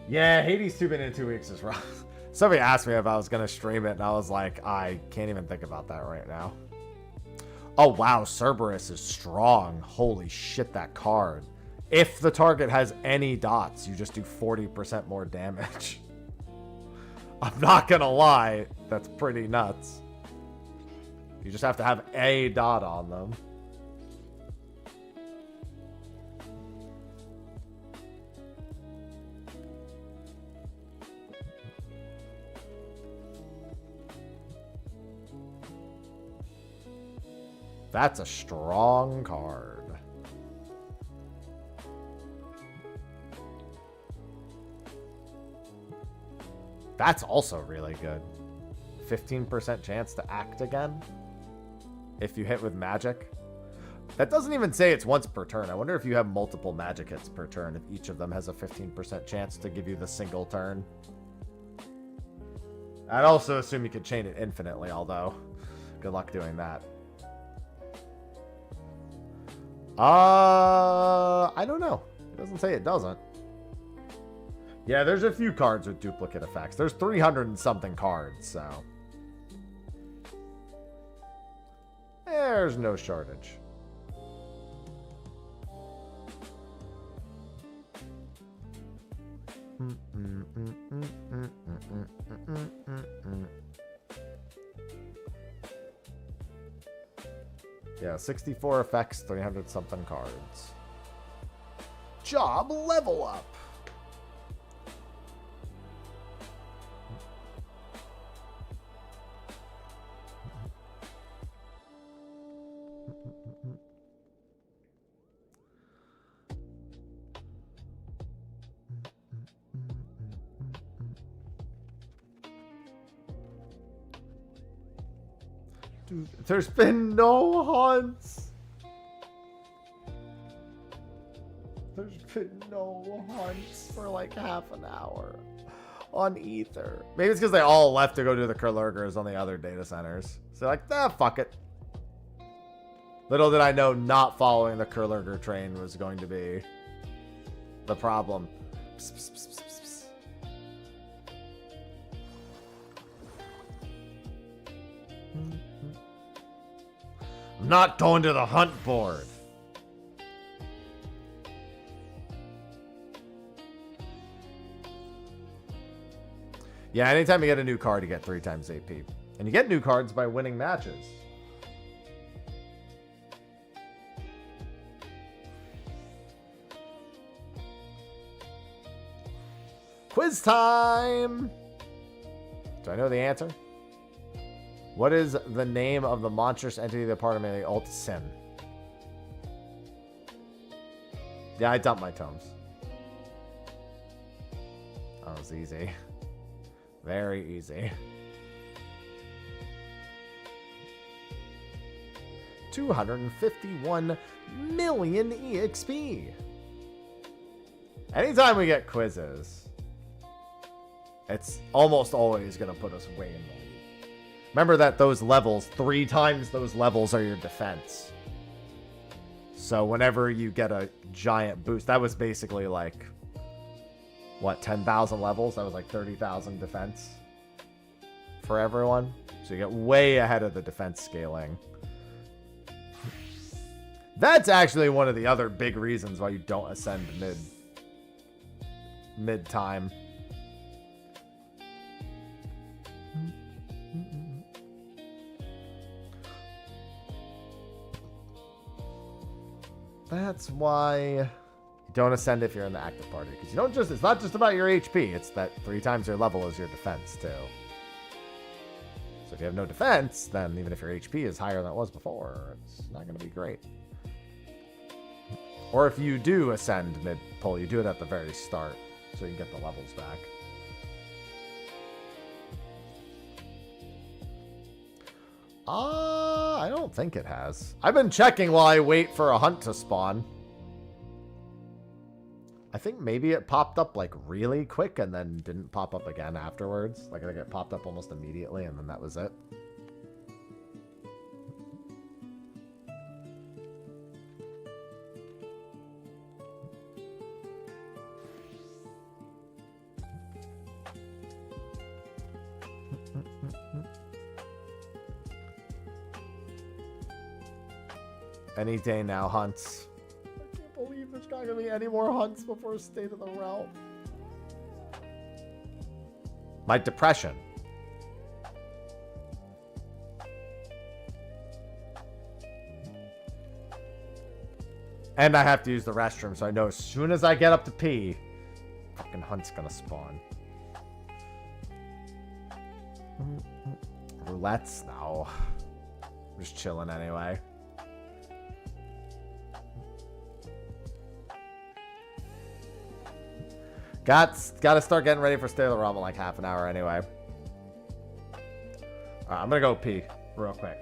Yeah, Hades 2 in 2 weeks is rough. Somebody asked me if I was going to stream it, and I was like, I can't even think about that right now. Oh, wow, Cerberus is strong. Holy shit, that card. If the target has any dots, you just do 40% more damage. I'm not going to lie, that's pretty nuts. You just have to have a dot on them. That's a strong card. That's also really good. 15% chance to act again if you hit with magic. That doesn't even say it's once per turn. I wonder if you have multiple magic hits per turn, if each of them has a 15% chance to give you the single turn. I'd also assume you could chain it infinitely, although good luck doing that. I don't know. It doesn't say it doesn't. Yeah, there's a few cards with duplicate effects. There's 300 and something cards, so there's no shortage. Yeah, 64 effects, 300 something cards. Job level up. Dude, there's been no hunts. There's been no hunts for like half an hour on Ether. Maybe it's because they all left to go do the Kerlurgers on the other data centers. So like, fuck it. Little did I know not following the Kerlurger train was going to be the problem. Psst, psst, psst, psst, psst. I'm not going to the hunt board. Yeah, anytime you get a new card, you get 3 times AP. And you get new cards by winning matches. Quiz time! Do I know the answer? What is the name of the monstrous entity that part of the Alt Sin? Yeah, I dumped my tomes. That was easy. Very easy. 251 million EXP. Anytime we get quizzes, it's almost always going to put us way in the lead. Remember that those levels, 3 times those levels are your defense. So whenever you get a giant boost, that was basically like, what, 10,000 levels? That was like 30,000 defense for everyone. So you get way ahead of the defense scaling. That's actually one of the other big reasons why you don't ascend mid-time. That's why you don't ascend if you're in the active party. Because you don't just, it's not just about your HP. It's that 3 times your level is your defense too. So if you have no defense, then even if your HP is higher than it was before, it's not going to be great. Or if you do ascend mid-pull, you do it at the very start. So you can get the levels back. I don't think it has. I've been checking while I wait for a hunt to spawn. I think maybe it popped up like really quick and then didn't pop up again afterwards. Like I think it popped up almost immediately and then that was it. Any day now, hunts. I can't believe there's not going to be any more hunts before State of the Realm. My depression. And I have to use the restroom, so I know as soon as I get up to pee, fucking hunt's gonna spawn. Roulettes? No. I'm just chilling anyway. Gotta start getting ready for State of the Realm in like half an hour anyway. Alright, I'm gonna go pee real quick.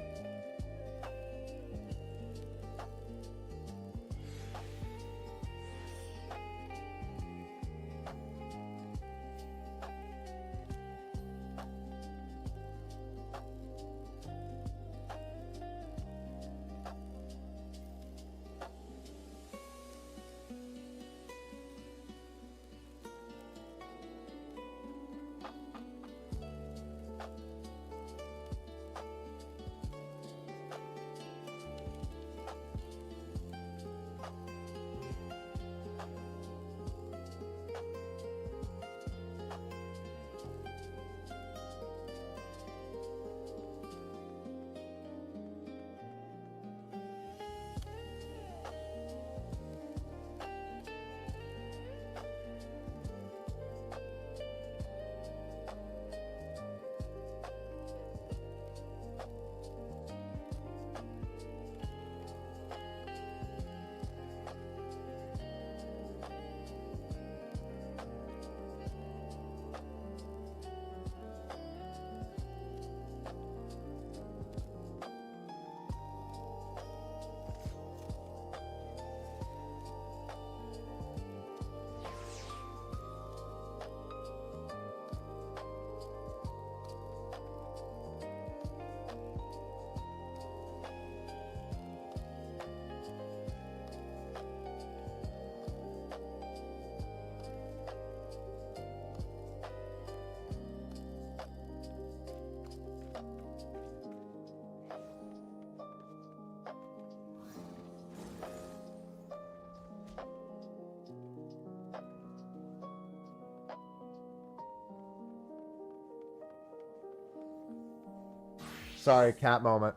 Sorry, cat moment.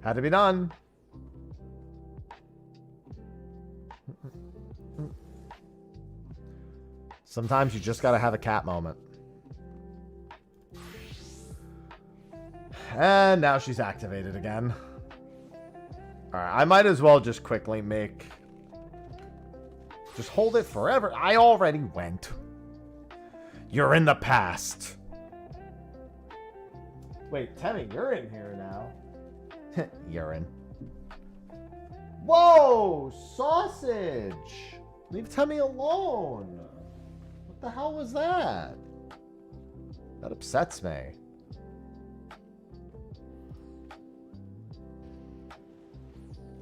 Had to be done. Sometimes you just gotta have a cat moment. And now she's activated again. Alright, I might as well just quickly make... Just hold it forever. I already went. You're in the past. Wait, Temmie, you're in here now. Urine. Whoa! Sausage! Leave Temmie alone. What the hell was that? That upsets me.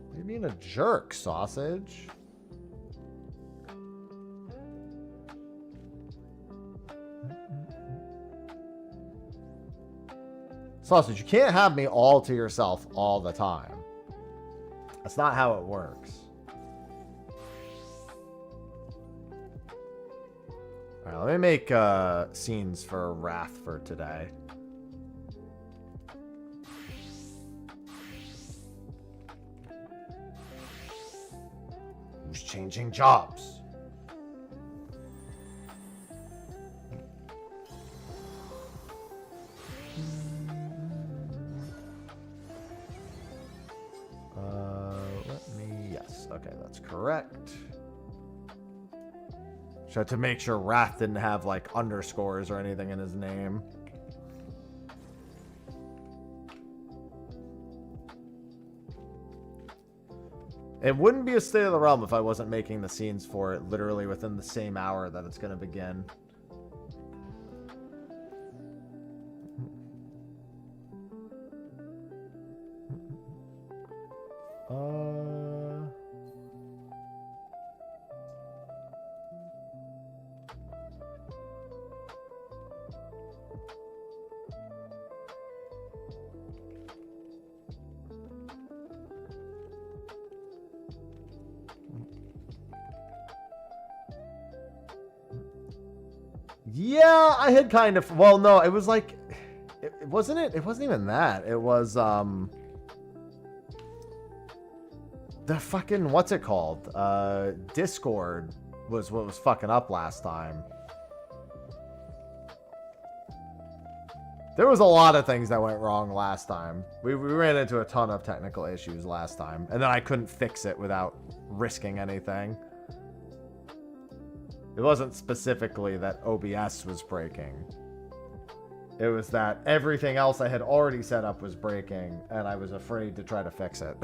What do you mean a jerk, Sausage? Sausage, you can't have me all to yourself all the time. That's not how it works. Alright, let me make scenes for Wrath for today. Who's changing jobs? Okay, that's correct. So I had to make sure Wrath didn't have like underscores or anything in his name. It wouldn't be a State of the Realm if I wasn't making the scenes for it literally within the same hour that it's going to begin. Yeah, I had kind of... Well, no, it was like... It wasn't it? It wasn't even that. It was, the fucking... What's it called? Discord was what was fucking up last time. There was a lot of things that went wrong last time. We ran into a ton of technical issues last time. And then I couldn't fix it without risking anything. It wasn't specifically that OBS was breaking. It was that everything else I had already set up was breaking, and I was afraid to try to fix it.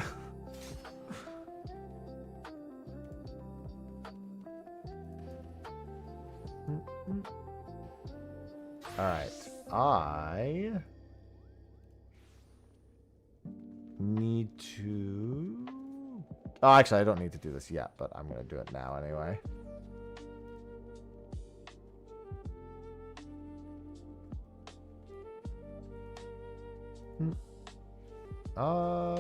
Alright. I need to... Oh, actually, I don't need to do this yet, but I'm going to do it now anyway.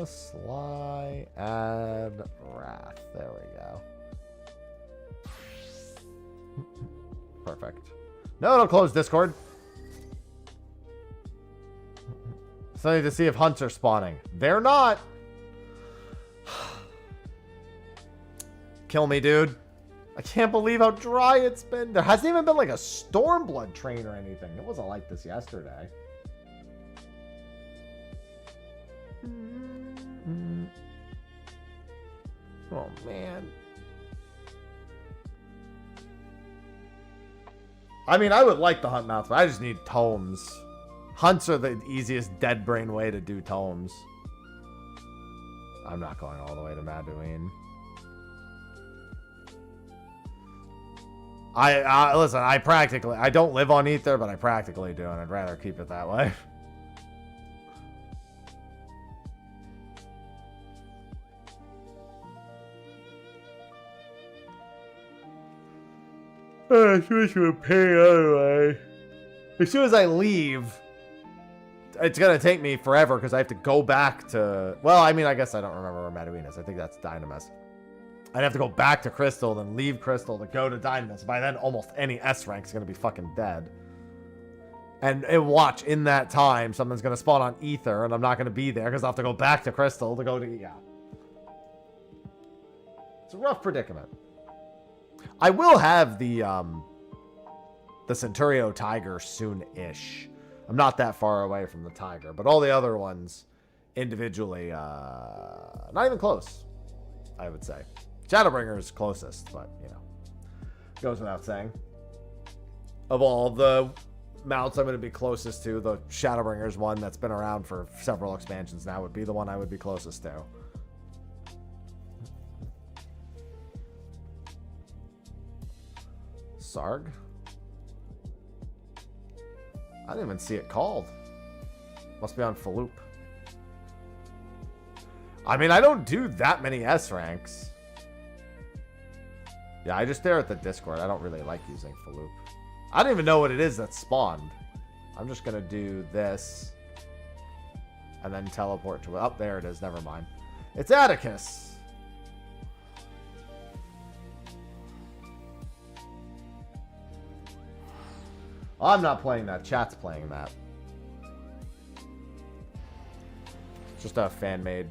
Sly, add, Wrath. There we go. Perfect. No, don't close Discord. So I need to see if hunts are spawning. They're not. Kill me, dude. I can't believe how dry it's been. There hasn't even been like a Stormblood train or anything. It wasn't like this yesterday. Oh, man. I mean, I would like the hunt mounts, but I just need tomes. Hunts are the easiest dead brain way to do tomes. I'm not going all the way to Maduine. Listen, I don't live on Ether, but I practically do, and I'd rather keep it that way. I wish you would pay anyway. As soon as I leave, it's going to take me forever because I have to go back to... Well, I mean, I guess I don't remember where Maduine is. I think that's Dynamis. I'd have to go back to Crystal, then leave Crystal to go to Dynamis. By then, almost any S rank is going to be fucking dead. And watch, in that time, something's going to spawn on Ether, and I'm not going to be there because I'll have to go back to Crystal to go to... Yeah. It's a rough predicament. I will have the Centurio Tiger soon-ish. I'm not that far away from the tiger, but all the other ones individually, not even close, I would say. Shadowbringer is closest, but, you know, goes without saying. Of all the mounts I'm going to be closest to, the Shadowbringer's one that's been around for several expansions now would be the one I would be closest to. Sarg? I didn't even see it called. Must be on Faloop. I mean, I don't do that many S ranks. Yeah, I just stare at the Discord. I don't really like using Faloop. I don't even know what it is that spawned. I'm just going to do this. And then teleport to it. Oh, there it is. Never mind. It's Atticus. I'm not playing that. Chat's playing that. It's just a fan-made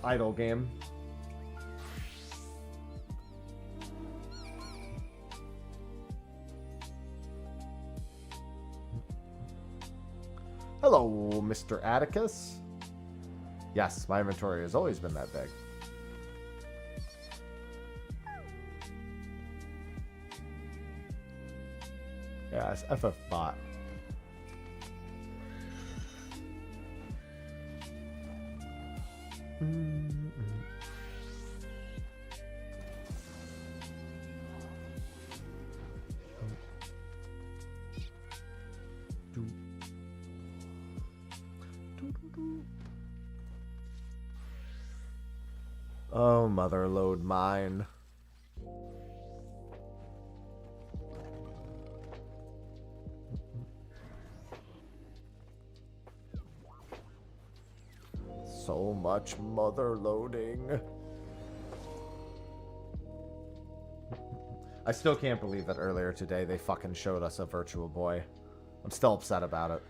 idle game. Hello, Mr. Atticus. Yes, my inventory has always been that big. Yeah, it's FF bot. Oh, mother load mine. So much mother loading. I still can't believe that earlier today they fucking showed us a Virtual Boy. I'm still upset about it.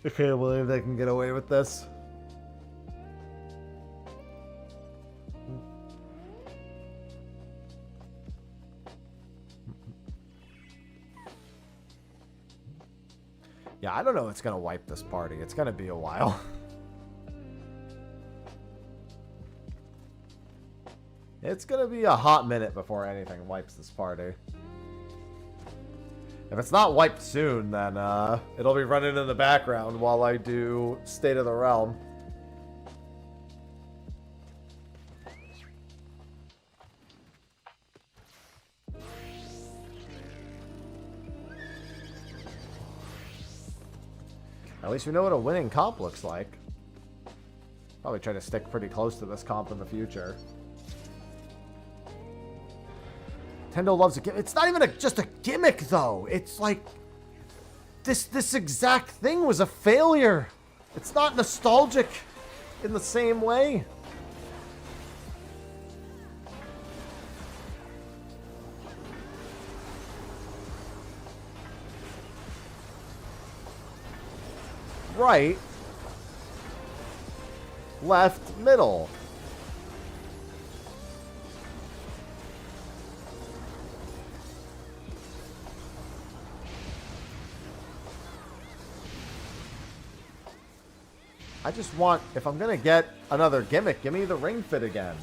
I can't believe they can get away with this. Yeah, I don't know what's gonna wipe this party. It's gonna be a while. It's gonna be a hot minute before anything wipes this party. If it's not wiped soon, then it'll be running in the background while I do State of the Realm. At least we know what a winning comp looks like. Probably try to stick pretty close to this comp in the future. Nintendo loves a gimmick. It's not even just a gimmick, though. It's like this exact thing was a failure. It's not nostalgic in the same way. Right. Left, middle. I just want, if I'm gonna get another gimmick, give me the ring fit again.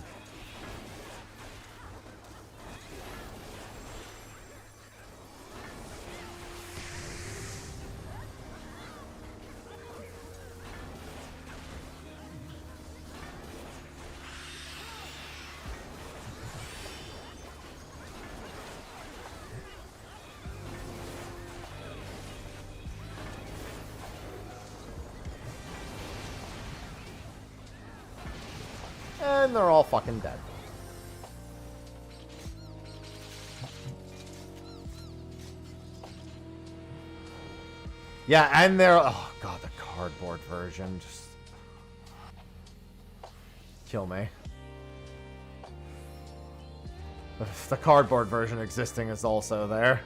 And they're all fucking dead. Yeah, and they're... Oh, God, the cardboard version. Just... kill me. The cardboard version existing is also there.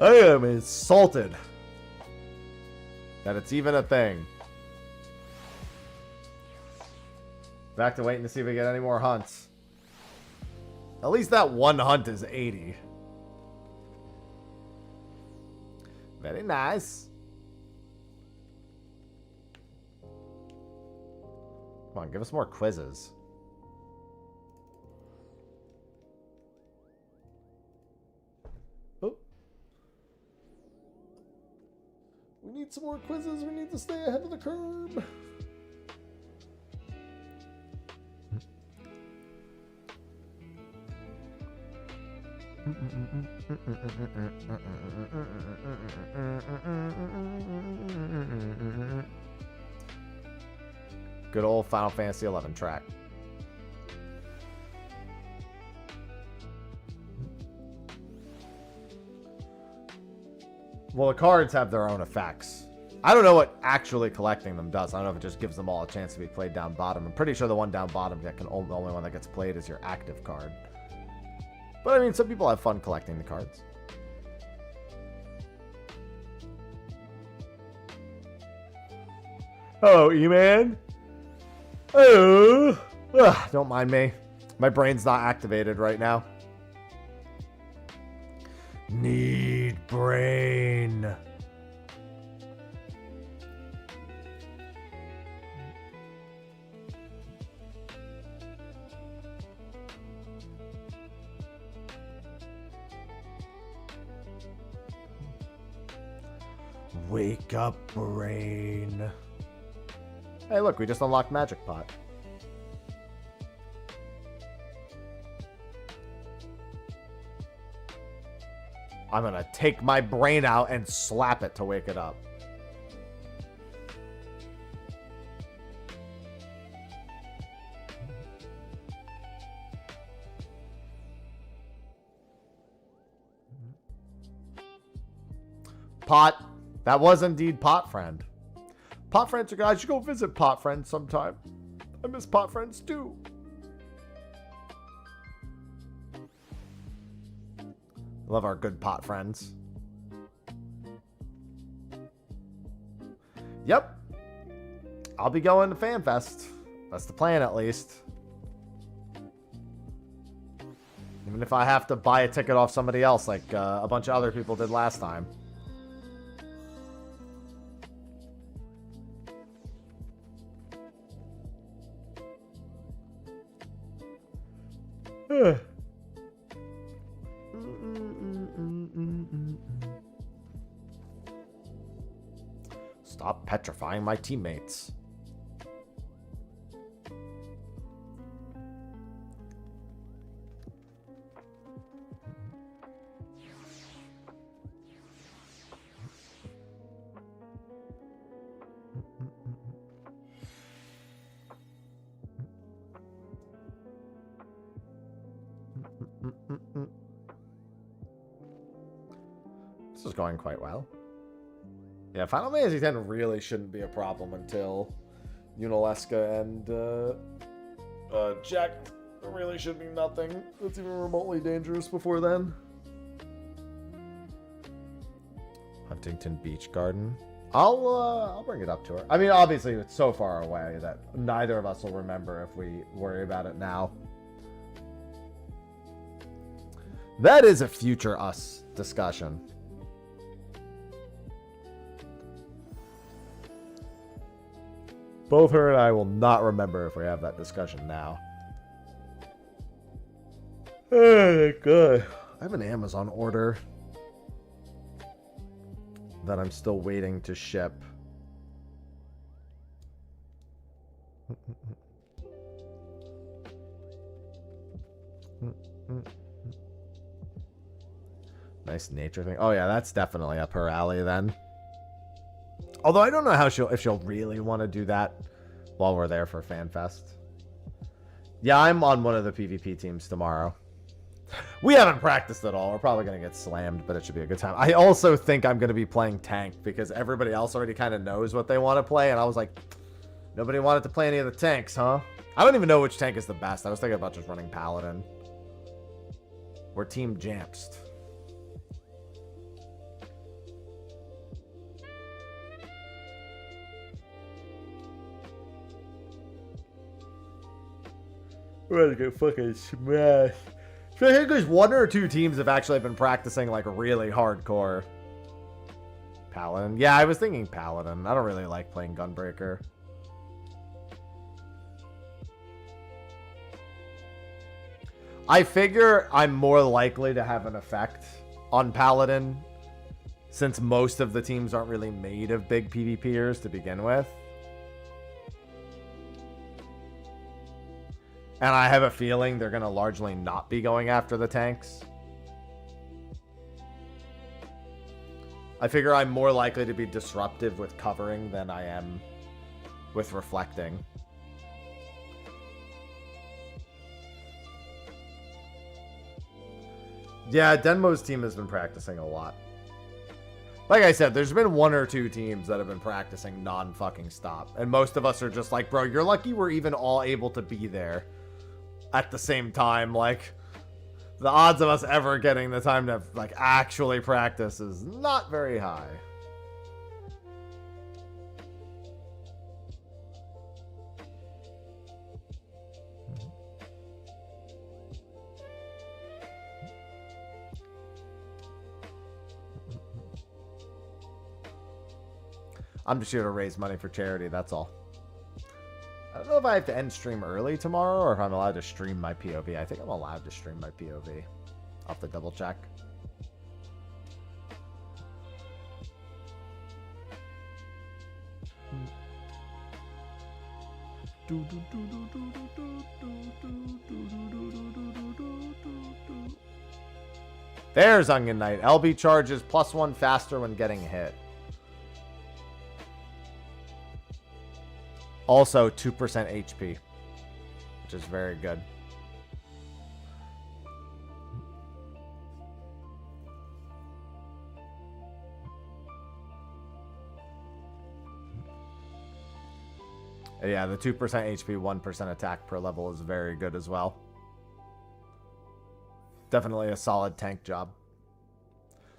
I am insulted that it's even a thing. Back to waiting to see if we get any more hunts. At least that one hunt is 80. Very nice. Come on, give us more quizzes. Oh. We need some more quizzes. We need to stay ahead of the curve. Good old Final Fantasy XI track. Well, the cards have their own effects. I don't know what actually collecting them does. I don't know if it just gives them all a chance to be played down bottom. I'm pretty sure the one down bottom that the only one that gets played is your active card. But I mean, some people have fun collecting the cards. Oh, E-Man. Oh, don't mind me. My brain's not activated right now. Need brain. Wake up, brain. Hey, look, we just unlocked Magic Pot. I'm gonna take my brain out and slap it to wake it up. Pot. That was indeed Pot Friend. Pot Friends are guys. You should go visit Pot Friends sometime. I miss Pot Friends too. Love our good Pot Friends. Yep. I'll be going to FanFest. That's the plan, at least. Even if I have to buy a ticket off somebody else, like a bunch of other people did last time. Stop petrifying my teammates. This is going quite well. Yeah, Final Fantasy X really shouldn't be a problem until Unalesca and Jack. There really should be nothing that's even remotely dangerous before then. Huntington Beach Garden. I'll bring it up to her. I mean, obviously it's so far away that neither of us will remember if we worry about it now. That is a future us discussion. Both her and I will not remember if we have that discussion now. Oh, good. I have an Amazon order that I'm still waiting to ship. Nice nature thing. Oh yeah, that's definitely up her alley then. Although I don't know how if she'll really want to do that while we're there for FanFest. Yeah, I'm on one of the PvP teams tomorrow. We haven't practiced at all. We're probably going to get slammed, but it should be a good time. I also think I'm going to be playing tank because everybody else already kind of knows what they want to play. And I was like, nobody wanted to play any of the tanks, huh? I don't even know which tank is the best. I was thinking about just running Paladin. We're Team Jamst. We're gonna get fucking smashed. So I think there's one or two teams have actually been practicing like really hardcore. Paladin. Yeah, I was thinking Paladin. I don't really like playing Gunbreaker. I figure I'm more likely to have an effect on Paladin since most of the teams aren't really made of big PvPers to begin with. And I have a feeling they're going to largely not be going after the tanks. I figure I'm more likely to be disruptive with covering than I am with reflecting. Yeah, Denmo's team has been practicing a lot. Like I said, there's been one or two teams that have been practicing non-fucking stop. And most of us are just like, bro, you're lucky we're even all able to be there at the same time. Like, the odds of us ever getting the time to, like, actually practice is not very high. I'm just here to raise money for charity, that's all. I don't know if I have to end stream early tomorrow or if I'm allowed to stream my POV. I think I'm allowed to stream my POV. I'll have to double check. There's Onion Knight. LB charges +1 faster when getting hit. Also 2% HP, which is very good. Yeah, the 2% HP, 1% attack per level is very good as well. Definitely a solid tank job.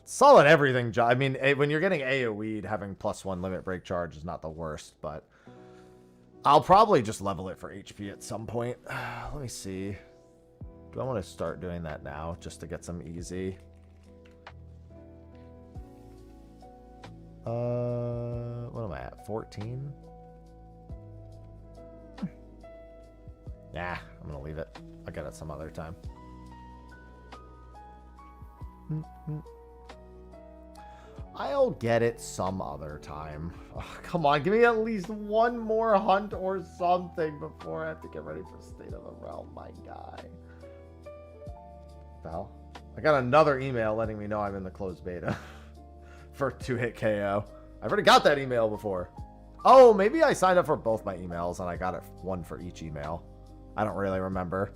Solid everything job. I mean, when you're getting AoE'd, having +1 limit break charge is not the worst, but I'll probably just level it for HP at some point. Let me see. Do I want to start doing that now just to get some easy? What am I at? 14? Nah, I'm going to leave it. I'll get it some other time. I'll get it some other time. Oh, come on, give me at least one more hunt or something before I have to get ready for State of the Realm, my guy. Val, I got another email letting me know I'm in the closed beta for 2-hit KO. I've already got that email before. Oh, maybe I signed up for both my emails and I got it one for each email. I don't really remember.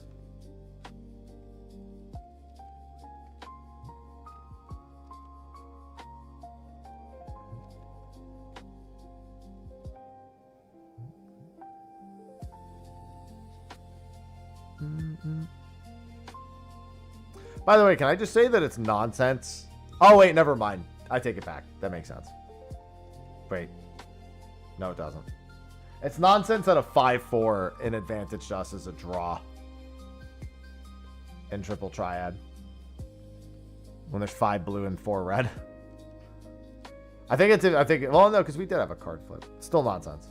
By the way, can I just say that it's nonsense? Oh, wait, never mind. I take it back. That makes sense. Wait. No, it doesn't. It's nonsense that a 5-4 in advantage to us is a draw in triple triad when there's 5 blue and 4 red. I think well, no, because we did have a card flip. Still nonsense.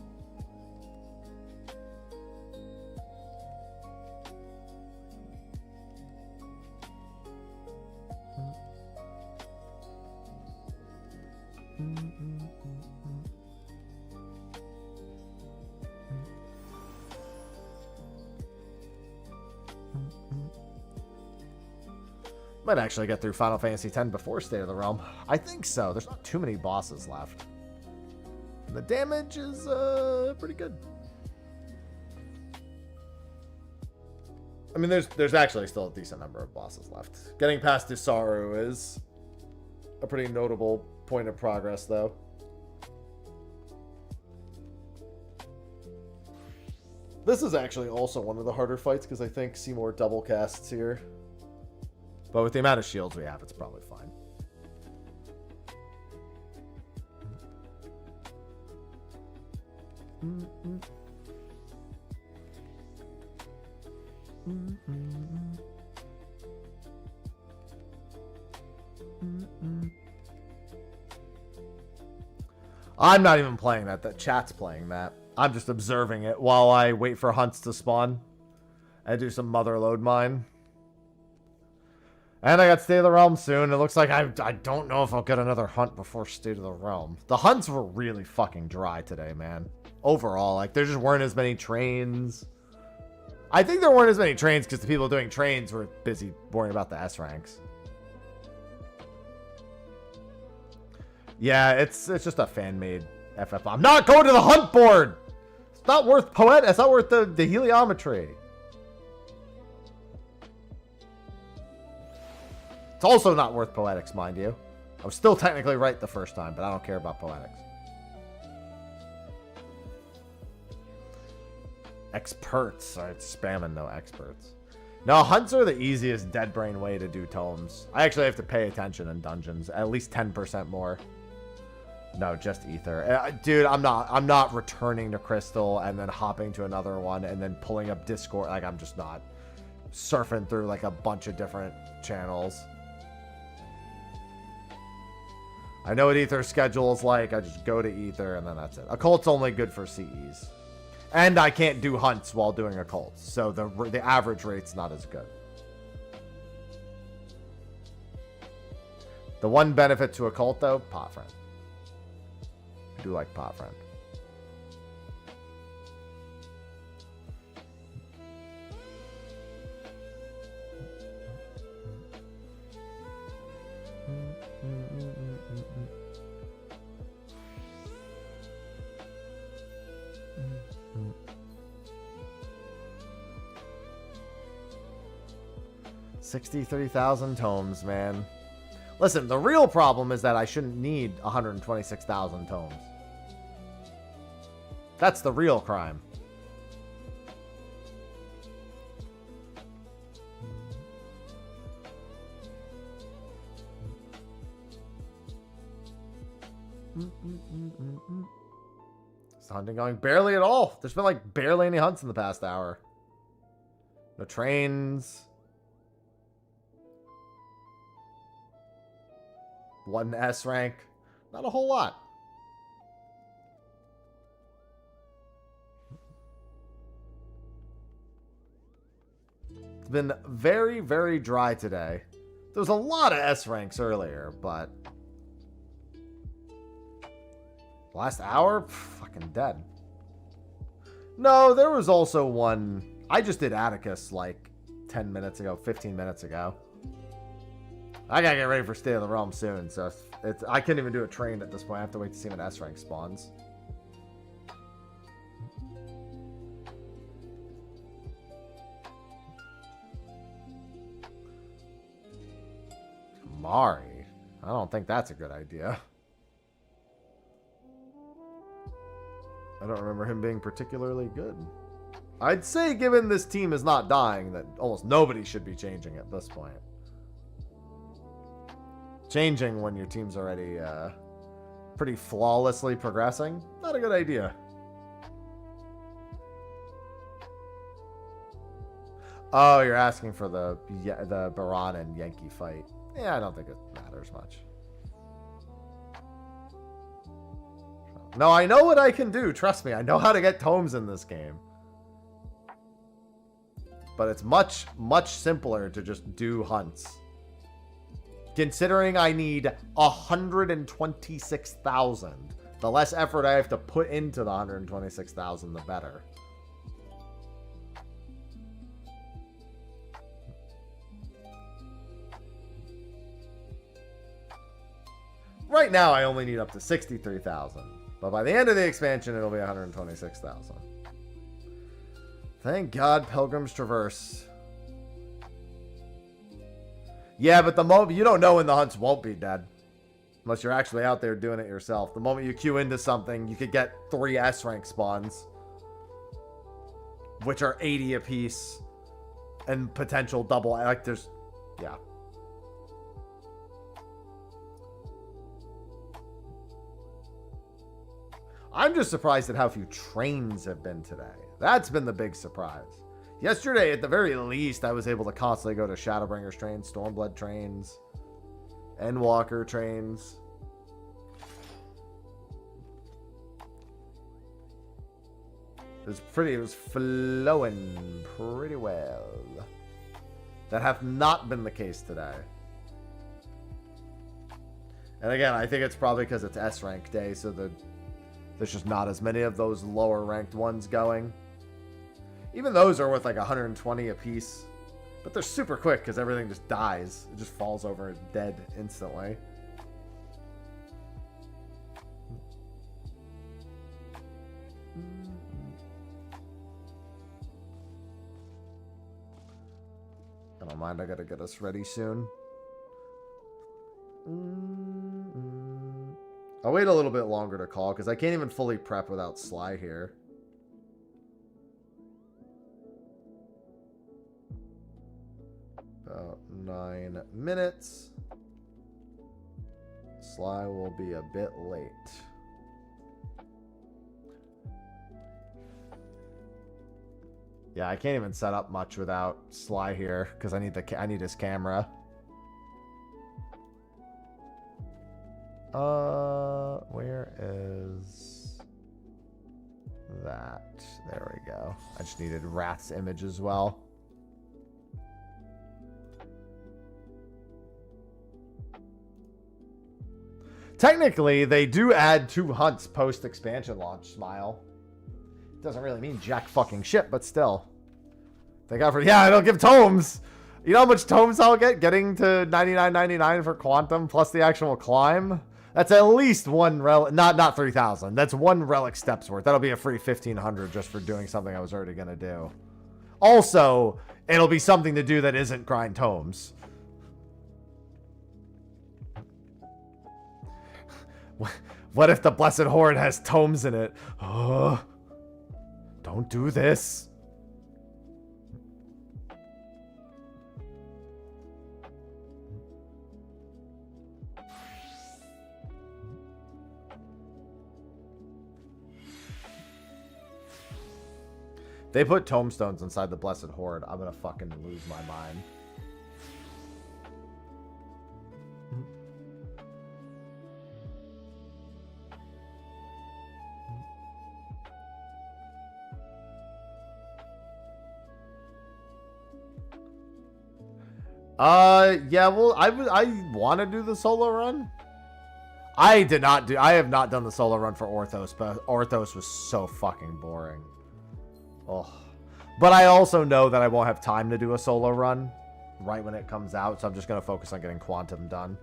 Might actually get through Final Fantasy X before State of the Realm. I think so. There's not too many bosses left. And the damage is pretty good. I mean, there's actually still a decent number of bosses left. Getting past Isaru is a pretty notable point of progress, though. This is actually also one of the harder fights because I think Seymour double casts here. But with the amount of shields we have, it's probably fine. I'm not even playing that. The chat's playing that. I'm just observing it while I wait for hunts to spawn. And do some mother load mine. And I got State of the Realm soon. It looks like I don't know if I'll get another hunt before State of the Realm. The hunts were really fucking dry today, man. Overall, like, there just weren't as many trains. I think there weren't as many trains because the people doing trains were busy worrying about the S ranks. Yeah, it's just a fan-made FF. I'm not going to the hunt board! It's not worth it's not worth the heliometry. It's also not worth poetics, mind you. I was still technically right the first time, but I don't care about poetics. Experts. Alright, spamming no experts. No, hunts are the easiest dead brain way to do tomes. I actually have to pay attention in dungeons. At least 10% more. No, just ether. Dude, I'm not returning to Crystal and then hopping to another one and then pulling up Discord. Like, I'm just not surfing through like a bunch of different channels. I know what ether schedule is like. I just go to ether and then that's it. Occult's only good for CEs. And I can't do hunts while doing occult. So the average rate's not as good. The one benefit to occult though, pot friend. I do like pot friend. $63,000 tomes, man. Listen, the real problem is that I shouldn't need 126,000 tomes. That's the real crime. Is hunting going? Barely at all. There's been like barely any hunts in the past hour. No trains. One S rank. Not a whole lot. It's been very, very dry today. There was a lot of S ranks earlier, but last hour, fucking dead. No, there was also one. I just did Atticus like 10 minutes ago, 15 minutes ago. I gotta get ready for State of the Realm soon, so I can't even do a train at this point. I have to wait to see when S rank spawns. Mari. I don't think that's a good idea. I don't remember him being particularly good. I'd say, given this team is not dying, that almost nobody should be changing at this point. Changing when your team's already pretty flawlessly progressing, not a good idea. Oh, you're asking for the Baran and Yankee fight. Yeah, I don't think it matters much. No, I know what I can do. Trust me, I know how to get tomes in this game. But it's much, much simpler to just do hunts. Considering I need 126,000. The less effort I have to put into the 126,000, the better. Right now, I only need up to 63,000. But by the end of the expansion, it'll be 126,000. Thank God, Pilgrim's Traverse. Yeah, but the moment you don't know when the hunts won't be dead. Unless you're actually out there doing it yourself. The moment you queue into something, you could get 3 S rank spawns. Which are 80 apiece. And potential double, like there's, yeah. I'm just surprised at how few trains have been today. That's been the big surprise. Yesterday, at the very least, I was able to constantly go to Shadowbringers trains, Stormblood trains, Endwalker trains. It was flowing pretty well. That have not been the case today. And again, I think it's probably because it's S rank day, so there's just not as many of those lower ranked ones going. Even those are worth like 120 a piece. But they're super quick because everything just dies. It just falls over dead instantly. I don't mind, I gotta get us ready soon. I'll wait a little bit longer to call because I can't even fully prep without Sly here. About 9 minutes. Sly will be a bit late. Yeah, I can't even set up much without Sly here because I need his camera. Where is that? There we go. I just needed Wrath's image as well. Technically, they do add 2 hunts post-expansion launch, Smile. Doesn't really mean jack fucking shit, but still. Thank God for... Yeah, I don't give tomes! You know how much tomes I'll get getting to 99.99 for Quantum plus the actual climb? That's at least one relic... Not 3,000. That's one relic steps worth. That'll be a free 1,500 just for doing something I was already going to do. Also, it'll be something to do that isn't grind tomes. What if the Blessed Horde has tomes in it? Oh, don't do this. They put tomestones inside the Blessed Horde. I'm gonna fucking lose my mind. Yeah, well, I want to do the solo run. I have not done the solo run for Orthos, but Orthos was so fucking boring. Oh. But I also know that I won't have time to do a solo run right when it comes out, so I'm just going to focus on getting Quantum done.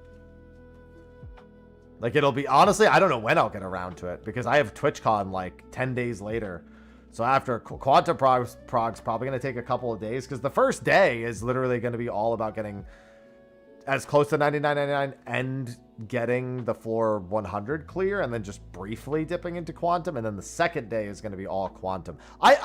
Like, it'll be... Honestly, I don't know when I'll get around to it, because I have TwitchCon, like, 10 days later. So after Quantum Prog's probably going to take a couple of days, because the first day is literally going to be all about getting as close to 99.99 and getting the floor 100 clear, and then just briefly dipping into Quantum, and then the second day is going to be all Quantum.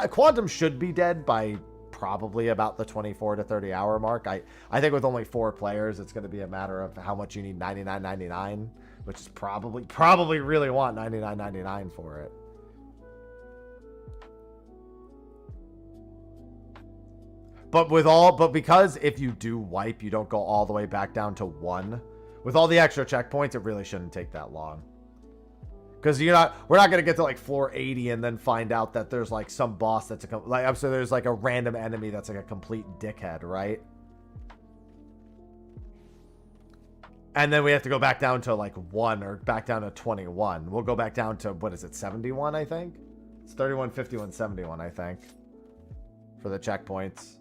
Quantum should be dead by probably about the 24 to 30 hour mark. I think with only 4 players, it's going to be a matter of how much you need 99.99, which is probably really want 99.99 for it. But because if you do wipe, you don't go all the way back down to 1. With all the extra checkpoints, it really shouldn't take that long. Because we're not going to get to like floor 80 and then find out that there's like some boss that's so there's like a random enemy that's like a complete dickhead, right? And then we have to go back down to like 1 or back down to 21. We'll go back down to, what is it, 71, I think? It's 31, 51, 71, I think, for the checkpoints.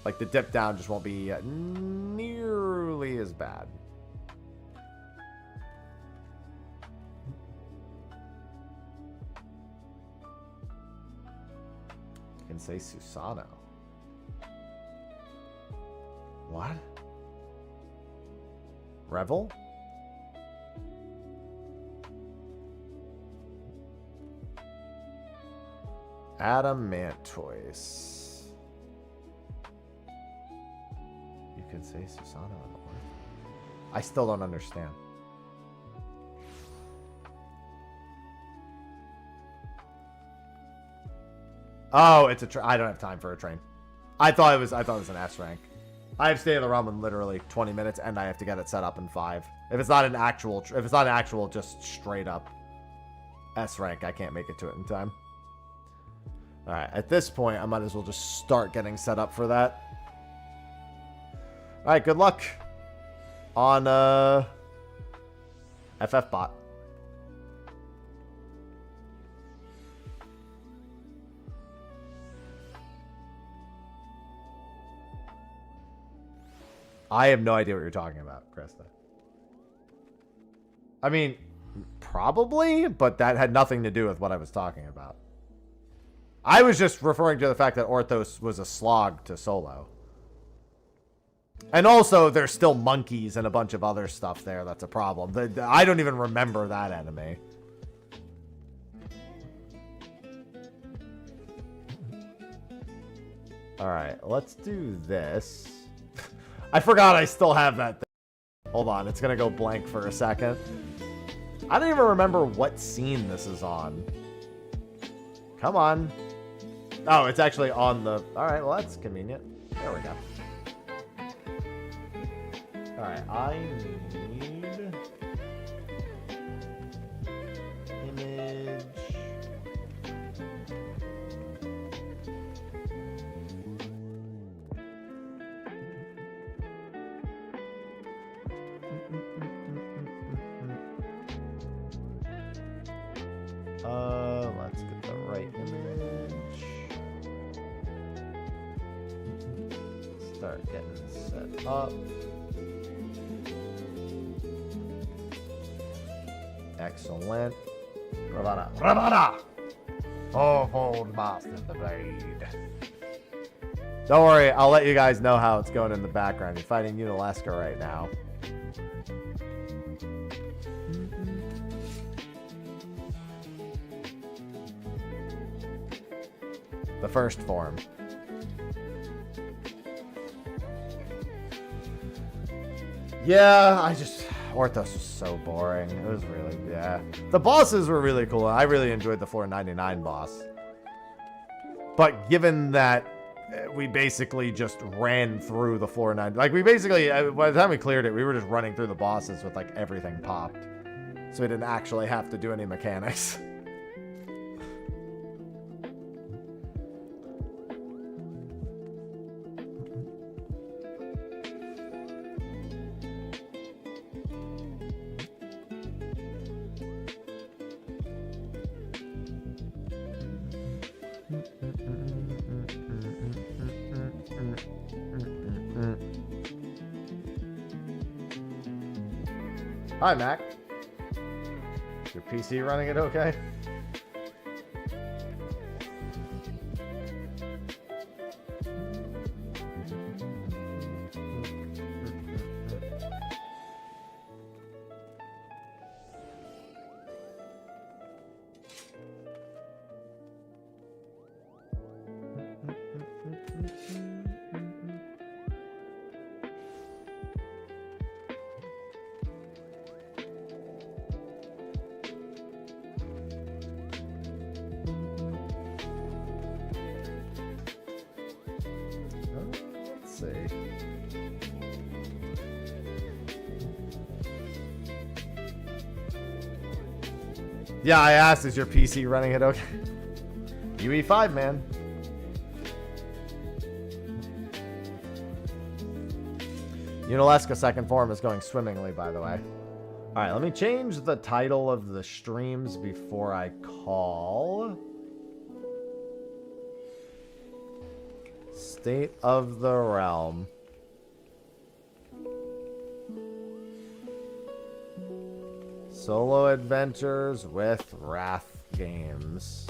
Like, the dip down just won't be nearly as bad. I can say Susano. What? Revel? Adamantoise. You can say Susano in the order. I still don't understand. Oh, it's a I don't have time for a train. I thought it was an S rank. I have Stay in the Realm in literally 20 minutes, and I have to get it set up in 5. If it's not an actual, just straight up S rank, I can't make it to it in time. All right, at this point, I might as well just start getting set up for that. All right, good luck on FFBot. I have no idea what you're talking about, Krista. I mean, probably, but that had nothing to do with what I was talking about. I was just referring to the fact that Orthos was a slog to solo. And also, there's still monkeys and a bunch of other stuff there that's a problem. I don't even remember that enemy. Alright, let's do this. I forgot I still have that thing. Hold on, it's gonna go blank for a second. I don't even remember what scene this is on. Come on. Oh, it's actually on the... Alright, well that's convenient. There we go. Alright, I need... image... let's get the right image. Start getting set up. Excellent. Ravana! Oh, hold master the blade. Don't worry, I'll let you guys know how it's going in the background. You're fighting Unalaska right now. The first form. Yeah, Orthos was so boring. It was really, yeah. The bosses were really cool. I really enjoyed the floor 99 boss. But given that we basically just ran through the floor 9, like we basically, by the time we cleared it, we were just running through the bosses with like everything popped. So we didn't actually have to do any mechanics. Hi, Mac. Is your PC running it okay? Yeah, I asked, is your PC running it okay? UE5, man. Unalaska second form is going swimmingly, by the way. Alright, let me change the title of the streams before I call. State of the Realm. Solo adventures with RathGames.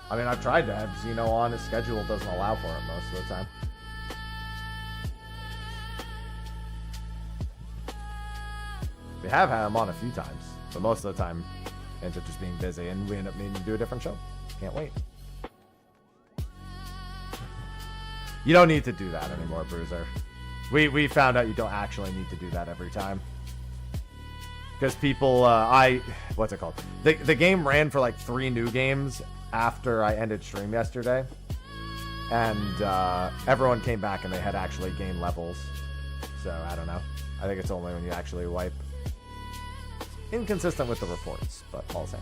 I mean, I've tried to have Xeno on. His schedule doesn't allow for it most of the time. We have had him on a few times, but most of the time ends up just being busy, and we end up needing to do a different show. Can't wait. You don't need to do that anymore, Bruiser. We found out you don't actually need to do that every time. Because people, what's it called? The game ran for like 3 new games after I ended stream yesterday. And everyone came back and they had actually gained levels. So, I don't know. I think it's only when you actually wipe. Inconsistent with the reports, but all the same.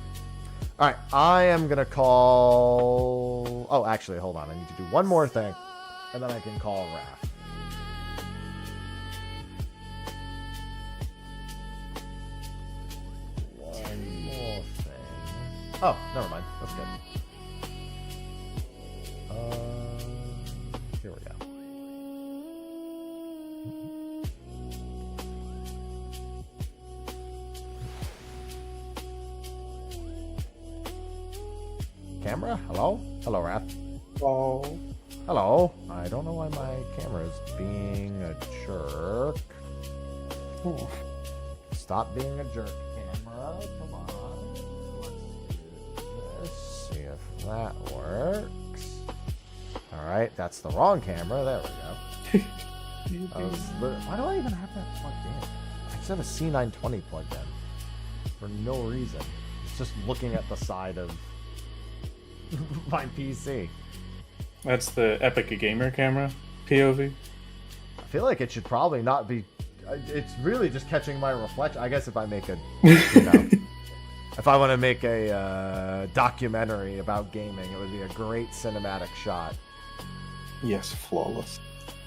Alright, I am going to call... Oh, actually, hold on. I need to do one more thing. And then I can call Wrath. One more thing. Oh, never mind. That's good. Here we go. Camera? Hello? Hello, Wrath. Oh. Hello. I don't know why my camera is being a jerk. Ooh. Stop being a jerk, camera. Come on. Let's see if that works. Alright, that's the wrong camera. There we go. Why do I even have that plugged in? I just have a C920 plugged in. For no reason. It's just looking at the side of my PC. That's the Epic Gamer camera POV. I feel like it should probably not be. It's really just catching my reflection. I guess if I make a, if I want to make a documentary about gaming, it would be a great cinematic shot. Yes, flawless.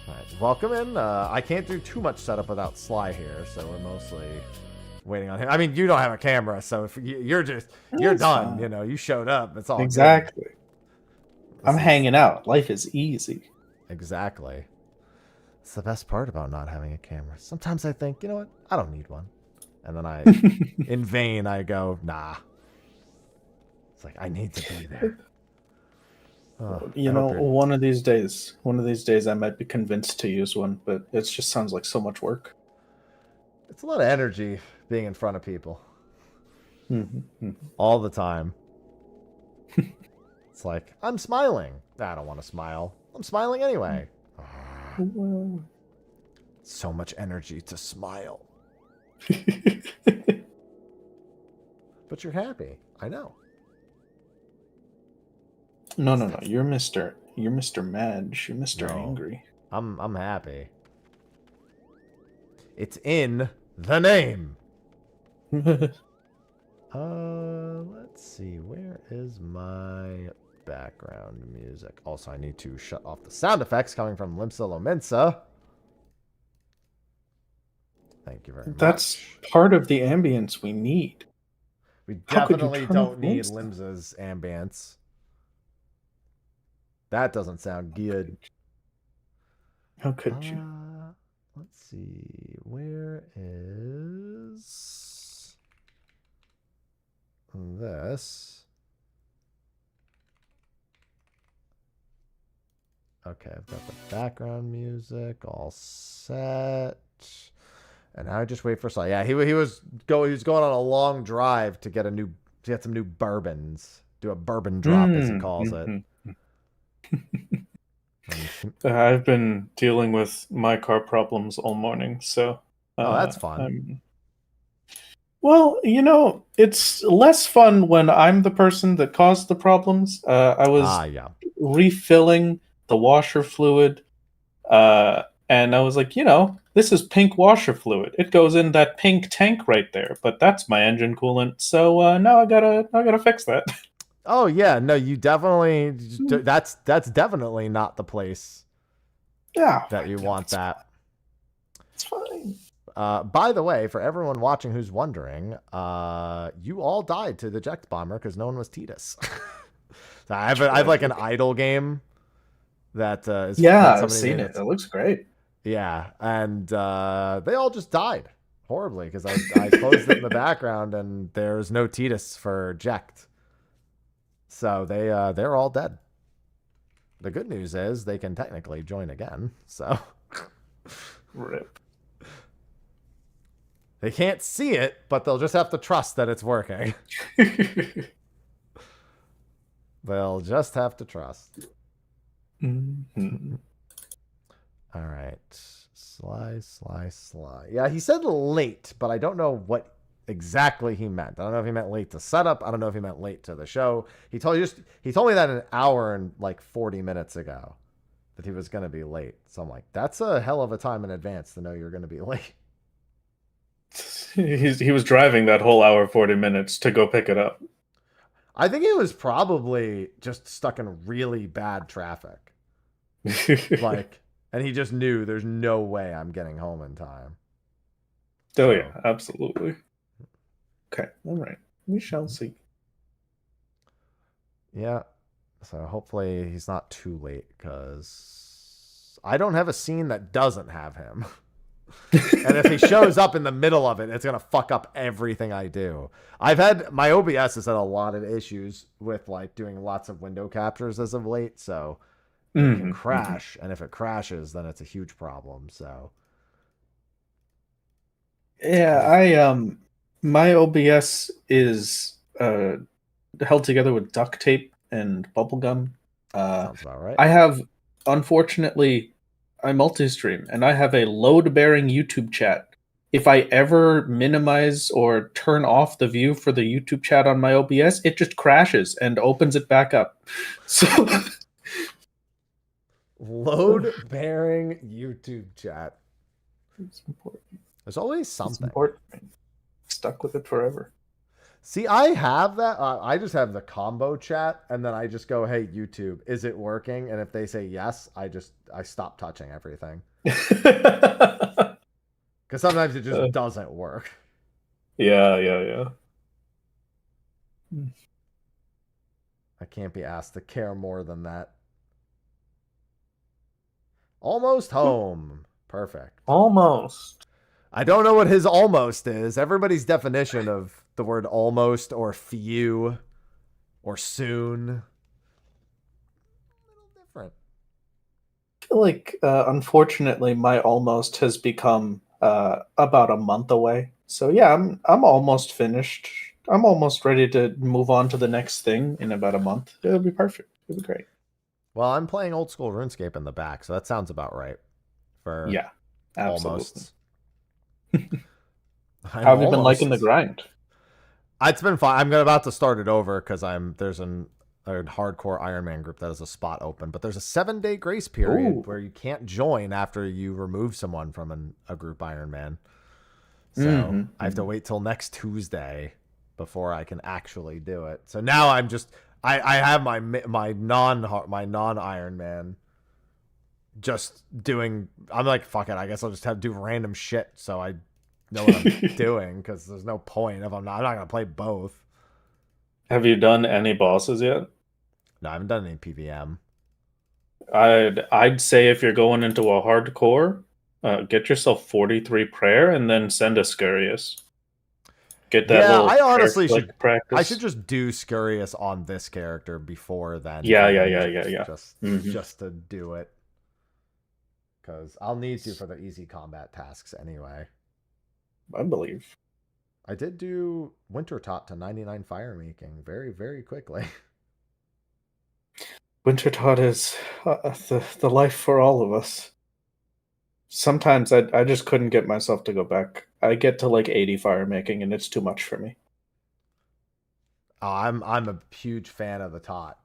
All right, welcome in. I can't do too much setup without Sly here, so we're mostly waiting on him. I mean, you don't have a camera, so if you're done. Fine. You know, you showed up. It's all exactly. Good. I'm hanging out. Life is easy. Exactly. It's the best part about not having a camera. Sometimes I think, you know what? I don't need one. And then in vain, I go, nah. It's like, I need to be there. You know, one of these days I might be convinced to use one, but it just sounds like so much work. It's a lot of energy being in front of people. Mm-hmm. All the time. It's like, I'm smiling. I don't want to smile. I'm smiling anyway. So much energy to smile. But you're happy. I know. No. You're Mr. Madge. You're Mr. Angry. I'm happy. It's in the name. Let's see. Where is my background music? Also, I need to shut off the sound effects coming from Limsa Lominsa. Thank you very much. That's part of the ambience we need. We definitely don't need Limsa's ambience. That doesn't sound good. How could you? Let's see. Where is this? Okay, I've got the background music all set. And now I just wait for Sly. Yeah, he was going on a long drive to get some new bourbons. Do a bourbon drop, as he calls it. I've been dealing with my car problems all morning, so that's fun. Well, you know, it's less fun when I'm the person that caused the problems. I was refilling the washer fluid, and I was like, you know, this is pink washer fluid. It goes in that pink tank right there, but that's my engine coolant. So now I gotta fix that. Oh yeah, no, you definitely. That's definitely not the place. Yeah, that you want that. It's fine. By the way, for everyone watching who's wondering, you all died to the Ject Bomber because no one was Titus. So I have like an idle game that is. I've seen it. It looks great. Yeah, and they all just died horribly because I closed it in the background and there's no Titus for Ject. So they're all dead. The good news is they can technically join again. So rip. They can't see it, but they'll just have to trust that it's working. They'll just have to trust. Mm-hmm. All right. Sly. Yeah, he said late, but I don't know what exactly he meant. I don't know if he meant late to setup. I don't know if he meant late to the show. He told me that an hour and like 40 minutes ago that he was going to be late. So I'm like, that's a hell of a time in advance to know you're going to be late. He was driving that whole hour 40 minutes to go pick it up. I think he was probably just stuck in really bad traffic. And he just knew there's no way I'm getting home in time. Oh, yeah, absolutely. Okay, all right. We shall see. Yeah. So hopefully he's not too late, because I don't have a scene that doesn't have him. And if he shows up in the middle of it, it's going to fuck up everything I do. My OBS has had a lot of issues with like doing lots of window captures as of late. So it can crash. And if it crashes, then it's a huge problem. So. Yeah, my OBS is held together with duct tape and bubblegum. Sounds about right. I have, unfortunately, I multi-stream, and I have a load-bearing YouTube chat. If I ever minimize or turn off the view for the YouTube chat on my OBS, it just crashes and opens it back up. So load-bearing YouTube chat. It's important. There's always something. It's important. Stuck with it forever. See, I have that. I just have the combo chat, and then I just go, "Hey, YouTube, is it working?" And if they say yes, I stop touching everything. Because sometimes it just doesn't work. Yeah. I can't be asked to care more than that. Almost home. Perfect. Almost. I don't know what his almost is. Everybody's definition of the word almost or few or soon. A little different. I feel like, unfortunately, my almost has become about a month away. So yeah, I'm almost finished. I'm almost ready to move on to the next thing in about a month. It'll be perfect. It'll be great. Well, I'm playing old school RuneScape in the back, so that sounds about right. For yeah, absolutely. Almost. How have you been liking the grind? It's been fine. I'm about to start it over because there's a hardcore Iron Man group that has a spot open, but there's a 7-day grace period where you can't join after you remove someone from a group Iron Man. So I have to wait till next Tuesday before I can actually do it. So now I'm just I have my non Iron Man just doing. I'm like, fuck it, I guess I'll just have to do random shit so I know what I'm doing, because there's no point if I'm not gonna play both. Have you done any bosses yet? No, I haven't done any PVM. I'd say if you're going into a hardcore, get yourself 43 prayer and then send a Scurious. Get that. Yeah, I honestly should practice. I should just do Scurious on this character before then. Yeah. Just to do it, because I'll need to for the easy combat tasks anyway. I believe. I did do Winter Tot to 99 fire making very, very quickly. Winter Tot is the life for all of us. Sometimes I just couldn't get myself to go back. I get to like 80 fire making and it's too much for me. I'm a huge fan of the Tot.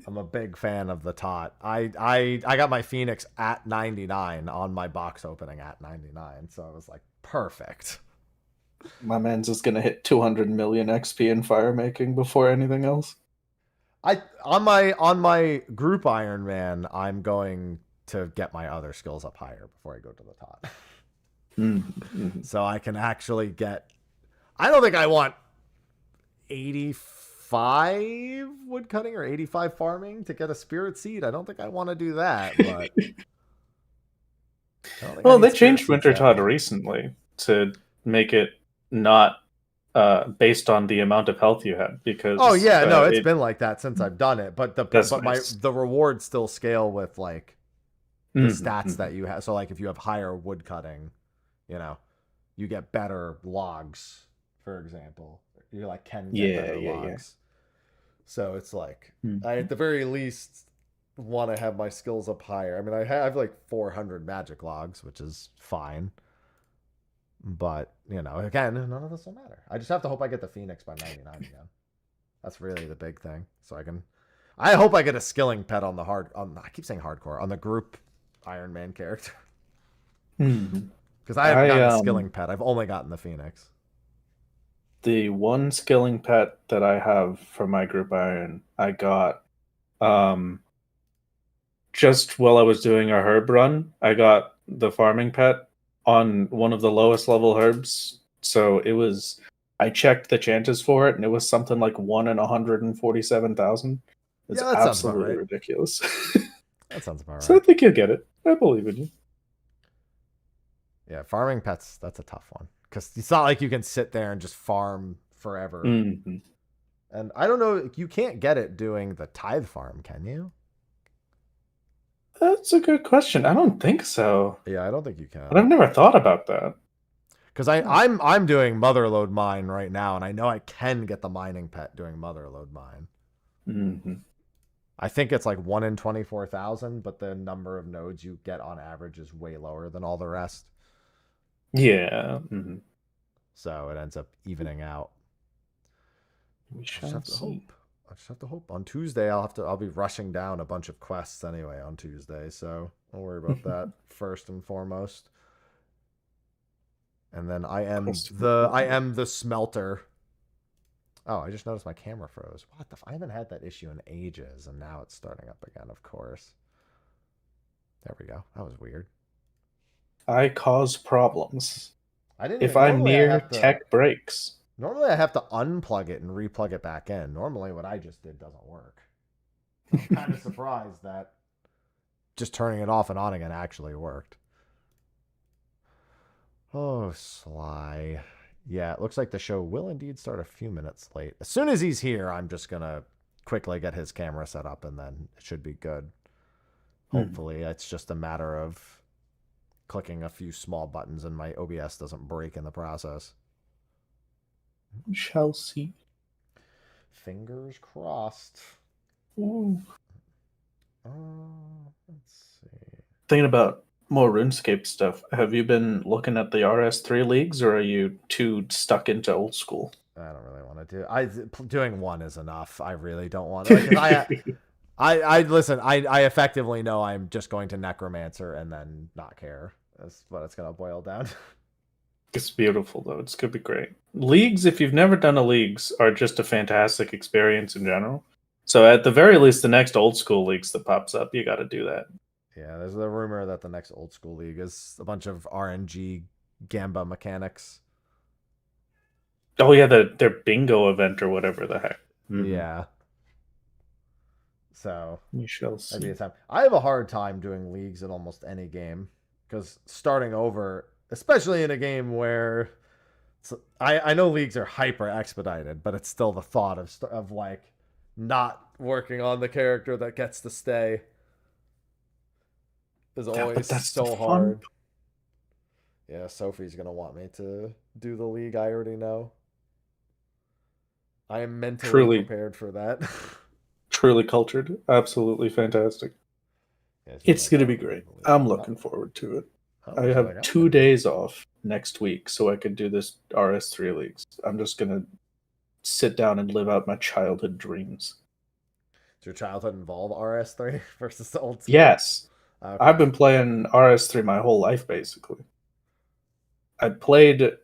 I'm a big fan of the Tot. I got my Phoenix at 99 on my box opening at 99, so I was like, perfect. My man's is gonna hit 200 million XP in fire making before anything else. On my group Iron Man, I'm going to get my other skills up higher before I go to the Tot. So I can actually get. I don't think I want 85 woodcutting or 85 farming to get a spirit seed. I don't think I want to do that, but well, they changed Winter Tot recently to make it not based on the amount of health you had, because it's been like that since I've done it, but the rewards still scale with like the stats that you have. So like if you have higher woodcutting, you get better logs, for example. You like can get better logs. So it's like, at the very least, want to have my skills up higher. I mean, I have like 400 magic logs, which is fine. But, you know, again, none of this will matter. I just have to hope I get the Phoenix by 99 again. That's really the big thing. So I hope I get a skilling pet on the I keep saying hardcore, on the group Iron Man character. Because I haven't gotten a skilling pet. I've only gotten the Phoenix. The one skilling pet that I have for my group Iron, I got just while I was doing a herb run. I got the farming pet on one of the lowest level herbs. So I checked the chances for it, and it was something like 1 in 147,000. It's absolutely ridiculous. That sounds about right. So I think you'll get it. I believe in you. Yeah, farming pets, that's a tough one. Because it's not like you can sit there and just farm forever. Mm-hmm. And I don't know, you can't get it doing the tithe farm, can you? That's a good question. I don't think so. Yeah, I don't think you can. But I've never thought about that. Because I'm doing motherlode mine right now, and I know I can get the mining pet doing motherlode mine. Mm-hmm. I think it's like 1 in 24,000, but the number of nodes you get on average is way lower than all the rest. Yeah. Mm-hmm. So it ends up evening out. We shall see. I just have to hope. On Tuesday, I'll be rushing down a bunch of quests anyway on Tuesday, so don't worry about that first and foremost. And then I am the smelter. Oh, I just noticed my camera froze. What the? I haven't had that issue in ages, and now it's starting up again. Of course. There we go. That was weird. I cause problems. If I'm near tech breaks. Normally, I have to unplug it and replug it back in. Normally, what I just did doesn't work. I'm kind of surprised that just turning it off and on again actually worked. Oh, Sly. Yeah, it looks like the show will indeed start a few minutes late. As soon as he's here, I'm just going to quickly get his camera set up, and then it should be good. Hopefully, it's just a matter of clicking a few small buttons and my OBS doesn't break in the process. We shall see. Fingers crossed. Ooh. Let's see. Thinking about more RuneScape stuff. Have you been looking at the RS3 leagues, or are you too stuck into old school? I don't really want to do. Doing one is enough. I really don't want to. Listen. I effectively know I'm just going to Necromancer and then not care. That's what it's gonna boil down. It's beautiful though. It's gonna be great. Leagues, if you've never done a leagues, are just a fantastic experience in general. So at the very least, the next old school leagues that pops up, you got to do that. Yeah, there's a rumor that the next old school league is a bunch of RNG Gamba mechanics. Oh yeah, their bingo event or whatever the heck. Mm-hmm. Yeah. So we shall see. Maybe a time. I have a hard time doing leagues in almost any game because starting over, especially in a game where I know leagues are hyper expedited, but it's still the thought of like not working on the character that gets to stay is always so hard. Yeah, Sophie's gonna want me to do the league. I already know. I am mentally prepared for that. Truly cultured. Absolutely fantastic. Yeah, it's going to be great. I'm looking forward to it. I have 2 days off next week, so I can do this RS3 leagues. I'm just going to sit down and live out my childhood dreams. Does your childhood involve RS3 versus the old school? Yes. Okay. I've been playing RS3 my whole life, basically. I played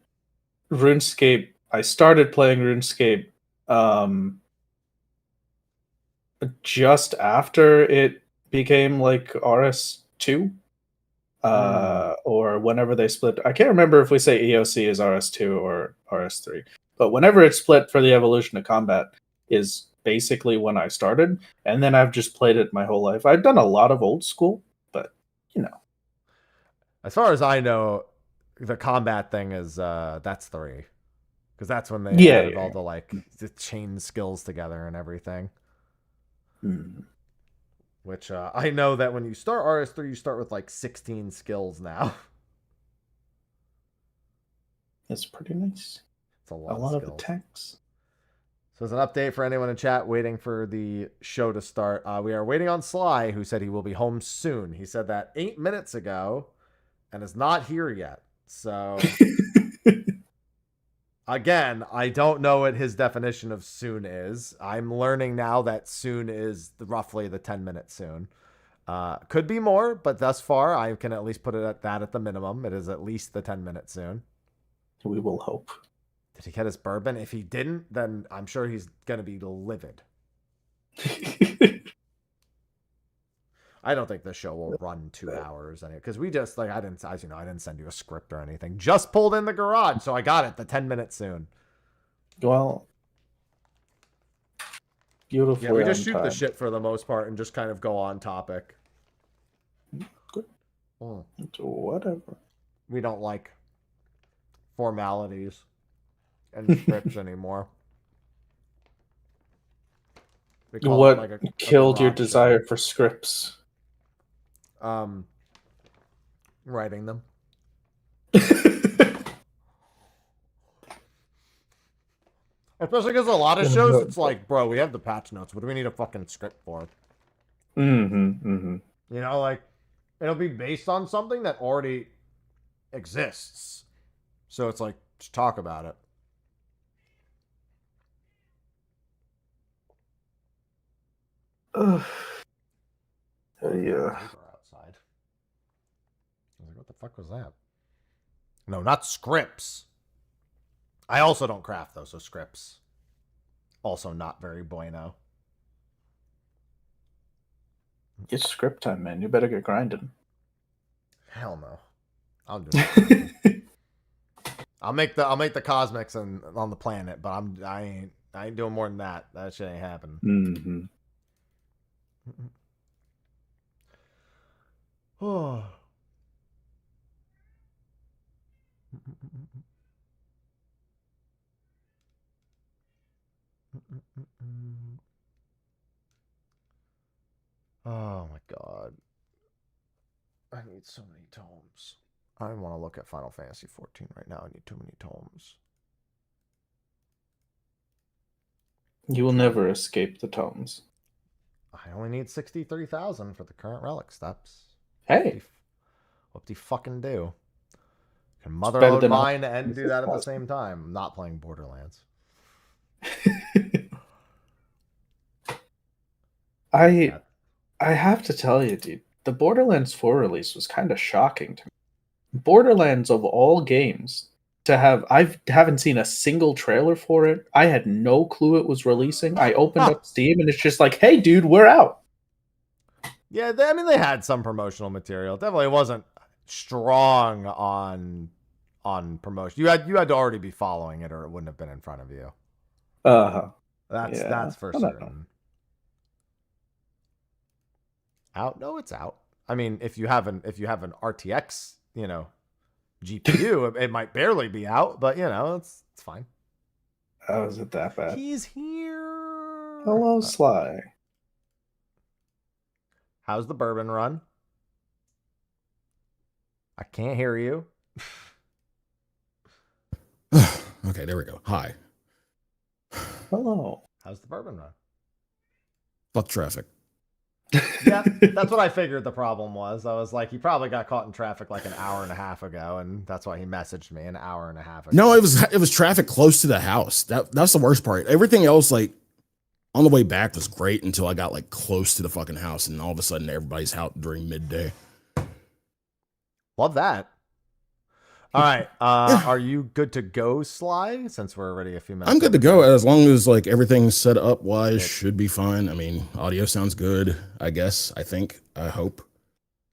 RuneScape. I started playing RuneScape just after it became like RS2 or whenever they split. I can't remember if we say EOC is RS2 or RS3, but whenever it split for the evolution of combat is basically when I started, and then I've just played it my whole life. I've done a lot of old school, but you know. As far as I know, the combat thing is that's 3. Because that's when they added all the chain skills together and everything. Which I know that when you start RS3, you start with like 16 skills now. That's pretty nice. It's a lot of attacks. So as an update for anyone in chat waiting for the show to start, we are waiting on Sly, who said he will be home soon. He said that 8 minutes ago and is not here yet. So again, I don't know what his definition of soon is. I'm learning now that soon is roughly the 10-minute soon. Could be more, but thus far I can at least put it at that at the minimum. It is at least the 10-minute soon. We will hope. Did he get his bourbon? If he didn't, then I'm sure he's going to be livid. I don't think the show will run 2 hours because we just I didn't send you a script or anything. Just pulled in the garage, so I got it. The 10-minute soon. Well, beautiful. Yeah, we just shoot the shit for the most part and just kind of go on topic. Good. Oh. Whatever. We don't like formalities and scripts anymore. What killed your desire for scripts? Writing them. Especially because a lot of shows, it's like, bro, we have the patch notes. What do we need a fucking script for? You know, like, it'll be based on something that already exists. So it's like, just talk about it. Yeah. Outside. I was like, what the fuck was that? No, not scripts. I also don't craft though, so scripts. Also not very bueno. It's script time, man. You better get grinding. Hell no. I'll do it. I'll make the cosmics on the planet, but I ain't doing more than that. That shit ain't happening. Oh. Oh my god. I need so many tomes. I want to look at Final Fantasy XIV right now. I need too many tomes. You will never escape the tomes. I only need 63,000 for the current relic steps. Hey. What do you fucking do? Can motherload mine and do that at the same time. I'm not playing Borderlands. I have to tell you, dude, the Borderlands 4 release was kind of shocking to me. Borderlands of all games to have, I haven't seen a single trailer for it. I had no clue it was releasing. I opened up Steam and it's just like, hey, dude, we're out. Yeah, they had some promotional material. Definitely wasn't strong on promotion. You had to already be following it, or it wouldn't have been in front of you. That's for certain. Out? No, it's out. I mean, if you have an RTX, GPU, it might barely be out, but it's fine. How is it that bad? He's here. Hello, Sly. How's the bourbon run? I can't hear you. Okay, there we go. Hi. Hello. How's the bourbon run? Fuck traffic. Yeah, that's what I figured the problem was. I was like, he probably got caught in traffic like an hour and a half ago, and that's why he messaged me an hour and a half ago. No, it was traffic close to the house. That's the worst part. Everything else, like on the way back, was great until I got like close to the fucking house, and all of a sudden everybody's out during midday. Love that. All right, are you good to go, Sly? Since we're already a few minutes. I'm good to go as long as like everything's set up wise. Should be fine. I mean, audio sounds good. I guess. I hope.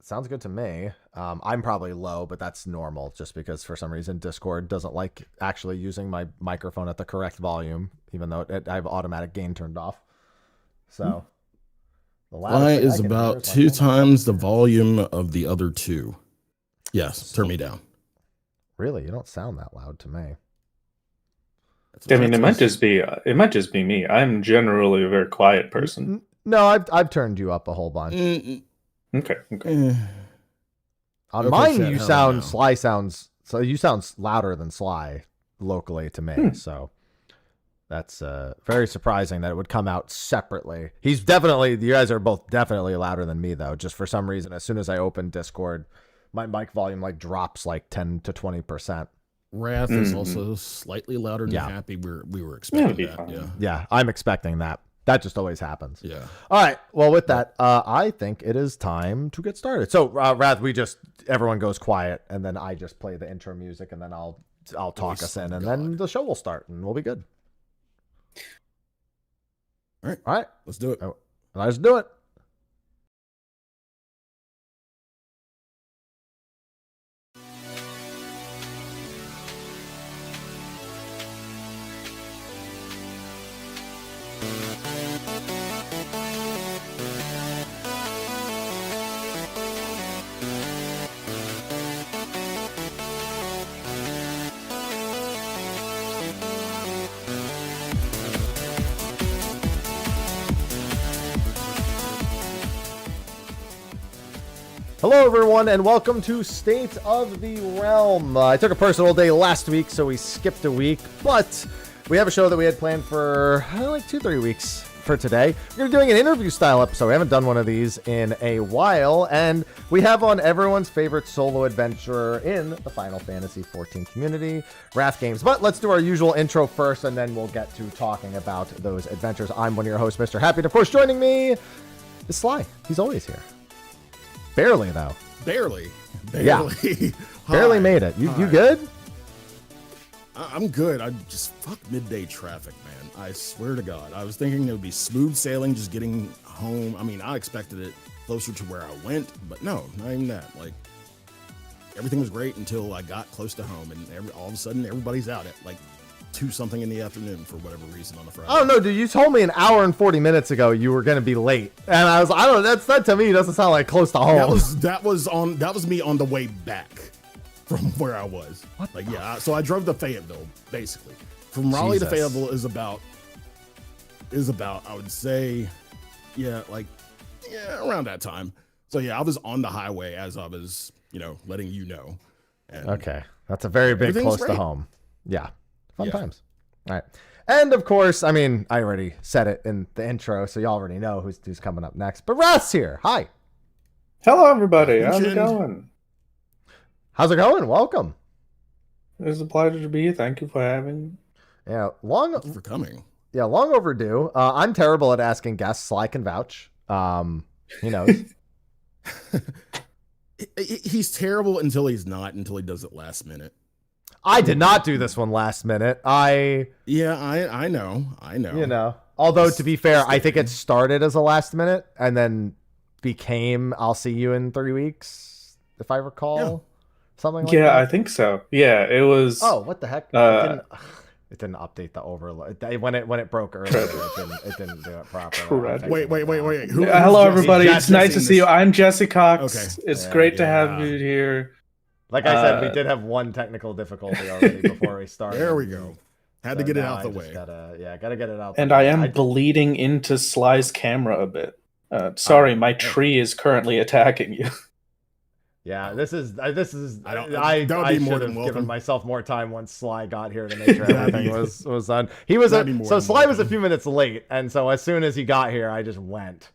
Sounds good to me. I'm probably low, but that's normal. Just because for some reason Discord doesn't like actually using my microphone at the correct volume, even though I have automatic gain turned off. So Sly is about 2 times the volume of the other two. Yes, turn me down. Really, you don't sound that loud to me. I mean, it might just be me. I'm generally a very quiet person. No, I've turned you up a whole bunch. Okay. On mine, you sound Sly sounds. So you sound louder than Sly locally to me. So That's very surprising that it would come out separately. You guys are both definitely louder than me, though. Just for some reason, as soon as I open Discord, my mic volume like drops like 10 to 20%. Wrath is also slightly louder than Happy. We were expecting that. Yeah, I'm expecting that. That just always happens. Yeah. All right. Well, with that, I think it is time to get started. So, Wrath, everyone goes quiet, and then I just play the intro music, and then I'll talk us in, and then the show will start, and we'll be good. All right. Let's do it. Let's do it. Hello, everyone, and welcome to State of the Realm. I took a personal day last week, so we skipped a week, but we have a show that we had planned for like 2-3 weeks for today. We're doing an interview-style episode. We haven't done one of these in a while, and we have on everyone's favorite solo adventurer in the Final Fantasy XIV community, RathGames. But let's do our usual intro first, and then we'll get to talking about those adventures. I'm one of your hosts, Mr. Happy, and of course, joining me is Sly. He's always here. Barely, though. Barely. Yeah. Barely made it. You good? I'm good. I just fuck midday traffic, man. I swear to God. I was thinking it would be smooth sailing, just getting home. I mean, I expected it closer to where I went, but no, not even that. Like, everything was great until I got close to home, and all of a sudden, everybody's out at like 2-something in the afternoon for whatever reason on a Friday. I don't know, dude. You told me an hour and 40 minutes ago you were going to be late, and I don't know. That to me doesn't sound like close to home. That was me on the way back from where I was. What? Like, yeah. So I drove to Fayetteville, basically. From Raleigh to Fayetteville is about I would say, around that time. So yeah, I was on the highway as I was, letting you know. And okay, that's a very big close to home. Yeah. Fun times. All right. And of course, I mean, I already said it in the intro, so you already know who's coming up next. But Rath's here. Hi. Hello, everybody. How's it going? How's it going? Welcome. It's a pleasure to be here. Thank you for having. Yeah, Thank you for coming. Yeah, long overdue. I'm terrible at asking guests. Sly can vouch. He knows. He's terrible until he's not, until he does it last minute. I did not do this one last minute. I know. Although to be fair, I think it started as a last minute and then became I'll see you in 3 weeks, if I recall. Something like that. Yeah, I think so. Yeah, it was. Oh, what the heck? It didn't update the overload. When it broke earlier, it didn't do it properly. Wait. Hello, everybody. It's nice to see you. I'm Jesse Cox. Okay. It's great to have you here. Like I said, we did have one technical difficulty already before we started. There we go. Had to get it out the way. Gotta get it out. And I am bleeding into Sly's camera a bit. Sorry, my tree is currently attacking you. Yeah, this is. I should have given myself more time once Sly got here to make sure everything was done. Sly was a few minutes late, and so as soon as he got here, I just went,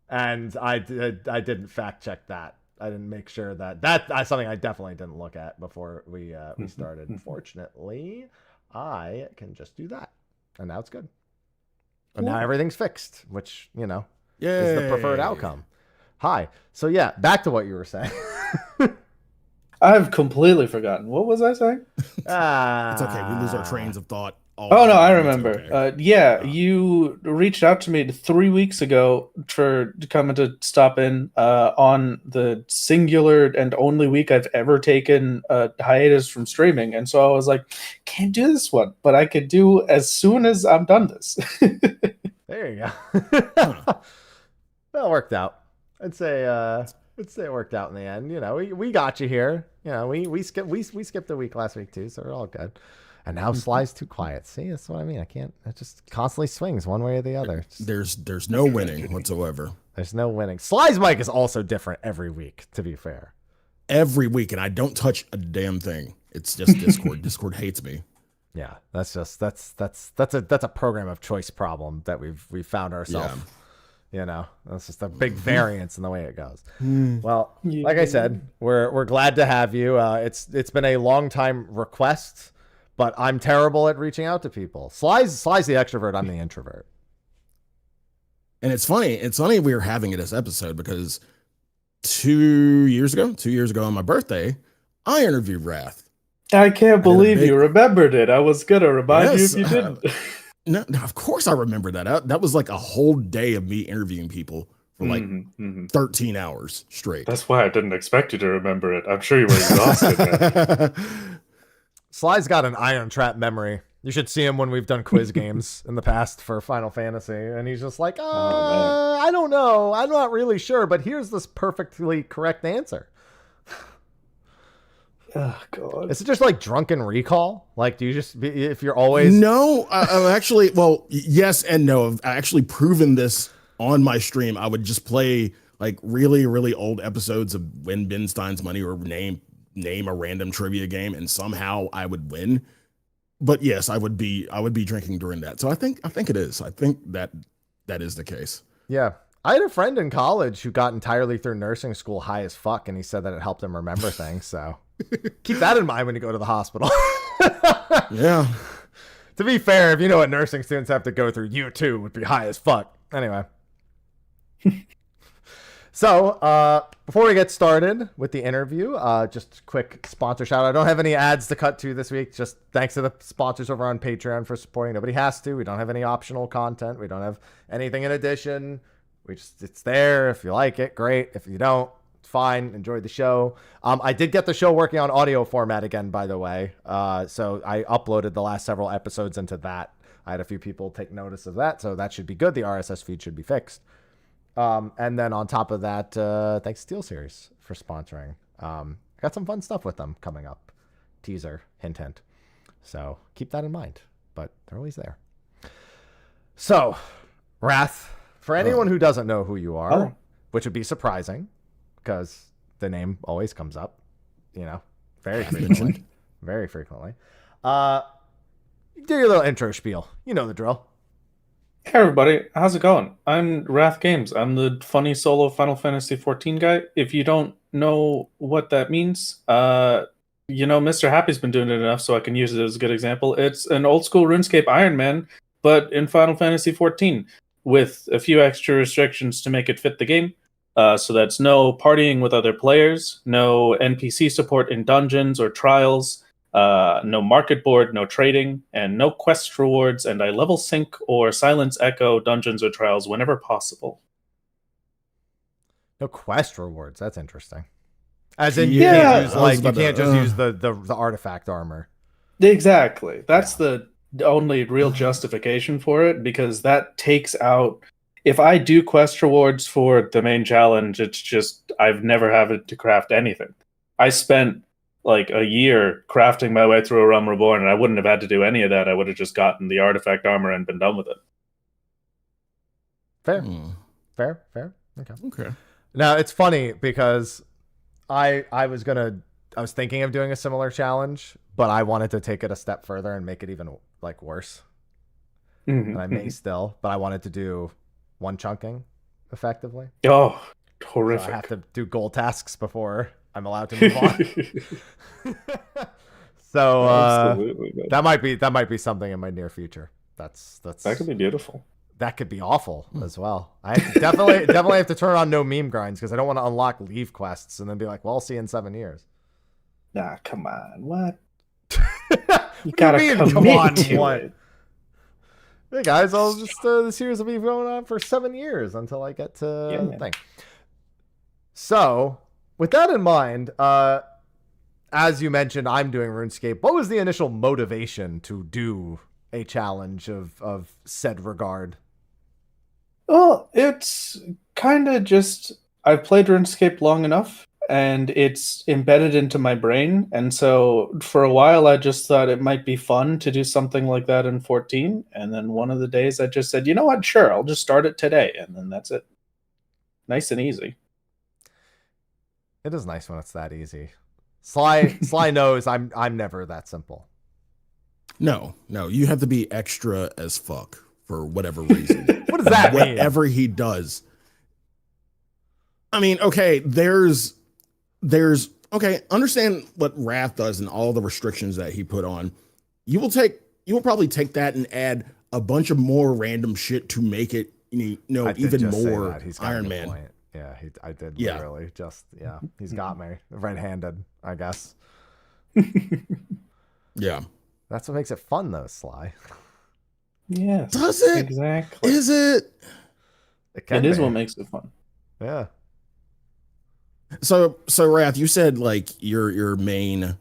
and I didn't fact check that. I didn't make sure that's something I definitely didn't look at before we started. Fortunately, I can just do that, and now it's good. And now everything's fixed, which is the preferred outcome. Hi. So yeah, back to what you were saying. I've completely forgotten. What was I saying? It's okay. We lose our trains of thought. Oh no, I remember. Okay. You reached out to me 3 weeks ago for coming to stop in on the singular and only week I've ever taken a hiatus from streaming, and so I was like, can't do this one, but I could do as soon as I'm done this. There you go. Well, it worked out. I'd say it worked out in the end. We got you here. We skipped a week last week too, so we're all good. And now Sly's too quiet. See, that's what I mean. I can't. It just constantly swings one way or the other. There's no winning whatsoever. There's no winning. Sly's mic is also different every week, to be fair. Every week, and I don't touch a damn thing. It's just Discord. Discord hates me. Yeah, that's a program of choice problem that we've found ourselves. Yeah. You know, that's just a big variance in the way it goes. Well, like I said, we're glad to have you. It's been a long time request, but I'm terrible at reaching out to people. Sly's the extrovert. I'm the introvert. And it's funny we were having this episode because 2 years ago on my birthday, I interviewed Wrath. I can't believe you remembered it. I was gonna remind you if you didn't. No, of course I remember that. That was like a whole day of me interviewing people for like 13 hours straight. That's why I didn't expect you to remember it. I'm sure you were exhausted, man. Sly's got an iron trap memory. You should see him when we've done quiz games in the past for Final Fantasy. And he's just like, I don't know. I'm not really sure, but here's this perfectly correct answer. Oh, God. Is it just like drunken recall? Like, do you just, if you're always... No, I'm actually, well, yes and no. I've actually proven this on my stream. I would just play like really, really old episodes of Win Ben Stein's Money or name a random trivia game, and somehow I would win. But yes, I would be drinking during that. So I think it is. I think that is the case. Yeah. I had a friend in college who got entirely through nursing school high as fuck, and he said that it helped him remember things. So keep that in mind when you go to the hospital. Yeah. To be fair, if you know what nursing students have to go through, you too would be high as fuck. Anyway. So, before we get started with the interview, just a quick sponsor shout out. I don't have any ads to cut to this week. Just thanks to the sponsors over on Patreon for supporting. Nobody has to. We don't have any optional content. We don't have anything in addition. It's there. If you like it, great. If you don't, it's fine. Enjoy the show. I did get the show working on audio format again, by the way. So I uploaded the last several episodes into that. I had a few people take notice of that, so that should be good. The RSS feed should be fixed. And then on top of that, thanks SteelSeries for sponsoring. Got some fun stuff with them coming up. Teaser, hint, hint. So keep that in mind, but they're always there. So, Wrath, for anyone who doesn't know who you are, which would be surprising because the name always comes up, you know, very frequently. Very frequently. Do your little intro spiel. You know the drill. Hey everybody, how's it going? I'm RathGames. I'm the funny solo Final Fantasy XIV guy. If you don't know what that means, you know, Mr. Happy's been doing it enough so I can use it as a good example. It's an old school RuneScape Iron Man, but in Final Fantasy XIV, with a few extra restrictions to make it fit the game. So that's no partying with other players, no NPC support in dungeons or trials, no market board, no trading, and no quest rewards, and I level sync or silence echo dungeons or trials whenever possible. No quest rewards. That's interesting. As in, you can't use you can't just use the artifact armor. Exactly. That's the only real justification for it, because that takes out. If I do quest rewards for the main challenge, it's just I've never had to craft anything. I spent like a year crafting my way through A Realm Reborn, and I wouldn't have had to do any of that. I would have just gotten the artifact armor and been done with it. Fair. Fair. Okay. Now, it's funny because I was thinking of doing a similar challenge, but I wanted to take it a step further and make it even like worse. And I may still, but I wanted to do one chunking effectively. Oh, horrific. So I have to do goal tasks before I'm allowed to move on. So that might be something in my near future. That could be beautiful. That could be awful as well. I definitely have to turn on no meme grinds because I don't want to unlock leave quests and then be like, well, I'll see you in 7 years. Nah, come on. What? You gotta commit to it. Hey guys, I'll just the series will be going on for 7 years until I get to the thing. So, with that in mind, as you mentioned, I'm doing RuneScape. What was the initial motivation to do a challenge of said regard? Well, it's kind of just I've played RuneScape long enough, and it's embedded into my brain. And so for a while, I just thought it might be fun to do something like that in 14. And then one of the days I just said, you know what? Sure, I'll just start it today. And then that's it. Nice and easy. It is nice when it's that easy. Sly knows I'm never that simple. No, you have to be extra as fuck for whatever reason. What does that mean? Whatever he does. I mean, okay, there's okay, understand what Wrath does and all the restrictions that he put on. You will probably take that and add a bunch of more random shit to make it, even more Iron Man. Point. Yeah, I did literally just, he's got me red-handed, I guess. Yeah. That's what makes it fun though, Sly. Yes. Does it? Exactly. Is it? It is what makes it fun. Yeah. So Wrath, you said like your main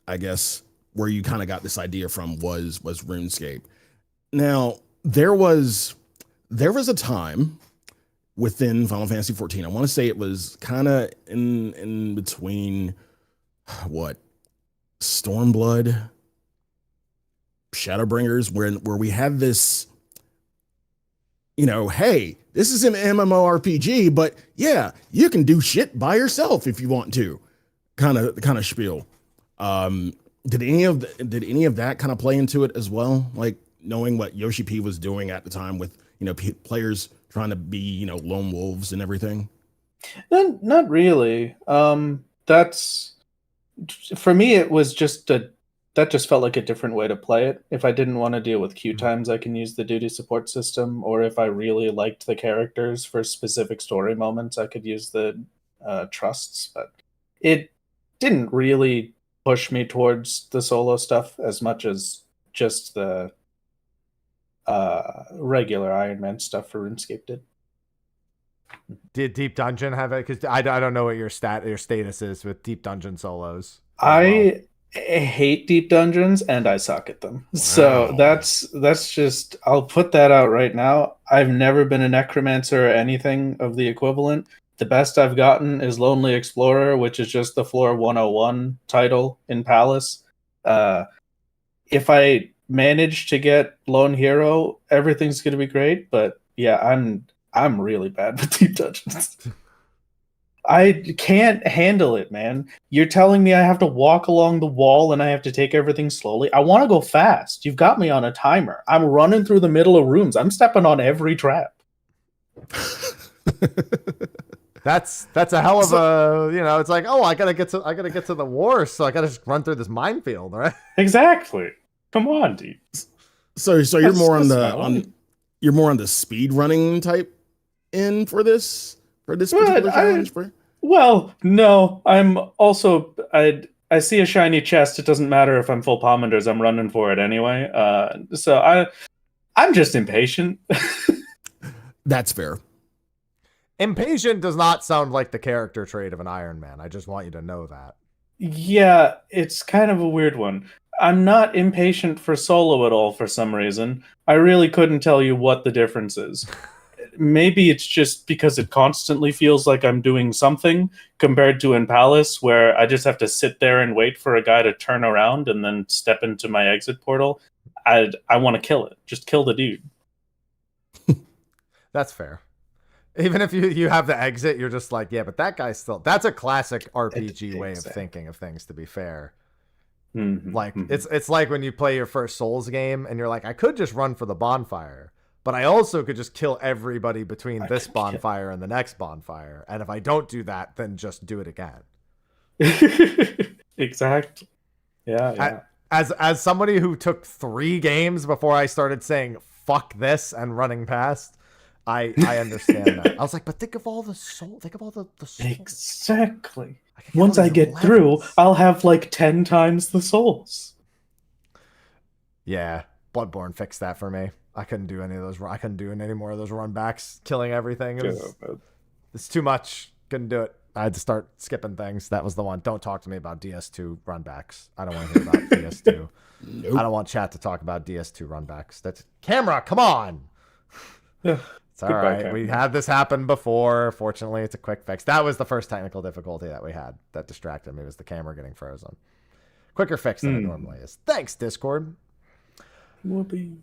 I guess where you kind of got this idea from was RuneScape. Now, there was a time within Final Fantasy XIV. I want to say it was kind of in between what? Stormblood, Shadowbringers, where we had this, hey, this is an MMORPG, but yeah, you can do shit by yourself if you want to, kind of spiel. Did any of that kind of play into it as well? Like knowing what Yoshi P was doing at the time with players trying to be lone wolves and everything. Not really. That's for me. It was just that just felt like a different way to play it. If I didn't want to deal with queue times, I can use the duty support system. Or if I really liked the characters for specific story moments, I could use the trusts. But it didn't really push me towards the solo stuff as much as just the regular Iron Man stuff for RuneScape did. Did Deep Dungeon have it? Because I don't know what your status is with Deep Dungeon solos. I hate Deep Dungeons and I suck at them. Wow. So that's just, I'll put that out right now. I've never been a necromancer or anything of the equivalent. The best I've gotten is Lonely Explorer, which is just the floor 101 title in Palace. If I manage to get Lone Hero, everything's going to be great. But yeah, I'm really bad with Deep Dungeons. I can't handle it, man. You're telling me I have to walk along the wall and I have to take everything slowly? I want to go fast. You've got me on a timer. I'm running through the middle of rooms. I'm stepping on every trap. That's a hell of a, it's like, I gotta get to the war, so I gotta just run through this minefield, right? Exactly. Come on, dude. So you're more on the speed running type in for this particular challenge? Well, no. I'm also I see a shiny chest. It doesn't matter if I'm full pommanders. I'm running for it anyway. So I'm just impatient. That's fair. Impatient does not sound like the character trait of an Iron Man. I just want you to know that. Yeah, it's kind of a weird one. I'm not impatient for solo at all for some reason. I really couldn't tell you what the difference is. Maybe it's just because it constantly feels like I'm doing something compared to in Palace, where I just have to sit there and wait for a guy to turn around and then step into my exit portal. I want to kill it. Just kill the dude. That's fair. Even if you have the exit, you're just like, yeah, but that guy's still... That's a classic RPG way of thinking of things, to be fair. Mm-hmm. Like, it's like when you play your first Souls game, and you're like, I could just run for the bonfire, but I also could just kill everybody between this bonfire and the next bonfire. And if I don't do that, then just do it again. Exactly. Yeah. As somebody who took 3 games before I started saying, fuck this, and running past... I understand that. I was like, but think of all the soul. Think of all the soul. Exactly. Once I get through, I'll have like 10 times the souls. Yeah, Bloodborne fixed that for me. I couldn't do any of those. I couldn't do any more of those run backs, killing everything. It's too much. Couldn't do it. I had to start skipping things. That was the one. Don't talk to me about DS2 run backs. I don't want to hear about DS2. Nope. I don't want chat to talk about DS2 run backs. That's camera. Come on. Yeah. It's all right. We had this happen before. Fortunately, it's a quick fix. That was the first technical difficulty that we had that distracted me, was the camera getting frozen. Quicker fix than it normally is. Thanks, Discord. Whoopee.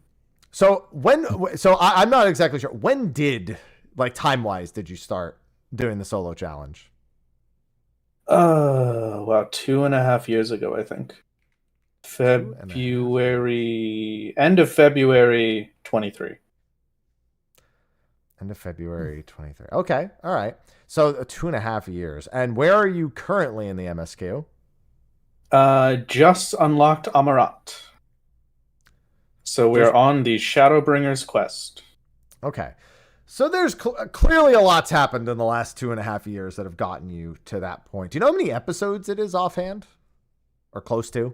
So I'm not exactly sure. When did, like time-wise, did you start doing the solo challenge? About 2.5 years ago, I think. End of February 23. End of February 23. Okay, all right. So 2.5 years. And where are you currently in the MSQ? Just unlocked Amarat. So we're on the Shadowbringer's quest. Okay. So there's clearly a lot's happened in the last 2.5 years that have gotten you to that point. Do you know how many episodes it is offhand? Or close to?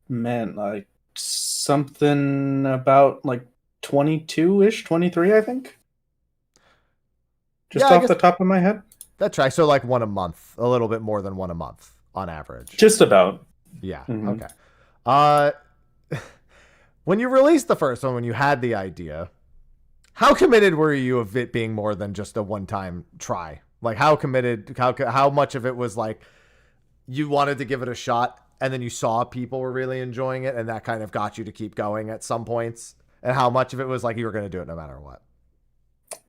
Man, like something about like 22-ish, 23, I think. Just off the top of my head. That's right. So like one a month, a little bit more than one a month on average. Just about. Yeah. Okay. When you released the first one, when you had the idea, how committed were you of it being more than just a one-time try? Like how committed, how much of it was like you wanted to give it a shot and then you saw people were really enjoying it and that kind of got you to keep going at some points? And how much of it was like you were going to do it no matter what?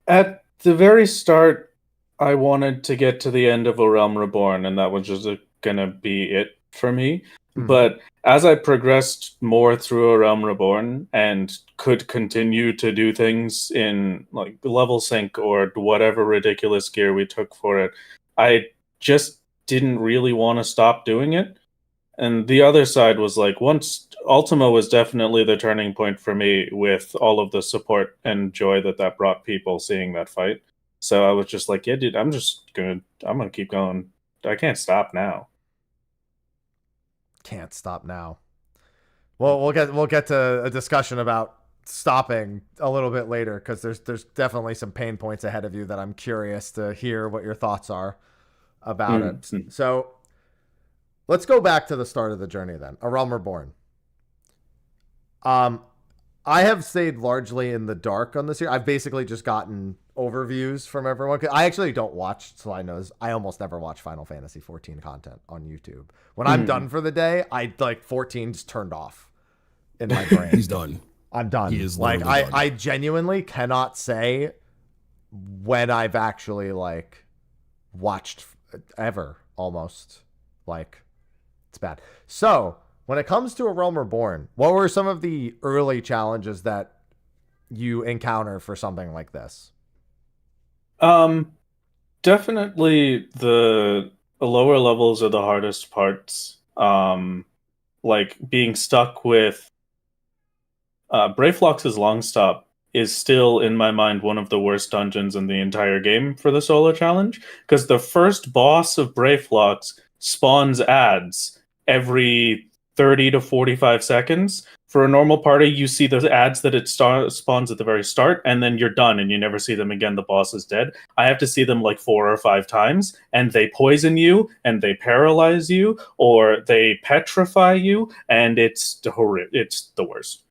At the very start, I wanted to get to the end of A Realm Reborn, and that was just going to be it for me. But as I progressed more through A Realm Reborn and could continue to do things in like level sync or whatever ridiculous gear we took for it, I just didn't really want to stop doing it. And the other side was like, once Ultima was definitely the turning point for me with all of the support and joy that brought people seeing that fight. So I was just like, yeah, dude, I'm gonna keep going. I can't stop now. Can't stop now. Well, we'll get to a discussion about stopping a little bit later because there's definitely some pain points ahead of you that I'm curious to hear what your thoughts are about it. So let's go back to the start of the journey then. A Realm Reborn. I have stayed largely in the dark on this year. I've basically just gotten overviews from everyone. I actually don't watch, so I know I almost never watch Final Fantasy 14 content on YouTube. When I'm done for the day, 14 just turned off in my brain. He's done. I'm done. He is like done. I genuinely cannot say when I've actually like watched ever almost. Like it's bad. So when it comes to A Realm Reborn, what were some of the early challenges that you encounter for something like this? Definitely the lower levels are the hardest parts. Like being stuck with Brayflox's Longstop is still, in my mind, one of the worst dungeons in the entire game for the solo challenge, because the first boss of Brayflox spawns ads every 30 to 45 seconds. For a normal party, you see those ads that it spawns at the very start, and then you're done, and you never see them again. The boss is dead. I have to see them like 4 or 5 times, and they poison you, and they paralyze you, or they petrify you, and it's horrible. It's the worst.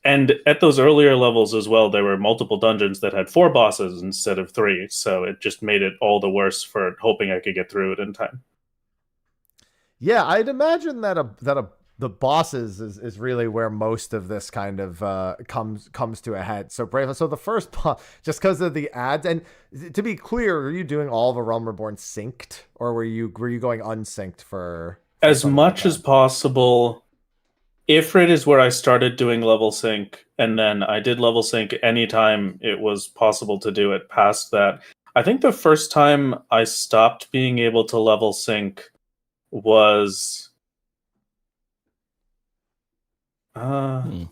And at those earlier levels as well, there were multiple dungeons that had 4 bosses instead of 3, so it just made it all the worse for hoping I could get through it in time. Yeah, I'd imagine that the bosses is really where most of this kind of comes to a head. So so the first boss, just because of the ads, and to be clear, were you doing all of A Realm Reborn synced, or were you going unsynced for as much as possible? Ifrit is where I started doing level sync, and then I did level sync anytime it was possible to do it. Past that, I think the first time I stopped being able to level sync was I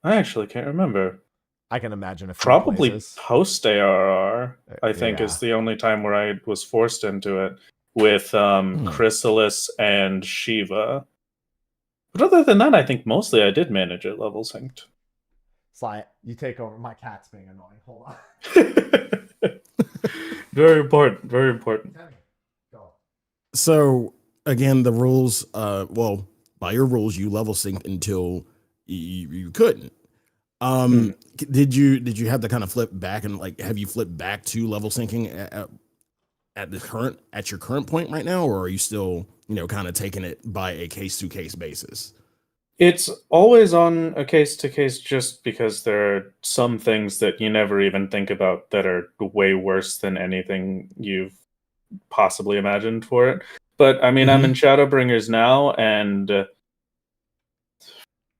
actually can't remember. I can imagine probably post ARR. I think is the only time where I was forced into it with Chrysalis and Shiva. But other than that, I think mostly I did manage it level synced. Sly, you take over. My cat's being annoying. Hold on. Very important. Very important. So again, the rules. Well, by your rules, you level synced until you couldn't. Did you have to kind of flip back and like have you flipped back to level syncing at your current point right now, or are you still kind of taking it by a case-to-case basis? It's always on a case-to-case, just because there are some things that you never even think about that are way worse than anything you've possibly imagined for it. But I mean, I'm in Shadowbringers now, and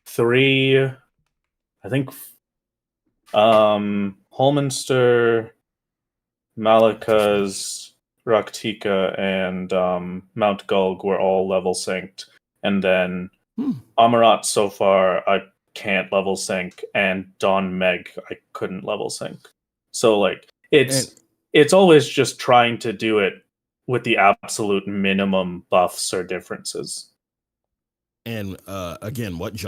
3, I think, Holminster, Malika's, Raktika, and Mount Gulg were all level synced. And then Amarat so far, I can't level sync, and Dawn Meg, I couldn't level sync. So, like, it's always just trying to do it with the absolute minimum buffs or differences. And again, what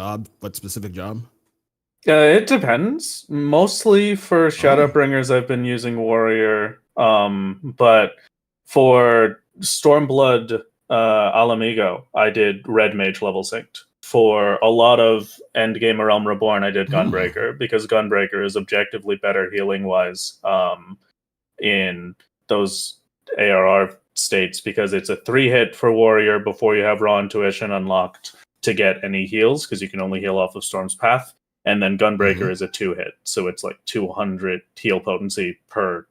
specific job? It depends. Mostly for Shadowbringers, I've been using Warrior. But for Stormblood Alamigo, I did Red Mage level synced. For a lot of Endgame Realm Reborn, I did Gunbreaker, because Gunbreaker is objectively better healing-wise in those ARR states, because it's a 3-hit for Warrior before you have Raw Intuition unlocked to get any heals, because you can only heal off of Storm's Path. And then Gunbreaker is a 2-hit, so it's like 200 heal potency per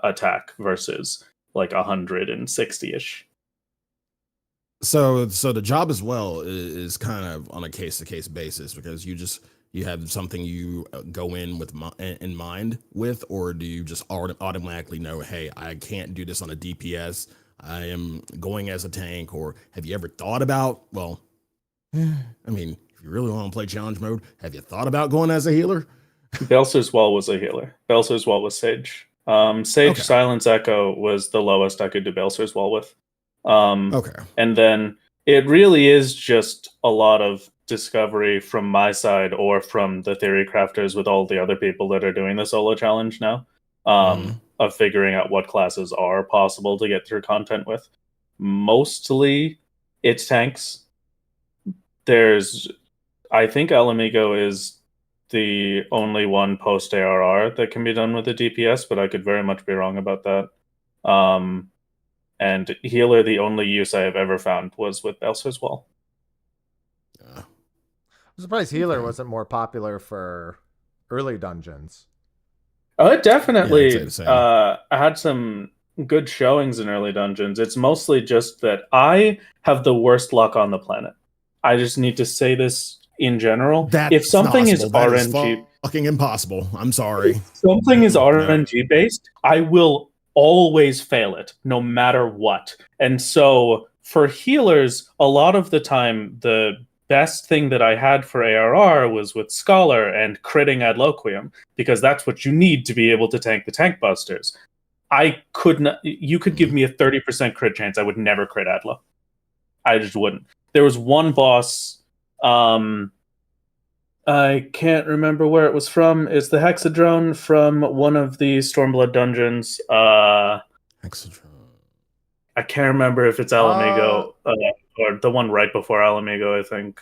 attack versus like 160-ish. So the job as well is kind of on a case-to-case basis, because you have something you go in with in mind with, or do you just automatically know, hey, I can't do this on a DPS, I am going as a tank? Or have you ever thought about, well, I mean, if you really want to play challenge mode, have you thought about going as a healer? Belser's Wall was a healer. Belser's Wall was Sage. Sage Silence Echo was the lowest I could do Belser's Wall with. And then it really is just a lot of discovery from my side or from the theory crafters with all the other people that are doing the solo challenge now, of figuring out what classes are possible to get through content with. Mostly it's tanks. I think Alamigo is the only one post ARR that can be done with a DPS, but I could very much be wrong about that. And healer, the only use I have ever found was with Belser's Wall. I'm surprised healer wasn't more popular for early dungeons. Oh, it definitely had some good showings in early dungeons. It's mostly just that I have the worst luck on the planet. I just need to say this in general. If something is RNG, fucking impossible. I'm sorry. If something is RNG based, I will always fail it, no matter what. And so for healers, a lot of the time, the best thing that I had for ARR was with Scholar and critting ad loquium, because that's what you need to be able to tank the tank busters. I could not. You could give me a 30% crit chance, I would never crit Adlo. I just wouldn't. There was one boss, I can't remember where it was from. It's the Hexadrone from one of the Stormblood dungeons. Hexadrone. I can't remember if it's Alamigo or the one right before Alamigo, I think.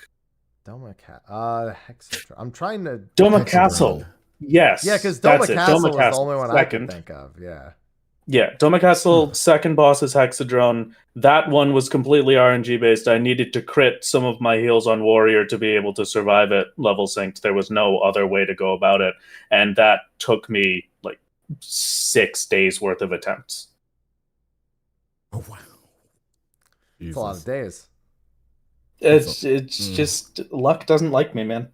Hexadrone. I'm trying to... Doma Castle. Yes. Yeah, because Doma Castle was the only one I could think of. Yeah. Yeah, Doma Castle, second boss is Hexadrone. That one was completely RNG based. I needed to crit some of my heals on Warrior to be able to survive it level synced. There was no other way to go about it. And that took me like 6 days worth of attempts. Oh, wow. It's a lot of days. It's just luck doesn't like me, man.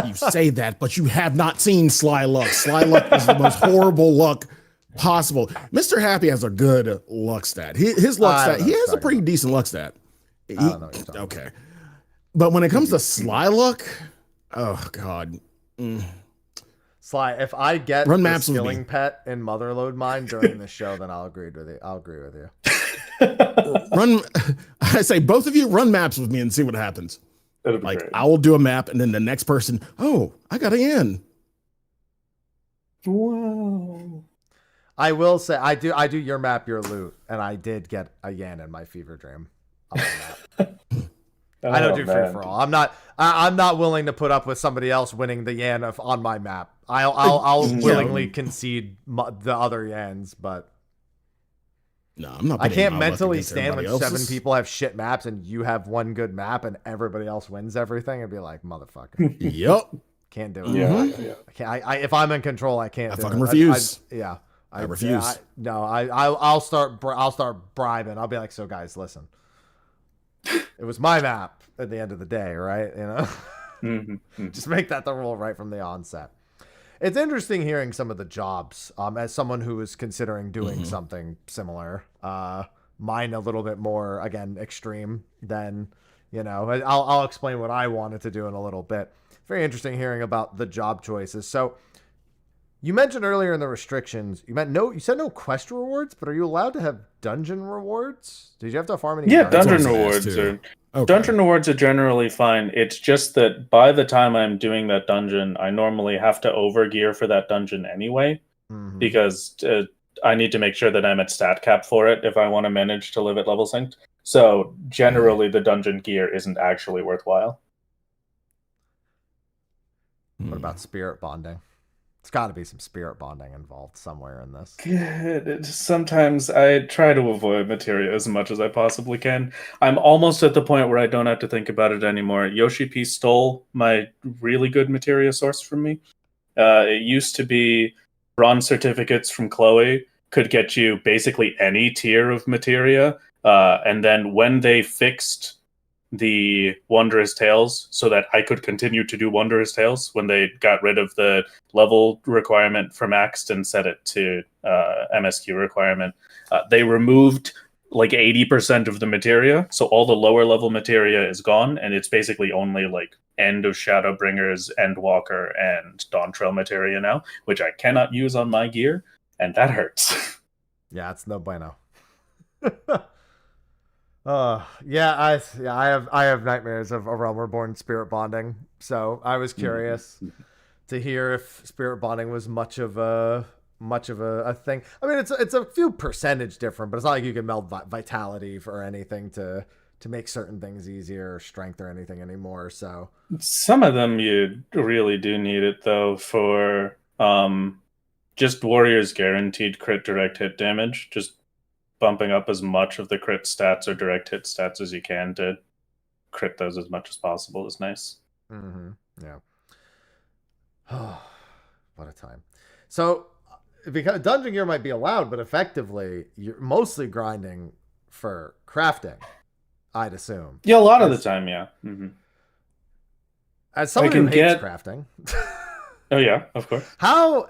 You say that, but you have not seen Sly Luck. Sly Luck is the most horrible luck possible. Mr. Happy has a good luck stat. His luck stat, he has a pretty decent luck stat. Okay. But when it comes to Sly Luck, oh God. Sly, if I get the skilling pet in Motherlode Mine during the show, then I'll agree with you. I say both of you run maps with me and see what happens. Like great. I will do a map and then the next person, oh, I got an in. Whoa. I will say I do your map, your loot, and I did get a yen in my fever dream on my map. I don't do free for all. I'm not willing to put up with somebody else winning the yen on my map. I'll willingly concede the other yens, but no, I'm not. I can't mentally stand when 7 people have shit maps and you have one good map and everybody else wins everything and be like, motherfucker. Yep. Can't do it. Yeah. I can't. If I'm in control, I can't. I fucking refuse. Yeah. I refuse. I'll start bribing. I'll be like, so guys, listen. It was my map at the end of the day, right? You know, just make that the rule right from the onset. It's interesting hearing some of the jobs. As someone who is considering doing something similar, mine a little bit more again extreme than I'll explain what I wanted to do in a little bit. Very interesting hearing about the job choices. So. You mentioned earlier in the restrictions, you said no quest rewards, but are you allowed to have dungeon rewards? Did you have to farm any? Yeah, dungeon rewards are generally fine. It's just that by the time I'm doing that dungeon, I normally have to overgear for that dungeon anyway, because I need to make sure that I'm at stat cap for it if I want to manage to live at level synced. So generally, the dungeon gear isn't actually worthwhile. What about spirit bonding? It's got to be some spirit bonding involved somewhere in this. Sometimes I try to avoid materia as much as I possibly can. I'm almost at the point where I don't have to think about it anymore. Yoshi P stole my really good materia source from me. It used to be bronze certificates from Chloe could get you basically any tier of materia. And then when they fixed the Wondrous Tales so that I could continue to do Wondrous Tales, when they got rid of the level requirement for maxed and set it to MSQ requirement, they removed like 80% of the materia, so all the lower level materia is gone, and it's basically only like End of Shadowbringers, Endwalker, and Dawntrail materia now, which I cannot use on my gear, and that hurts. Yeah, it's no bueno. I have nightmares of a Realm Reborn spirit bonding. So I was curious to hear if spirit bonding was much of a thing. I mean, it's a few percentage different, but it's not like you can meld vitality for anything to make certain things easier, or strength or anything anymore. So some of them you really do need it though for just warriors guaranteed crit direct hit damage. Just bumping up as much of the crit stats or direct hit stats as you can to crit those as much as possible is nice. Yeah. Oh, what a time. So, because dungeon gear might be allowed, but effectively, you're mostly grinding for crafting, I'd assume. Yeah, a lot of the time, yeah. As someone who hates crafting. Oh, yeah, of course. How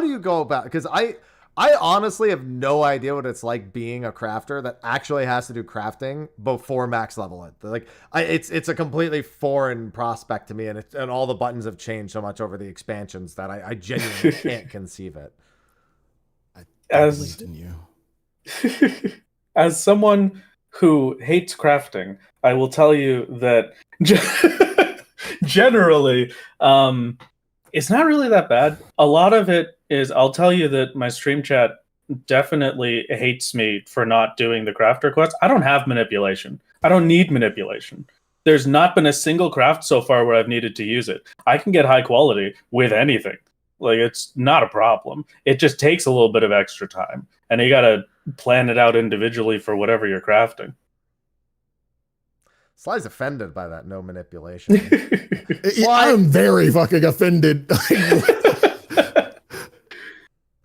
do you go about... Because I honestly have no idea what it's like being a crafter that actually has to do crafting before max level it. Like, it's a completely foreign prospect to me, and all the buttons have changed so much over the expansions that I genuinely can't conceive it. As someone who hates crafting, I will tell you that generally, it's not really that bad. A lot of it is, I'll tell you that my stream chat definitely hates me for not doing the crafter quest. I don't have manipulation. I don't need manipulation. There's not been a single craft so far where I've needed to use it. I can get high quality with anything. Like, it's not a problem. It just takes a little bit of extra time. And you gotta plan it out individually for whatever you're crafting. Sly's offended by that no manipulation. I'm very fucking offended.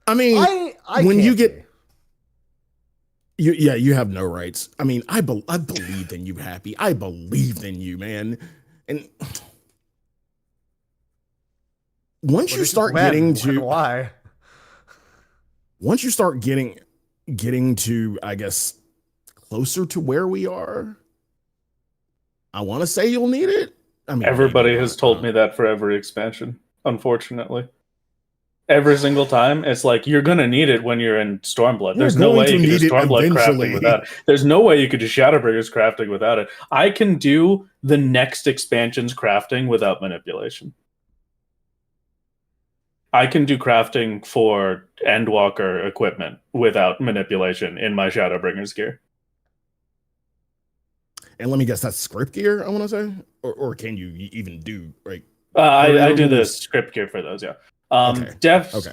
I mean, when you get... You have no rights. I mean, I believed in you, Happy. I believed in you, man. And once you start getting to... Why? Once you start getting to, I guess, closer to where we are, I want to say you'll need it. I mean, everybody has told me that for every expansion, unfortunately. Every single time, it's like, you're going to need it when you're in Stormblood. There's no way you can do Stormblood crafting without it. There's no way you could do Shadowbringers crafting without it. I can do the next expansion's crafting without manipulation. I can do crafting for Endwalker equipment without manipulation in my Shadowbringers gear. And let me guess, that's script gear, I want to say? Or can you even do, like... I do the script gear for those, yeah.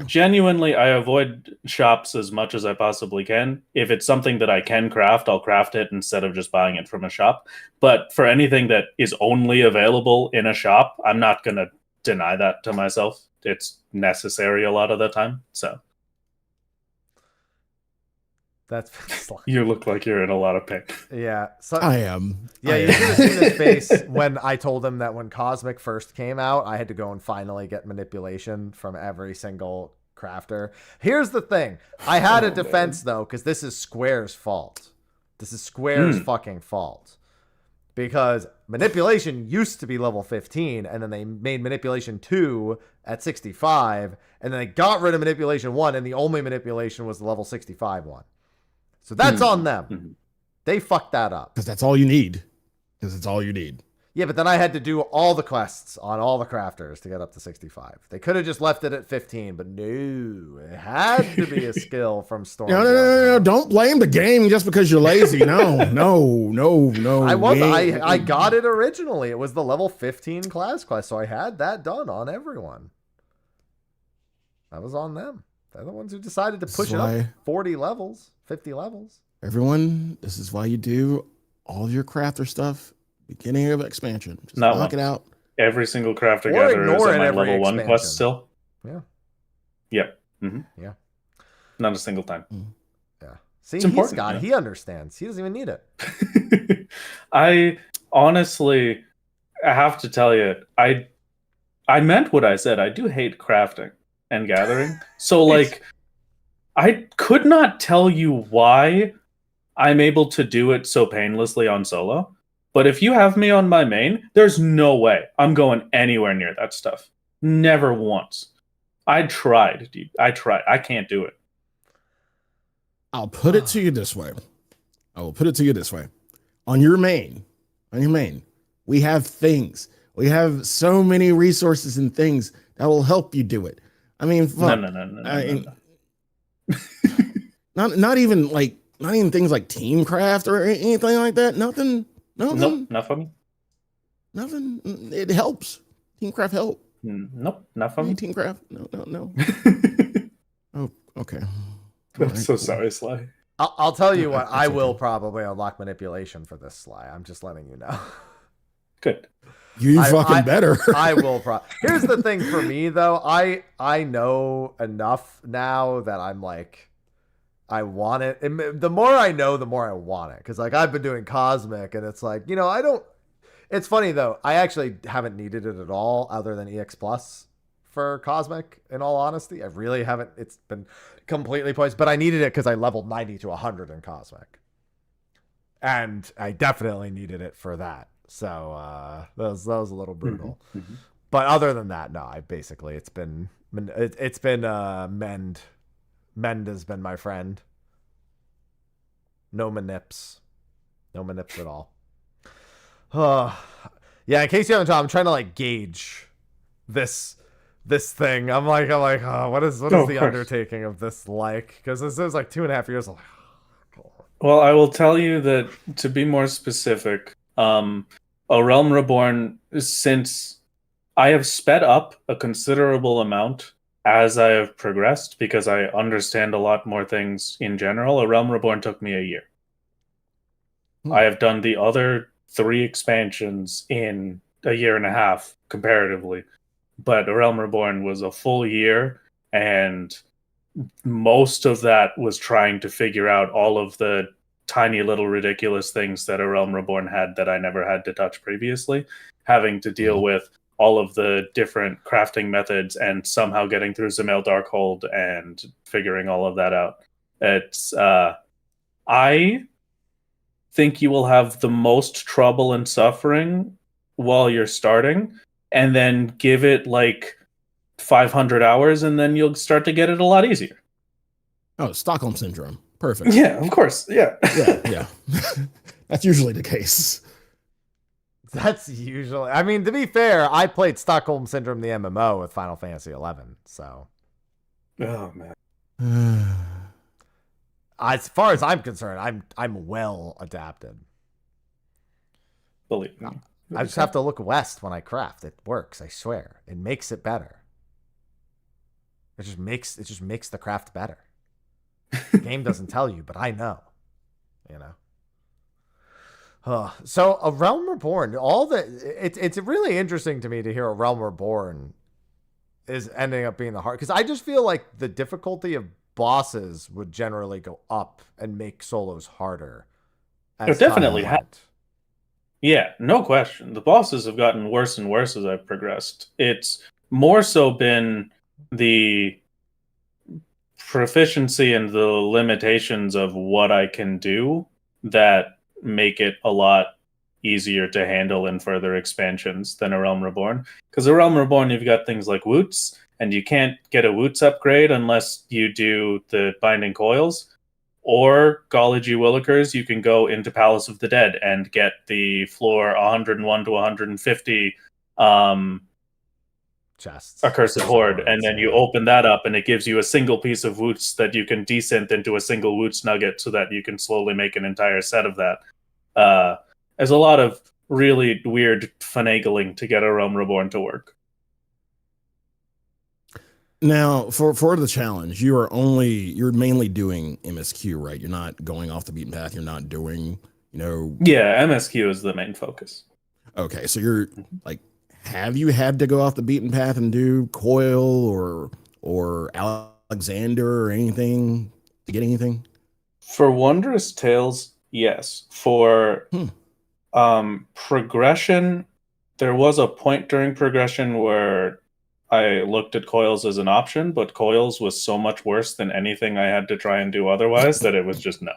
Genuinely, I avoid shops as much as I possibly can. If it's something that I can craft, I'll craft it instead of just buying it from a shop. But for anything that is only available in a shop, I'm not going to deny that to myself. It's necessary a lot of the time, so... That's You look like you're in a lot of pain. Yeah. So, I am. Yeah, you should have seen his face when I told him that when Cosmic first came out, I had to go and finally get manipulation from every single crafter. Here's the thing. I had a defense, though, because this is Square's fault. This is Square's fucking fault. Because manipulation used to be level 15, and then they made manipulation 2 at 65, and then they got rid of manipulation 1, and the only manipulation was the level 65 one. So that's on them. They fucked that up. Because that's all you need. Because it's all you need. Yeah, but then I had to do all the quests on all the crafters to get up to 65. They could have just left it at 15, but no. It had to be a skill from Storm. No. Don't blame the game just because you're lazy. No. I got it originally. It was the level 15 class quest, so I had that done on everyone. That was on them. They're the ones who decided to push it up 40 levels, 50 levels. Everyone, this is why you do all your crafter stuff beginning of expansion. Just knock it out. Every single crafter gatherer is on my level 1 quest still. Yeah. Yep. Yeah. Not a single time. Yeah. See, he understands. He doesn't even need it. I honestly, I have to tell you, I meant what I said. I do hate crafting and gathering. So like, I could not tell you why I'm able to do it so painlessly on solo. But if you have me on my main, there's no way I'm going anywhere near that stuff. Never once. I tried, dude. I tried. I can't do it. I'll put it to you this way. On your main, we have things. We have so many resources and things that will help you do it. I mean, fuck. No. Not even things like Teamcraft or anything like that. Nothing. Nope, not for me. Nothing. It helps. Teamcraft help. Nope, not for me. Teamcraft. No. Oh, okay. I'm so sorry, Sly. I'll tell you what. I will probably unlock manipulation for this, Sly. I'm just letting you know. Good. You fucking better. I will. Here's the thing for me, though. I know enough now that I'm like, I want it. And the more I know, the more I want it. Because like I've been doing Cosmic, and it's like, you know, I don't. It's funny though. I actually haven't needed it at all, other than EX Plus for Cosmic. In all honesty, I really haven't. It's been completely poised. But I needed it because I leveled 90 to 100 in Cosmic, and I definitely needed it for that. So that was a little brutal. But other than that, no. I basically it's been Mend. Mend has been my friend. No manips at all. Yeah. In case you haven't, I'm trying to like gauge this thing. I'm like, oh, what is the undertaking of this like? Because this is like 2.5 years. I'm like, well, I will tell you that to be more specific, A Realm Reborn, since I have sped up a considerable amount as I have progressed, because I understand a lot more things in general. A Realm Reborn took me a year. I have done the other 3 expansions in a year and a half, comparatively. But A Realm Reborn was a full year, and most of that was trying to figure out all of the tiny little ridiculous things that A Realm Reborn had that I never had to touch previously, having to deal with all of the different crafting methods and somehow getting through Zemel Darkhold and figuring all of that out. It's I think you will have the most trouble and suffering while you're starting, and then give it like 500 hours, and then you'll start to get it a lot easier. Oh, Stockholm Syndrome. Perfect. Yeah, of course. Yeah. Yeah. That's usually the case. That's usually. I mean, to be fair, I played Stockholm Syndrome the MMO with Final Fantasy XI, so. Oh man. As far as I'm concerned, I'm well adapted. Believe me. I just have to look west when I craft. It works. I swear. It makes it better. It just makes the craft better. The game doesn't tell you, but I know. You know. So A Realm Reborn, it's really interesting to me to hear A Realm Reborn is ending up being the hard, because I just feel like the difficulty of bosses would generally go up and make solos harder. It definitely has. Yeah, no question. The bosses have gotten worse and worse as I've progressed. It's more so been the proficiency and the limitations of what I can do that make it a lot easier to handle in further expansions than A Realm Reborn. Because A Realm Reborn, you've got things like Woots, and you can't get a Woots upgrade unless you do the Binding Coils. Or, golly gee willikers, you can go into Palace of the Dead and get the floor 101 to 150 chests, Accursed Horde, and then you open that up, and it gives you a single piece of Woots that you can descent into a single Woots nugget so that you can slowly make an entire set of that. There's a lot of really weird finagling to get A Realm Reborn to work. Now, for the challenge, you're mainly doing MSQ, right? You're not going off the beaten path. You're not doing, Yeah, MSQ is the main focus. Okay, so you're like, have you had to go off the beaten path and do Coil or Alexander or anything to get anything? For Wondrous Tales, yes. For progression, there was a point during progression where I looked at Coils as an option, but Coils was so much worse than anything I had to try and do otherwise that it was just no.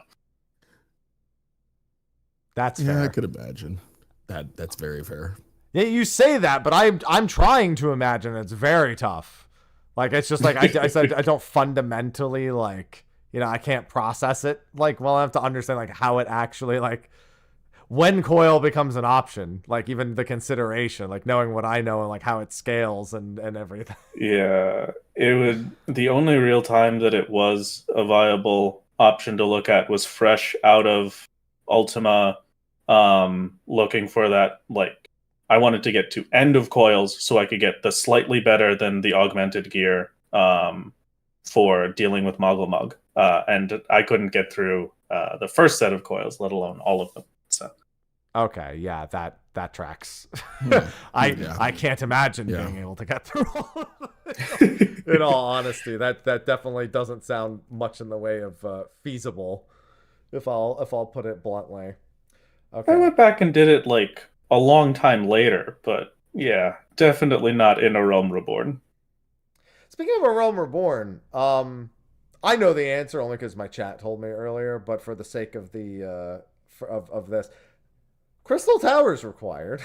That's fair. Yeah, I could imagine. That's very fair. Yeah, you say that, but I'm trying to imagine it's very tough. Like, it's just like I said, I don't fundamentally, like, I can't process it. Like, well, I have to understand, like, how it actually, like, when Coil becomes an option, like, even the consideration, like, knowing what I know and, like, how it scales and everything. Yeah, the only real time that it was a viable option to look at was fresh out of Ultima, looking for that, like, I wanted to get to end of Coils so I could get the slightly better than the augmented gear for dealing with Moggle Mug. And I couldn't get through the first set of Coils, let alone all of them. So, okay, yeah, that tracks. I can't imagine being able to get through all of it. In all honesty, that definitely doesn't sound much in the way of feasible, if I'll put it bluntly. Okay. I went back and did it like a long time later, but yeah, definitely not in A Realm Reborn. Speaking of A Realm Reborn, I know the answer only because my chat told me earlier, but for the sake of the of this, Crystal Tower is required.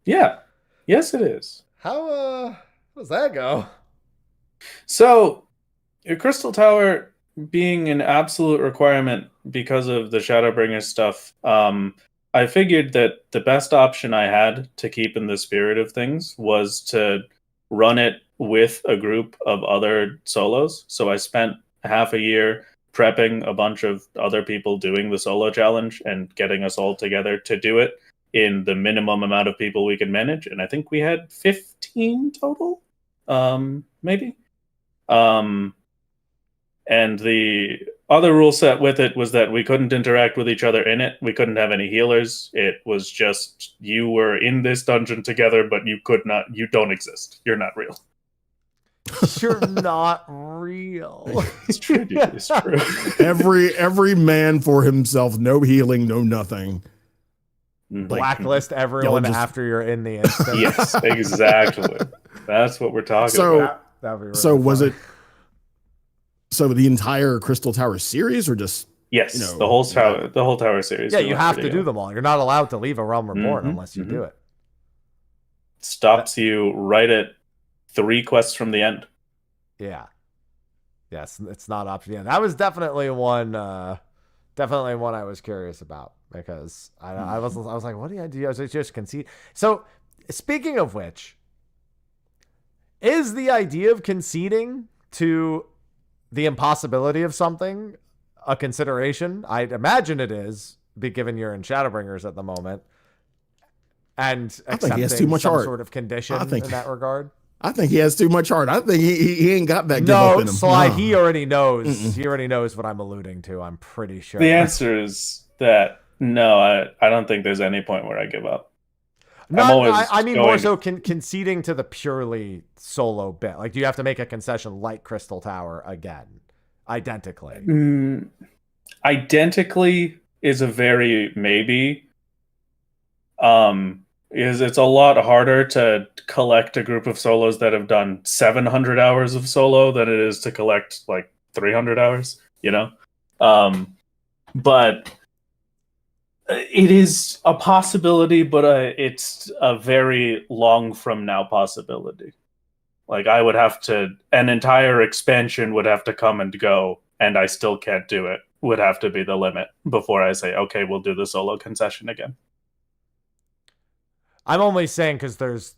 Yeah, yes, it is. How does that go? So, your Crystal Tower being an absolute requirement because of the Shadowbringer stuff, I figured that the best option I had to keep in the spirit of things was to run it with a group of other solos. So I spent half a year prepping a bunch of other people doing the solo challenge and getting us all together to do it in the minimum amount of people we can manage. And I think we had 15 total, maybe. And the other rule set with it was that we couldn't interact with each other in it. We couldn't have any healers. It was just, you were in this dungeon together, but you don't exist. You're not real. You're not real. It's true, dude. It's true. Every man for himself, no healing, no nothing. Blacklist everyone after you're in the instance. Yes, exactly. That's what we're talking about. That'd be really so funny. was it? So the entire Crystal Tower series, or just yes, the whole tower series. Yeah, you have to do them all. You're not allowed to leave A Realm Reborn unless you do it. Stops you right at 3 quests from the end. Yeah. Yes, it's not option. Yeah, that was definitely one I was curious about, because I was like, what do you do? I was just concede. So, speaking of which, is the idea of conceding to the impossibility of something a consideration? I'd imagine it is, given you're in Shadowbringers at the moment, and accepting some sort of condition in that regard. I think he has too much heart. I think he ain't got that give no, up in him. Sly, no. He already knows. Mm-mm. He already knows what I'm alluding to. I'm pretty sure. The answer is that no, I don't think there's any point where I give up. I mean more so conceding to the purely solo bit. Like, do you have to make a concession like Crystal Tower again? identically? Identically is a very maybe. Is it's a lot harder to collect a group of solos that have done 700 hours of solo than it is to collect like 300 hours, you know? But it is a possibility, but it's a very long from now possibility. Like, I would have to, an entire expansion would have to come and go, and I still can't do it. Would have to be the limit before I say, okay, we'll do the solo concession again. I'm only saying because there's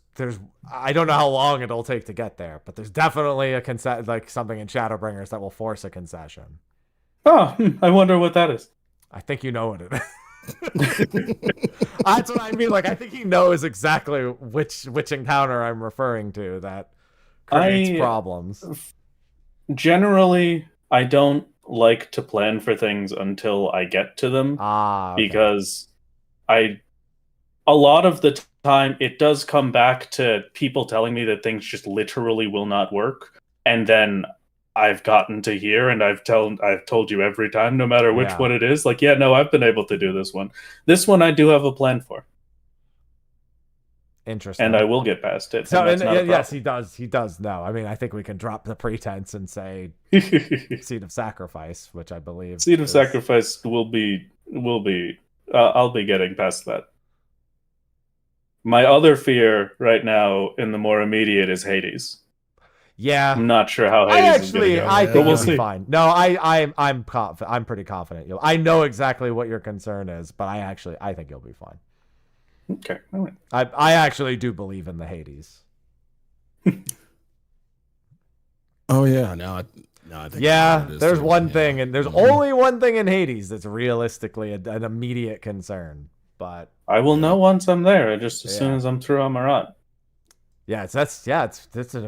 I don't know how long it'll take to get there, but there's definitely a like something in Shadowbringers that will force a concession. Oh, I wonder what that is. I think you know what it is. That's what I mean. Like, I think he knows exactly which encounter I'm referring to that creates problems. Generally, I don't like to plan for things until I get to them. Okay. Because a lot of the time it does come back to people telling me that things just literally will not work, and then I've gotten to here and I've told you every time, no matter which one it is, like, yeah, no, I've been able to do this one. This one I do have a plan for. Interesting. And I will get past it. So, yes, he does know. I mean, I think we can drop the pretense and say Seed of Sacrifice, which I believe Seed of Sacrifice will be I'll be getting past that. My other fear right now in the more immediate is Hades. Yeah, I'm not sure how Hades is going to go. I think we'll be fine. No, I'm confident. I'm pretty confident. I know exactly what your concern is, but I think you'll be fine. Okay, all right. I actually do believe in the Hades. Oh yeah, no, I think there's one thing, and there's only one thing in Hades that's realistically an immediate concern. But I will know once I'm there. Just as soon as I'm through Amarat. Yeah, it's a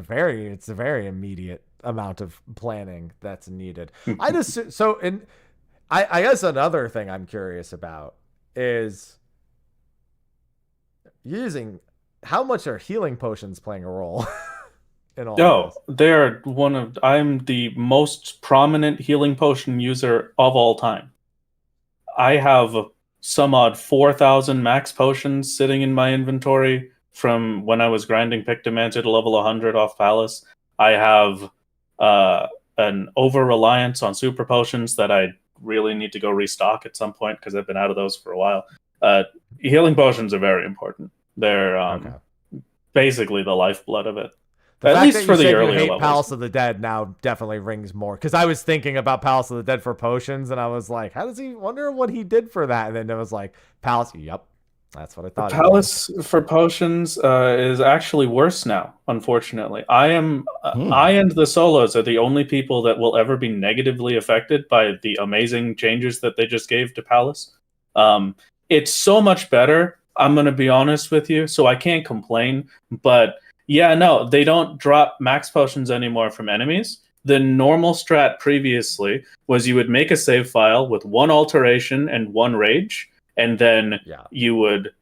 very immediate amount of planning that's needed. I guess another thing I'm curious about is how much are healing potions playing a role in all this? I'm the most prominent healing potion user of all time. I have some odd 4,000 max potions sitting in my inventory from when I was grinding Pictomancer to level 100 off Palace. I have an over-reliance on super potions that I really need to go restock at some point because I've been out of those for a while. Healing potions are very important. They're basically the lifeblood of it. At least for the earlier levels. Palace of the Dead now definitely rings more, because I was thinking about Palace of the Dead for potions, and I was like, how does he wonder what he did for that? And then it was like, Palace, yep, that's what I thought. Palace for potions is actually worse now, unfortunately. I and the solos are the only people that will ever be negatively affected by the amazing changes that they just gave to Palace. It's so much better, I'm going to be honest with you, so I can't complain, but yeah, no, they don't drop max potions anymore from enemies. The normal strat previously was you would make a save file with one alteration and one rage, and then you would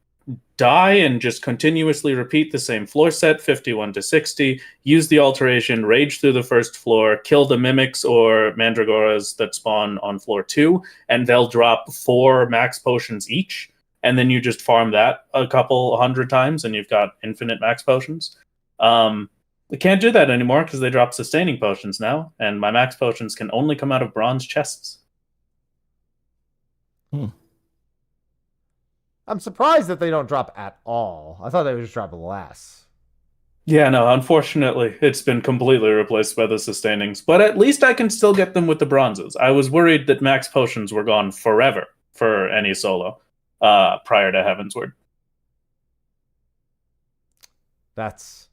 die and just continuously repeat the same floor set, 51 to 60, use the alteration, rage through the first floor, kill the mimics or mandragoras that spawn on floor 2, and they'll drop 4 max potions each, and then you just farm that a couple 100 times and you've got infinite max potions. We can't do that anymore because they drop sustaining potions now, and my max potions can only come out of bronze chests. I'm surprised that they don't drop at all. I thought they would just drop less. Yeah, no, unfortunately, it's been completely replaced by the sustainings, but at least I can still get them with the bronzes. I was worried that max potions were gone forever for any solo prior to Heavensward. That's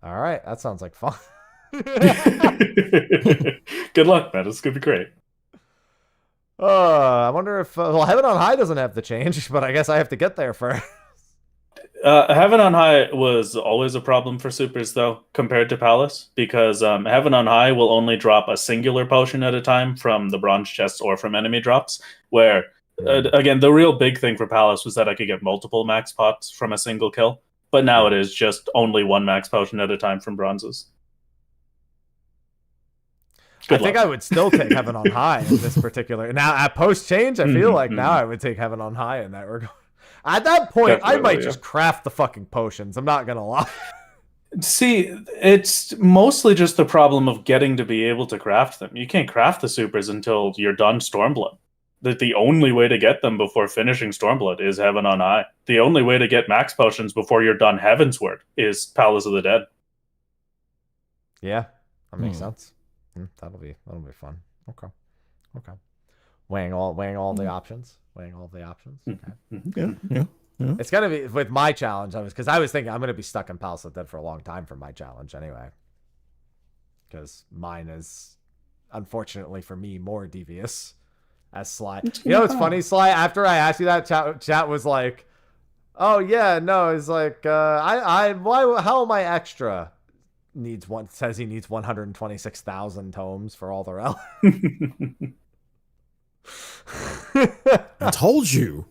all right. That sounds like fun. Good luck, man. It's gonna be great. I wonder if Heaven on High doesn't have to change, but I guess I have to get there first. Heaven on High was always a problem for supers, though, compared to Palace, because Heaven on High will only drop a singular potion at a time from the bronze chests or from enemy drops, where, again, the real big thing for Palace was that I could get multiple max pots from a single kill. But now it is just only one max potion at a time from bronzes. I think I would still take Heaven on High in this particular. Now, at post change, I feel like now I would take Heaven on High in that regard. At that point, I might just craft the fucking potions. I'm not gonna lie. See, it's mostly just the problem of getting to be able to craft them. You can't craft the supers until you're done Stormblood. The only way to get them before finishing Stormblood is Heaven on High. The only way to get max potions before you're done Heavensward is Palace of the Dead. Yeah, that makes sense. That'll be fun. Okay. Weighing all the options. Okay. Yeah. It's gonna be with my challenge. Because I was thinking I'm gonna be stuck in Palace of the Dead for a long time for my challenge anyway. Because mine is, unfortunately for me, more devious. As Sly, you know, it's funny, Sly. After I asked you that, chat was like, "Oh yeah, no." It's like, how am I extra? Says he needs 126,000 tomes for all the relics. I told you.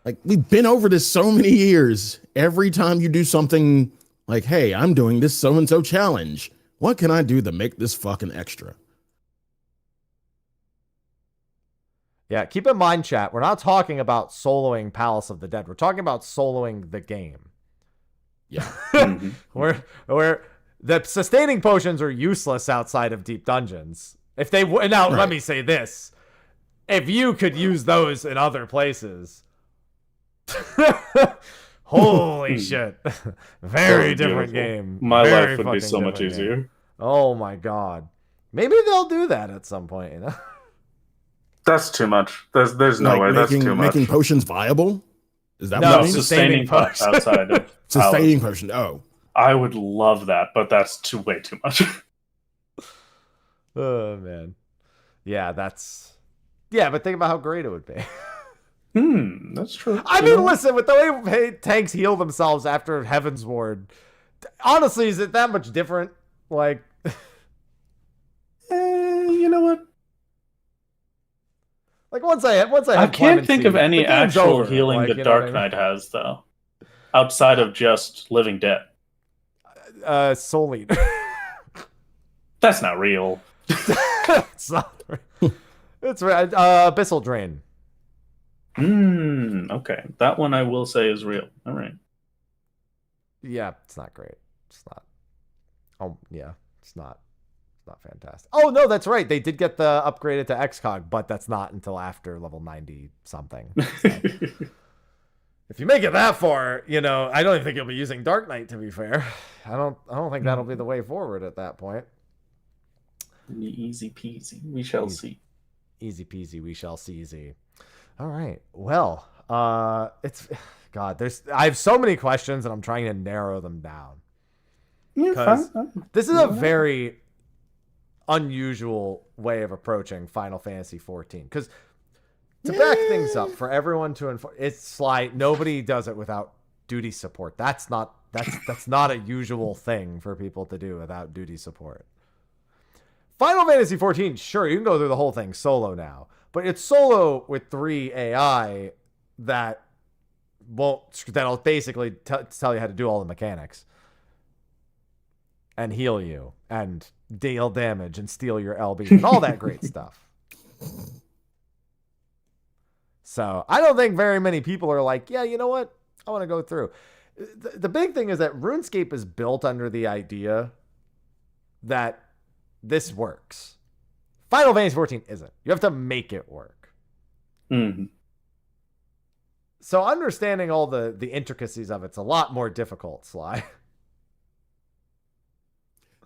Like, we've been over this so many years. Every time you do something like, hey, I'm doing this so-and-so challenge. What can I do to make this fucking extra? Yeah, keep in mind, chat, we're not talking about soloing Palace of the Dead. We're talking about soloing the game. Yeah. where the sustaining potions are useless outside of deep dungeons. If they now, let me say this. If you could use those in other places, holy shit. Very different game. My Very life would be so much easier. Game. Oh my god. Maybe they'll do that at some point, you know? That's too much. There's no way. That's too much. Making potions viable? Is that no, what sustaining potions outside of sustaining potion? Oh, I would love that, but that's way too much. Oh man, yeah, but think about how great it would be. That's true. I mean, listen, with the way tanks heal themselves after Heavensward, honestly, is it that much different? Like, you know what? Like once I can't think of any actual healing like, that Dark Knight has, though, outside of just Living Dead. Soul Eater. That's not real. It's not real. It's right. Abyssal Drain. Okay, that one I will say is real. All right. Yeah, it's not great. It's not. Oh yeah, it's not. Not fantastic. Oh no, that's right. They did get the upgraded to XCOG, but that's not until after level 90 something. So, if you make it that far, you know, I don't even think you'll be using Dark Knight. To be fair, I don't think that'll be the way forward at that point. Easy peasy. We shall see. Easy peasy. We shall see. Easy. All right. Well, it's God. I have so many questions, and I'm trying to narrow them down. Because this is a very unusual way of approaching Final Fantasy XIV. Because to back things up for everyone to it's like nobody does it without duty support. That's not a usual thing for people to do without duty support. Final Fantasy XIV, sure, you can go through the whole thing solo now, but it's solo with 3 AI that'll basically tell you how to do all the mechanics and heal you and deal damage and steal your LB and all that great stuff. So I don't think very many people are like, yeah, you know what? I want to go through. The big thing is that RuneScape is built under the idea that this works. Final Fantasy XIV isn't. You have to make it work. Mm-hmm. So understanding all the intricacies of it's a lot more difficult, Sly.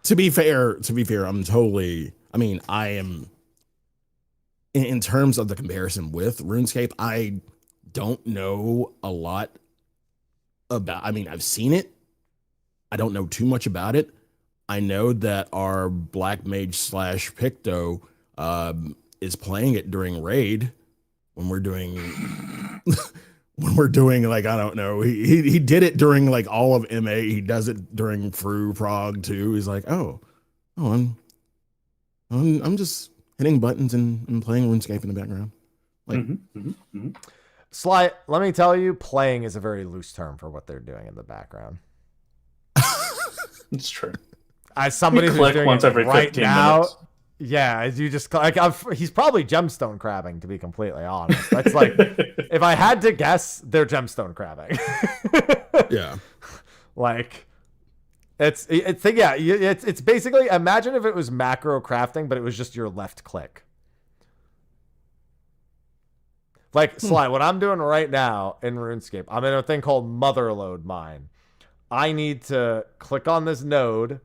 To be fair, I am, in terms of the comparison with RuneScape, I don't know a lot about, I've seen it. I don't know too much about it. I know that our Black Mage / Picto is playing it during Raid when we're doing... like, I don't know, he did it during like all of MA. He does it during Fru Prog too. He's like, I'm just hitting buttons and playing RuneScape in the background. Like, Sly, let me tell you, playing is a very loose term for what they're doing in the background. It's true. as somebody You who's click doing once it every right 15 now, minutes. yeah, as you just like, he's probably gemstone crabbing, to be completely honest. That's like, if I had to guess, they're gemstone crabbing. Yeah, like it's basically, imagine if it was macro crafting, but it was just your left click. Like Sly, what I'm doing right now in RuneScape, I'm in a thing called Motherload Mine. I need to click on this node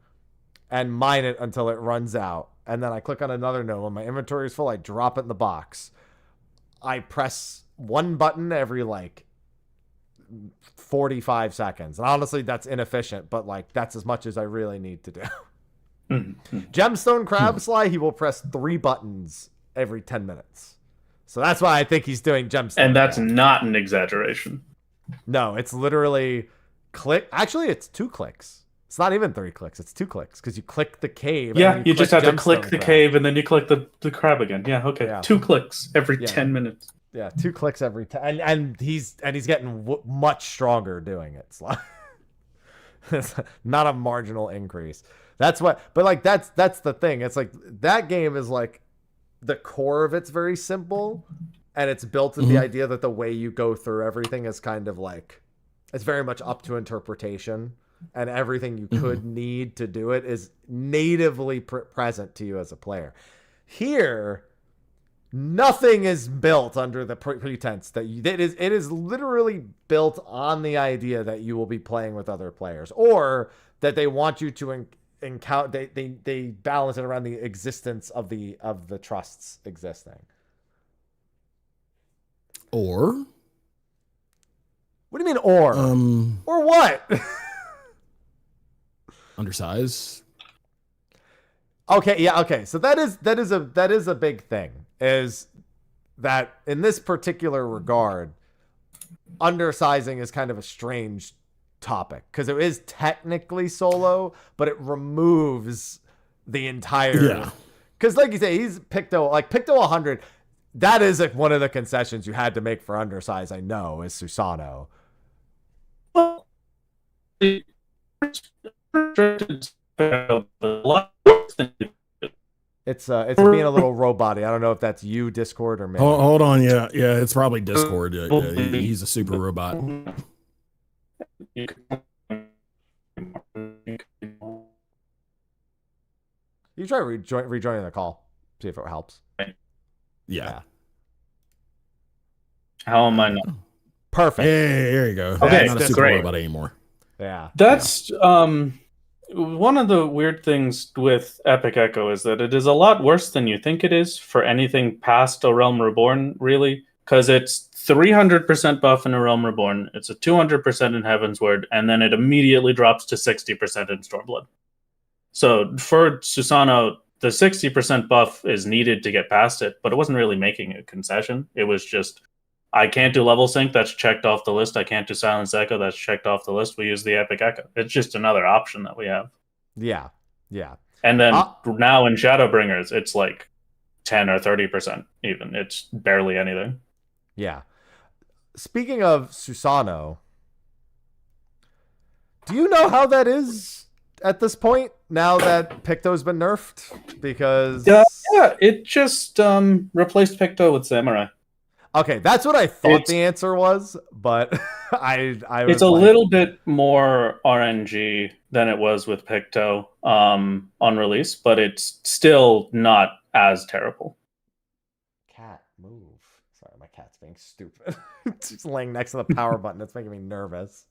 and mine it until it runs out. And then I click on another node. When my inventory is full, I drop it in the box. I press one button every like 45 seconds. And honestly, that's inefficient, but like that's as much as I really need to do. Gemstone Crab Sly, he will press 3 buttons every 10 minutes. So that's why I think he's doing gemstone. And that's crab. not an exaggeration. No, it's literally click. Actually, it's 2 clicks. It's not even 3 clicks. It's 2 clicks because you click the cave. Yeah, and you just have to click the crab. cave and then you click the crab again. Yeah, okay. Yeah. 2 clicks every 10 minutes. Yeah, 2 clicks every time, and he's getting much stronger doing it. It's like it's not a marginal increase. That's what, but like that's the thing. It's like that game is like the core of it's very simple, and it's built in the idea that the way you go through everything is kind of like it's very much up to interpretation, and everything you could need to do it is natively present to you as a player. Here, nothing is built under the pretense that it is literally built on the idea that you will be playing with other players, or that they want you to encounter. They balance it around the existence of the trusts existing. Or what do you mean, or what? Undersize. Okay, yeah, okay. So that is a big thing, is that in this particular regard, undersizing is kind of a strange topic because it is technically solo, but it removes the entire. Yeah. Because like you say, he's Picto 100. That is like one of the concessions you had to make for undersize. I know is Susano. It's being a little robot-y. I don't know if that's you, Discord, or me. Hold on, yeah, it's probably Discord. He's a super robot. You try rejoining the call. See if it helps. Yeah. How am I not? Perfect. Hey, there you go. Okay, Not a that's super great. robot anymore. Yeah. That's one of the weird things with Epic Echo is that it is a lot worse than you think it is for anything past A Realm Reborn, really, because it's 300% buff in A Realm Reborn, it's a 200% in Heavensward, and then it immediately drops to 60% in Stormblood. So for Susano, the 60% buff is needed to get past it, but it wasn't really making a concession. It was just, I can't do level sync, that's checked off the list. I can't do silence echo, that's checked off the list. We use the Epic Echo. It's just another option that we have. Yeah. Yeah. And then now in Shadowbringers, it's like 10 or 30% even. It's barely anything. Yeah. Speaking of Susano, do you know how that is at this point now that Picto's been nerfed? Because yeah, it just replaced Picto with Samurai. Okay, that's what I thought the answer was, but I was it's a little bit more RNG than it was with Picto on release, but it's still not as terrible. Cat, move. Sorry, my cat's being stupid. It's just laying next to the power button. It's making me nervous.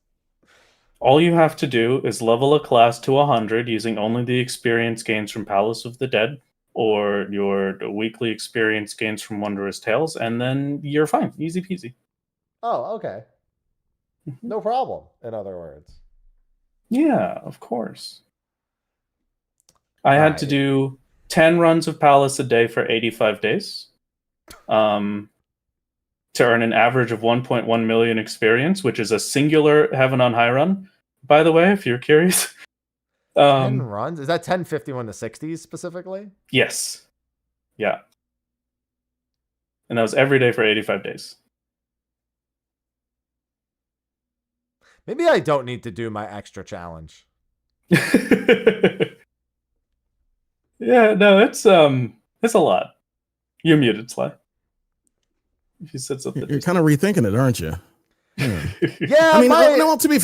All you have to do is level a class to 100 using only the experience gains from Palace of the Dead, or your weekly experience gains from Wondrous Tales, and then you're fine. Easy peasy. Oh, okay. No problem, in other words. Yeah, of course. I had to do 10 runs of Palace a day for 85 days to earn an average of 1.1 million experience, which is a singular Heaven on High run, by the way, if you're curious. 10 runs? Is that 1051 to 60s specifically? Yes. Yeah. And that was every day for 85 days. Maybe I don't need to do my extra challenge. Yeah, no, it's a lot. You're muted, Sly. If you said something, you're kind of rethinking it, aren't you? Yeah. Yeah, I mean, no. To be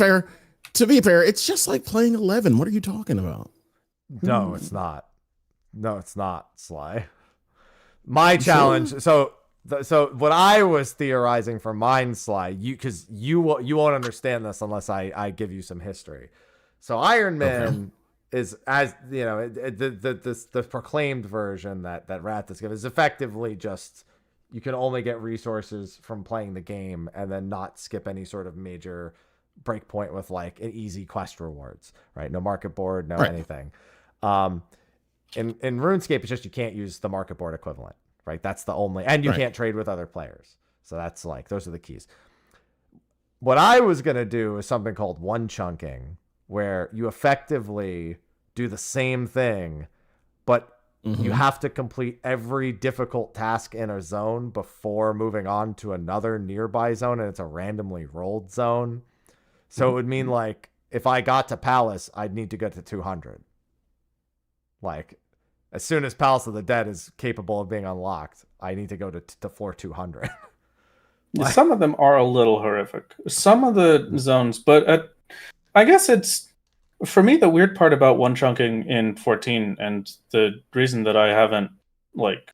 fair, it's just like playing 11. What are you talking about? No, it's not. No, it's not, Sly. My challenge. So what I was theorizing for mine, Sly, because you won't understand this unless I give you some history. So Iron Man is, as you know, the proclaimed version that Wrath is given is effectively just you can only get resources from playing the game and then not skip any sort of major breakpoint with like an easy quest rewards, right? No market board, no anything. In RuneScape, it's just you can't use the market board equivalent, right? That's the only, and you can't trade with other players. So that's like, those are the keys. What I was going to do is something called one chunking, where you effectively do the same thing, but you have to complete every difficult task in a zone before moving on to another nearby zone, and it's a randomly rolled zone. So it would mean like if I got to Palace, I'd need to get to 200. Like as soon as Palace of the Dead is capable of being unlocked, I need to go to floor 200. Some of them are a little horrific. Some of the zones, but I guess it's, for me, the weird part about one chunking in 14, and the reason that I haven't like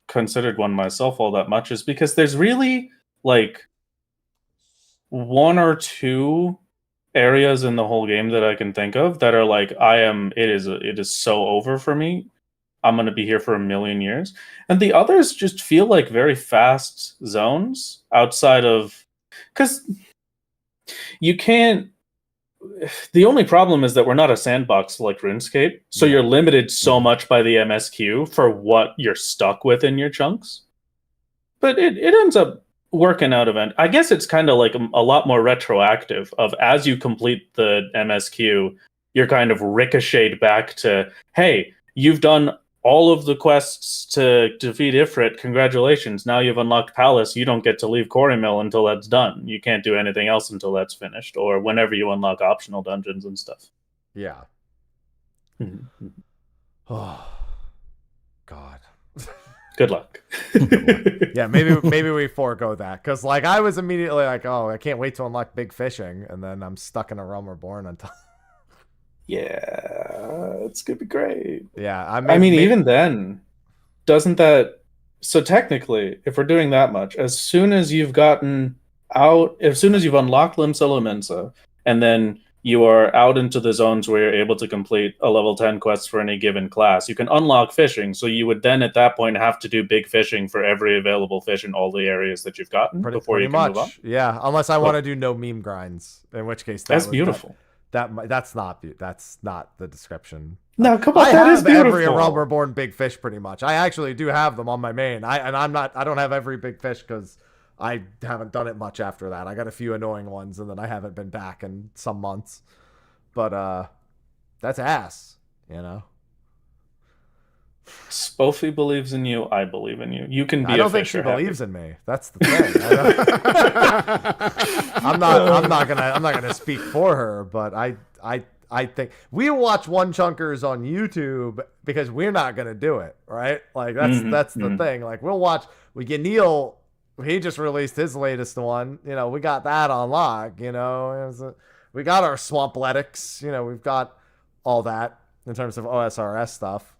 considered one myself all that much, is because there's really like one or two areas in the whole game that I can think of that are like, it is so over for me. I'm going to be here for a million years. And the others just feel like very fast zones outside of, because you can't, the only problem is that we're not a sandbox like RuneScape, so you're limited so much by the MSQ for what you're stuck with in your chunks. But it ends up working out event. I guess it's kind of like a lot more retroactive of, as you complete the MSQ, you're kind of ricocheted back to, hey, you've done all of the quests to defeat Ifrit. Congratulations. Now you've unlocked Palace. You don't get to leave Quarry Mill until that's done. You can't do anything else until that's finished, or whenever you unlock optional dungeons and stuff. Yeah. Oh, God. Good luck. Yeah, maybe we forego that, because like I was immediately like, oh, I can't wait to unlock big fishing, and then I'm stuck in a Realm Reborn until. Yeah, it's gonna be great. Yeah, I mean, even then, doesn't that? So technically, if we're doing that much, as soon as you've gotten out, as soon as you've unlocked Lim Mensa, and then you are out into the zones where you're able to complete a level 10 quest for any given class, you can unlock fishing. So you would then at that point have to do big fishing for every available fish in all the areas that you've gotten before you can move on. Yeah, unless I want to do no meme grinds, in which case that's beautiful. That's not the description. No, come on, that is beautiful. Every Realm Reborn big fish pretty much. I actually do have them on my main. I don't have every big fish because I haven't done it much after that. I got a few annoying ones, and then I haven't been back in some months. But that's ass, you know. Spofy believes in you. I believe in you. You can be. I don't think she believes in me. That's the thing. I'm not gonna speak for her, but I think we watch one chunkers on YouTube because we're not gonna do it, right? Like that's the thing. Like we get Neil. He just released his latest one. You know, we got that on lock. You know, we got our Swampletics. You know, we've got all that in terms of OSRS stuff.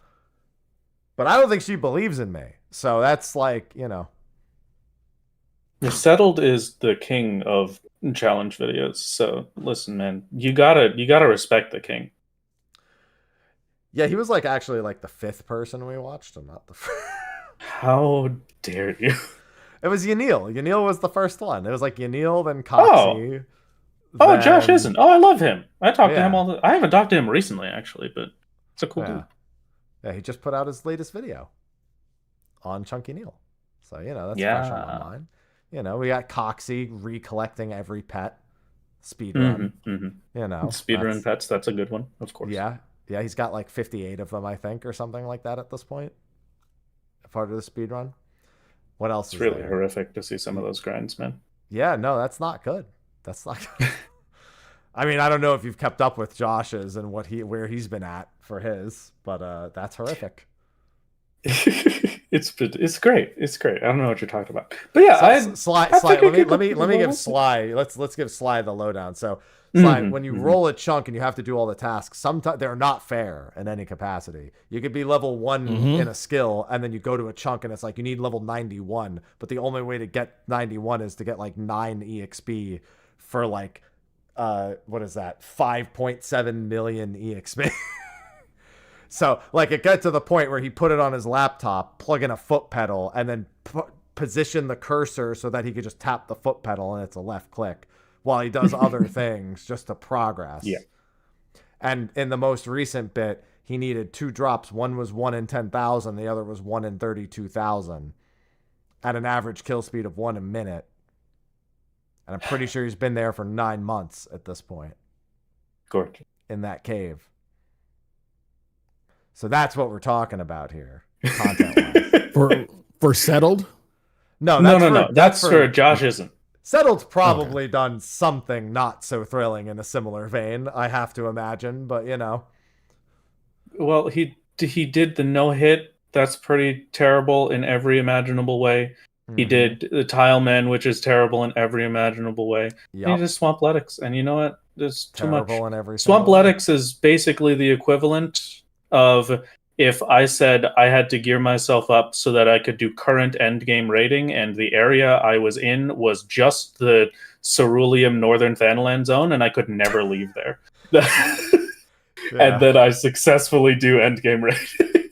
But I don't think she believes in me. So that's like, you know. Settled is the king of challenge videos. So listen, man, you gotta respect the king. Yeah, he was like actually like the 5th person we watched, and not the first. How dare you? It was Yanil. Yanil was the first one. It was like Yanil, then Coxie. Oh, Josh isn't. Oh, I love him. I talk to him I haven't talked to him recently, actually, but it's a cool dude. Yeah, he just put out his latest video on Chunky Neil. So, you know, that's fresh on my mind. You know, we got Coxie recollecting every pet speedrun. You know, speedrun pets, that's a good one, of course. Yeah. Yeah, he's got like 58 of them, I think, or something like that at this point. Part of the speedrun. What else is really horrific to see some of those grinds, man. Yeah, no, that's not good. That's not good. I mean, I don't know if you've kept up with Josh's and where he's been at for his, but that's horrific. It's great. It's great. I don't know what you're talking about, but yeah, Sly. Let me give Sly. Let's give Sly the lowdown. So Sly, when you roll a chunk and you have to do all the tasks, sometimes they're not fair in any capacity. You could be level 1 in a skill, and then you go to a chunk and it's like you need level 91, but the only way to get 91 is to get like 9 EXP for like what is that, 5.7 million EXP. So, like, it got to the point where he put it on his laptop, plug in a foot pedal, and then position the cursor so that he could just tap the foot pedal and it's a left click while he does other things just to progress. Yeah. And in the most recent bit, he needed 2 drops. One was 1 in 10,000. The other was 1 in 32,000 at an average kill speed of 1 a minute. And I'm pretty sure he's been there for 9 months at this point. Gorgeous. In that cave. So that's what we're talking about here, content-wise. for settled? No, that's for Josh isn't. Settled's probably done something not so thrilling in a similar vein, I have to imagine, but you know. Well, he did the no-hit. That's pretty terrible in every imaginable way. He did the Tile Man, which is terrible in every imaginable way. Yep. He did Swampletics, and you know what? There's too much. In every Swampletics is basically the equivalent of if I said I had to gear myself up so that I could do current endgame rating, and the area I was in was just the Cerulean Northern Thanalan zone, and I could never leave there. And then I successfully do endgame rating.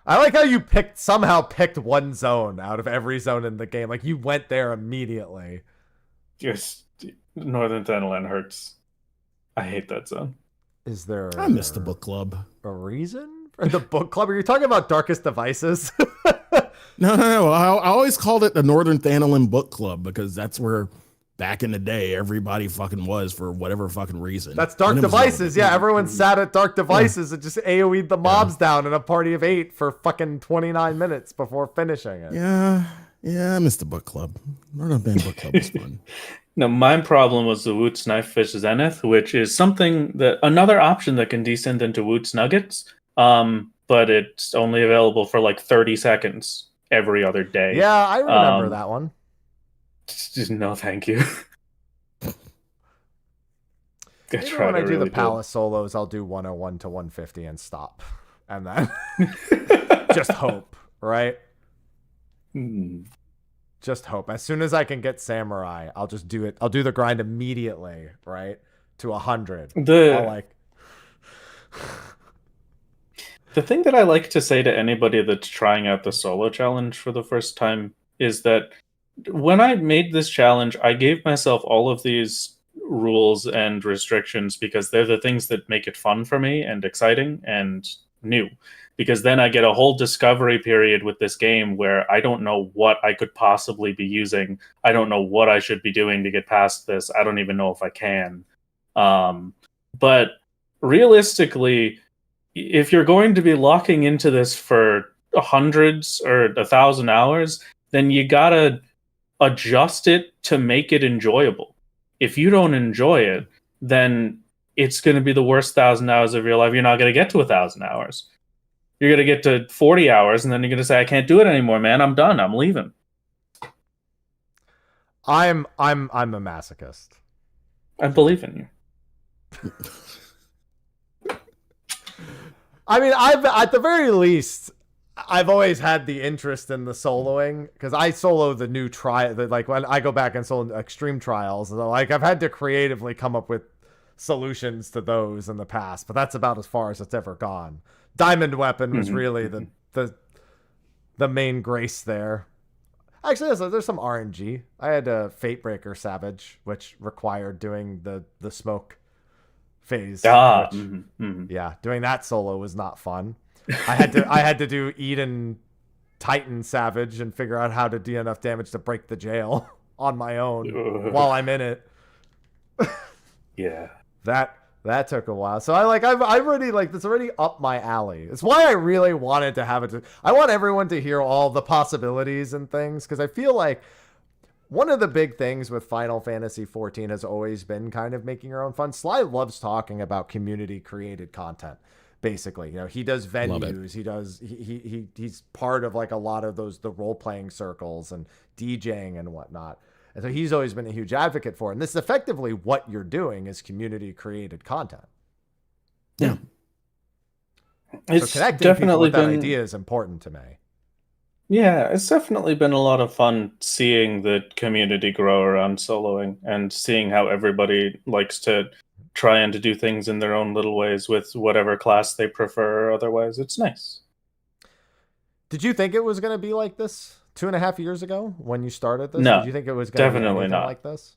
I like how you somehow picked one zone out of every zone in the game. Like, you went there immediately. Just Northern Thanalan hurts. I hate that zone. Is there... I missed the book club. A reason for the book club? Are you talking about Darkest Devices? No. I always called it the Northern Thanalan Book Club because that's where, back in the day, everybody fucking was for whatever fucking reason. That's Dark Devices. Yeah, everyone sat at Dark Devices and just AoE'd the mobs down in a party of 8 for fucking 29 minutes before finishing it. Yeah, I missed the book club. Northern Thanalan Book Club was fun. No, my problem was the Woot's Knifefish Zenith, which is another option that can descend into Woot's Nuggets, but it's only available for like 30 seconds every other day. Yeah, I remember that one. Just no, thank you. Maybe when I do the Palace solos, I'll do 101 to 150 and stop. And then just hope, right? Just hope. As soon as I can get Samurai, I'll just do it. I'll do the grind immediately, right? To 100. The thing that I like to say to anybody that's trying out the solo challenge for the first time is that when I made this challenge, I gave myself all of these rules and restrictions because they're the things that make it fun for me and exciting and new. Because then I get a whole discovery period with this game where I don't know what I could possibly be using. I don't know what I should be doing to get past this. I don't even know if I can. But realistically, if you're going to be locking into this for hundreds or 1,000 hours, then you gotta adjust it to make it enjoyable. If you don't enjoy it, then it's going to be the worst 1,000 hours of your life. You're not going to get to 1,000 hours. You're going to get to 40 hours, and then you're going to say, I can't do it anymore, man. I'm done. I'm leaving. I'm a masochist. I believe in you. I mean, at the very least, I've always had the interest in the soloing because I solo the new like when I go back and solo extreme trials, like I've had to creatively come up with solutions to those in the past, but that's about as far as it's ever gone. Diamond Weapon was really the main grace there. Actually, there's some RNG. I had a Fatebreaker Savage, which required doing the smoke phase. Yeah, doing that solo was not fun. I had to do Eden Titan Savage and figure out how to do enough damage to break the jail on my own while I'm in it. Yeah. That took a while. So I've already it's already up my alley. It's why I really wanted to have it. I want everyone to hear all the possibilities and things because I feel like one of the big things with Final Fantasy XIV has always been kind of making your own fun. Sly loves talking about community created content. Basically, he does venues. He's part of like a lot of the role playing circles and DJing and whatnot. And so he's always been a huge advocate for it. And this is effectively what you're doing is community created content. Yeah. So connecting people with that idea is important to me. Yeah, it's definitely been a lot of fun seeing the community grow around soloing and seeing how everybody likes to trying to do things in their own little ways with whatever class they prefer or otherwise. It's nice. Did you think it was going to be like this 2.5 years ago when you started this? No, Did you think it was going to be anything not like this?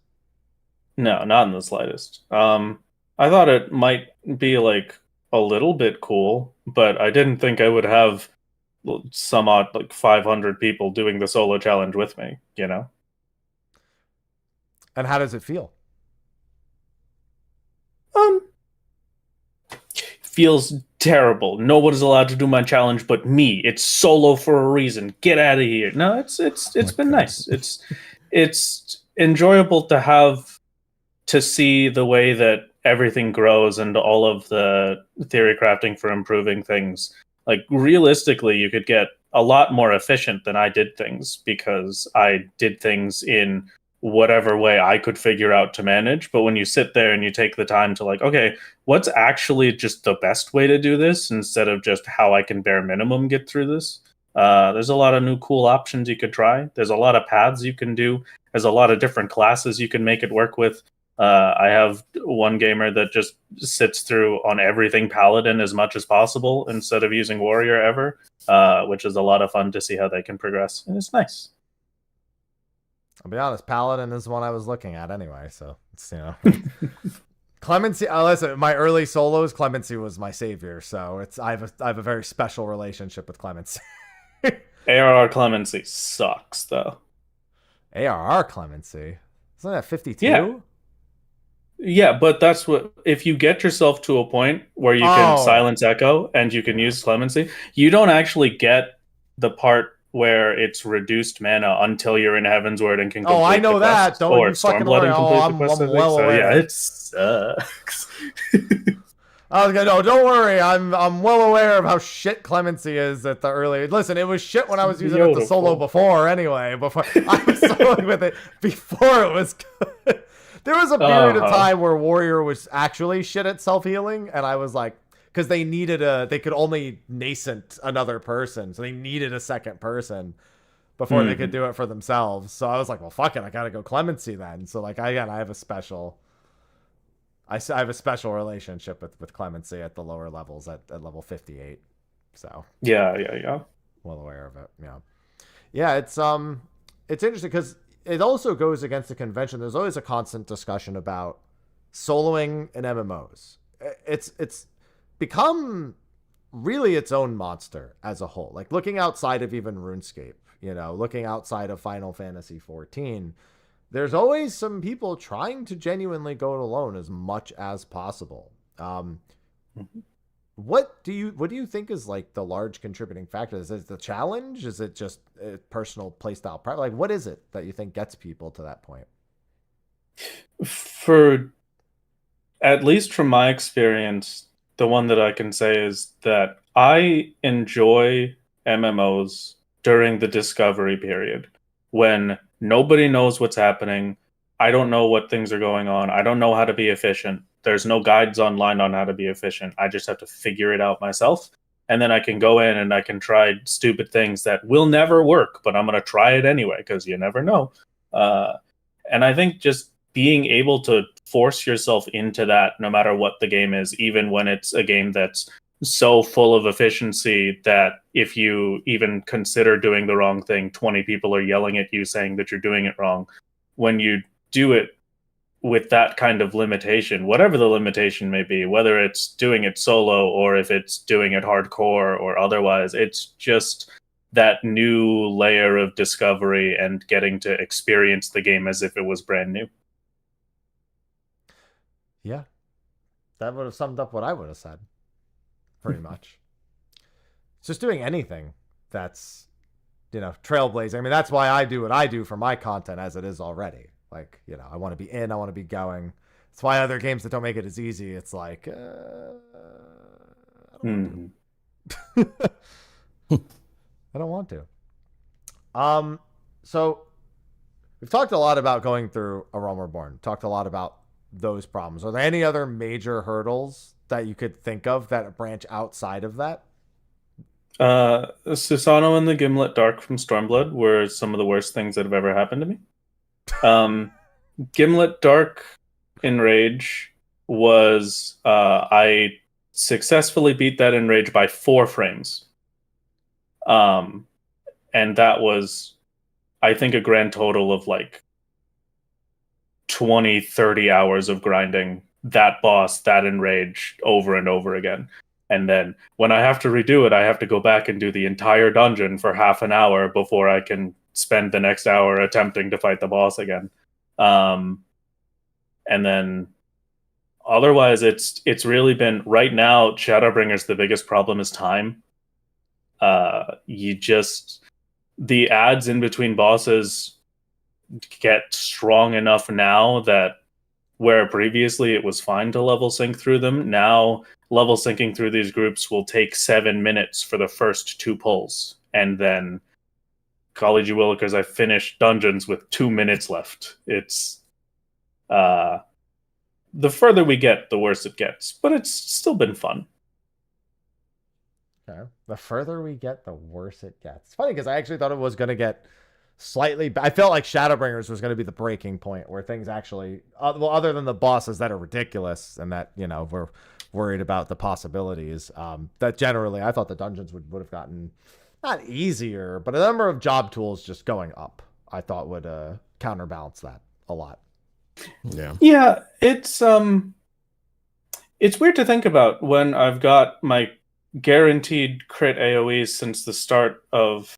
No, not in the slightest. I thought it might be like a little bit cool, but I didn't think I would have some odd like 500 people doing the solo challenge with me, And how does it feel? Feels terrible. Nobody's allowed to do my challenge but me. It's solo for a reason. Get out of here. No, it's been nice. It's enjoyable to see the way that everything grows and all of the theory crafting for improving things. Like realistically, you could get a lot more efficient than I did things because I did things in whatever way I could figure out to manage. But when you sit there and you take the time to like, okay, what's actually just the best way to do this instead of just how I can bare minimum get through this? There's a lot of new cool options you could try. There's a lot of paths you can do. There's a lot of different classes you can make it work with. I have one gamer that just sits through on everything Paladin as much as possible instead of using Warrior ever, which is a lot of fun to see how they can progress. And it's nice. I'll be honest, Paladin is the one I was looking at anyway, so it's, Clemency, listen, my early solos, Clemency was my savior, so I have a very special relationship with Clemency. ARR Clemency sucks, though. ARR Clemency? Isn't that 52? Yeah, but that's what, if you get yourself to a point where you can silence Echo and you can use Clemency, you don't actually get the part where it's reduced mana until you're in Heavensward and can complete I know that. Don't you fucking worry. I'm well aware. Yeah, it sucks. I was gonna, no, don't worry. I'm well aware of how shit Clemency is at the early. Listen, it was shit when I was using it to solo before anyway. Before I was soloing with it before it was good. There was a period of time where Warrior was actually shit at self-healing, and I was like, because they could only nascent another person, so they needed a second person before they could do it for themselves. So I was like, well, fuck it, I gotta go Clemency then. So like, I have a special relationship with Clemency at the lower levels at level 58. So yeah, well aware of it. Yeah. It's interesting because it also goes against the convention. There's always a constant discussion about soloing in MMOs. It's become really its own monster as a whole. Like looking outside of even RuneScape, looking outside of Final Fantasy XIV, there's always some people trying to genuinely go it alone as much as possible. What do you think is like the large contributing factor? Is it the challenge? Is it just a personal playstyle? Like, what is it that you think gets people to that point? For at least from my experience, the one that I can say is that I enjoy MMOs during the discovery period when nobody knows what's happening. I don't know what things are going on. I don't know how to be efficient. There's no guides online on how to be efficient. I just have to figure it out myself. And then I can go in and I can try stupid things that will never work, but I'm going to try it anyway because you never know. And I think just being able to force yourself into that no matter what the game is, even when it's a game that's so full of efficiency that if you even consider doing the wrong thing, 20 people are yelling at you saying that you're doing it wrong. When you do it with that kind of limitation, whatever the limitation may be, whether it's doing it solo or if it's doing it hardcore or otherwise, it's just that new layer of discovery and getting to experience the game as if it was brand new. Yeah, that would have summed up what I would have said. Pretty much. It's just doing anything that's trailblazing. I mean, that's why I do what I do for my content as it is already. Like, I want to be in, I want to be going. That's why other games that don't make it as easy, it's like, I don't want to. I don't want to. So we've talked a lot about going through A Realm Reborn. Talked a lot about those problems. Are there any other major hurdles that you could think of that branch outside of that? Susano and the Gimlet Dark from Stormblood were some of the worst things that have ever happened to me. Gimlet Dark Enrage was I successfully beat that Enrage by 4 frames. And that was, I think, a grand total of like 20-30 hours of grinding that boss, that Enrage, over and over again. And then when I have to redo it, I have to go back and do the entire dungeon for half an hour before I can spend the next hour attempting to fight the boss again. And then otherwise, it's really been, right now, Shadowbringers, the biggest problem is time. The ads in between bosses get strong enough now that where previously it was fine to level sync through them, now level syncing through these groups will take 7 minutes for the first 2 pulls. And then, golly gee willikers, I finished dungeons with 2 minutes left. It's the further we get, the worse it gets. But it's still been fun. Okay. The further we get, the worse it gets. It's funny because I actually thought it was going to get slightly... I felt like Shadowbringers was going to be the breaking point where things actually... well, other than the bosses that are ridiculous and that, we're worried about the possibilities, that generally I thought the dungeons would have gotten not easier, but a number of job tools just going up, I thought would counterbalance that a lot. Yeah, it's weird to think about when I've got my guaranteed crit AoEs since the start of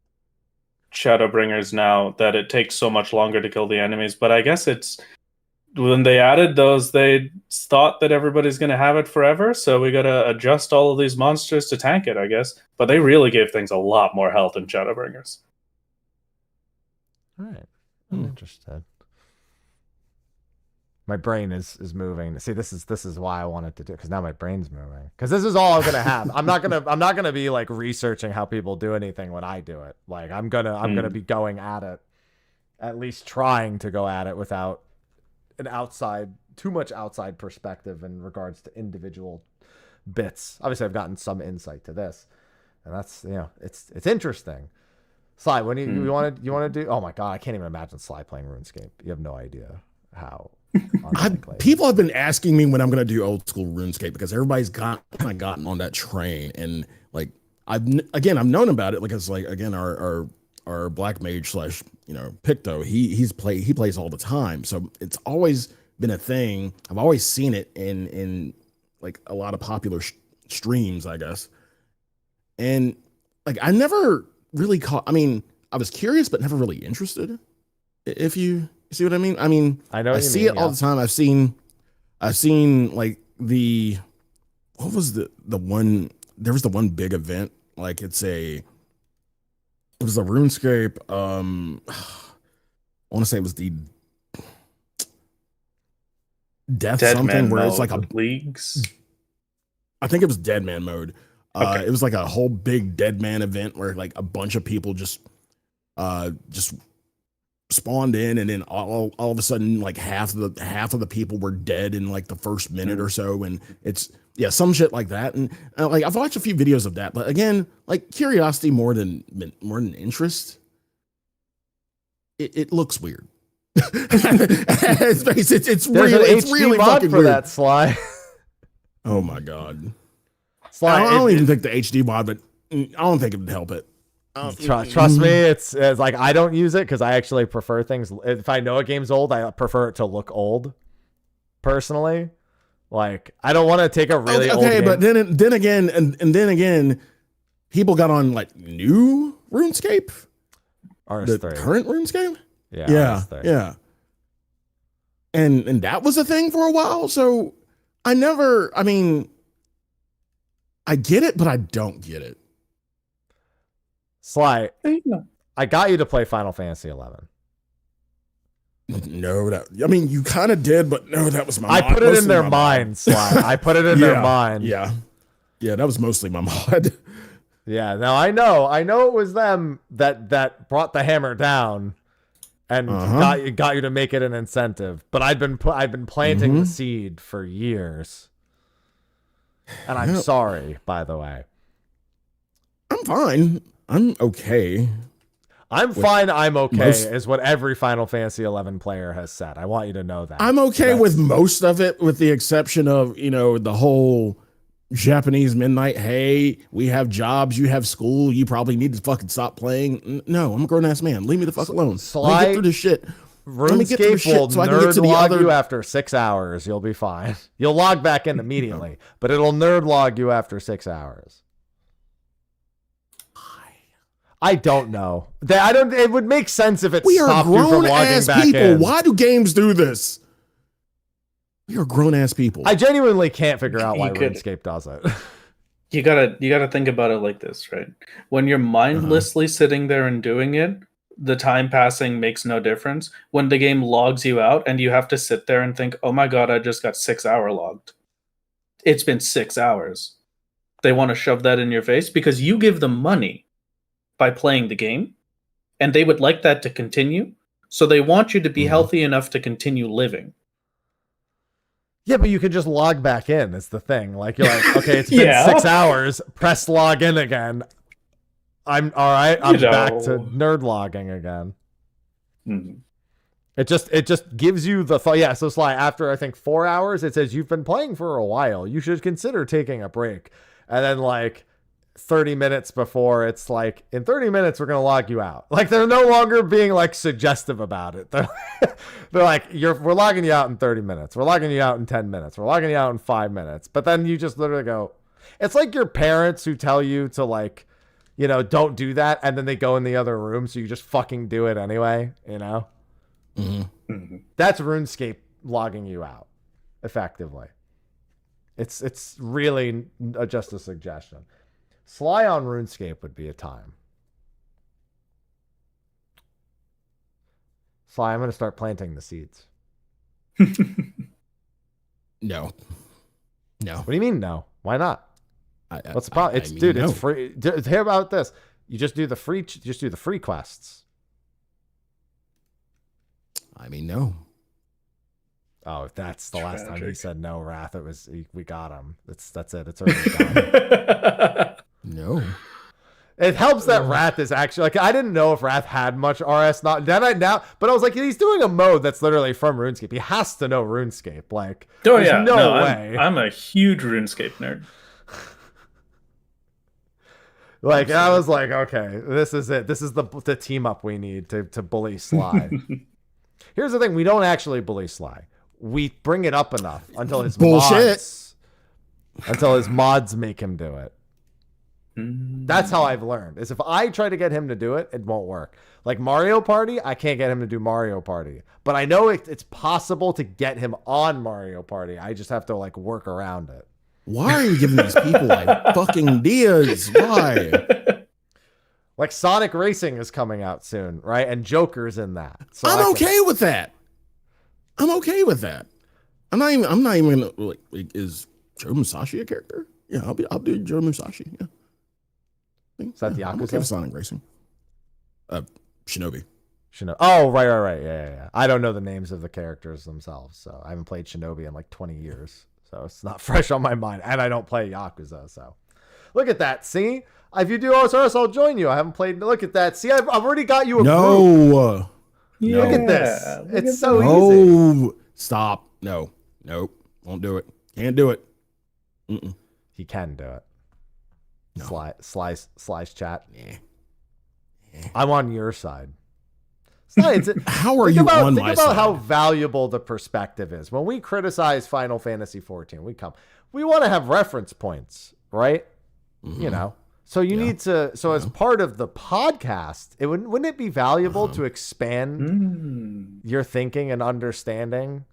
Shadowbringers now, that it takes so much longer to kill the enemies. But I guess it's when they added those, they thought that everybody's going to have it forever, so we got to adjust all of these monsters to tank it, I guess. But they really gave things a lot more health in Shadowbringers. All right. I'm interested. My brain is moving. See, this is why I wanted to do it, because now my brain's moving. Because this is all I'm gonna have. I'm not gonna be like researching how people do anything when I do it. Like I'm gonna be going at it, at least trying to go at it without too much outside perspective in regards to individual bits. Obviously, I've gotten some insight to this, and that's it's interesting. Sly, when you want to do? Oh my god, I can't even imagine Sly playing RuneScape. You have no idea how. People have been asking me when I'm going to do old school RuneScape because everybody's gotten on that train, and like I've known about it because our black mage / Picto, he plays all the time, so it's always been a thing. I've always seen it in like a lot of popular streams, I guess, and like I never really caught. I mean, I was curious but never really interested. If you see what I mean? I mean, I see it all the time. I've seen like what was the one? There was the one big event. Like it was a RuneScape. I want to say it was the Death Dead something Man where mode it's like a leagues. I think it was Dead Man mode. Okay. It was like a whole big Dead Man event where like a bunch of people just spawned in, and then all of a sudden like half of the people were dead in like the first minute or so, and it's some shit like that. And like I've watched a few videos of that, but again, like curiosity more than interest. It looks weird. it's really mod fucking for weird. that, Sly. Oh my god, Sly, I don't even think the HD mod, but I don't think it would help it. Trust me, it's like I don't use it because I actually prefer things. If I know a game's old, I prefer it to look old. Personally, like I don't want to take a really old game. But then again, people got on like new RuneScape, RS3, the current RuneScape. Yeah. And that was a thing for a while. So I get it, but I don't get it. Sly, I got you to play Final Fantasy XI. No, I mean, you kind of did, but no, that was my I mod. put it in Mostly their my mind, mod. Sly. I put it in their mind. Yeah. Yeah, that was mostly my mod. Yeah, no, I know it was them that brought the hammer down and got you to make it an incentive. But I've been planting the seed for years, and I'm sorry, by the way. I'm fine. I'm okay. I'm fine. I'm okay. Is what every Final Fantasy XI player has said. I want you to know that. I'm okay with most of it, with the exception of the whole Japanese midnight. Hey, we have jobs, you have school, you probably need to fucking stop playing. No, I'm a grown ass man. Leave me the fuck alone. Let me get through this shit. Let me get through this shit so I can get to the other. You after 6 hours, you'll be fine. You'll log back in immediately, but it'll nerd log you after 6 hours. I don't know. It would make sense if it stopped you from logging back in. Why do games do this? We are grown ass people. I genuinely can't figure out why RuneScape does it. You gotta think about it like this, right? When you're mindlessly sitting there and doing it, the time passing makes no difference. When the game logs you out and you have to sit there and think, oh my god, I just got 6 hour logged. It's been 6 hours. They want to shove that in your face because you give them money by playing the game, and they would like that to continue. So they want you to be healthy enough to continue living. Yeah, but you can just log back in. Is the thing. Like, you're like, okay, it's been 6 hours. Press log in again. I'm all right. I'm back to nerd logging again. It just gives you the thought. Yeah. So Sly, after I think 4 hours, it says you've been playing for a while. You should consider taking a break. And then like 30 minutes before, it's like, in 30 minutes we're gonna log you out. Like, they're no longer being like suggestive about it. They're like, we're logging you out in 30 minutes, we're logging you out in 10 minutes, we're logging you out in 5 minutes. But then you just literally go, it's like your parents who tell you to, like, don't do that, and then they go in the other room, so you just fucking do it anyway. That's RuneScape logging you out effectively. It's really just a suggestion. Sly on RuneScape would be a time. Sly, I'm going to start planting the seeds. No. What do you mean no? Why not? What's the problem? It's free. Hear about this. You just do the free quests. I mean, no. Oh, that's the last time he said no, Wrath. We got him. That's it. It's already done. No. It helps that Wrath is actually, like, I didn't know if Wrath had much RS but I was like, he's doing a mode that's literally from RuneScape. He has to know RuneScape. Like, there's no way. I'm a huge RuneScape nerd. Like, I was like, okay, this is it. This is the team up we need to bully Sly. Here's the thing: we don't actually bully Sly. We bring it up enough until his mods make him do it. That's how I've learned. Is if I try to get him to do it, it won't work. Like Mario Party, I can't get him to do Mario Party, but I know it's possible to get him on Mario Party. I just have to like work around it. Why are you giving these people like fucking ideas? Why? Like Sonic Racing is coming out soon, right? And Joker's in that. So I'm okay with that. I'm okay with that. I'm not even gonna like is Joe Musashi a character? Yeah, I'll do Joe Musashi. Yeah. Is that the Yakuza? I'm okay with Sonic Racing. Shinobi. Oh, right. Yeah. I don't know the names of the characters themselves, so I haven't played Shinobi in like 20 years. So it's not fresh on my mind. And I don't play Yakuza, so. Look at that. See? If you do OSRS, I'll join you. I haven't played. Look at that. See, I've already got you a group. Yeah, look at this. It's so easy. Stop. No. Nope. Won't do it. Can't do it. He can do it. No. Slice chat. Yeah. I'm on your side. How are you on my side? Think about how valuable the perspective is. When we criticize Final Fantasy XIV, we want to have reference points, right? So you need to. So as part of the podcast, wouldn't it be valuable to expand your thinking and understanding?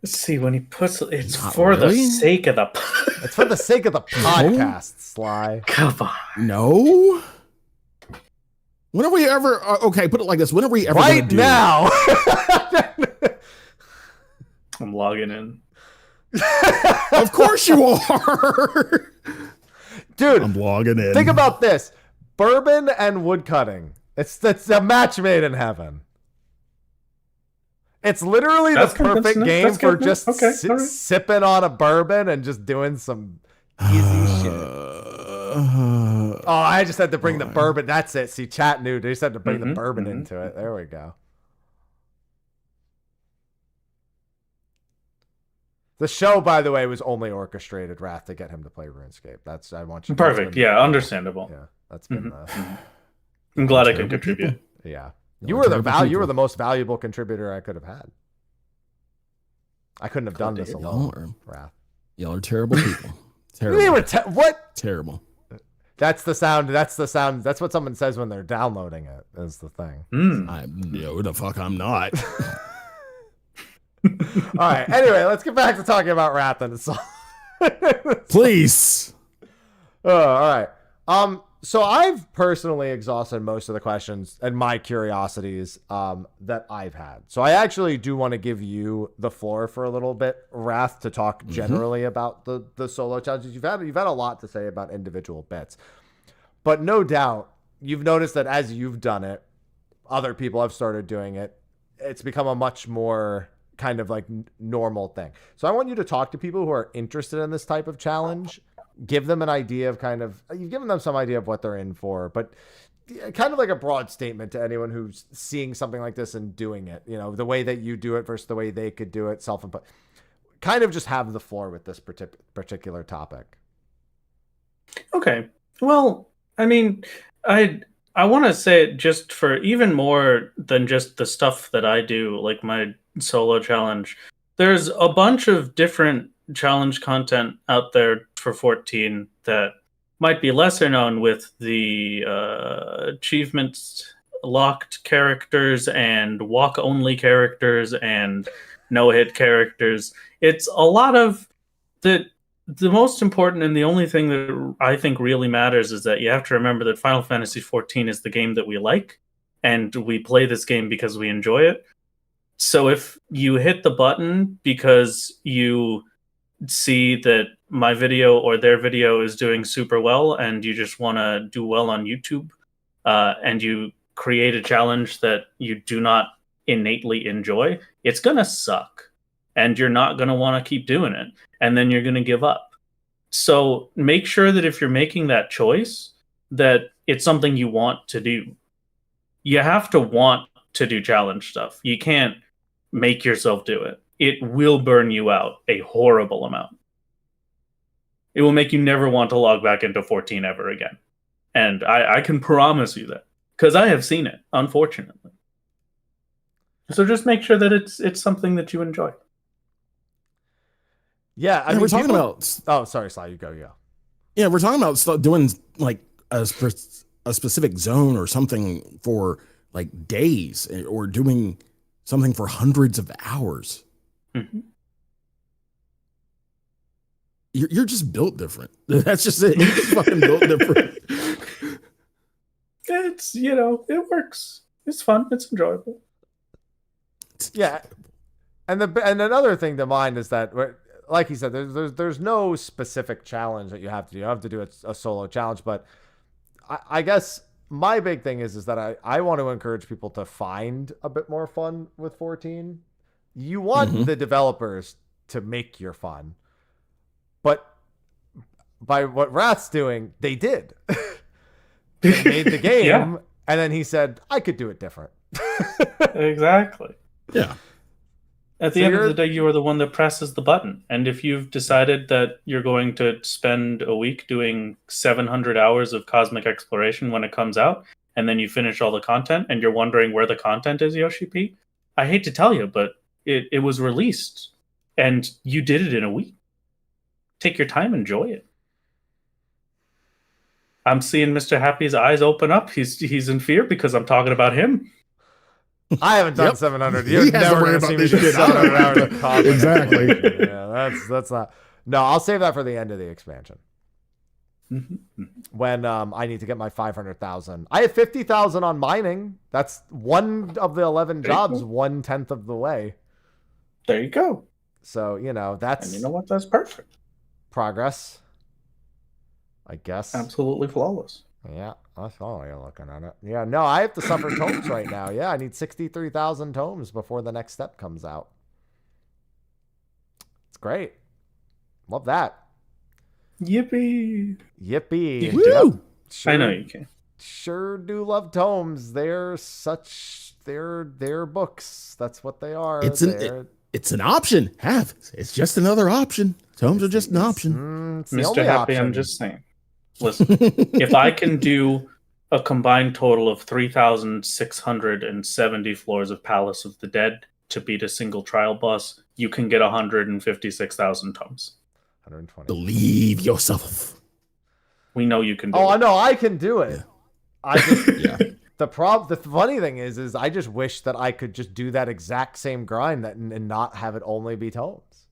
Let's see, when he puts it's for the sake of the it's for the sake of the podcast, Sly. Come on. No. When have we ever? Okay, put it like this: when are we ever right now? I'm logging in. Of course you are, dude. I'm logging in. Think about this: bourbon and woodcutting. It's a match made in heaven. It's literally the perfect game for just sipping on a bourbon and just doing some easy shit. Oh, I just had to bring the bourbon. That's it. See, chat knew. They just had to bring the bourbon into it. There we go. The show, by the way, was only orchestrated, Wrath, to get him to play RuneScape. That's I want you. Perfect. Yeah, understandable. Yeah, that's been. I'm glad I could contribute. Yeah, you were the most valuable contributor I could have had. I couldn't have done this alone, Wrath. Y'all are terrible people. Terrible. You mean what? Terrible. That's the sound. That's the sound. That's what someone says when they're downloading it. Is the thing. Who the fuck I'm not. All right. Anyway, let's get back to talking about Wrath and the song. Please. All right. So I've personally exhausted most of the questions and my curiosities that I've had. So I actually do want to give you the floor for a little bit, Wrath, to talk generally about the solo challenges. You've had a lot to say about individual bits, but no doubt you've noticed that as you've done it, other people have started doing it. It's become a much more kind of like normal thing. So I want you to talk to people who are interested in this type of challenge. Give them an idea of you've given them some idea of what they're in for, but kind of like a broad statement to anyone who's seeing something like this and doing it, the way that you do it versus the way they could do it, self-input. Kind of just have the floor with this particular topic. Okay. Well, I mean, I want to say it just for even more than just the stuff that I do, like my solo challenge. There's a bunch of different challenge content out there for 14 that might be lesser known, with the achievements locked characters and walk only characters and no hit characters. It's a lot of the most important, and the only thing that I think really matters is that you have to remember that Final Fantasy XIV is the game that we like, and we play this game because we enjoy it. So if you hit the button because you see that my video or their video is doing super well and you just want to do well on YouTube, and you create a challenge that you do not innately enjoy, it's going to suck. And you're not going to want to keep doing it. And then you're going to give up. So make sure that if you're making that choice, that it's something you want to do. You have to want to do challenge stuff. You can't make yourself do it. It will burn you out a horrible amount. It will make you never want to log back into 14 ever again. And I can promise you that, because I have seen it, unfortunately. So just make sure that it's something that you enjoy. Yeah, I mean, we're talking about. Oh, sorry, Sly, you go. Yeah. Yeah, we're talking about doing like a specific zone or something for like days, or doing something for hundreds of hours. Mm-hmm. You're just built different. That's just it. You're just fucking built different. It's, it works. It's fun. It's enjoyable. Yeah. And another thing to mind is that, like he said, there's no specific challenge that you have to do. You have to do a solo challenge, but I guess my big thing is that I want to encourage people to find a bit more fun with 14. You want the developers to make your fun, but by what Wrath's doing, they did. They made the game, and then he said, I could do it different. Exactly. Yeah. At the end of the day, you are the one that presses the button. And if you've decided that you're going to spend a week doing 700 hours of cosmic exploration when it comes out, and then you finish all the content, and you're wondering where the content is, Yoshi P, I hate to tell you, but it was released, and you did it in a week. Take your time, enjoy it. I'm seeing Mr. Happy's eyes open up. He's in fear because I'm talking about him. I haven't done 700. You're never going to see me do 700 hours of cosmic. Exactly. Yeah, that's not. No, I'll save that for the end of the expansion. when I need to get my 500,000. I have 50,000 on mining. That's one of the 11 jobs, 1/10 of the way. There you go. So, that's... And you know what? That's perfect. Progress, I guess. Absolutely flawless. Yeah, that's all you're looking at it. Yeah, no, I have to suffer tomes right now. Yeah, I need 63,000 tomes before the next step comes out. It's great. Love that. Yippee. Yippee. Woo! Sure, I know you can. Sure do love tomes. They're books. That's what they are. It's an option. It's just another option. Tomes are just an option. Mr. Happy, I'm just saying. Listen, if I can do a combined total of 3,670 floors of Palace of the Dead to beat a single trial boss, you can get 156,000 tomes. 120. Believe yourself. We know you can do it. Oh, I know I can do it. Yeah. I just, The funny thing is I just wish that I could just do that exact same grind and not have it only be tomes.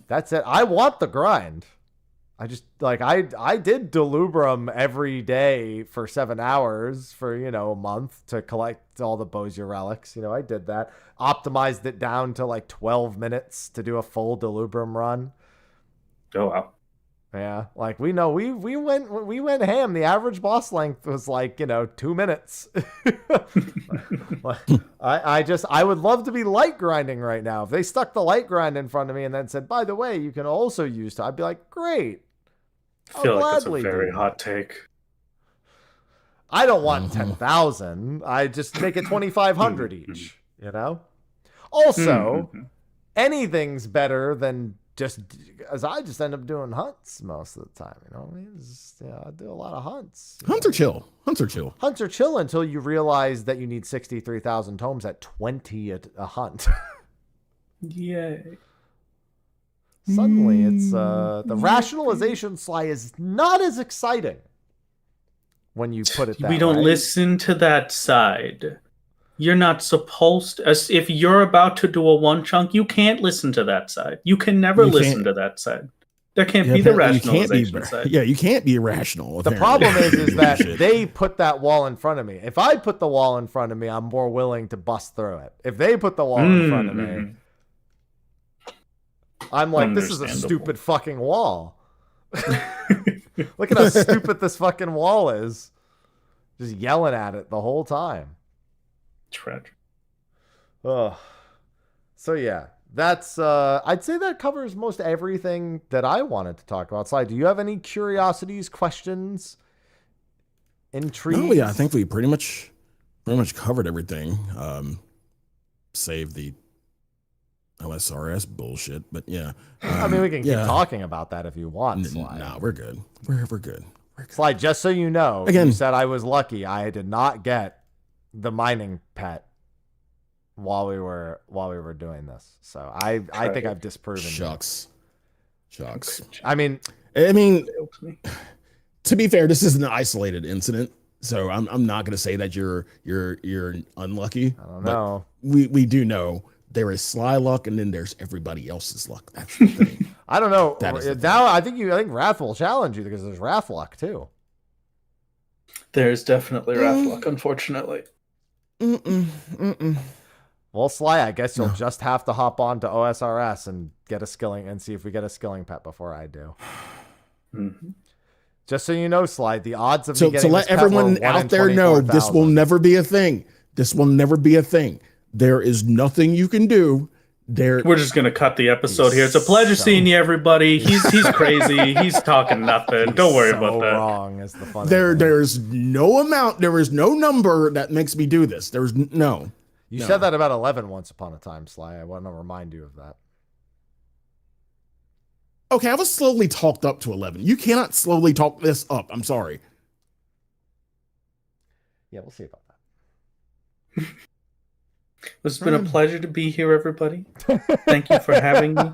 That's it. I want the grind. I just I did Delubrum every day for 7 hours for a month to collect all the Bozier relics. I did that. Optimized it down to 12 minutes to do a full Delubrum run. Oh wow. Yeah, we know we went ham. The average boss length was 2 minutes. I would love to be light grinding right now. If they stuck the light grind in front of me and then said, by the way, you can also use I'd be like, great. I feel like that's a very hot take. I don't want 10,000. I just make it 2,500 each, Also, anything's better than as I just end up doing hunts most of the time. I do a lot of hunts. Hunts are chill. Hunts are chill until you realize that you need 63,000 tomes at 20 a hunt. Yay. Suddenly, it's the rationalization Sly is not as exciting when you put it that way. We don't listen to that side. You're not supposed to. If you're about to do a one chunk, you can't listen to that side. You can never listen to that side. There can't be the rationalization side. Yeah, you can't be rational. The problem is that they put that wall in front of me. If I put the wall in front of me, I'm more willing to bust through it. If they put the wall in front of me, I'm like, this is a stupid fucking wall. Look at how stupid this fucking wall is. Just yelling at it the whole time. Tragic. Oh. So yeah, that's I'd say that covers most everything that I wanted to talk about. Sly, do you have any curiosities, questions, intrigues? No, yeah, I think we pretty much covered everything. Save the OSRS bullshit, but yeah. I mean, we can keep talking about that if you want, Sly. No, we're good. We're good. Sly, just so you know, you said I was lucky. I did not get the mining pet while we were doing this. So I think I've disproven Shucks. I mean, to be fair, this is an isolated incident, so I'm not going to say that you're unlucky. I don't know. We do know there is Sly luck, and then there's everybody else's luck. That's the thing. I don't know. Now I think Wrath will challenge you because there's Wrath luck too. There's definitely Wrath luck, unfortunately. Well, Sly, I guess you'll just have to hop on to OSRS and get a skilling and see if we get a skilling pet before I do. Just so you know, Sly, the odds of me getting to let everyone out there know, this will never be a thing. This will never be a thing. There is nothing you can do. We're just gonna cut the episode here. It's a pleasure seeing you, everybody. He's crazy. He's talking nothing. Don't worry about that. Wrong is the funny there's no amount. There is no number that makes me do this. There's no. You said that about 11 once upon a time, Sly. I want to remind you of that. Okay, I was slowly talked up to 11. You cannot slowly talk this up. I'm sorry. Yeah, we'll see about that. It's been a pleasure to be here, everybody. Thank you for having me.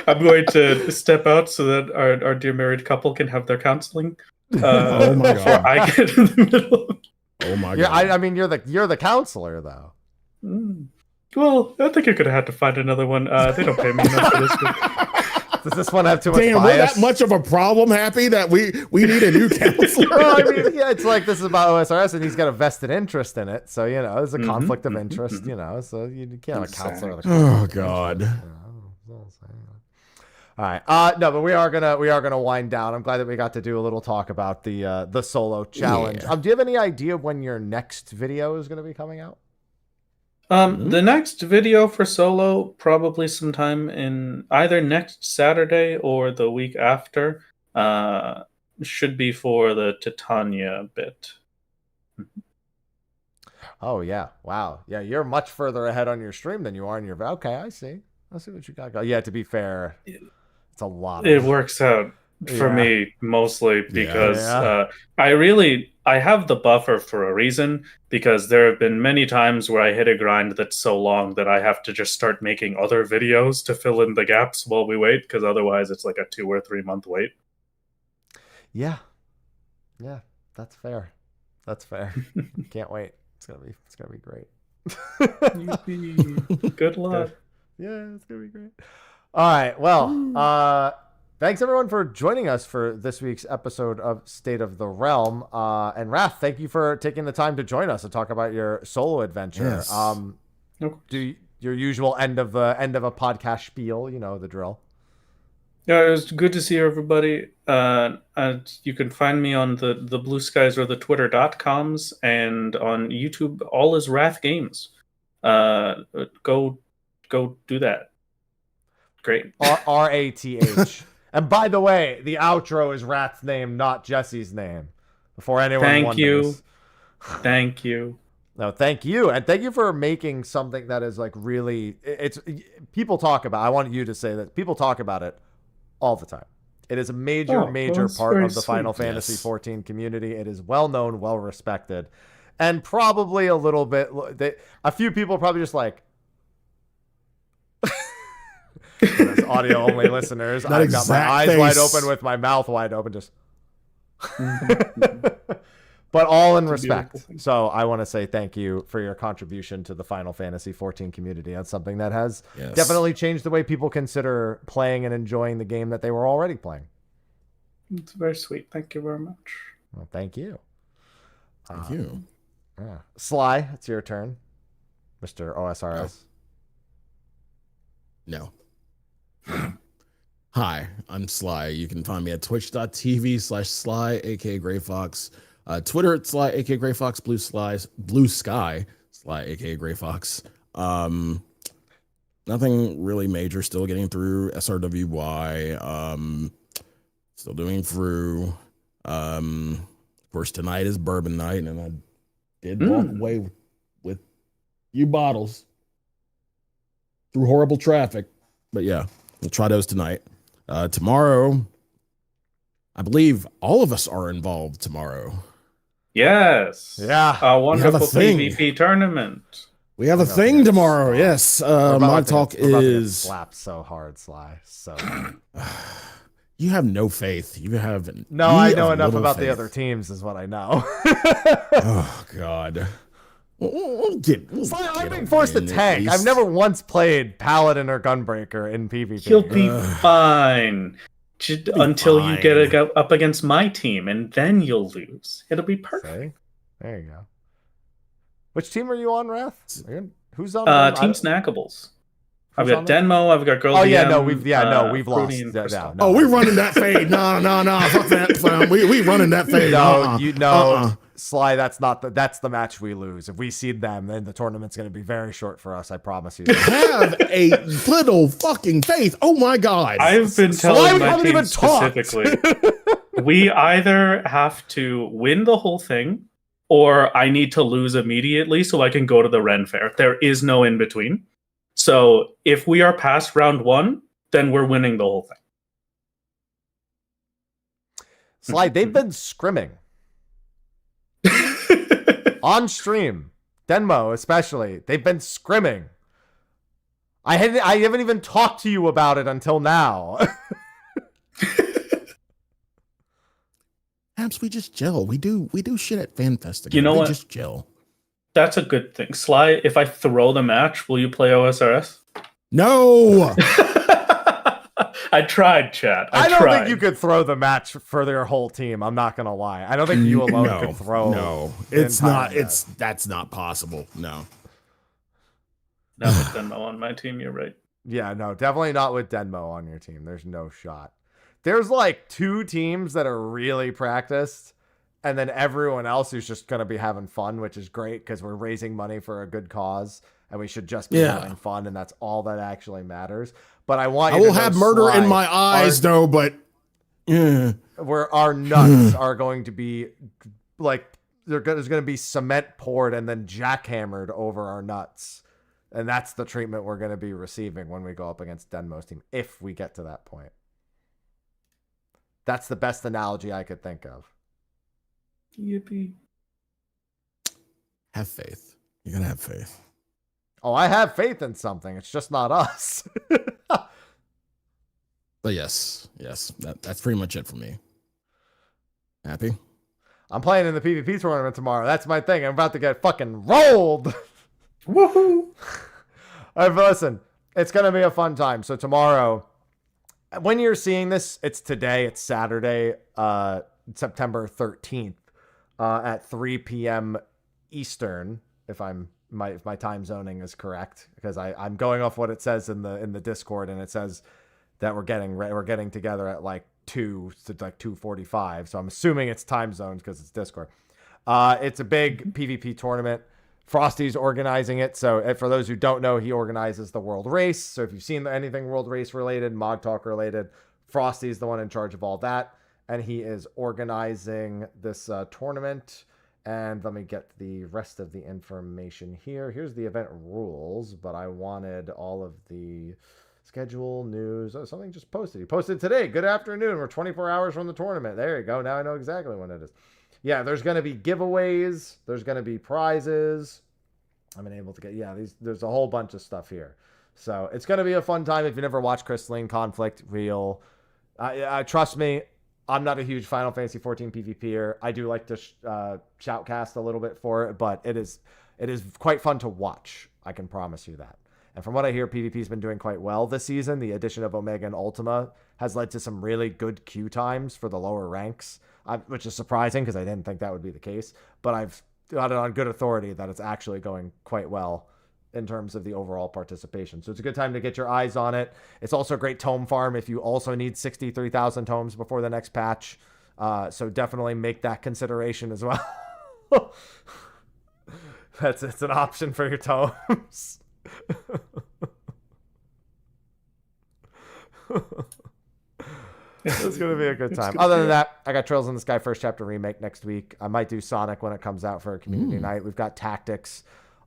I'm going to step out so that our dear married couple can have their counseling. Oh my God. Before I get in the middle. Oh my God. God. I mean, you're the counselor, though. Well, I think you're going to have to find another one. They don't pay me enough for this one. Does this one have too much Damn, bias? we're that much of a problem, Happy, that we need a new counselor. Well, I mean, yeah, it's like this is about OSRS, and he's got a vested interest in it. So, there's a conflict of interest, so you can't have a counselor. Oh, God. All right. No, but we are gonna wind down. I'm glad that we got to do a little talk about the solo challenge. Yeah. Do you have any idea when your next video is gonna be coming out? The next video for solo probably sometime in either next Saturday or the week after. Should be for the Titania bit. Oh yeah! Wow. Yeah, you're much further ahead on your stream than you are in your. Okay, I see what you got. Yeah, to be fair, it's a lot. It works out for me mostly because I have the buffer for a reason, because there have been many times where I hit a grind that's so long that I have to just start making other videos to fill in the gaps while we wait, because otherwise it's like a 2 or 3 month wait. Yeah, that's fair. Can't wait. It's gonna be great. Good luck. Yeah, it's gonna be great. All right. Well, thanks everyone for joining us for this week's episode of State of the Realm. And Wrath, thank you for taking the time to join us and talk about your solo adventure. Yes. Do your usual end of a podcast spiel. You know the drill. Yeah, it was good to see everybody. And you can find me on the Blueskies or the Twitter.coms, and on YouTube, all is RathGames. Go do that. Great. RATH. And by the way, the outro is Rath's name, not Jesse's name. Before anyone wonders. Thank you. No, thank you. And thank you for making something that is like really, people talk about, I want you to say that people talk about it all the time. It is a major part of the Final Fantasy XIV community. It is well known, well respected, and probably a little bit, a few people probably just like, as audio only listeners, I've got my eyes wide open with my mouth wide open, just but all in respect. So I want to say thank you for your contribution to the Final Fantasy XIV community. That's something that has definitely changed the way people consider playing and enjoying the game that they were already playing. It's very sweet. Thank you very much. Well, thank you. Thank you. Yeah. Sly, it's your turn, Mr. OSRS. No. Hi, I'm Sly. You can find me at twitch.tv/Sly, aka Gray Fox. Twitter at Sly, aka Gray Fox. Blue Sky, Sly, aka Gray Fox. Nothing really major. Still getting through SRWY. Still doing through. Of course, tonight is bourbon night, and I did walk away with a few bottles through horrible traffic. But yeah, we'll try those tonight. Tomorrow, I believe all of us are involved tomorrow. Yes. Yeah. A wonderful PvP tournament. We have a thing tomorrow. Yes. My talk is slap so hard, Sly. So you have no faith. You have no. I know enough about the other teams, is what I know. Oh God. I'm being forced to tank. I've never once played Paladin or Gunbreaker in PvP. You'll be fine. Until you get up against my team, and then you'll lose. It'll be perfect. There you go. Which team are you on, Wrath? Who's on? Team Snackables. I've got Denmo. I've got Girl. Oh yeah, DM, no, we've lost. Oh, we're running that fade. No, fuck that. We running that fade. No, Sly. That's the match we lose. If we seed them, then the tournament's going to be very short for us. I promise you. Have a little fucking faith. Oh my God. I've been telling my team specifically. We either have to win the whole thing, or I need to lose immediately so I can go to the Ren Fair. There is no in between. So if we are past round 1, then we're winning the whole thing. Sly, they've been scrimming on stream. Denmo, especially, they've been scrimming. I haven't even talked to you about it until now. Perhaps we just gel. We do shit at FanFest together. You know what? Just gel. That's a good thing. Sly, if I throw the match, will you play OSRS? No. I tried, chat. I don't think you could throw the match for their whole team. I'm not gonna lie. I don't think you alone could throw. No, it's not. That's not possible. No. Not with Denmo on my team. You're right. Yeah, no, definitely not with Denmo on your team. There's no shot. There's like 2 teams that are really practiced, and then everyone else who's just gonna be having fun, which is great because we're raising money for a good cause, and we should just be having fun, and that's all that actually matters. But I want you to know, have murder in my eyes, though, but where our nuts are going to be like there's going to be cement poured and then jackhammered over our nuts. And that's the treatment we're going to be receiving when we go up against Denmo's team, if we get to that point. That's the best analogy I could think of. Yippee. Have faith. You're going to have faith. Oh, I have faith in something. It's just not us. But yes, that's pretty much it for me. Happy? I'm playing in the PvP tournament tomorrow. That's my thing. I'm about to get fucking rolled. Woohoo! Listen, it's going to be a fun time. So tomorrow, when you're seeing this, it's today. It's Saturday, September 13th at 3 p.m. Eastern, if my time zoning is correct, because I'm going off what it says in the Discord, and it says that we're getting together at like 2 to like 2:45. So I'm assuming it's time zones because it's Discord. It's a big PvP tournament. Frosty's organizing it. So for those who don't know, he organizes the World Race. So if you've seen anything World Race related, Mog Talk related, Frosty's the one in charge of all that. And he is organizing this tournament. And let me get the rest of the information here. Here's the event rules, but I wanted all of the schedule, news. Oh, something just posted. He posted today. Good afternoon. We're 24 hours from the tournament. There you go. Now I know exactly when it is. Yeah, there's going to be giveaways. There's going to be prizes. I've been able to get, there's a whole bunch of stuff here. So it's going to be a fun time. If you never watched Crystalline Conflict, trust me, I'm not a huge Final Fantasy 14 PvPer. I do like to shoutcast a little bit for it, but it is quite fun to watch. I can promise you that. And from what I hear, PvP's been doing quite well this season. The addition of Omega and Ultima has led to some really good queue times for the lower ranks, which is surprising because I didn't think that would be the case. But I've got it on good authority that it's actually going quite well in terms of the overall participation. So it's a good time to get your eyes on it. It's also a great tome farm if you also need 63,000 tomes before the next patch. So definitely make that consideration as well. It's an option for your tomes. It's going to be a good time. Other than that, I got Trails in the Sky First Chapter Remake next week. I might do Sonic when it comes out for a community night. We've got Tactics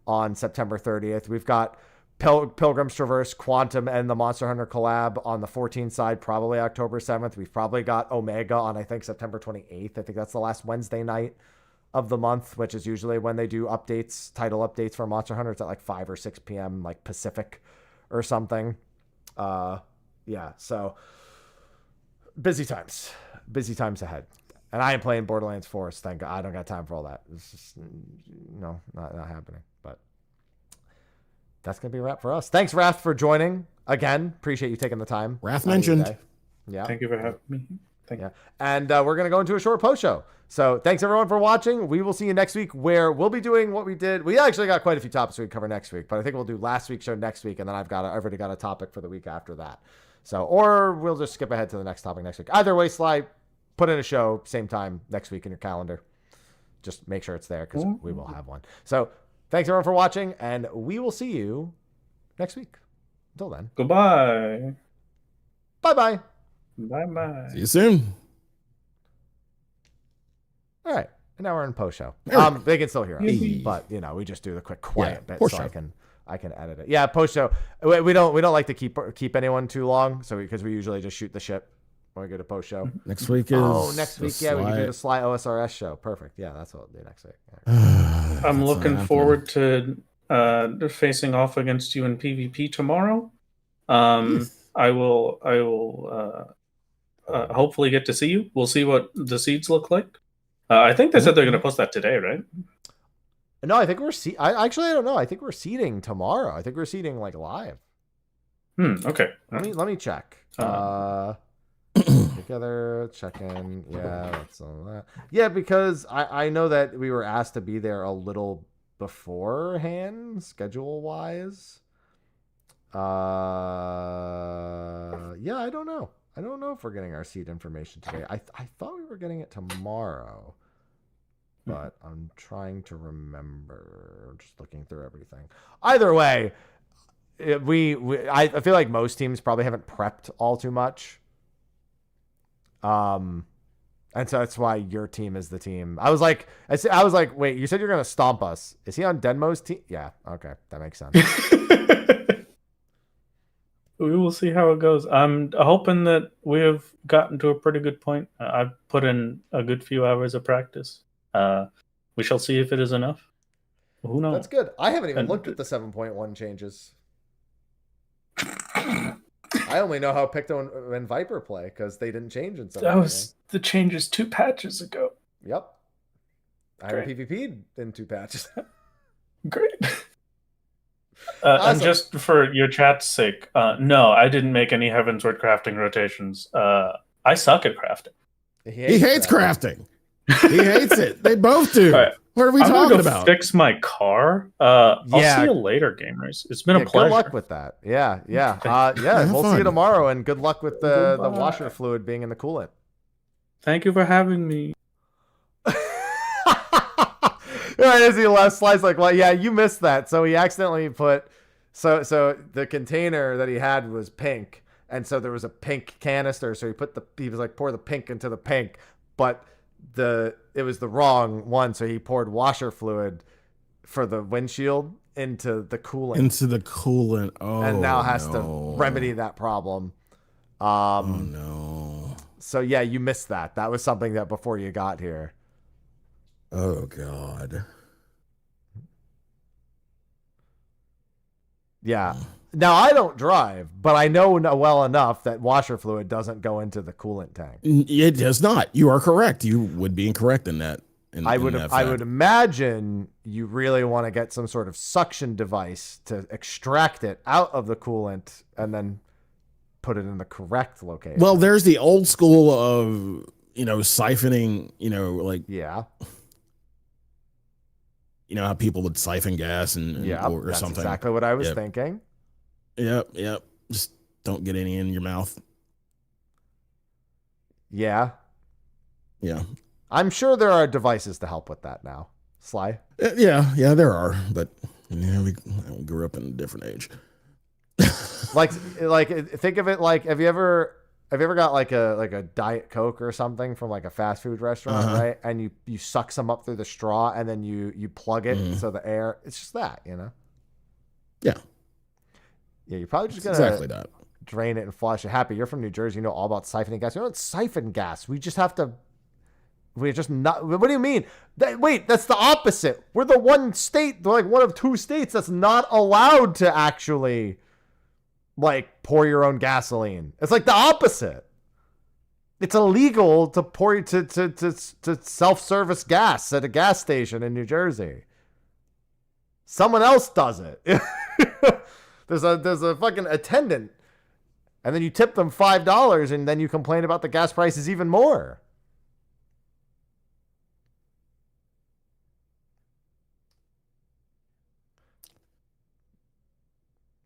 on September 30th. We've got Pilgrim's Traverse, Quantum, and the Monster Hunter collab on the 14 side, probably October 7th. We've probably got Omega on, I think, September 28th. I think that's the last Wednesday night of the month, which is usually when they do updates, title updates for Monster Hunter. It's at like 5 or 6 p.m. like Pacific or something. So busy times ahead. And I am playing Borderlands 4. So thank God I don't got time for all that. It's just not happening. But that's gonna be a wrap for us. Thanks, Rath, for joining again. Appreciate you taking the time. Rath mentioned. Yeah. Thank you for having me. Thank you. And we're gonna go into a short post show. So thanks everyone for watching. We will see you next week, where we'll be doing what we did. We actually got quite a few topics we can cover next week, but I think we'll do last week's show next week, and then I've already got a topic for the week after that. So, or we'll just skip ahead to the next topic next week. Either way, Sly, put in a show same time next week in your calendar. Just make sure it's there because we will have one. So thanks everyone for watching, and we will see you next week. Until then. Goodbye. Bye-bye. Bye-bye. See you soon. All right. And now we're in post show. They can still hear us, but we just do the quick quiet bit so I can edit it. Yeah, post show. We don't like to keep anyone too long, so because we usually just shoot the shit when we go to post show. Next week is next week. Yeah, we can do the Sly OSRS show. Perfect. Yeah, that's what we'll do next week. I'm looking forward to facing off against you in PvP tomorrow. I will hopefully get to see you. We'll see what the seeds look like. I think they said they're going to post that today, right? No, I think I actually don't know. I think we're seeding tomorrow. I think we're seeding like live. Okay. Let me check. Together, check in. Yeah, that's all that. Yeah, because I know that we were asked to be there a little beforehand, schedule wise. Yeah, I don't know. I don't know if we're getting our seat information today. I thought we were getting it tomorrow, but I'm trying to remember. Just looking through everything. Either way, I feel like most teams probably haven't prepped all too much. And so that's why your team is the team. I was like, wait, you said you're gonna stomp us. Is he on Denmo's team? Yeah, okay, that makes sense. We will see how it goes. I'm hoping that we have gotten to a pretty good point. I've put in a good few hours of practice. We shall see if it is enough. Who knows? That's good. I haven't even looked at the 7.1 changes. I only know how Picto and Viper play because they didn't change in 7.1. That was the changes 2 patches ago. Yep. I PvP'd in 2 patches. Great. Awesome. And just for your chat's sake, no, I didn't make any Heavensward crafting rotations. I suck at crafting. He hates crafting. He hates it. They both do. Right. What are we talking about? Fix my car. I'll see you later, gamers. It's been a pleasure. Good luck with that. Yeah. We'll see you tomorrow, and good luck with the washer fluid being in the coolant. Thank you for having me. As he last slides, like, well, yeah, you missed that. So he accidentally put, so the container that he had was pink, and so there was a pink canister. So he was like, pour the pink into the pink, but it was the wrong one. So he poured washer fluid for the windshield into the coolant. Oh, and now has to remedy that problem. Oh no. So yeah, you missed that. That was something that before you got here. Oh God. Yeah. Now I don't drive, but I know well enough that washer fluid doesn't go into the coolant tank. It does not. You are correct. You would be incorrect in that. I would imagine you really want to get some sort of suction device to extract it out of the coolant and then put it in the correct location. Well, there's the old school of, siphoning, yeah. You know how people would siphon gas or that's something. Exactly what I was thinking. Yep. Just don't get any in your mouth. Yeah. Yeah. I'm sure there are devices to help with that now. Sly? Yeah, there are, but we grew up in a different age. like think of it like, have you ever got like a Diet Coke or something from like a fast food restaurant, right? And you suck some up through the straw and then you plug it so the air, it's just that, Yeah. Yeah, you're probably just gonna exactly that. Drain it and flush it. Happy, you're from New Jersey, you know all about siphoning gas. You don't siphon gas. We're just not. What do you mean? That's the opposite. We're the one state, like one of 2 states that's not allowed to actually pour your own gasoline. It's like the opposite. It's illegal to pour to self-service gas at a gas station in New Jersey. Someone else does it. There's a fucking attendant, and then you tip them $5, and then you complain about the gas prices even more.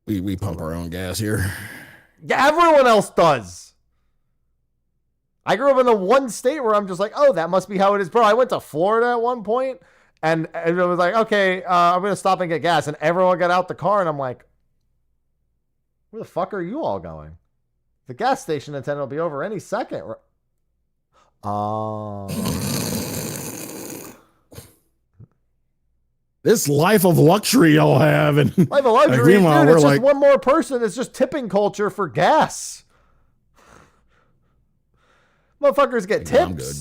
We pump our own gas here. Yeah, everyone else does. I grew up in the one state where I'm just like, oh, that must be how it is. Bro, I went to Florida at one point, and it was like, okay, I'm going to stop and get gas. And everyone got out the car, and I'm like, where the fuck are you all going? The gas station attendant will be over any second. This life of luxury y'all have. And life of luxury, dude, it's just one more person. It's just tipping culture for gas. Motherfuckers get tips. I'm good.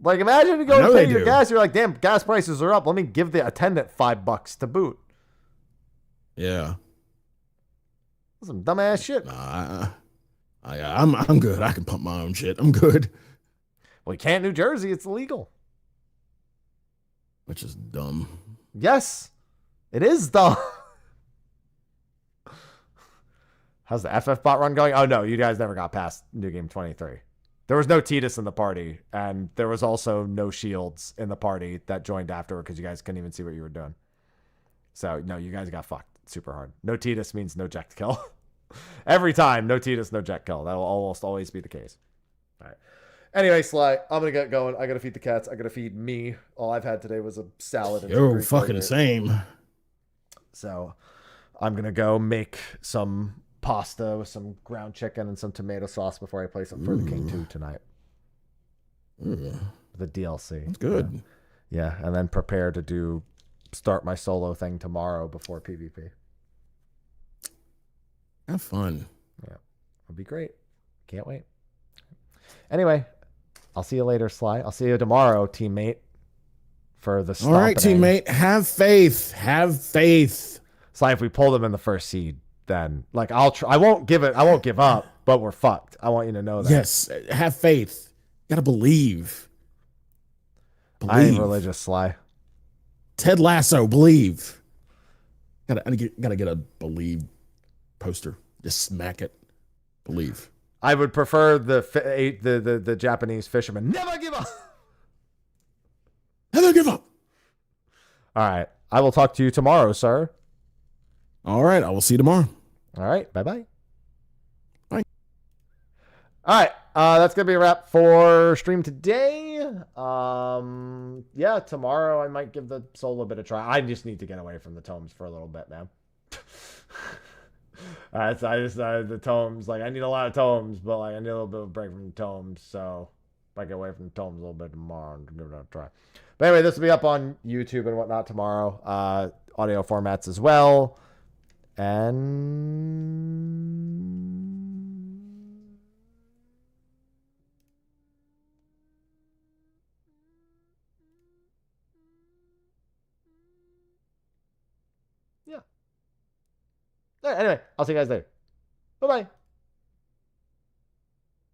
Like, imagine you go and pay your gas. You're like, damn, gas prices are up. Let me give the attendant $5 to boot. Yeah. Some dumbass shit. I'm good. I can pump my own shit. I'm good. Well, you can't in New Jersey. It's illegal. Which is dumb. Yes, it is dumb. How's the FF bot run going? Oh, no, you guys never got past New Game 23. There was no Tidus in the party, and there was also no shields in the party that joined afterward because you guys couldn't even see what you were doing. So, no, you guys got fucked super hard. No Tidus means no Jack kill. Every time, no Tidus, no Jack kill. That will almost always be the case. All right. Anyway, Sly, I'm going to get going. I got to feed the cats. I got to feed me. All I've had today was a salad. And You're fucking the same. So, I'm going to go make some pasta with some ground chicken and some tomato sauce before I play some for the King 2 tonight. The DLC. That's good. Yeah, and then prepare to start my solo thing tomorrow before PvP. Have fun. Yeah, it'll be great. Can't wait. Anyway, I'll see you later, Sly. I'll see you tomorrow, teammate. For the all right, teammate. Have faith. Have faith. Sly, if we pull them in the first seed, then like I won't give up, but we're fucked. I want you to know that. Yes, have faith. You gotta believe. I ain't religious, Sly. Ted Lasso, believe. Gotta get a believe poster. Just smack it. Believe. I would prefer the Japanese fisherman. Never give up. Never give up. All right. I will talk to you tomorrow, sir. All right. I will see you tomorrow. All right. Bye-bye. Bye. All right. That's going to be a wrap for stream today. Yeah, tomorrow I might give the solo a bit of try. I just need to get away from the tomes for a little bit, man. The tomes, like I need a lot of tomes, but like I need a little bit of a break from the tomes. So if I get away from the tomes a little bit tomorrow, I'm give it a try. But anyway, this will be up on YouTube and whatnot tomorrow. Audio formats as well. And yeah. Anyway, I'll see you guys later. Bye-bye.